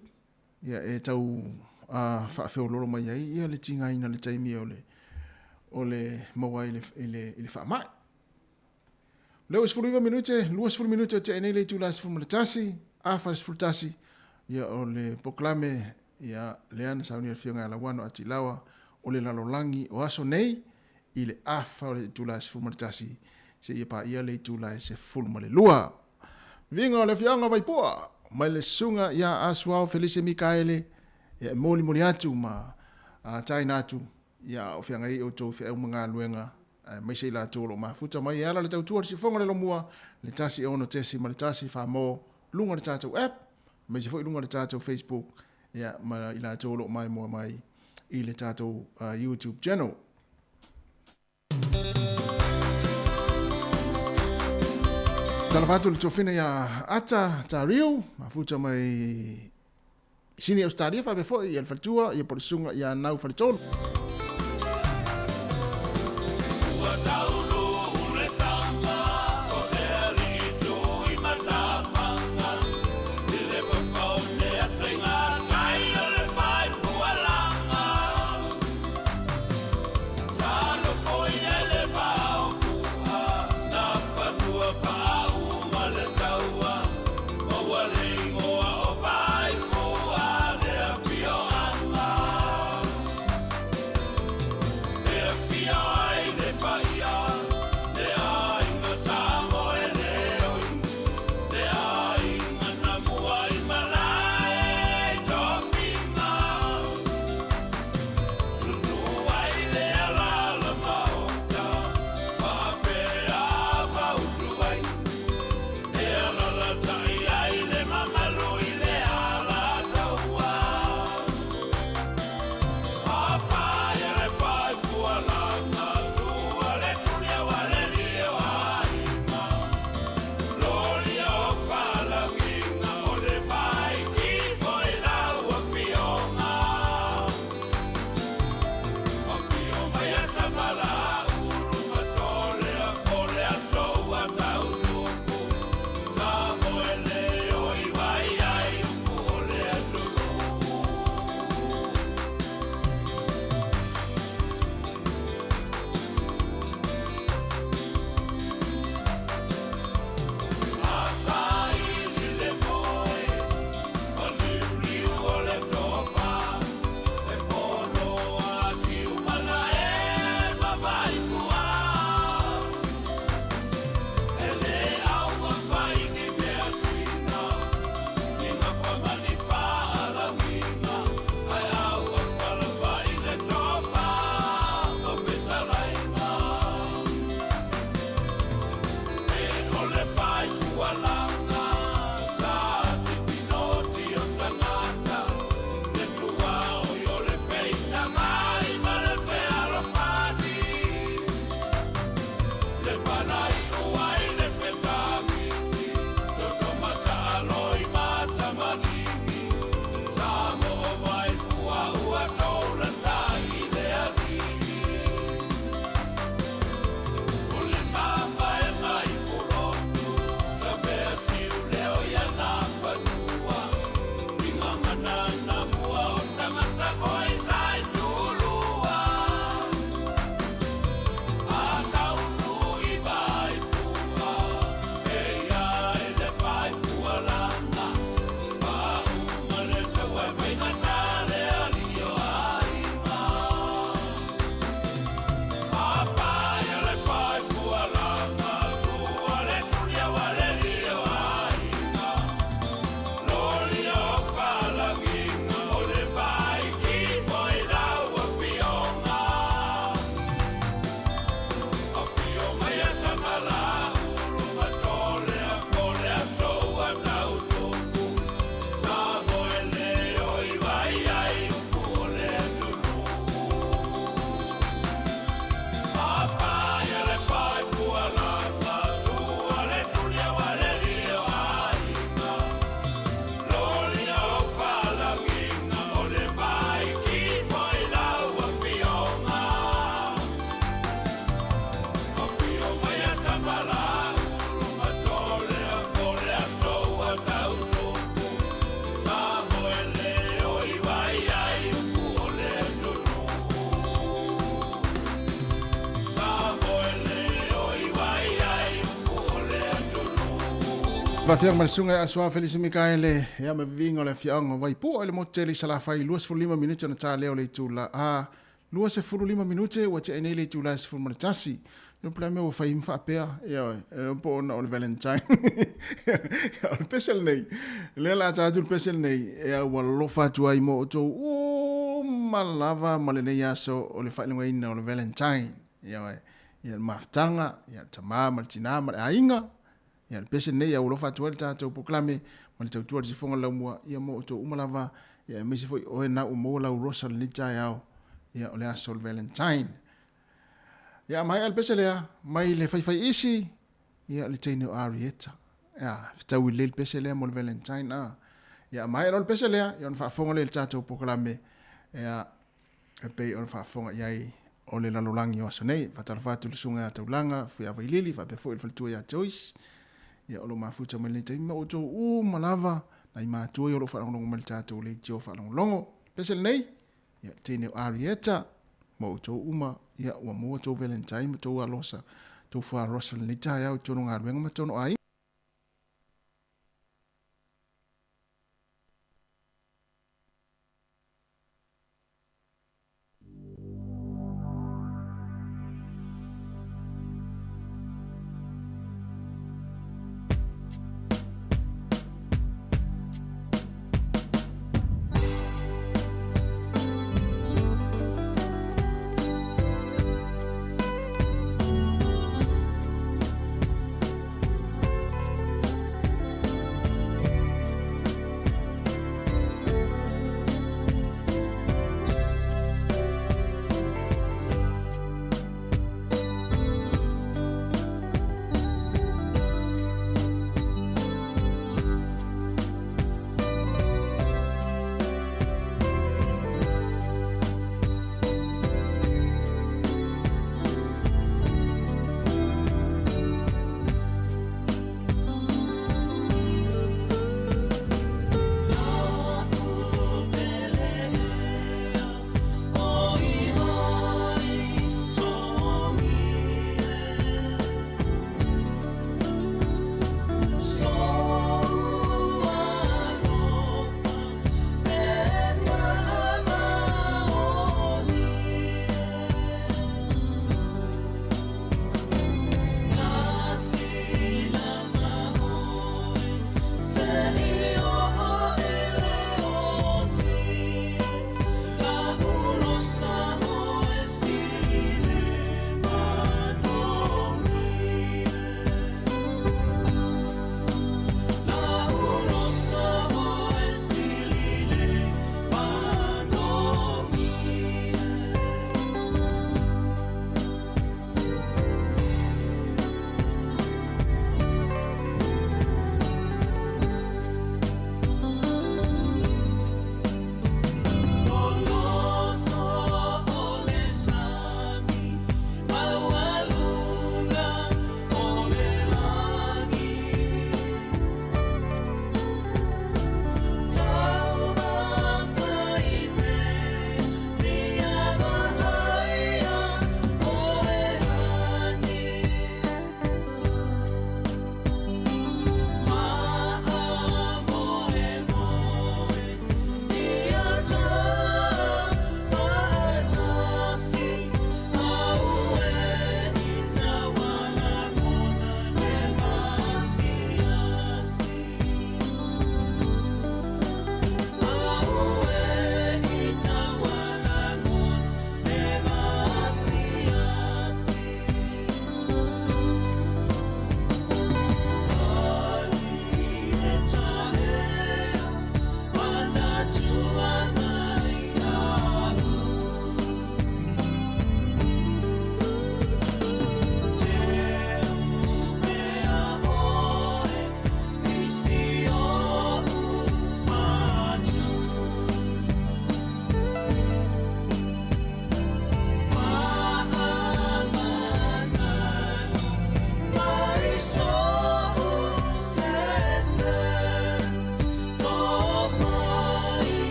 Ia e tau whaafeo loro mai ai, ia le tinga ina le taimi o le maua i le wha mai. Leo is 40 minute, luas 40 minute o te enei le tūla si le tasi, a whaas tasi, ia o le poklame, ia le ana sauni al fionga ala wano ati lawa, o le lalolangi o aso nei, i le afa o le tūla si le tasi, se ia pa ia le tūla se le lua. Vinga o le fionga vaipua, mai le sunga ia asuao Felice Mikaele, ia moli atu ma taina atu, ia o fianga i o tau fia mga luenga, mai sei la tolo ma futa mai ala le tau tuar si fonga le lomua, le tasi ono tesi ma le tasi wha mo lunga le tātou app, mai se foi lunga le tātou Facebook, ia ma i la tolo mai mua mai i le tātou YouTube channel. Tala whātu le tōwhina ia ata tā rio, ma futa mai sini Australia fa befo ia fatua ia por sunga ia nau fa tolu. Fathiang Marsunga Aswa Felice Mikaele, ya me vingo le fianga vai po le moteli sala fai luas fu 5 minuti na ta leo le tula a luas fu 5 minuti wa te ene le tula fu martasi no plame o fai mfa pea ya po na on Valentine on pesel nei le la ta tu pesel nei ya wa lo fa tu ai mo to o malava malene ya so o le fa le ngai na on Valentine ya maftanga ya tama maltina ma ainga ya le pese nei au lofa tuel tātou poklame ma le tautua le sifonga laumua ia mo o tō umalava ia mesi foi oe na umo lau rosa le nitai au ia o le aso le Valentine ia mai al pese lea mai le faifai isi ia le teine o Arieta ia fitau i le pese lea mo le Valentine ia mai al pese lea ia on whaafonga le tātou poklame ia e pei on whaafonga iai o le lalolangi o aso nei fatalafatu le sunga a taulanga fui a vailili whapefo il faltua ia Joyce ia o lo mafuta mai le taima o tō malava na i mātua i o lo whanongongo mai le tātou le tio whanongongo. Pesel nei, ia tēne o Arieta, ma o tō uma, ia ua mua tō Valentine, ma tō alosa, tō wharosa le tai au tōno ngā ruenga ma tōno ai.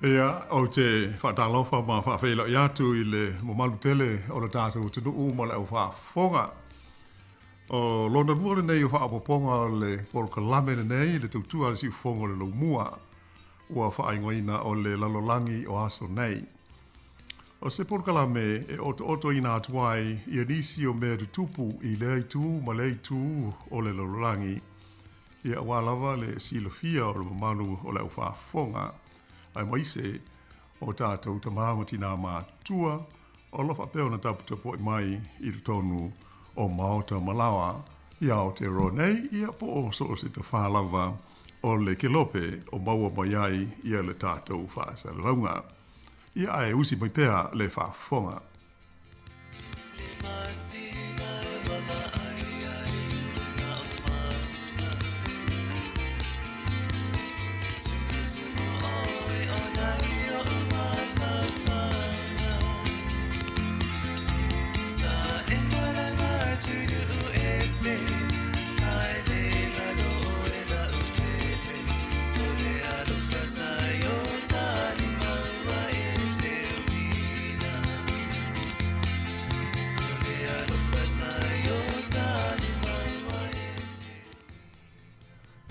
Ia, o te whaatalofa ma whaafeila i atu I le mamalu tele o le tātou te nuu ma le au whaafonga. O lona rua le nei o whaapoponga o le polokalame le nei, le tautua le si ufonga le laumua, ua whaaingoina o le lalolangi o aso nei. O se polokalame e oto ina atuai I anisi o mea tutupu I le aitu ma le aitu o le lalolangi. Ia walawa le silofia o le mamalu o le au whaafonga. Ai maise o tātou tamahama tina mātua o lofa peo na taputapo I mai I le tonu o maota malawa ia o te ronei ia po o so se te whālawa o le kelope o maua mai ai ia le tātou whaasalaunga. Ia ai usi mai pea le whaafonga.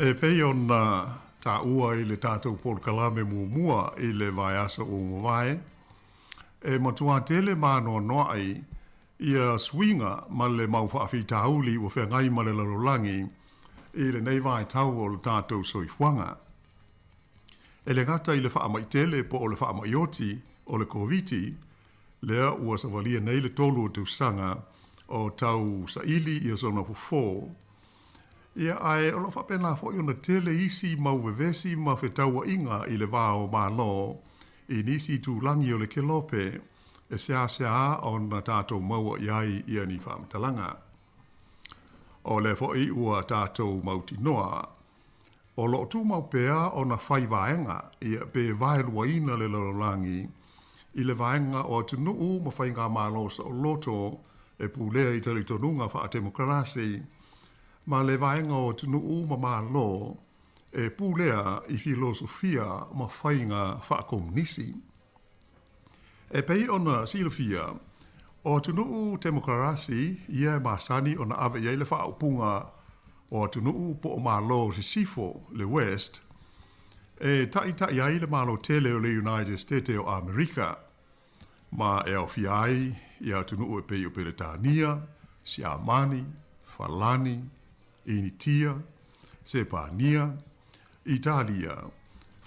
E pei ona tā ua I le tātou polokalame mua I le vai asa o mawai. E matua tele mānoa noa ai ia swinga ma le mau whaafi tāuli ua whea ngai ma le lalolangi I le nei vai tau o le tātou soifuanga. E le ngata I le whaamai tele po o le whaamai oti o le koviti lea ua savalia nei le tolu o tausanga o tau saili ia sona fufo. Ia ai o lo whapena fo I ona tele isi mau vevesi ma whetaua inga I le vāo mālo I nisi tu langi o le kelope e sea o na tātou maua iai ia ni whaamtalanga. O le fo I ua tātou mauti noa. O lo tu mau pea o na whai vaenga ia pe vaelua ina le lalolangi I le vaenga o tunuu ma whai ngā mālo sa o loto e pūlea I tali tonunga wha a demokrasi ma le vaenga o tunuu ma mālo e pūlea I filosofia ma whainga whaakomunisi. E pei ona silofia, o tunuu demokrasi ia masani ona ave iai le whaaupunga o tunuu po o mālo sifo le West, e tai iai le mālo tele o le United States o Amerika, ma e au fiai ia tunuu e pei o Peretania, Siamani, Falani, Initia, Sepania, Italia.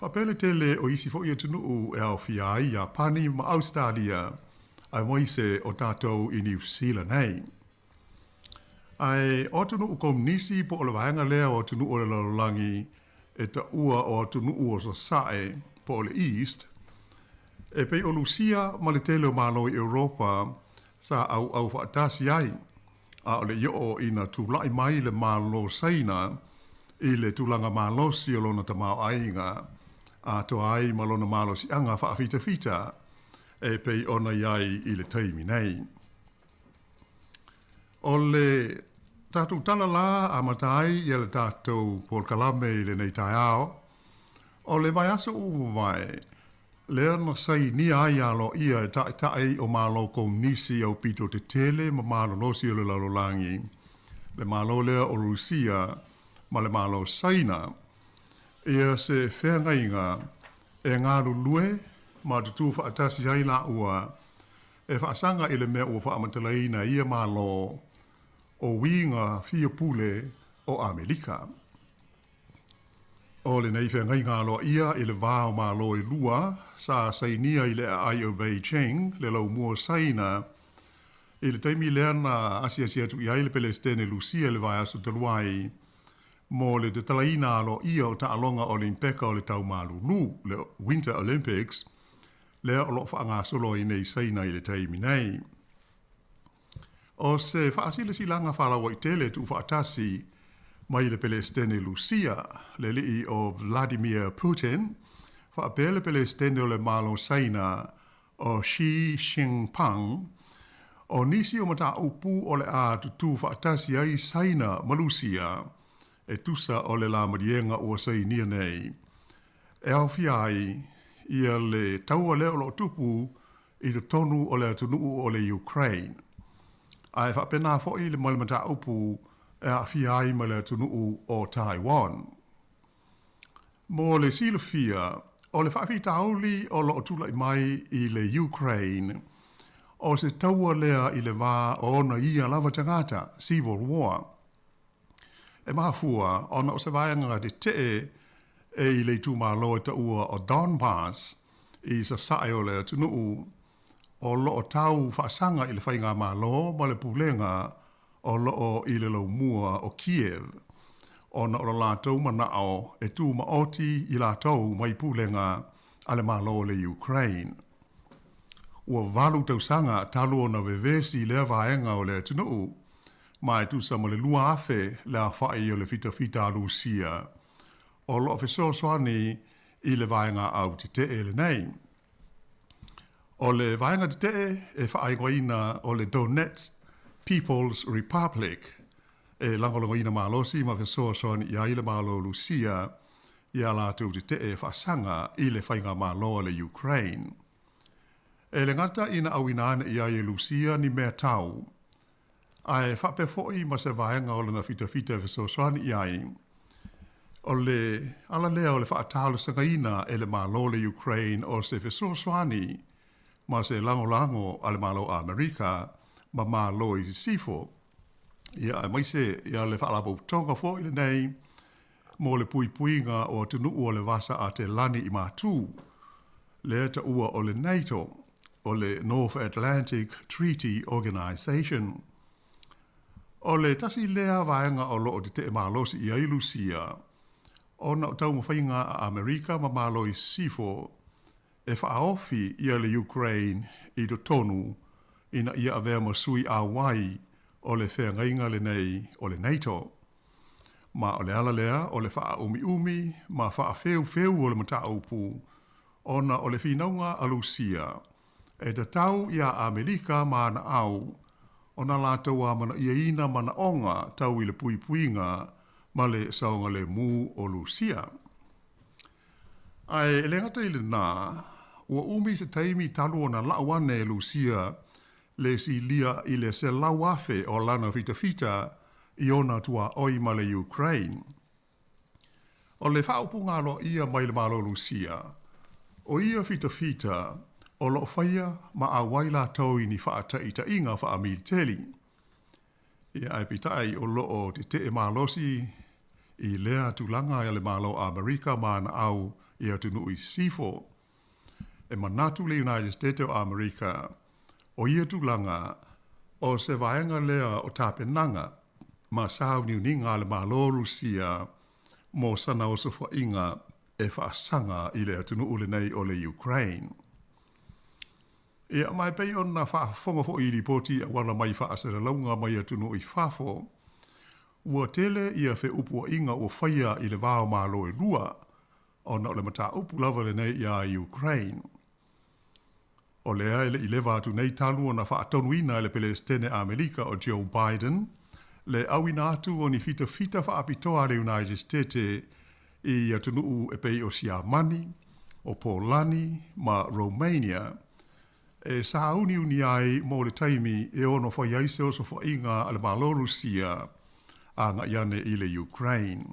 Whapele tele o isi fo ia tunuu e au fiai Japani ma Australia ai moise o tātou I New Zealand nei. Ai o tunuu komunisi po o le vaenga lea o tunuu o le lalolangi e ta ua o tunuu o sasae po o le East. E pei o Lucia ma le tele o malo I Europa sa au whaatasi ai. A o le yo ina tūlai mai le mālo saina I le tūlanga mālo si o lona tamau ainga a to ai malona mālo si anga whaafita e pei ona iai I le taimi nei. O le tātou tana la a matai I le tātou polokalame I le nei tai ao. O le vai asa vai le na sai ni ai alo ia e tai o mālo komunisi au pito te tele ma mālo nosi o le lalolangi. Le mālo lea o Rusia ma le mālo saina. Ia se whengainga e ngāru lue ma tutu whaatasi hai la ua e whaasanga I le mea ua whaamatalaina ia mālo o winga fia pule o Amerika. O le nei whengainga aloa ia I le vāo mālo I lua sa sainia I le ai o Beijing le lau mua saina I le taimi lea na asia tu iai le Palestine Lucia le vai aso taluai mo le te talaina alo ia o ta alonga Olimpeka o le tau malulu, le Winter Olympics, lea o lo whaanga solo I nei saina I le taimi nei. O se whaasile si langa whalawa I tele tu whaatasi mai le Palestine Lucia, le lii o Vladimir Putin, whaapele Palestine o le malo saina o Xi Jinping, o nisi o mata upu o le a tutu whaatasi ai saina Malusia, e tusa o le la marienga ua sainia nei. E au fiai, ia le taua leo lo tupu i le tonu o le atunuu o le Ukraine. Ai whapena fo i le malimata upu e a fia ai ma le atunuu o Taiwan. Mo le silafia, o le whawhita auli o lo tula i mai i le Ukraine, o se taua lea i le wā o ona ia lava tangata, Civil War. E mahafua, ona o se vaianga te te e i le tūmāloa ta ua o Donbass, i sa sae o le atunuu, o lo o tau whaasanga i le whainga mālo, ma le pulenga o lo o i le laumua o Kiev. Ona o lātou manao e tū maoti i lātou mai pulenga ale mālo le Ukraine. Ua walu tau sanga talu o na vevesi lea vaenga o le atunuu, mai tu sa mo le lua afe le a whai o le fita alusia. O lo fe soani i le vaenga au te te le nei. O le vaenga te e whaaigoina o le Donetsk People's Republic e langolongoina malosi ma fe soani i aile malo Lucia i a lātou te e whaasanga i le whainga malo le Ukraine. E le ngata ina awinana i aile Lucia ni mea tau. Ai whape foi ma se vaenga o le na fita fe soani i ai. O le ala lea o le whaatalo sangaina e le malo le Ukraine o se fe soani ma se lango ale malo Amerika, ma malo i sifo. Ia mai se ia le whaalabo tonga fo i le nei, mo le puipuinga o tunu ua le vasa a te lani i mātū. Le ta ua o le NATO, o le North Atlantic Treaty Organization. O le tasi lea vaenga o loo te malosi i ailusia, o na tau mawhainga a Amerika ma malo i sifo, e whaofi ia le Ukraine i do tonu ina ia avea masui a wai o le whea ngainga le nei o le NATO. Ma o le ala lea o le wha umi ma wha feu o le mata upu ona o le whinaunga alusia e da tau ia Amerika maana au ona lātou a mana ia ina mana onga tau i le puipuinga ma le saunga le mu o Lucia. Ai le ngata i le nā, ua umi se taimi talu o na lauane e Lucia le si lia i le se lauafe o lana fita i ona tua oi ma le Ukraine. O le whaupunga lo ia mai le malo Lucia, o ia fita o lo whaia ma a waila tau i ni whaata i ta inga wha militeli. Ia ai pitai o loo te malosi i lea tulanga i le malo Amerika maana au i atunu i sifo. E manatu le United States of America o ia tulanga o se vaenga lea o tapenanga ma sao niuninga le malo Rusia mo sana o sofa inga e whaasanga i le atunu ule nei o le Ukraine. Ia mai pei on na whaafonga fo i ripoti a wana mai whaasera launga mai atunu i whafo. Ua tele ia fe upua inga o whaia i le vāo malo e lua o na o le mata upu lava le nei i a Ukraine. O lea ele i le vātu nei talu o na whaatonuina le Palestine Amerika o Joe Biden, le awina atu o ni fita whaapitoa le United States i atunu e pei o Siamani, o Polani, ma Romania, e sa uni ai mo le taimi e ono whaiaise o so whainga ale malo Rusia a nga iane i le Ukraine.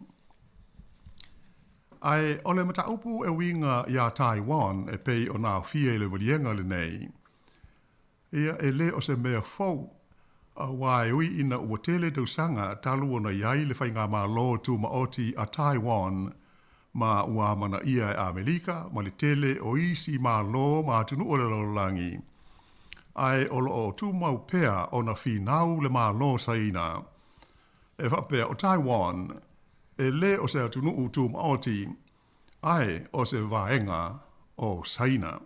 Ai o le mataupu e winga ia Taiwan e pei o nā fia le walienga le nei. Ia e le o se mea fau a wai ui ina ua tele tau sanga talu o na iai le whainga malo tu maoti a Taiwan ma ua mana ia e Amerika ma le tele o isi malo ma tunu o le lolangi. Ai o lo o tu mau pea o na finau le malo saina. E whapea o Taiwan e le o se atunu utu maoti, ai o se vaenga o saina.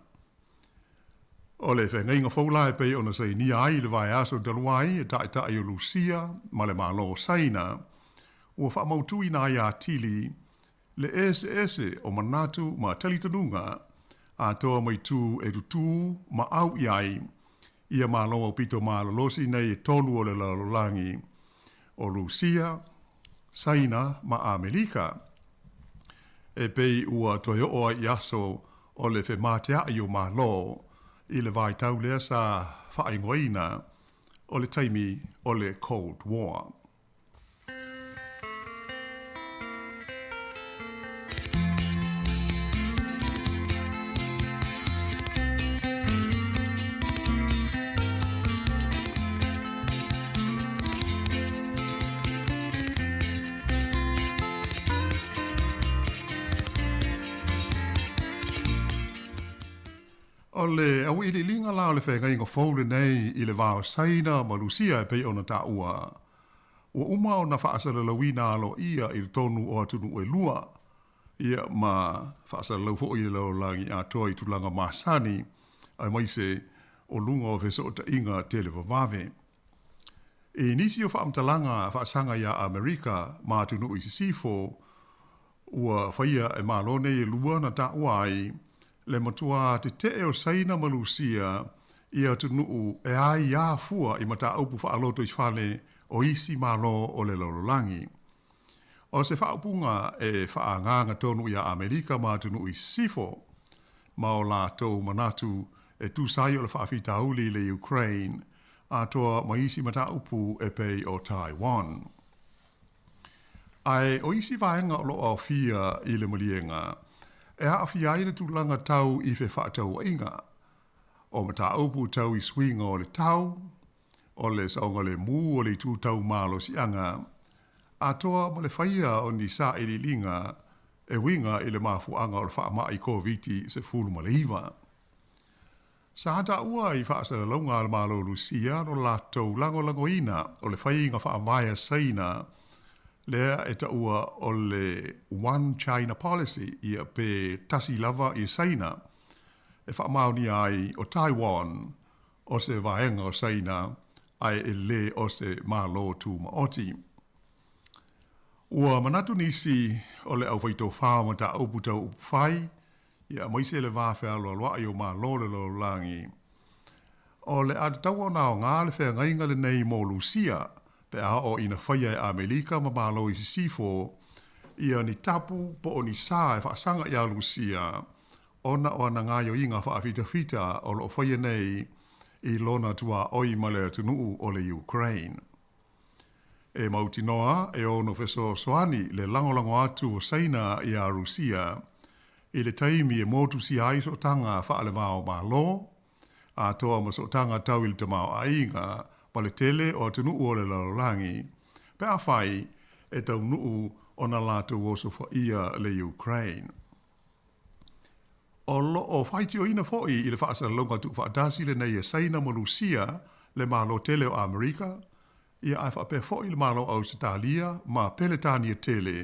O le whengainga whaulai pei o na sei ni ai le vai aso daluai e tai o Lucia ma le malo saina, ua whamautui na ia tili le ese o manatu ma talitanunga a toa mai tu e tutu ma au iai ia malo o pito malolosi nei e tonu o le lalolangi o Lucia, Saina ma Amerika. E pei ua toi o i aso o le fe matea i o malo i le vai tau lea sa whaingoina o le taimi o le Cold War. O le au ili linga la o le whenga inga fōle nei i le wāo saina ma Lucia e pei ona tā ua. Ua uma o na whaasara lawina alo ia i le tonu o atunu e lua. Ia ma whaasara lau fo i le lau langi a toi tulanga masani ai maise o lunga o veso o ta inga tele vavave. E nisi o whaamtalanga whaasanga ia Amerika ma atunu i sisifo ua whaia e malone e lua na tā ua ai le matua te te o saina malusia ia tunuu e ai ia fua i mata upu whaaloto i whale o isi malo o le lololangi. O se whaupunga e whaanganga tonu ia Amerika ma tunuu i sifo ma o la tau manatu e tūsai o le whaafitauli le Ukraine a toa ma isi mata upu e pei o Taiwan. Ai o isi vaenga o lo au fia i le malienga e haafi aile tūlanga tau i fe whaatau inga. O mata upu tau i swinga o le tau, o le saonga le mū o le tūtau malo si anga, a toa ma le whaia o ni sa ili linga e winga i le mafu anga o le whaama i COVID se fulu ma le iwa. Sa hata ua i whaasara launga al malo Lucia no la tau lango ina o le whainga whaamaya saina lea e ta ua o le One China Policy ia pe tasi lava i saina e whaamauni ai o Taiwan o se vaenga o saina ai e le o se malo tu maoti. Ua manatu nisi o le au whaito whaama ta upu tau upu whai ia moise le vāwhea aloa i o malo le lo langi. O le atau o nao ngā le whea ngainga le nei mo Lucia pe a o ina whaia e Amerika ma malo i sifo ia ni tapu po o ni sā e whaasanga i a Lucia ona o ana ngā yo inga whaafita o lo whaia nei i lona tua oi male tunuu o le Ukraine. E mauti noa e ono feso soani le langolango atu o saina i a Rusia i le taimi e motu si aiso tanga whaale mao malo a toa ma so tanga tau il te mao ainga ma le tele o tunuu o le lalolangi pe a whai e tau nuu o na lātu o so ia le Ukraine. O lo o whaiti o ina fōi i le whaasara longa tu whaatasi le nei e saina mo Lucia le malo tele o Amerika ia ai whape fōi le malo au Sitalia ma peletani e tele.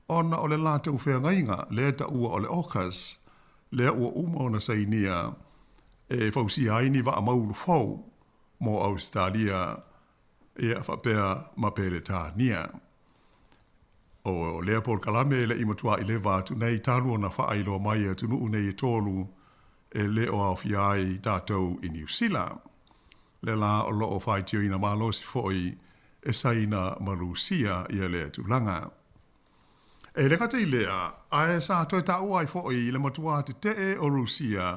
Ona o le lātu whea ngainga le ta ua o le okas le ua uma o na sainia e whausi aini wa amaulu fau mo Australia ia whapea ma peletania. O Leopold Kalame le imatua i le vātu nei tānu o na whaailoa mai atu nuu nei e tōlu e le o au fiai tātou i New Zealand. Le la o lo o whaitio ina malosi foi e saina marusia i le atu langa. E le kata i lea, ae sa toi ta ua i foi i le matua te te o Rusia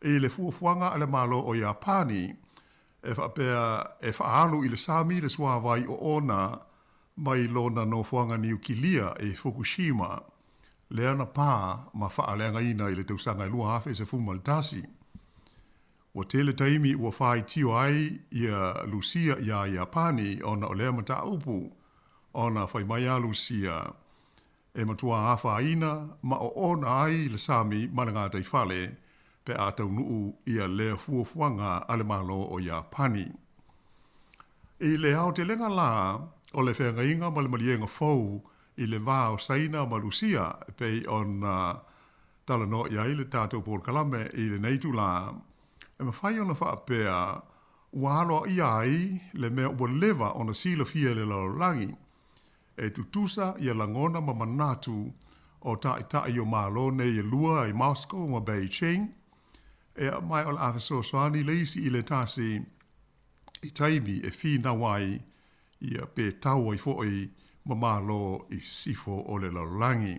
i le fuafuanga a le malo o Japani e whapea e whaalu i le sami le suawai o ona mai lona no fuanga niukilia e Fukushima, lea na pā ma whaalenga ina i le tausanga i lua hafe se fumaltasi. O tele taimi ua whai tio ai ia Lucia ia Japani ona o lea mata upu, ona whai mai a Lucia, e matua hawha ina ma o ona ai le sami malanga tai whale pe a tau nuu ia lea fuafuanga ale malo o Japani. I le hao te lenga la, o le whenga inga ma le malienga fau i le vā o saina ma Lucia pei on tala no ia i le tātou Paul Kalame i le neitu la e ma whai ona whaapea wāloa i ai le mea ua lewa ona sila fia le laulangi e tutusa i a langona ma manatu o tai o malone i lua i Moscow ma Beijing e mai o le awhaso soani leisi i le tasi i taimi e whina wai ia pe tau ai fo'i ma malo i sifo o le laulangi.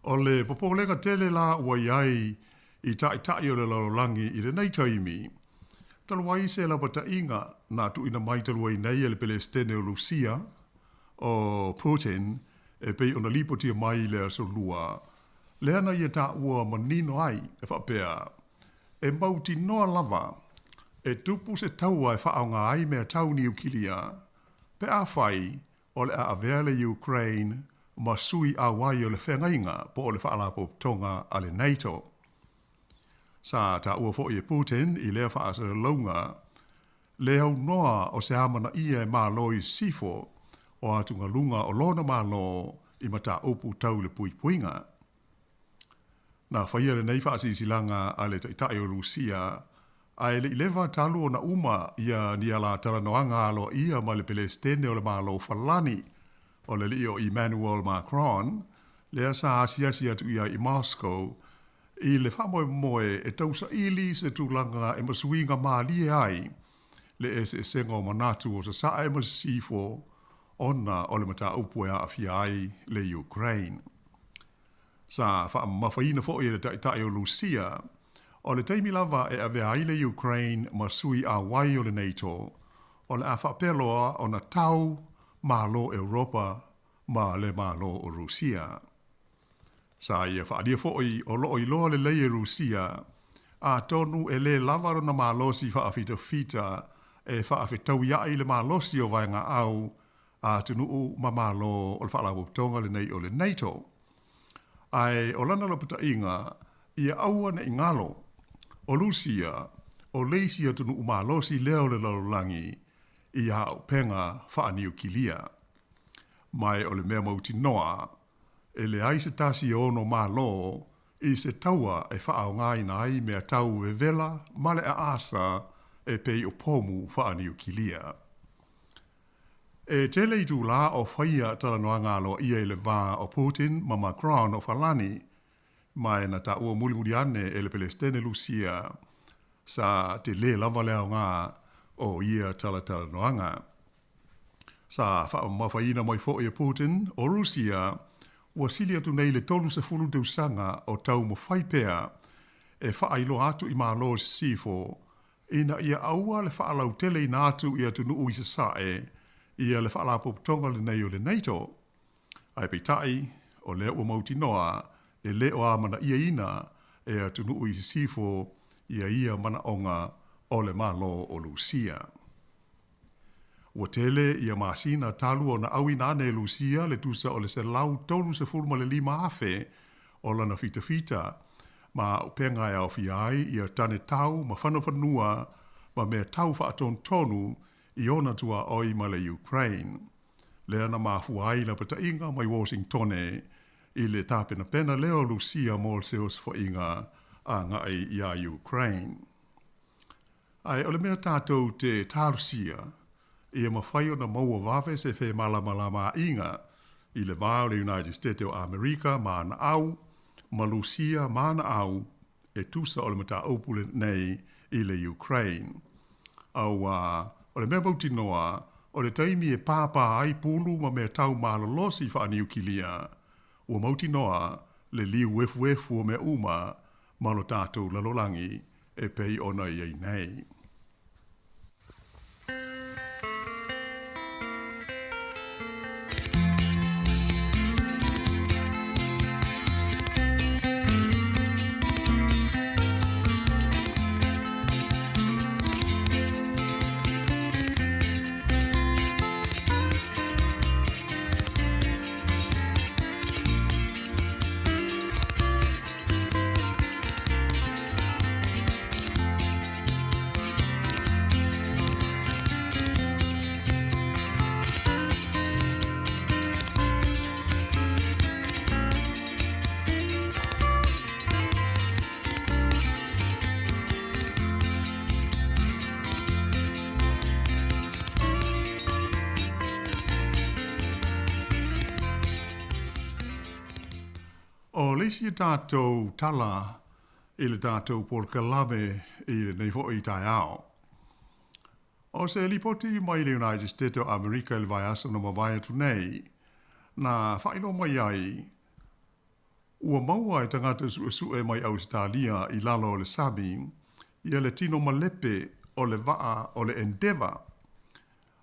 O le popolenga tele la ua iai i tai o le lalolangi i le nei taimi. Talwai se la pata inga na tu ina mai talwai nei le Palestine o Lucia o Putin e pei ona lipotia mai le aso lua. Le ana ia ta ua manino ai e whapea. E mauti noa lava e tupu se taua e whaonga ai mea tau ni ukilia. Pe a whai o le a avea le Ukraine ma sui a wai o le whengainga po o le whaalapo tonga a le NATO. Sa ta ua fo i Putin i lea whaasa launga, le au noa o se amana ia e maa lo i sifo o atunga lunga o lona maa lo i mata upu tau le pui puinga. Na whaia le nei whaasi silanga a le taitai o Rusia, ai le ilewa talu o na uma ia ni ala talanoanga alo ia ma le Palestine o le maa lo falani o le li o Emmanuel Macron, lea sa asiasi atu ia i Moscow, i le whamoe moe e tausa ili se tūlanga e masuinga maalie ai, le e se sengo manatu o sa saa e masifo ona o le mata upu e a ai le Ukraine. Sa wha mawhaina fo i le taitai o Lucia, o le teimi lava e ave ai le Ukraine masui a wai o le NATO, o le a whapeloa o na tau malo Europa ma le malo o Rusia. Sa ia whaadia fōi o loo i loa le leie Rusia, a tonu e le lavaro na malosi whaafita fita e whaafitau iai le malosi o vaenga au a tunuu ma malo o le whaalawo tonga le nei o le NATO. Ai o lana lopata inga, ia aua na ingalo o Rusia o leisia tunuu malosi leo le lalolangi i hao penga whaaniu kilia. Mai o le mea mauti noa, e le ai se tasi ono malo i se taua e whaao ngai nai mea tau e vela male a asa e pei o pomu whaaniu kilia. E tele i tū la o whaia talanoa ngalo ia i le vā o Putin ma Macron o Falani, mai na ta ua muli ane e le Palestine Lucia sa te le lava leo ngā o ia talanoanga. Sa whaamawhaina mai fo e Putin o Rusia, ua sili atu nei le tolu se fulu teu sanga o tau mo whaipea e whaailo atu i maa lo sifo, ina ia aua le whaalau tele ina atu i atu nuu i se sae, ia le whaala popotonga le nei o le NATO. Ai peitai, o le ua mauti noa, e le o amana ia ina, e atu nuu i se sifo, ia mana onga o le malo o Lucia. Ua tele ia masina talu o na awi nane Lucia le tusa o le se lau tolu se fulma le lima afe o lana fita, ma upenga e au fiai ia tane tau ma whanua ma mea tau whaaton tonu i ona tua oi ma le Ukraine. Le ana mafuai la pata inga mai Washingtone i le tāpena pena leo Lucia mol seos fo inga a ngai ia Ukraine. Ai o le mea tātou te tārusia, ia mawhai o na maua wawe se whe malama inga i le vāo le United States o Amerika ma na au, ma Lucia ma na au, e tusa o le mata opule nei i le Ukraine. Au o le mea bauti noa, o le taimi e pāpā ai pulu ma mea tau malolosi whaaniu kilia, ua mauti noa le liu efu o mea uma ma lo tātou lalolangi e pei ona iei nei. O leisi tātou tala i le tātou porkalame i le neifo i tai ao. O se lipoti mai le United States o Amerika il vai aso na mawai atu nei, na whaino mai ai, ua maua e tangata su e mai Australia i lalo o le sabi, ia le tino malepe o le vaa o le Endeavour.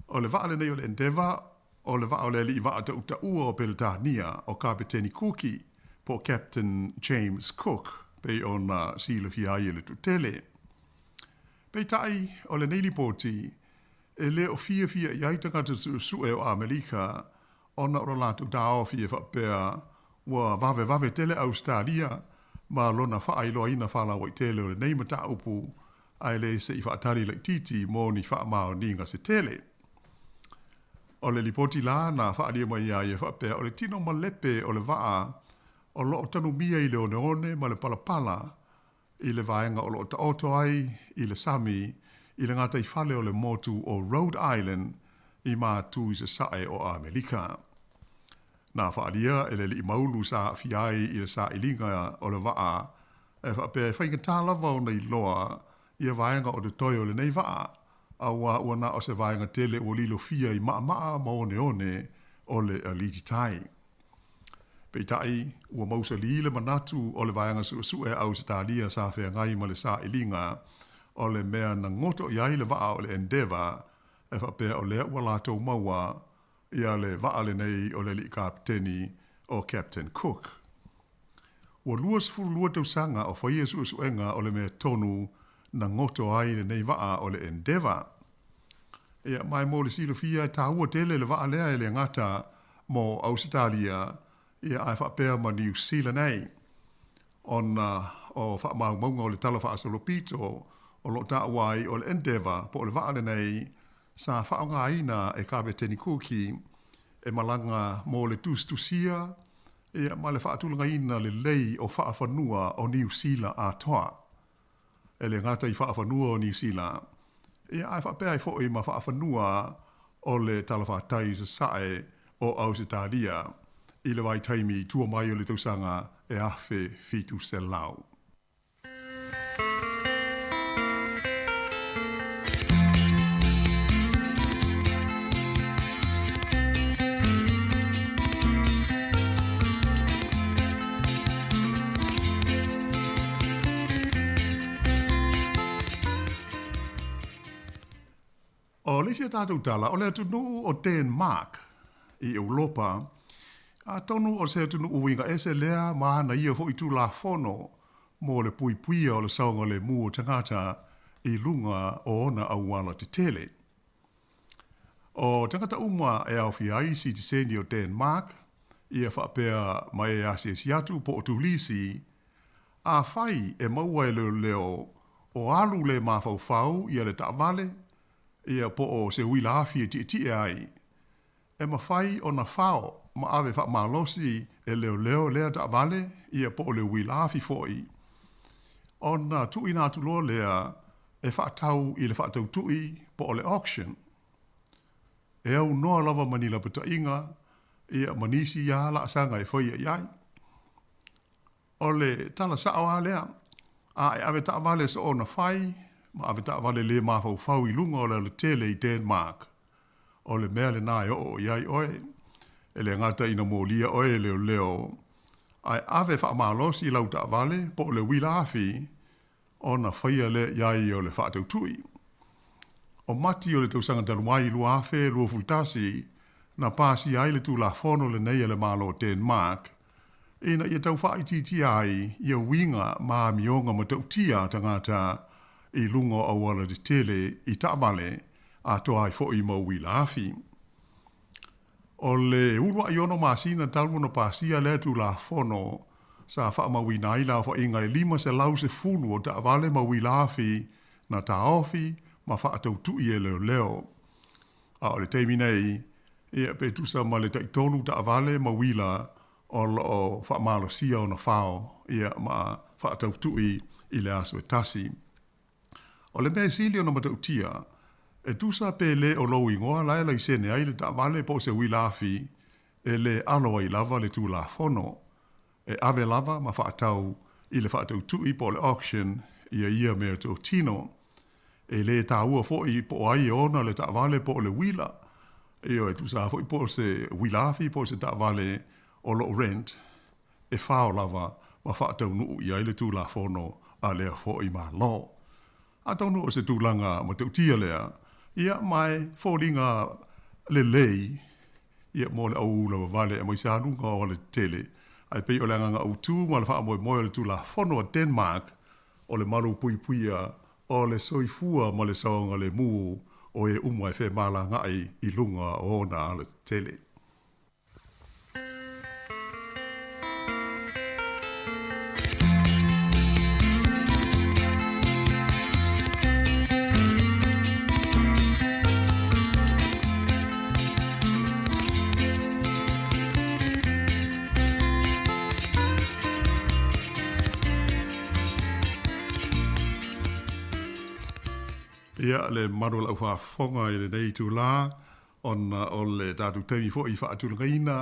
O le vaa le nei o le Endeavour, o le vaa o le li vaa ta uta ua o Peletania o Kapiteni Cookie po Captain James Cook pe ona silo hiai le tutele. Pei tai o le nei lipoti e le o fia iai tangata su e o Amerika ona o latu dao fia whapea wa vave tele Australia ma lona whaailoa ina whala wai tele o le nei mata upu ai le se i whaatari le titi mo ni whaamao ninga se tele. O le lipoti la na whaalia mai ia e whapea o le tino malepe o le waa o loo tanu mia i le one ma le palapala i le vaenga o loo ta oto ai i le Sami i le ngata i whale o le motu o Rhode Island i mātu i se sae o Amerika. Nā whaalia e le li maulu sa fiai i le sa ilinga o le waa e whapea whainga tālawa o nei loa i a vaenga o te toi o le nei waa a ua na o se vaenga tele o lilo fia i maa ma one o le aliti tai. Peitai, ua mausa li le manatu o le vaenga su e au se tālia sa whea ngai ma le sa ilinga o le mea na ngoto iai le waa o le Endeavour e whapea o lea ua lātou maua ia le vaale nei o le li kapteni o Captain Cook. Ua luas lua tausanga o whaia suenga o le mea tonu na ngoto ai le nei waa o le Endeavour. Ia mai mo le silo fia ta ua tele le waa lea e le ngata mo Australia ia ai whapea ma New Zealand nei. Ona o whaamau maunga o le tala wha asalopito o lo ta wai o le Endeavour po le vaale nei sa whaonga aina e Kapiteni Cookie e malanga mo le tustusia e ma le whaatulanga ina le lei o whaafanua o New Zealand a toa. E le ngata i whaafanua o New Zealand. E ai whapea i fo i ma whaafanua o le talawhatai sa sae o Ausitalia i le vai taimi tua mai o le tausanga e awhi fitu se lau. O lesia tātou tala, o lea tunu o Denmark i Europa, a tonu o se tunu uinga ese lea maana ia ho i tu la fono mo le puipuia o le saunga le mua tangata i lunga o ona au wala te tele. O tangata uma e au fiai si te seni o Denmark, ia whapea mai e asia siatu po o tulisi, a whai e maua e leo o alu le mawhau ia le taamale, ia po o se wila afi e ti ai. E mawhai o na whao ma ave wha malosi e leo lea ta vale ia po o le wila afi foi. O na tui nā tulo lea e wha tau i le wha tau tui po o le auction. E au noa lava manila puta inga ia manisi ia la asanga e foi iai. O le tala sao lea a e ave ta vale so o na whai ma ave ta vale le mafau fau i lunga o le tele i Denmark. O le mea le nai o iai oe. E le ngata ina mōlia oe leo. Ai ave wha malosi i lauta vale po le wilafi o na whaia le iai o le whaatau tui. O mati o le tausanga taluai luafe lua fultasi na pasi ai le tu la fono le nei le malo Denmark. Ina ia tau wha i titi ai ia winga maa mionga ma tau tia tangata i lungo au wala de tele i taamale a toa i fo i mau wilafi. O le urua i ono maasina talu na pasia le tu la fono sa wha maui naila wha inga e lima se lau se fulu o taamale mau wilafi na taofi ma wha atau tui e leo. A o le teimi nei ia pe tusa ma le taitonu taamale mau wila o lo wha malo sia o na whao ia ma wha atau tui i le aso e tasi. O le mea silio na matautia, e tusa pe le o lou ingoa laela i sene ai le ta vale po se wilafi e le aloa i lava le tu la fono. E ave lava ma whaatau i le whaatau tui po le auction ia mea tō tino. E le tā ua fo i po ai ona le ta vale po le wila. E o e tusa fo i po se wilafi po se ta vale o lo rent. e whao lava ma wha tau nuu i aile tū la whono a lea fo i ma lo. A tau nuu o se tūlanga ma te utia lea, ia mai fōringa le lei, ia mo le au lava vale e mo i se anunga o le tele, ai pei o le anganga au tū ma le wha mo i le tū la whono a Denmark, o le maru pui puia, o le soifua ma le saonga le mū, o e umai whe mala ngai i lunga o na le tele. Ia le maru lau whaafonga i le nei tū la, o le tātou teimi fo i whaatulanga ina,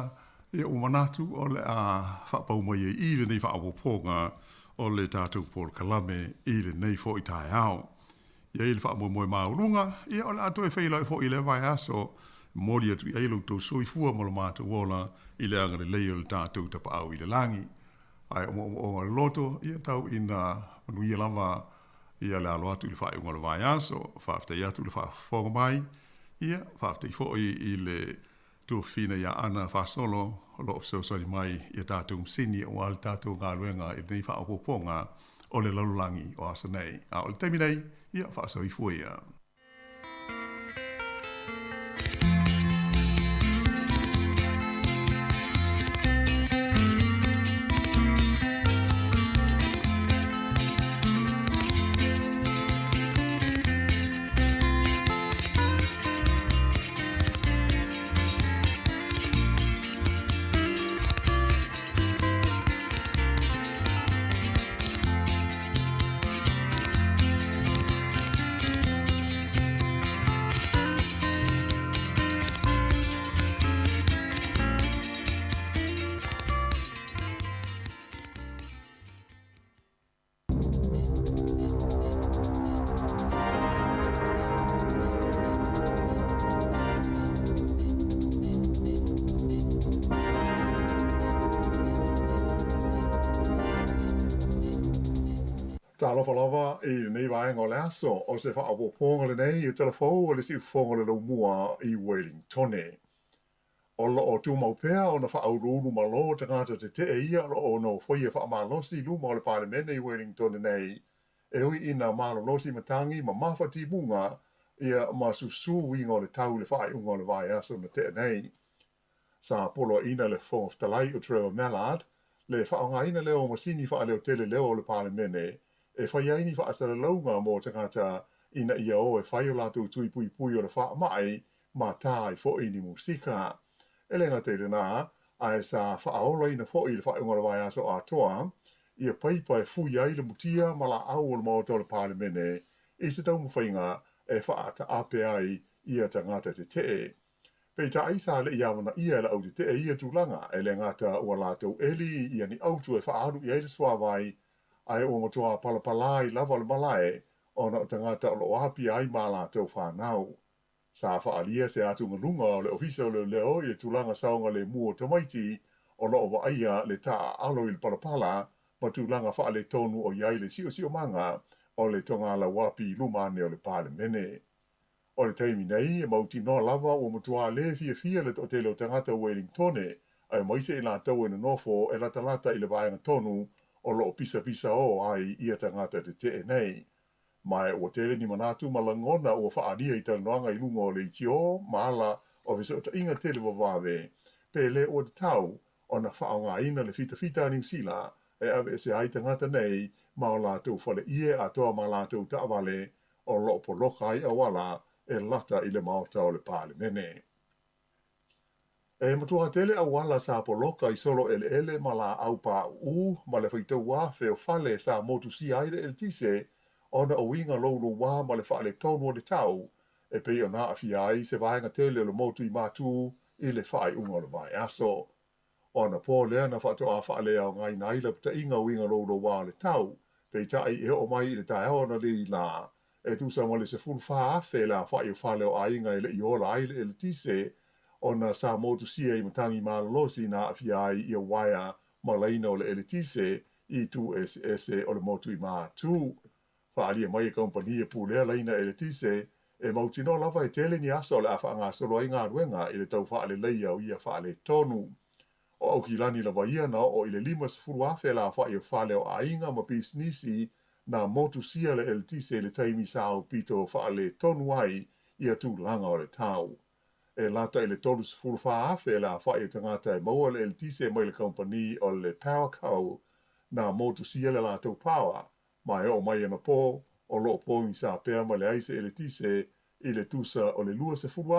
ia umanatu o le a whaapau mai i le nei whaapoponga o le tātou Port Kalame i le nei fo i tae au. Ia i le whaamau moe maurunga, ia o le ato e whailau fo i le vai aso, mori atu i eilu tau soifua mo le mātou wola i le anga le leo le tātou tapa au i le langi. Ai o loto, ia tau ina manuia lava ia le alo atu i le whae unga le vai aso, whaaftai atu le whaafonga mai, ia whaaftai fo i le tuafina ia ana whaasolo, lo so sori mai ia tātou msini o al tātou ngā luenga i nei whaapoponga o le lalulangi o asa nei. A o le teimi nei, ia whaasau i fuia. Ta lava i nei vaenga o le aso, o se whaapoponga le nei i telefou o le si ufonga le lau mua i Wellingtone. O lo o tu maupea o na whaaururu malo te ngata te te ia o no whaia whaamalosi luma o le parlemene i Wellingtone nei, e hui ina malolosi matangi ma mawhati bunga ia ma susu winga o le tau le whae unga o le vai aso na te nei. Sa polo ina le Fong of Talai o Trevor Mallard, le whaonga ina leo masini wha leo tele leo o le parlemene, e whaiaini wha asara launga mō te ngata ina ia o e whai o lātou tui pui pui o le wha mai ma tā i fo ini musika. E lenga te rena, a e sa wha aola ina fo i le wha unga vai aso a toa, ia paipa e fui ai le mutia ma la au o le mō le parlemene, i se tau mwhainga e wha ata ape ai ia ta ngata te te. Pei ta aisa le ia mana ia le au te te ia tūlanga e le ngata ua lātou eli ia ni autu e wha aru i eile suawai ai o motoa palapalai lava le malae o na tangata o lo api ai mala tau whanau. Sa whaalia se atu ngalunga o le ofisa o le leo i tūlanga saunga le mua tamaiti o lo wa aia le taa alo i le palapala ma tūlanga whaale tonu o iai le sio manga o le tonga la wapi lumane o le parlemene. O le taimi nei e mauti no lava o motoa le fia le o tele o tangata Wellingtone ai maise i la tau e na nofo e la talata i le vaenga tonu o lo pisa o ai ia tangata te nei. Mai o tele ni manatu malangona o whaadia i tanoanga i lunga o le itio, maala o vise o ta inga tele wawawe, pe le o te tau o na whaonga ina le fita New Zealand, e ave se ai tangata nei, ma o lātou whale ie a toa ma lātou taawale o lo poloka ai awala e lata i le maota o le parlemene. E matua tele a wala sa poloka I solo ele ma la au pa ma le whaitau wā wheo whale sa motu si aire el tise ona o winga lolo wā ma le whale tonu o le tau e pei o na awhi ai se vahenga tele le motu I mātu I le whai unga le vai aso. Ona pō lea na whatoa whale au ngai naila pita inga winga lolo wā le tau pei tai e o mai I le tai ona le I la e tu sa male se fulu wha awhe la whai o whale o ainga I le I ola aile el tise ona sa motu sia I matangi malolosi na awhi ai I a waia ma laina o le eletise i tu ese o le motu i mātu. Whaalia mai e kompani e pūlea laina eletise e mautino lava e tele ni aso o le awha ngā solo ai ngā ruenga i le tau whaale leia o ia whaale tonu. O au ki lani la waia na o i le 5 afe la wha i o whaale o ainga ma pisnisi na motu sia le eletise le taimi sao pito whaale tonu ai ia tu langa o le tau. E lata i le 3 afe la wha i o tangata e maua le eletise mai le kompani o le power cow na motu sia le lātou power ma e o mai ana pō o lo po mi sa pea ma le aise eletise i le tusa o le 2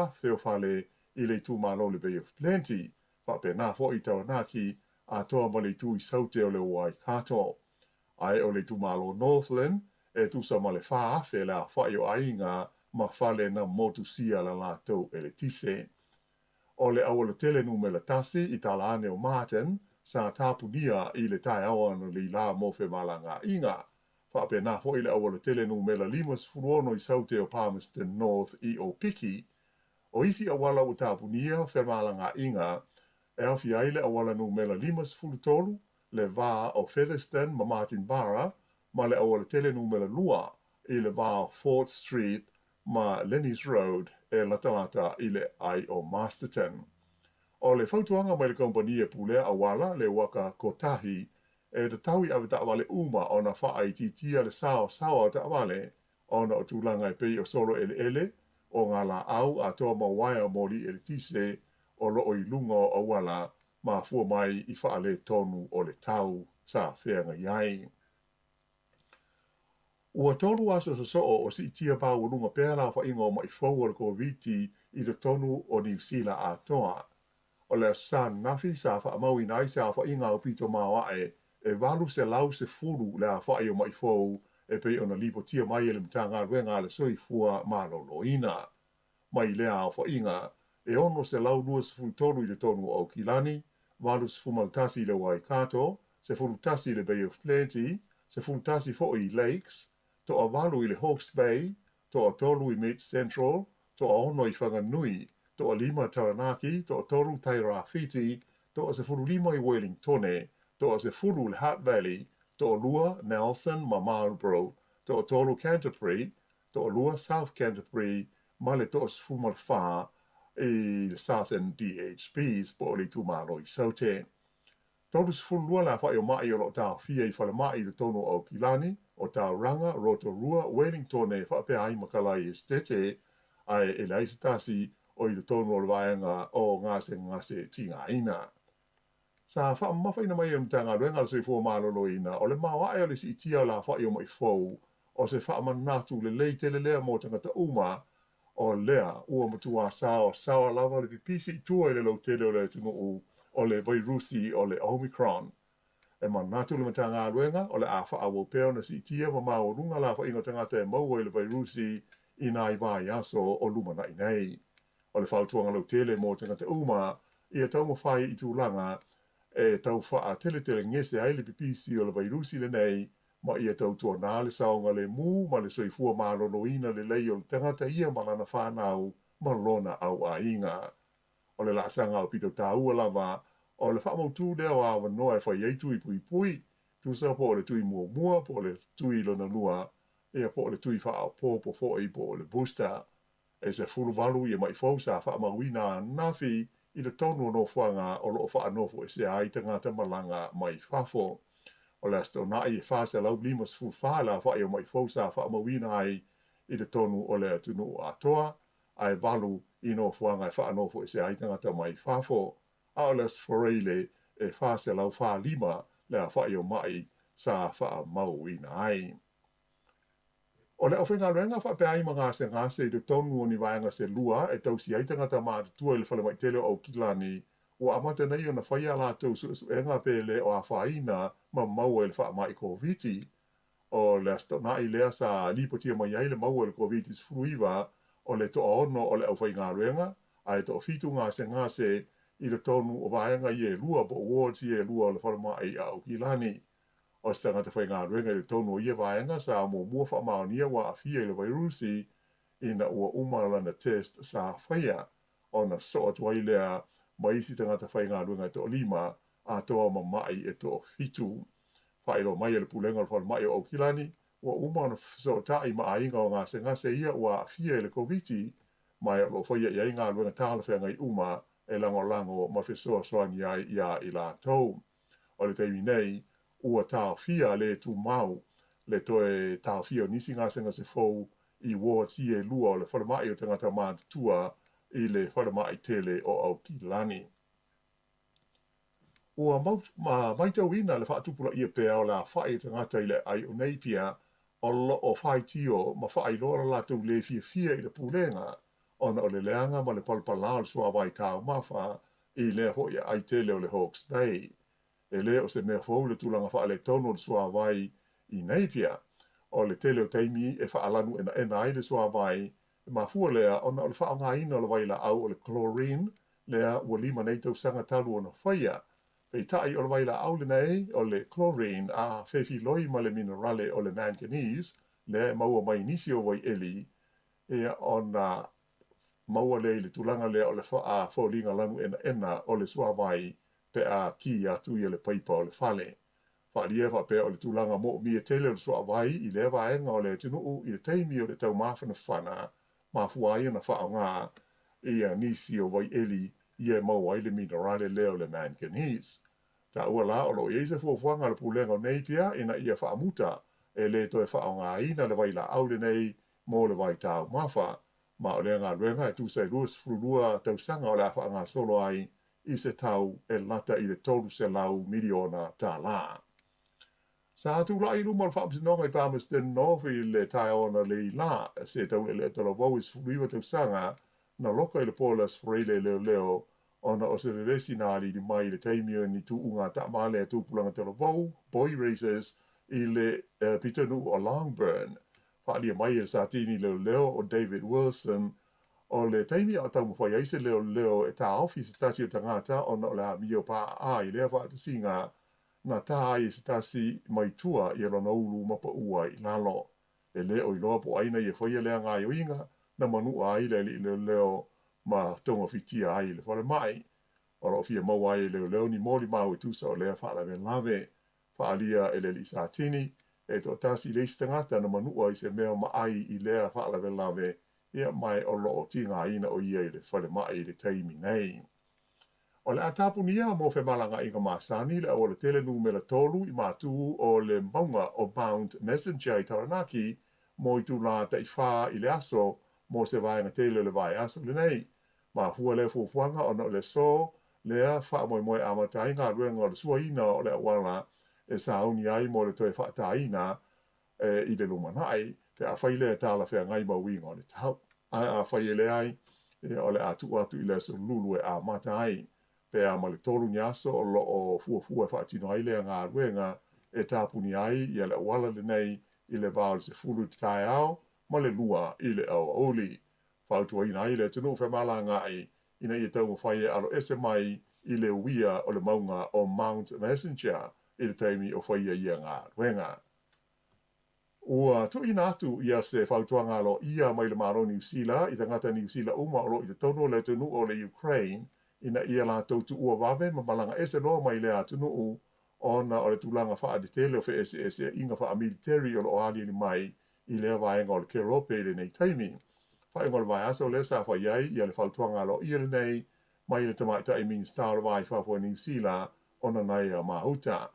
afe o whaale i le tu malo le Bay of Plenty. Pe na fo i Taranaki a toa ma le tu i saute o le Waikato. Ai o le tu malo Northland e tu sa ma le wha afe la whai o ainga ma whale na motu sia la lātou e le tise. O le awala tele nu me la tasi i Talane o Martin sa tapunia i le tai awa no li la mo fe malanga inga. Pe na fo i le awala tele nu me la 5 i saute o Palmerston North i o Piki. O isi awala o tapunia fe malanga inga e awhi aile awala nu mela 5 le vā o Featherston ma Martin Barra ma le awala tele nu mela 2 i le vā o 4th Street ma Lenny's Road e latalata i le ai o Masterton. O le whautuanga mai le kompani e pulea awala le waka kotahi e te taui awe ta awale uma o na wha ai titia le sao o ta awale o na o tūlanga e pei o solo ele o ngā la au a toa ma waia mori e le tise o loo i lunga o awala ma fua mai i whaale tonu o le tau sa whenga iai. Ua tonu aso so o si tia pā o lunga pēra wha ingo mai fau o le COVID i le tonu o New Zealand a toa. O le san nafi sa wha maui nai sa wha inga o pito mawae e walu se lau se furu le a wha i o mai fau e pei ona lipo tia mai e le mtanga ruenga le soi fua malo loina. Mai lea o wha inga e ono se lau 2 tonu i le tonu o Kilani, walu se fumaltasi le Waikato, se fulutasi le Bay of Plenty, se fulutasi fo i Lakes, to a walu i le Hawke's Bay, to a tolu i Mid Central, to a ono i Whanganui, to a 5 Taranaki, to a tolu Tairāwhiti, to a se fulu 5 i Wellingtone, to a se fulu le Hutt Valley, to a lua Nelson ma Marlborough, to a tolu Canterbury, to a lua South Canterbury, ma le to a se fumal wha, i Southern DHBs po li tu malo i saute. Tolu se fulua la whai o mai o lo tau fia i whale mai le tono o Kilani, o tau Ranga, Rotorua, Wellington e whape ai makalai estete, ai e laisitasi o i le tono o le vaenga o ngase tinga ina. Sa wha mawhaina mai am tanga ruenga le soi fua malo lo ina, o le mawa ai o le si itia la whai o mai fau, o se wha manatu le leite le lea mo tangata uma, o lea ua matua sao lava le pipisi tua i le lautele o le tinu o le vairusi o le Omicron. E manatu le matanga ruenga o le awha awo peo na si tia ma mao runga la wha ingo tangata e maua i le vairusi i nai vai aso o lumana i nei. O le whautuanga lautele mo tangata uma i a tau mawhai i tūlanga e tau wha tele ngese ai le pipisi o le vairusi le nei ma ia tau tua nā le saonga le mū, ma le soifua mālonoina le lei o le tangata ia malana whānau ma lona au a inga. O le lasanga o pito tāua lava, o le whamautu leo a wanoa e whai eitu i pui, tu sa po le tui mua, po le tui lona lua, e po le tui wha po fōi po le booster, e se furu walu i mai fausa whamauina nafi i le tonu no whanga o lo whaanofo e se ai tangata malanga mai whafo. O le asto na i whasa lau limas fu whala whai o mai fausa whaamawina ai i le tonu o le atunu a toa, ai walu i no whanga e whaanofo e se ai tangata mai whafo. A o le sforeile e whasa lau whalima le a whai o mai sa whaamawina ai. O le awhenga renga wha pe ai ngase i le tonu o ni vaenga se lua e tausi ai tangata maa tua i le whala mai tele o Kilani o amata nei o na whaia la tau su enga pe le o a whaina ma maua le wha mai COVID o le asto na i lea sa lipotia mai ai le maua le COVID fruiva o le to ono o le au whainga renga ai to fitu ngase i le tonu o vaenga i e lua po awards i e lua o le whala mai a o Kilani. O se tangata whainga renga i le tonu o ia vaenga sa mo mua wha maonia wa a fia i le vairusi ina ua umarana test sa whaia o na so atu ai lea ma isi tangata whainga renga to lima a toa mamai e to fitu. Whaero mai le pulenga le mai o Kilani, wa umana so tai ma ainga o ngā se ia wa fia le koviti, mai o whaia ia inga luenga tāla whenga i uma e lango ma fesoa soani ai ia i la tau. O le teimi nei, ua tāo fia le tu mau, le toe tāo fia o nisi ngā se fau i wā tie lua o le whalamai o tangata mātua i le whalamai tele o au Kilani. Ua maitau ina le whaatupula ia pēa o la whae tangata i le ai o neipia o lo o whae tio ma whae lora lātou le fia i le pūlenga ona o le leanga ma le palpala o le sua wai tāo mawha i le hoi ai tele o le Hawke's Bay. E le o se mea fau le tūlanga wha le tono le sua wai i neipia o le tele o teimi e whaalanu ena ai le sua wai ma fua lea ona o le whaanga ina o le wai la au o le chlorine lea ua lima nei tau sanga talu o na whaia. Pei tai o le waila aule nei o le chlorine a whewhi loi ma le minerale o le manganese le maua mai nisi o wai eli e ona maua le tulanga le o le whaulinga lanu ena o le suawai pe a ki atu i le paipa o le whale. Whaalia whapea o le tulanga mo mi e tele o le suawai i le waenga o le tunuu i le teimi o le tau mawhana whana ma fuai na whaonga i a nisi o wai eli ia mau ai le minerale leo le manganese. Ta ua la o lo eise fuafuanga le pulenga o neipia ina ia whaamuta e le toe whaonga ina le waila aule nei mo le wai tau mawha ma o le ngā ruenga e tūsai luas furulua tau sanga o le whaanga solo ai i se tau e lata i le tolu se lau miliona tā la. Sa atu la i luma le whaamsinonga i Palmerston North i le tai ona le i la se tau le talo wau is furiwa tau sanga na loka i le polas freile leo ona o se resi nāri di mai le teimio ni tu unga ta male tu pulanga telo vau, boy races i le pitanu o Longburn. Whaalia mai e sa tini leo o David Wilson o le teimio o tau mwhai aise leo e ta office tasi o tangata ona o le mio pa a i lea whaata singa na ta ai se tasi mai tua i alona ulu mapa ua i lalo. E leo i loa po aina i e whaia lea ngā ioinga na manu ai leo ma tonga fitia ai le whare mai. O ro fia mau ai leo ni mori mau e tusa o lea whaalawe lave. Whaalia e le li sa tini, e to tasi le istangata na manua i se mea ma ai i lea whaalawe lave, ia mai o lo o tinga ina o ia i le whare mai i le teimi nei. O le atapunia mo fe malanga inga masani le o le tele nu me le tolu i matu o le maunga o Bound Messenger i Taranaki, mo i tu la tai wha i le aso, mo se vai na tele le vai aso le nei. Ma hua le fufuanga o no le so, lea wha moe amatai ngā ruenga o le suaina o le awala e sauni ai mo le toe whaataina i le lumanai, te a whai lea tāla whea ngai mawinga o le tau. A whai e le ai, o le atu i le so lulu e a matai, pe a ma le tolu nyaso o lo o fuafua whaatino ai lea ngā ruenga e tāpuni ai i le awala le nei i le vāo se fulu tai au, ma le lua i le au oli. Whautua ina i le tunu whamala ngai ina i tau mwhai alo ese mai i le uia o le maunga o Mount Messenger i le taimi o whaia ia ngā ruenga. Ua tu ina atu ia se whautua ngalo ia mai le maro New Zealand i tangata New Zealand uma o lo i te tono le tunu o le Ukraine ina ia la tautu ua wawe ma malanga ese loa mai le atunu ona o le tulanga wha de tele o fe ese inga wha military o lo ali ni mai i lea vaenga o le kerope le nei taimi. Whaenga o le vai aso le sa whaiai i le whautuanga lo i le nei mai le tamaita i min star vai whafua New Zealand ona nai a mahuta.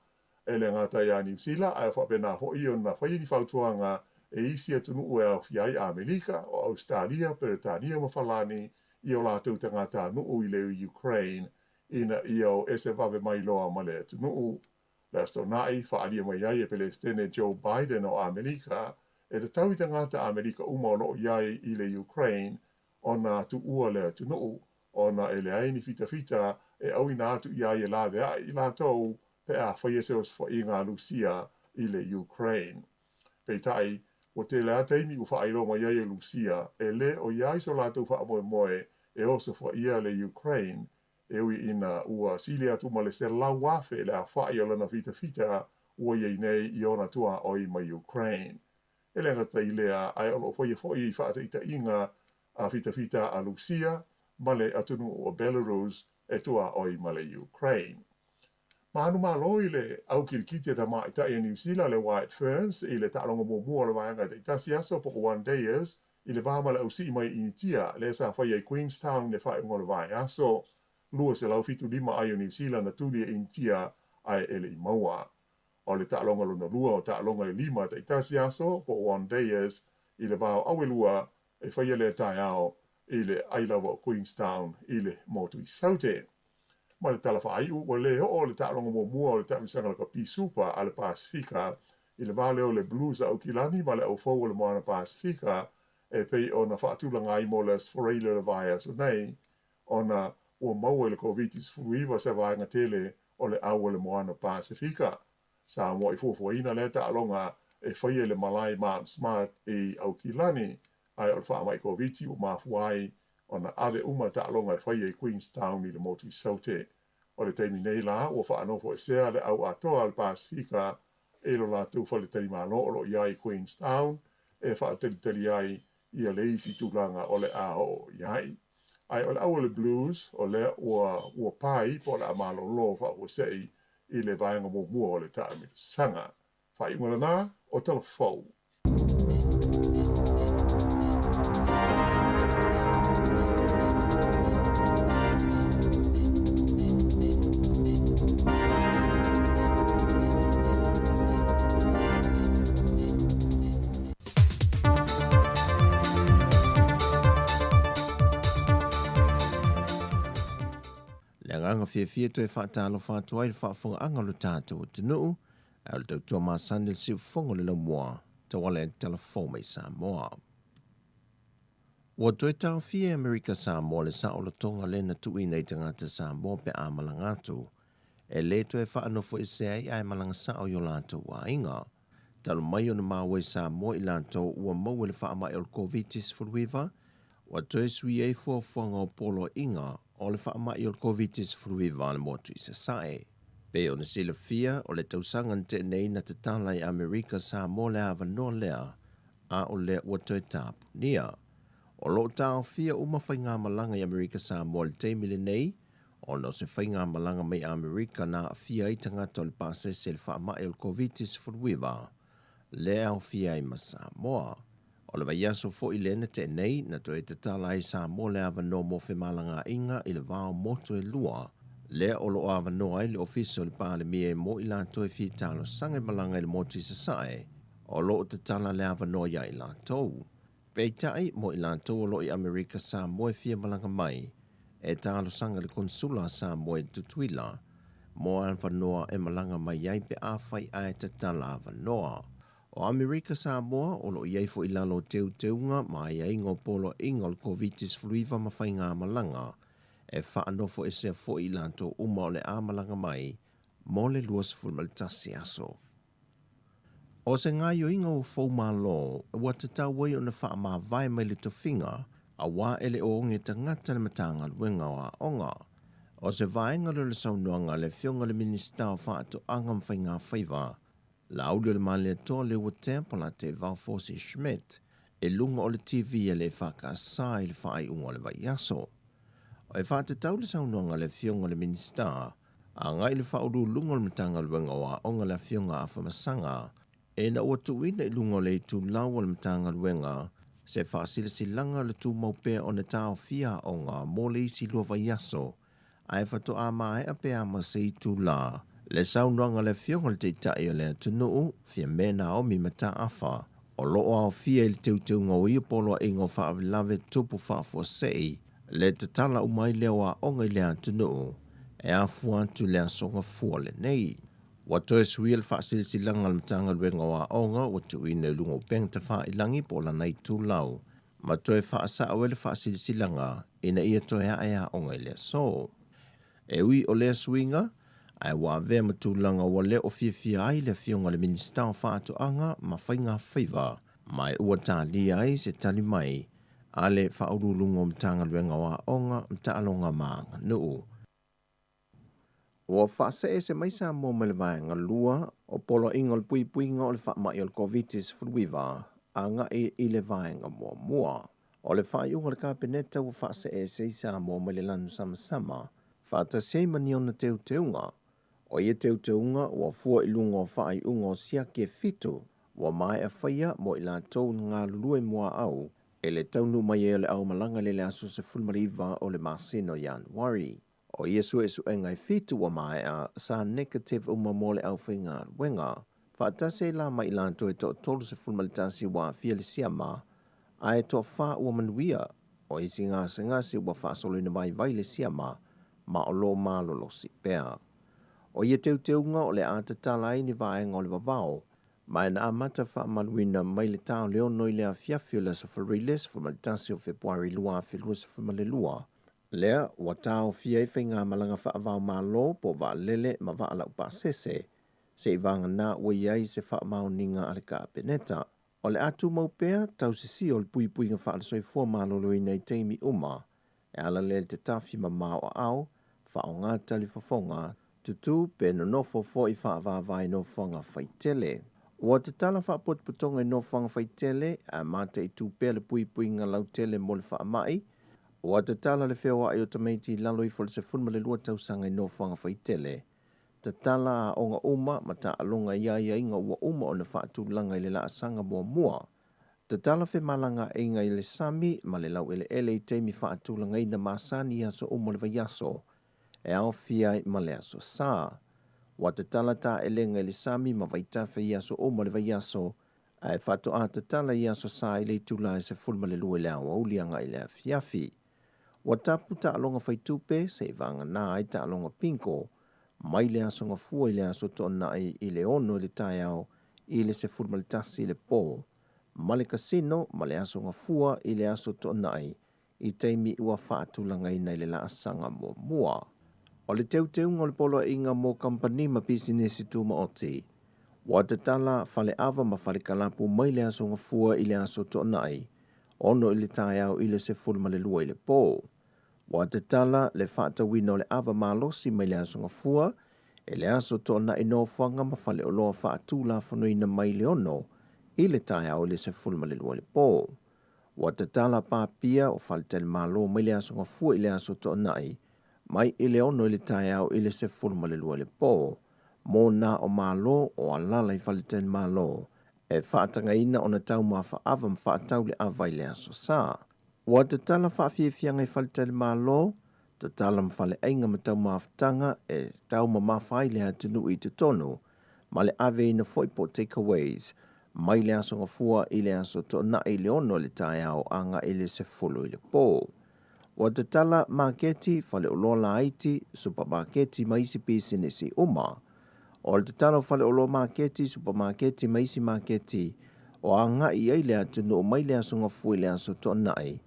E le ngata ia New Zealand ai whapena ho i ona whai ni whautuanga e isi atunu ue au fiai a Amerika o Australia, Peretania mawhalani i o lātou tangata nuu i leo Ukraine ina i o ese wawe mai loa ma le atunu. Le astonai whaalia mai ai e Palestine Joe Biden o Amerika e te tau tangata Amerika umalo iai i le Ukraine o nā tu ua le atunu o nā e le aini fita e au i nātu iai e lawe ai i lātou pe a whaiaseos wha i ngā Lucia i le Ukraine. Pei tai, o te lea teimi u whaero mai iai e Lucia e le o iai so lātou wha moe e oso wha ia le Ukraine e ui ina ua sili atu ma le se lau wafe le a wha i alana fita ua iei nei i ona tua oi mai Ukraine. E lenga tai lea ai alo whai i whaata ita inga a fita a Lucia ma le atunu o Belarus e tua oi ma le Ukraine. Manu malo i le au kirikiti ta mai ta i New Zealand le White Ferns i le ta'alonga mua le vaenga te tasi aso poko 1 days i le vama le ausi mai initia le sa whai ai Queenstown le whai ungo le vai aso lua se lau fitu lima ai o New Zealand na tuli e initia ai ele i maua. O le ta'alonga luna lua o ta'alonga le lima te tasi aso po 1 days i le vau awe lua e whai le tai ao i le ailawa o Queenstown i le motu i saute. Ma le tala whaaiu, wa le ho le ta'alonga mua o le ta'amisanga le ka Pisupa a le Pasifika, i le vale o le Blues a Ukilani, ma le au fau le moana Pasifika, e pei o na whaatulanga i mo le sforeile le vaia so nei, o na ua maua le COVID-19 fuiva se vaenga tele o le au le moana Pasifika. Sa mo i fuafuaina le ta'alonga e whaia le Malai Mount Smart i Aukilani, ai o le wha mai COVID-19 o mafuai, o na ave uma ta'alonga e whaia i Queenstown i le motu i saute. O le teimi nei la, ua whaanofo e sea le au atoa al Pasifika, e lo la tu whale teri malo o lo iai Queenstown, e whaateri ai i a leisi tūlanga o le ao iai. Ai o le au le Blues, o le ua pai po le amalo lo wha sei i le vaenga mua o le ta'amita sanga. Whai umana nā, o tala fau. Nganga fia to e whaatalo whaatua i whaafunga anga lo tātou te nuu, au le tautua maa sandil si fongo le lau mua, te wale e telefon mai Samoa. Wa toi tau fia Amerika Samoa le sa o la tonga le na tui nei tangata Samoa pe a malangatu, e le to e whaanofo i se ai malanga sa o yo lato wa inga. Talo mai o na mawe Samoa i lato ua mawe le whaamai o le COVID-19 furuiva, wa toi sui e fuafuanga o polo inga, o le whaamai o le COVID-19 furuiva le motu i se sae. Pe o na sila fia o le tausanga te nei na te tala i Amerika Samoa le awa no lea, a o le ua toi tapu nia. O lo tau fia uma whainga malanga i Amerika Samoa le teimile nei, o no se whainga malanga mai Amerika na fia i tangata o le pase se le whaamai o le COVID-19 furuiva, le au fia i ma Samoa. O le vaiaso fo i lene te nei na to e te tala i Samoa le awa no mo fe malanga inga i le vao moto e lua, le o lo awa no ai le ofiso le pale mie mo i la to e fi talo sange malanga i le moto i se sae, o lo te tala le awa no ia i la tou. Pei tai mo i la tou o lo i Amerika Samoa e fia malanga mai, e talo sanga le konsula Samoa e tutuila, mo an whanoa e malanga mai iai pe a whai ai te tala awa noa. O Amerika Samoa o lo iai fo ilalo teunga ma iai ngō polo ingol COVID-19 fluiva ma whai ngā malanga e whaanofo e sea fo ilanto uma o le a malanga mai mo le luas fulmaltasi aso. O se ngā yo inga o fau mā lo e wata tau wai o na wha mā vai mai le tofinga a wā ele o onge tangata na matanga luenga wa onga. O se vaenga le saunoanga le fionga le minista o wha ato angam whai ngā whaiva la audio le male to le o tempo la te Valfosi Schmidt e lunga o le TV e le whaka sa i le whai unga le vai aso. O e wha te tau le saunoanga le fionga le minista a ngai le whauru lunga le matanga luenga wa onga le fionga a whamasanga e na ua tuina i lunga le tu lau le matanga luenga se whaasilasilanga le tu maupea o na tau fia onga mo le isi lua vai aso a e whato a mai a pe a masei tu la. Le saunoanga le fionga le te tai o le atunuu, fia mena o mi mata afa, o loo au fia il teuteu ngau i polo e ngau whaavilave tupu whaafua sei, le te tala umai leo a onga i le atunuu, e a fuantu le asonga fua le nei. Wato e sui le whaasilisilanga le matanga luenga o a onga, watu i ne lungo peng te wha ilangi po la nei tu lau, ma to e whaasa awe le whaasilisilanga, ina ia to e a onga i le so. E ui o le suinga, ai wa ve matulanga wa le o fia ai le fionga le minista o whaatoanga ma whainga whaiva mai ua tāli ai se tali mai a le whaurulungo mtanga luenga wa onga mtaalonga maanga nuu. Ua whaase e se maisa mo me le vaenga lua o polo inga le puipuinga o le whaamai o le COVID-19 furuiva a nga i le vaenga mua. O le whaiunga le kapeneta ua whaase e se isa mo me le lanu sama. Whaata sei mani o na teunga. O ia teuteunga ua fua i lunga o whaai unga o sia ke fitu, ua mai a whaia mo i la tau ngā lulue mua au, e le taunu mai e le au malanga le aso se fulmariva o le masino Januari. O ia su ngai fitu ua mai a sa negative uma mo le au whainga wenga, whaatase la mai la tau e to tolu se fulmaritasi wa fia le siama, a e to wha ua manuia, o isi ngasi ua wha solo ina vai le siama, ma o lo malolo si pea. O ia teuteunga o le atatala ini vaenga o le vavao, mai na amata wha manuina mai le tau leo noi lea fiafio le sofariles fulmaritasi o Februari lua filua se fulmalelua. Lea, ua tau fia i whainga malanga wha avao malo po va lele ma va ala upa sese, se i vanga na ua iai se wha mao ninga ale ka peneta. O le atu maupea, tau sisi o le pui nga wha ala soifua malolo i nei teimi uma, e ala le te tafi ma mao au, wha o ngā tali fafonga, tutu pe no nofo fo i wha avavai no whanga whaitele. Ua te tala wha potputonga i no whanga whaitele, a mata i tūpea le pui nga lautele mo le wha mai, ua te tala le whea wa i o tamaiti lalo i fole se funma le lua tausanga i no whanga whaitele. Te tala a onga uma ma ta alonga ia inga ua uma o na whaatu langa i le la asanga mua. Te tala whe malanga inga i le sami ma le lau ele i teimi whaatu langa i na masani aso uma le vaiaso, e ao fia ma le aso saa. Wa te tala ta elenga i le sami ma vaitafe i aso uma le vaiaso, e whato a te tala i aso saa i le tula i se fulma le lua i le awa ulianga i le fiafi. Wa tapu ta alonga whaitupe se vanga na ai ta alonga pinko, mai le aso nga fua i le aso tona i le ono le tai au i le se fulma le tasi i le po. Ma le kasino ma le aso nga fua i le aso tona i teimi ua whaatulanga i nei le la asanga mua. O le teu ngol polo inga mo company ma business tu ma oti. Wa te tala fale ava ma fale kalapu mai le aso nga fua i le aso tona ono i le tai au i le se fulma le lua i le po. Wa te tala le whaata wino le ava malosi mai le aso nga fua, e le aso tona no whanga ma fale o loa whaatula whanuina mai le ono, i le tai au i le se fulma le lua i le po. Wa te tala pāpia o fale tele malo mai le aso nga fua i le aso tona mai i le ono i le tai au i le se fulma le lua i le po, mo na o malo o alala i fale tele malo, e whaatanga ina o na tau maa whaava ma whaatau le ava i le aso saa. Wa te tala whaafiafianga i fale tele malo, te tala ma fale ainga ma tau maa whatanga e tau ma mawhai le atunu i te tonu, ma le ave ina foipo takeaways, mai le aso nga fua i le aso to na i le ono le tai au anga i le se fulu i le po. Wa te tala marketi fale o loa laiti, supermarketi maisi pisinisi uma, o te tala fale o loa marketi, supermarketi maisi marketi, o anga i ei le atunu o mai le aso nga fua i le aso to na i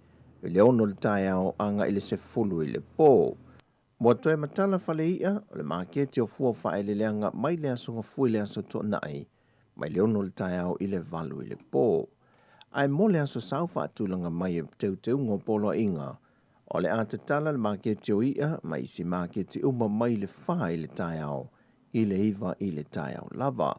le ono le tai au anga i le se fulu i le po. Mo toe matala fale ia, o le marketi o fua whae le leanga mai le aso nga fua i le aso to na i, mai le ono le tai au i le valu i le po. Ai mo le aso sau whaatulanga mai e teu ngō polo inga, o le ate tala le marketi o ia, mai si marketi uma mai le whae le tai au, i le iwa i le tai au lava.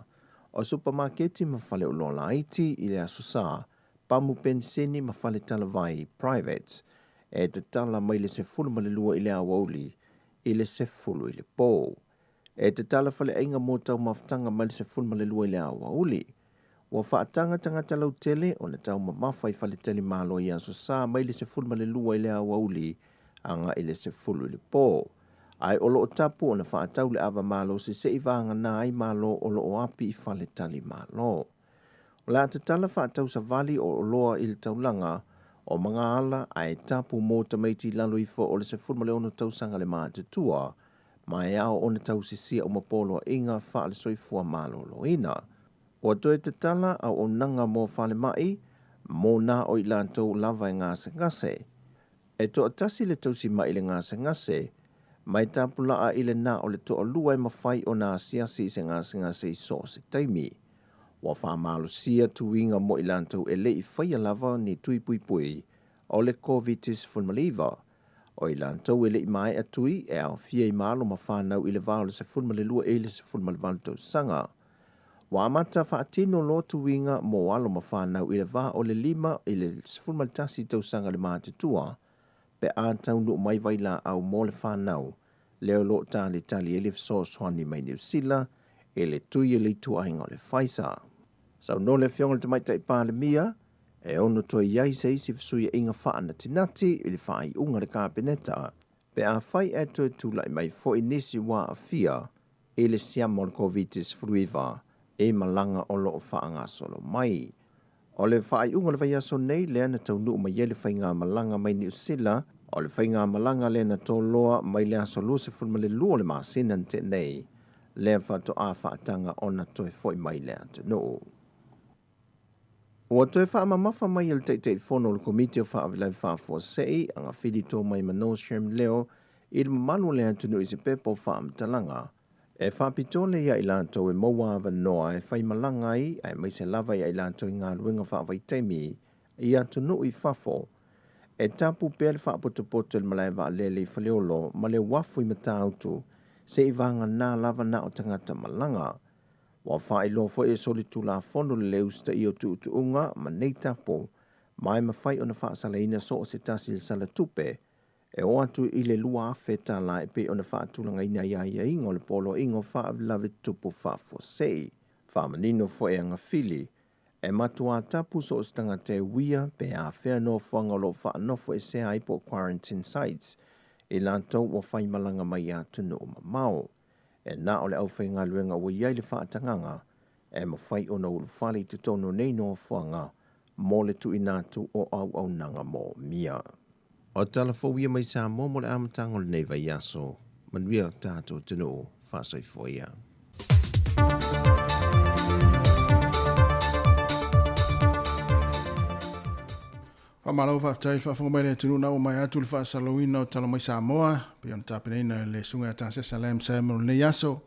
O supermarketi ma fale o lola iti i le aso saa, pamu penseni ma fale tala vai privates, e te tala mai le se fulu ma le lua i le awauli, i le se fulu i le po. E te tala fale ainga mo tau maftanga mai le se fulu ma le lua i le awauli. Wa whaatanga tangata lau tele o na tau ma mawhai fale tele malo i aso saa mai le se fulu ma le lua i le awauli, anga i le se fulu i le po. Ai olo o tapu o na whaatau le ava malo se se ivanga na ai malo olo o api i fale tali malo. O la te tala whaatau sa vali o loa i le taulanga, o mga ala ai tapu mo tamaiti lalo i fo o le se fulu ma le ono tausanga le maa te tua, mai ao o na tau sisia o mapolo inga wha le soifua malo lo ina. O toe te tala au o nanga mo whale mai, mo na o i lantou lava i ngase. E to atasi le tausi mai le ngase, mai tapula a ile na o le to o lua i mawhai o na asiasi i se ngase i so se taimi. Wa wha malo sia tuinga mo i lantou e le i whaia lava ni tui pui o le COVID-19 fulmaliva. O i lantou e le i mai a tui e au fia i malo ma whanau i le valo se fulmalilua e le se fulmalivantou sanga. Wa amata whaatino lo tuinga mo alo ma whanau i le va o le lima i le fulmalitasi tau sanga le mātutua, pe a tau nu mai vaila au mo le whanau, leo lo tali e le so swani mai New Zealand e le tui e le tuainga o le Pfizer. Sau no le fionga le tamaitai pālemia, e ono toi iai se isi fisui e inga wha na tinati i le whai unga le kāpeneta, pe a whai e toi tūlai mai fo inisi wā a fia e le siama o le COVID-19 fruiva e malanga o lo o whaanga solo mai. O le whai unga le vai aso nei le ana tau nuu mai ele whainga malanga mai New Zealand, o le whainga malanga le na tō loa mai le aso luse fulma le lua le māsinan te nei, le whato a whaatanga o na toi foi mai le ante nuu. Ua toi whaamamafa mai il teitei whono le komite o whaavilai whaafosei, anga whiri tō mai Mano Shem leo, i le mamalu le ante nuu i se pepo whaamtalanga, e whaapitole ia i lanto e mauawa noa e whai malanga i, ai mai se lava ia i lanto i ngā luenga whaavaitemi, i atu nuu i whafo, e tapu pēr whaapotopoto le malai wa lele i whaleolo, ma le wafu i matautu, se i vanga nā lava na o tangata malanga. Wa whae lo fo e soli tu la fono le leusta i o tu unga, ma nei tapo, mai ma whai o na whaasalaina so o se tasi le sala tupe, e o atu i le lua awheta la e pe o na whaatulanga ina ia ingo le polo ingo whaavilave tupu whaafosei, whaamanino fo e anga fili, e matua tapu so o stanga te wia pe a whea no whangalo whaanofo e se aipo quarantine sites, i lanto wa whai malanga mai atu no mamao. E na o le au whai ngā luenga ua iai le whaatanganga, e ma whai o na ulufali tu tono nei no whanga, mo le tu inatu o au nanga mo mia. O talafowia mai sa mo le amatango le nei vai aso, manuia tātou tino whaasai foia. Whamalau whaftai whafonga mai le tunu na o mai atu le whaasalouina o tala mai Samoa, pe on tapeneina le sunga atase Salam Sam o nei aso,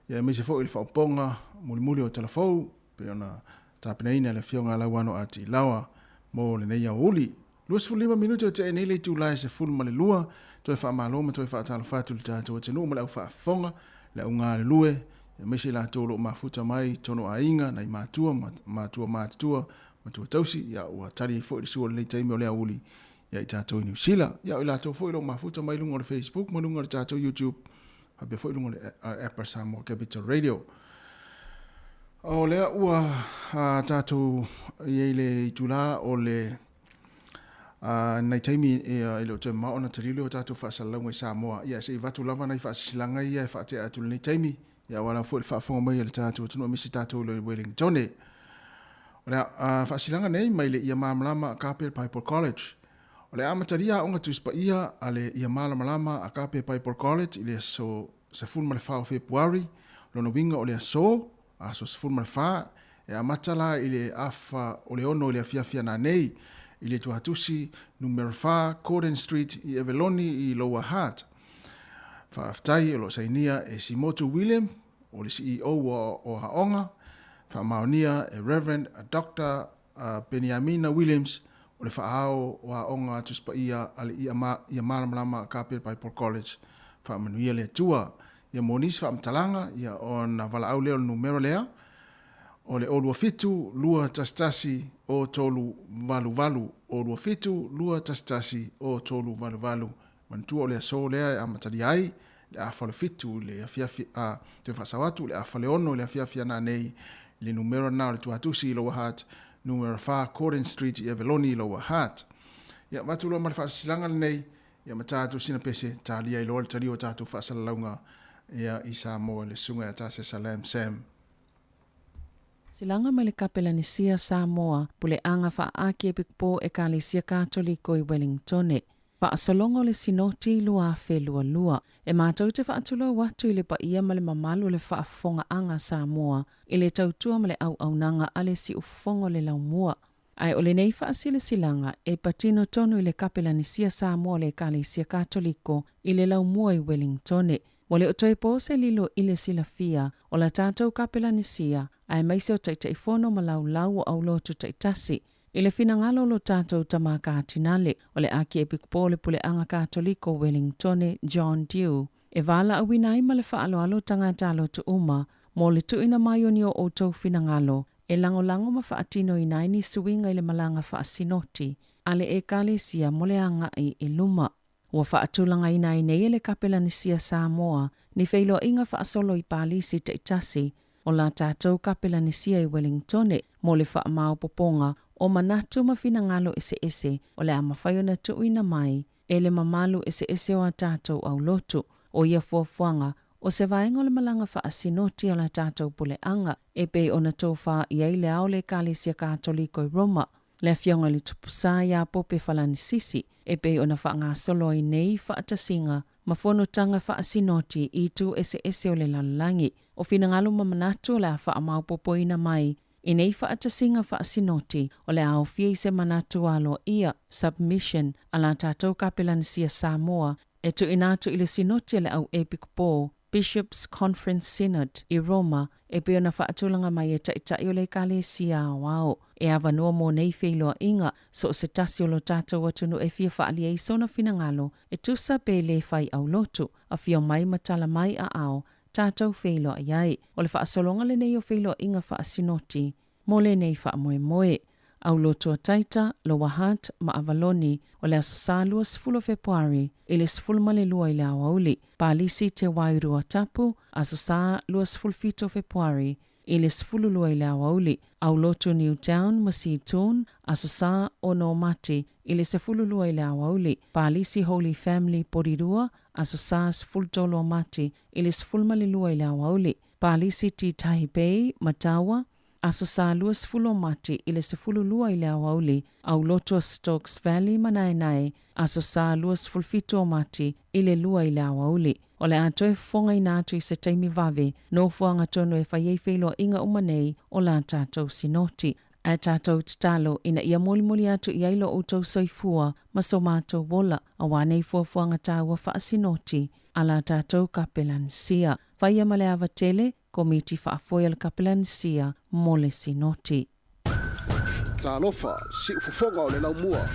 ia mese fo i le whaoponga, muli o talafou, pe ona tapeneina le fionga lauano ati lawa, mo le nei au uli. Luas fulima minuto te nei le tūlai se fulma le lua, toi whaamaloma, toi whaatalo whatu le tātou tenu, ma le au whaafonga, le au ngā le lue, ia mese la tōlo mafuta mai, tono a inga, nei mātua, mātua tausi, ia ua tari fo i sua le taimi o le auli, ia i tātou i New Zealand, ia i lātou fo i lo mafuta mai lunga le Facebook, ma lunga le tātou YouTube, hape fo i lunga le Apple Samoa Capital Radio. O lea ua tātou i le itula o le nei taimi e lo te maona tarile o tātou whaasalau i Samoa, ia se i vatu lava nei whaasilanga ia e whaate atu nei taimi, ia wala fo i whaafonga mai le tātou, tunu misi tātou le Wellington. O lea, whaasilanga nei mai le ia māmalama a Kapel Piper College. O lea amataria onga tuspa ia a le ia māmalama a Kapel Piper College i le so se fulma le whao Februari, lono winga o le so, a so se fulma le wha, e amatala i le afa o le ono i le afiafia na nei, i le tuhatusi numero 4 Corden Street i Eveloni i Lower Hutt. Whaaftai o lo sainia e Simotu William, o le CEO o Haonga, whaamaonia e Reverend Dr. Beniamina Williams, o le whaao o Haonga tuspa ia ale ia malamalama Kapel Piper College, whaamanuia le tua, ia monis whaamtalanga, ia o na wala au leo numero lea, o le olua fitu, lua tastasi o tolu valu, o lua fitu, lua tastasi o tolu valu. Mantua o le aso lea a matari ai, le afa le fitu, le afiafi, te whasawatu, le afa le ono, le afiafia na nei, le numero na le tuhatusi i Lower Hutt, numero 4 Corden Street i Eveloni i Lower Hutt. Ia watu loa mara whaasilanga nei, ia matatu sina pese, talia i loa le tari o tatu whaasalaunga, ia i Samoa le sunga atase Salam Sam. Silanga mai le kapelanisia Samoa, pule anga whaaki e pikpo e Kalesia Katoliko i Wellington. Whaasalongo le sinoti lua fe lua. E mātou te whaatula watu i le pa ia ma le mamalu le whaafonga anga Samoa, i le tautua ma le au nanga ale si ufongo le laumua. Ai o le nei whaasile silanga e patino tonu i le kapelanisia Samoa le Kalesia Katoliko i le laumua i Wellington. Wale o toi pose lilo i le silafia o la tātou kapelanisia, ai maise o taitaifono ma lau au lotu taitasi. I le finangalo lo tātou tamaka atinale o le aki e pikupole pule anga Katoliko Wellington John Dew. E vala awinai ma le whaaloalo tangata lotu uma, mo le tuina maioni o outou finangalo, e lango ma whaatino i naini suinga i le malanga whaasinoti, ale e Kalesia mo le anga i luma. Ua whaatulanga ina i nei le kapelanisia Samoa, ni whailo inga whaasolo i pālisi te itasi, o la tātou kapelanisia i Wellingtone, mo le whaamao poponga, o manatu mawhina ngalo ese o le amawhaiona tuuina mai, e le mamalu ese o a tātou au lotu, o ia fuafuanga, o se vaenga le malanga whaasinoti a la tātou pule anga, e pe ona tōwha i eile au le Kalesia Katoliko i Roma, le fionga li tupusā ia pope whalanisisi, e pe ona whaanga solo i nei whaatasinga, mawhanotanga whaasinoti i tu ese o le lalangi, o finangalo mamanatu le a whaamaupopo ina mai, i nei whaatasinga whaasinoti o le au fia i se manatu alo ia, submission, a la tātou kapelanisia Samoa, e tu inatu i le sinoti le au epikupo, Bishops Conference Synod i Roma, e pe ona whaatulanga mai e taitai o le Kalesia wao, e awanua mō nei whailoa inga, so o se tasi o lo tātou atunu e fia whaalia i sona finangalo, e tusa pe le whai au lotu, a fia mai matala mai a ao, tātou whailoa iai, o le whaasolonga le nei o whailoa inga whaasinoti, mō le nei whaamoe. Au lotu a taita, lo wahat, ma avaloni, o le aso lua sifulu Februari, i le sifulu malelua i le awauli, pālisi te wairua tapu, aso lua sifulu fito Februari, i le sifulu lua i le awauli, au lotu Newtown, Masitun, aso ono mati, i le sifulu lua i le awauli, pālisi Holy Family Porirua, aso sifulu tolo mati, i le sifulu malelua i le awauli, pālisi ti Tahipei, Matawa, aso lua sifulu mati i le sifulu lua i le awauli, au loto Stokes Valley manaenai, aso lua sifulu fito mati i le lua i le awauli. O le ato e fonga i nātu i se taimi vave, no fuanga tono e whaiei whailo inga umanei o la tātou sinoti. A tātou tatalo ina ia moli atu i ailo outou soifua ma so mātou wola, a wānei fuafuanga tāua whaasinoti, a la tātou kapelansia. Whaia male awa tele, komiti whaafoia le kapelansia mo le sinoti. Talofa, si ufufonga o le lau mua.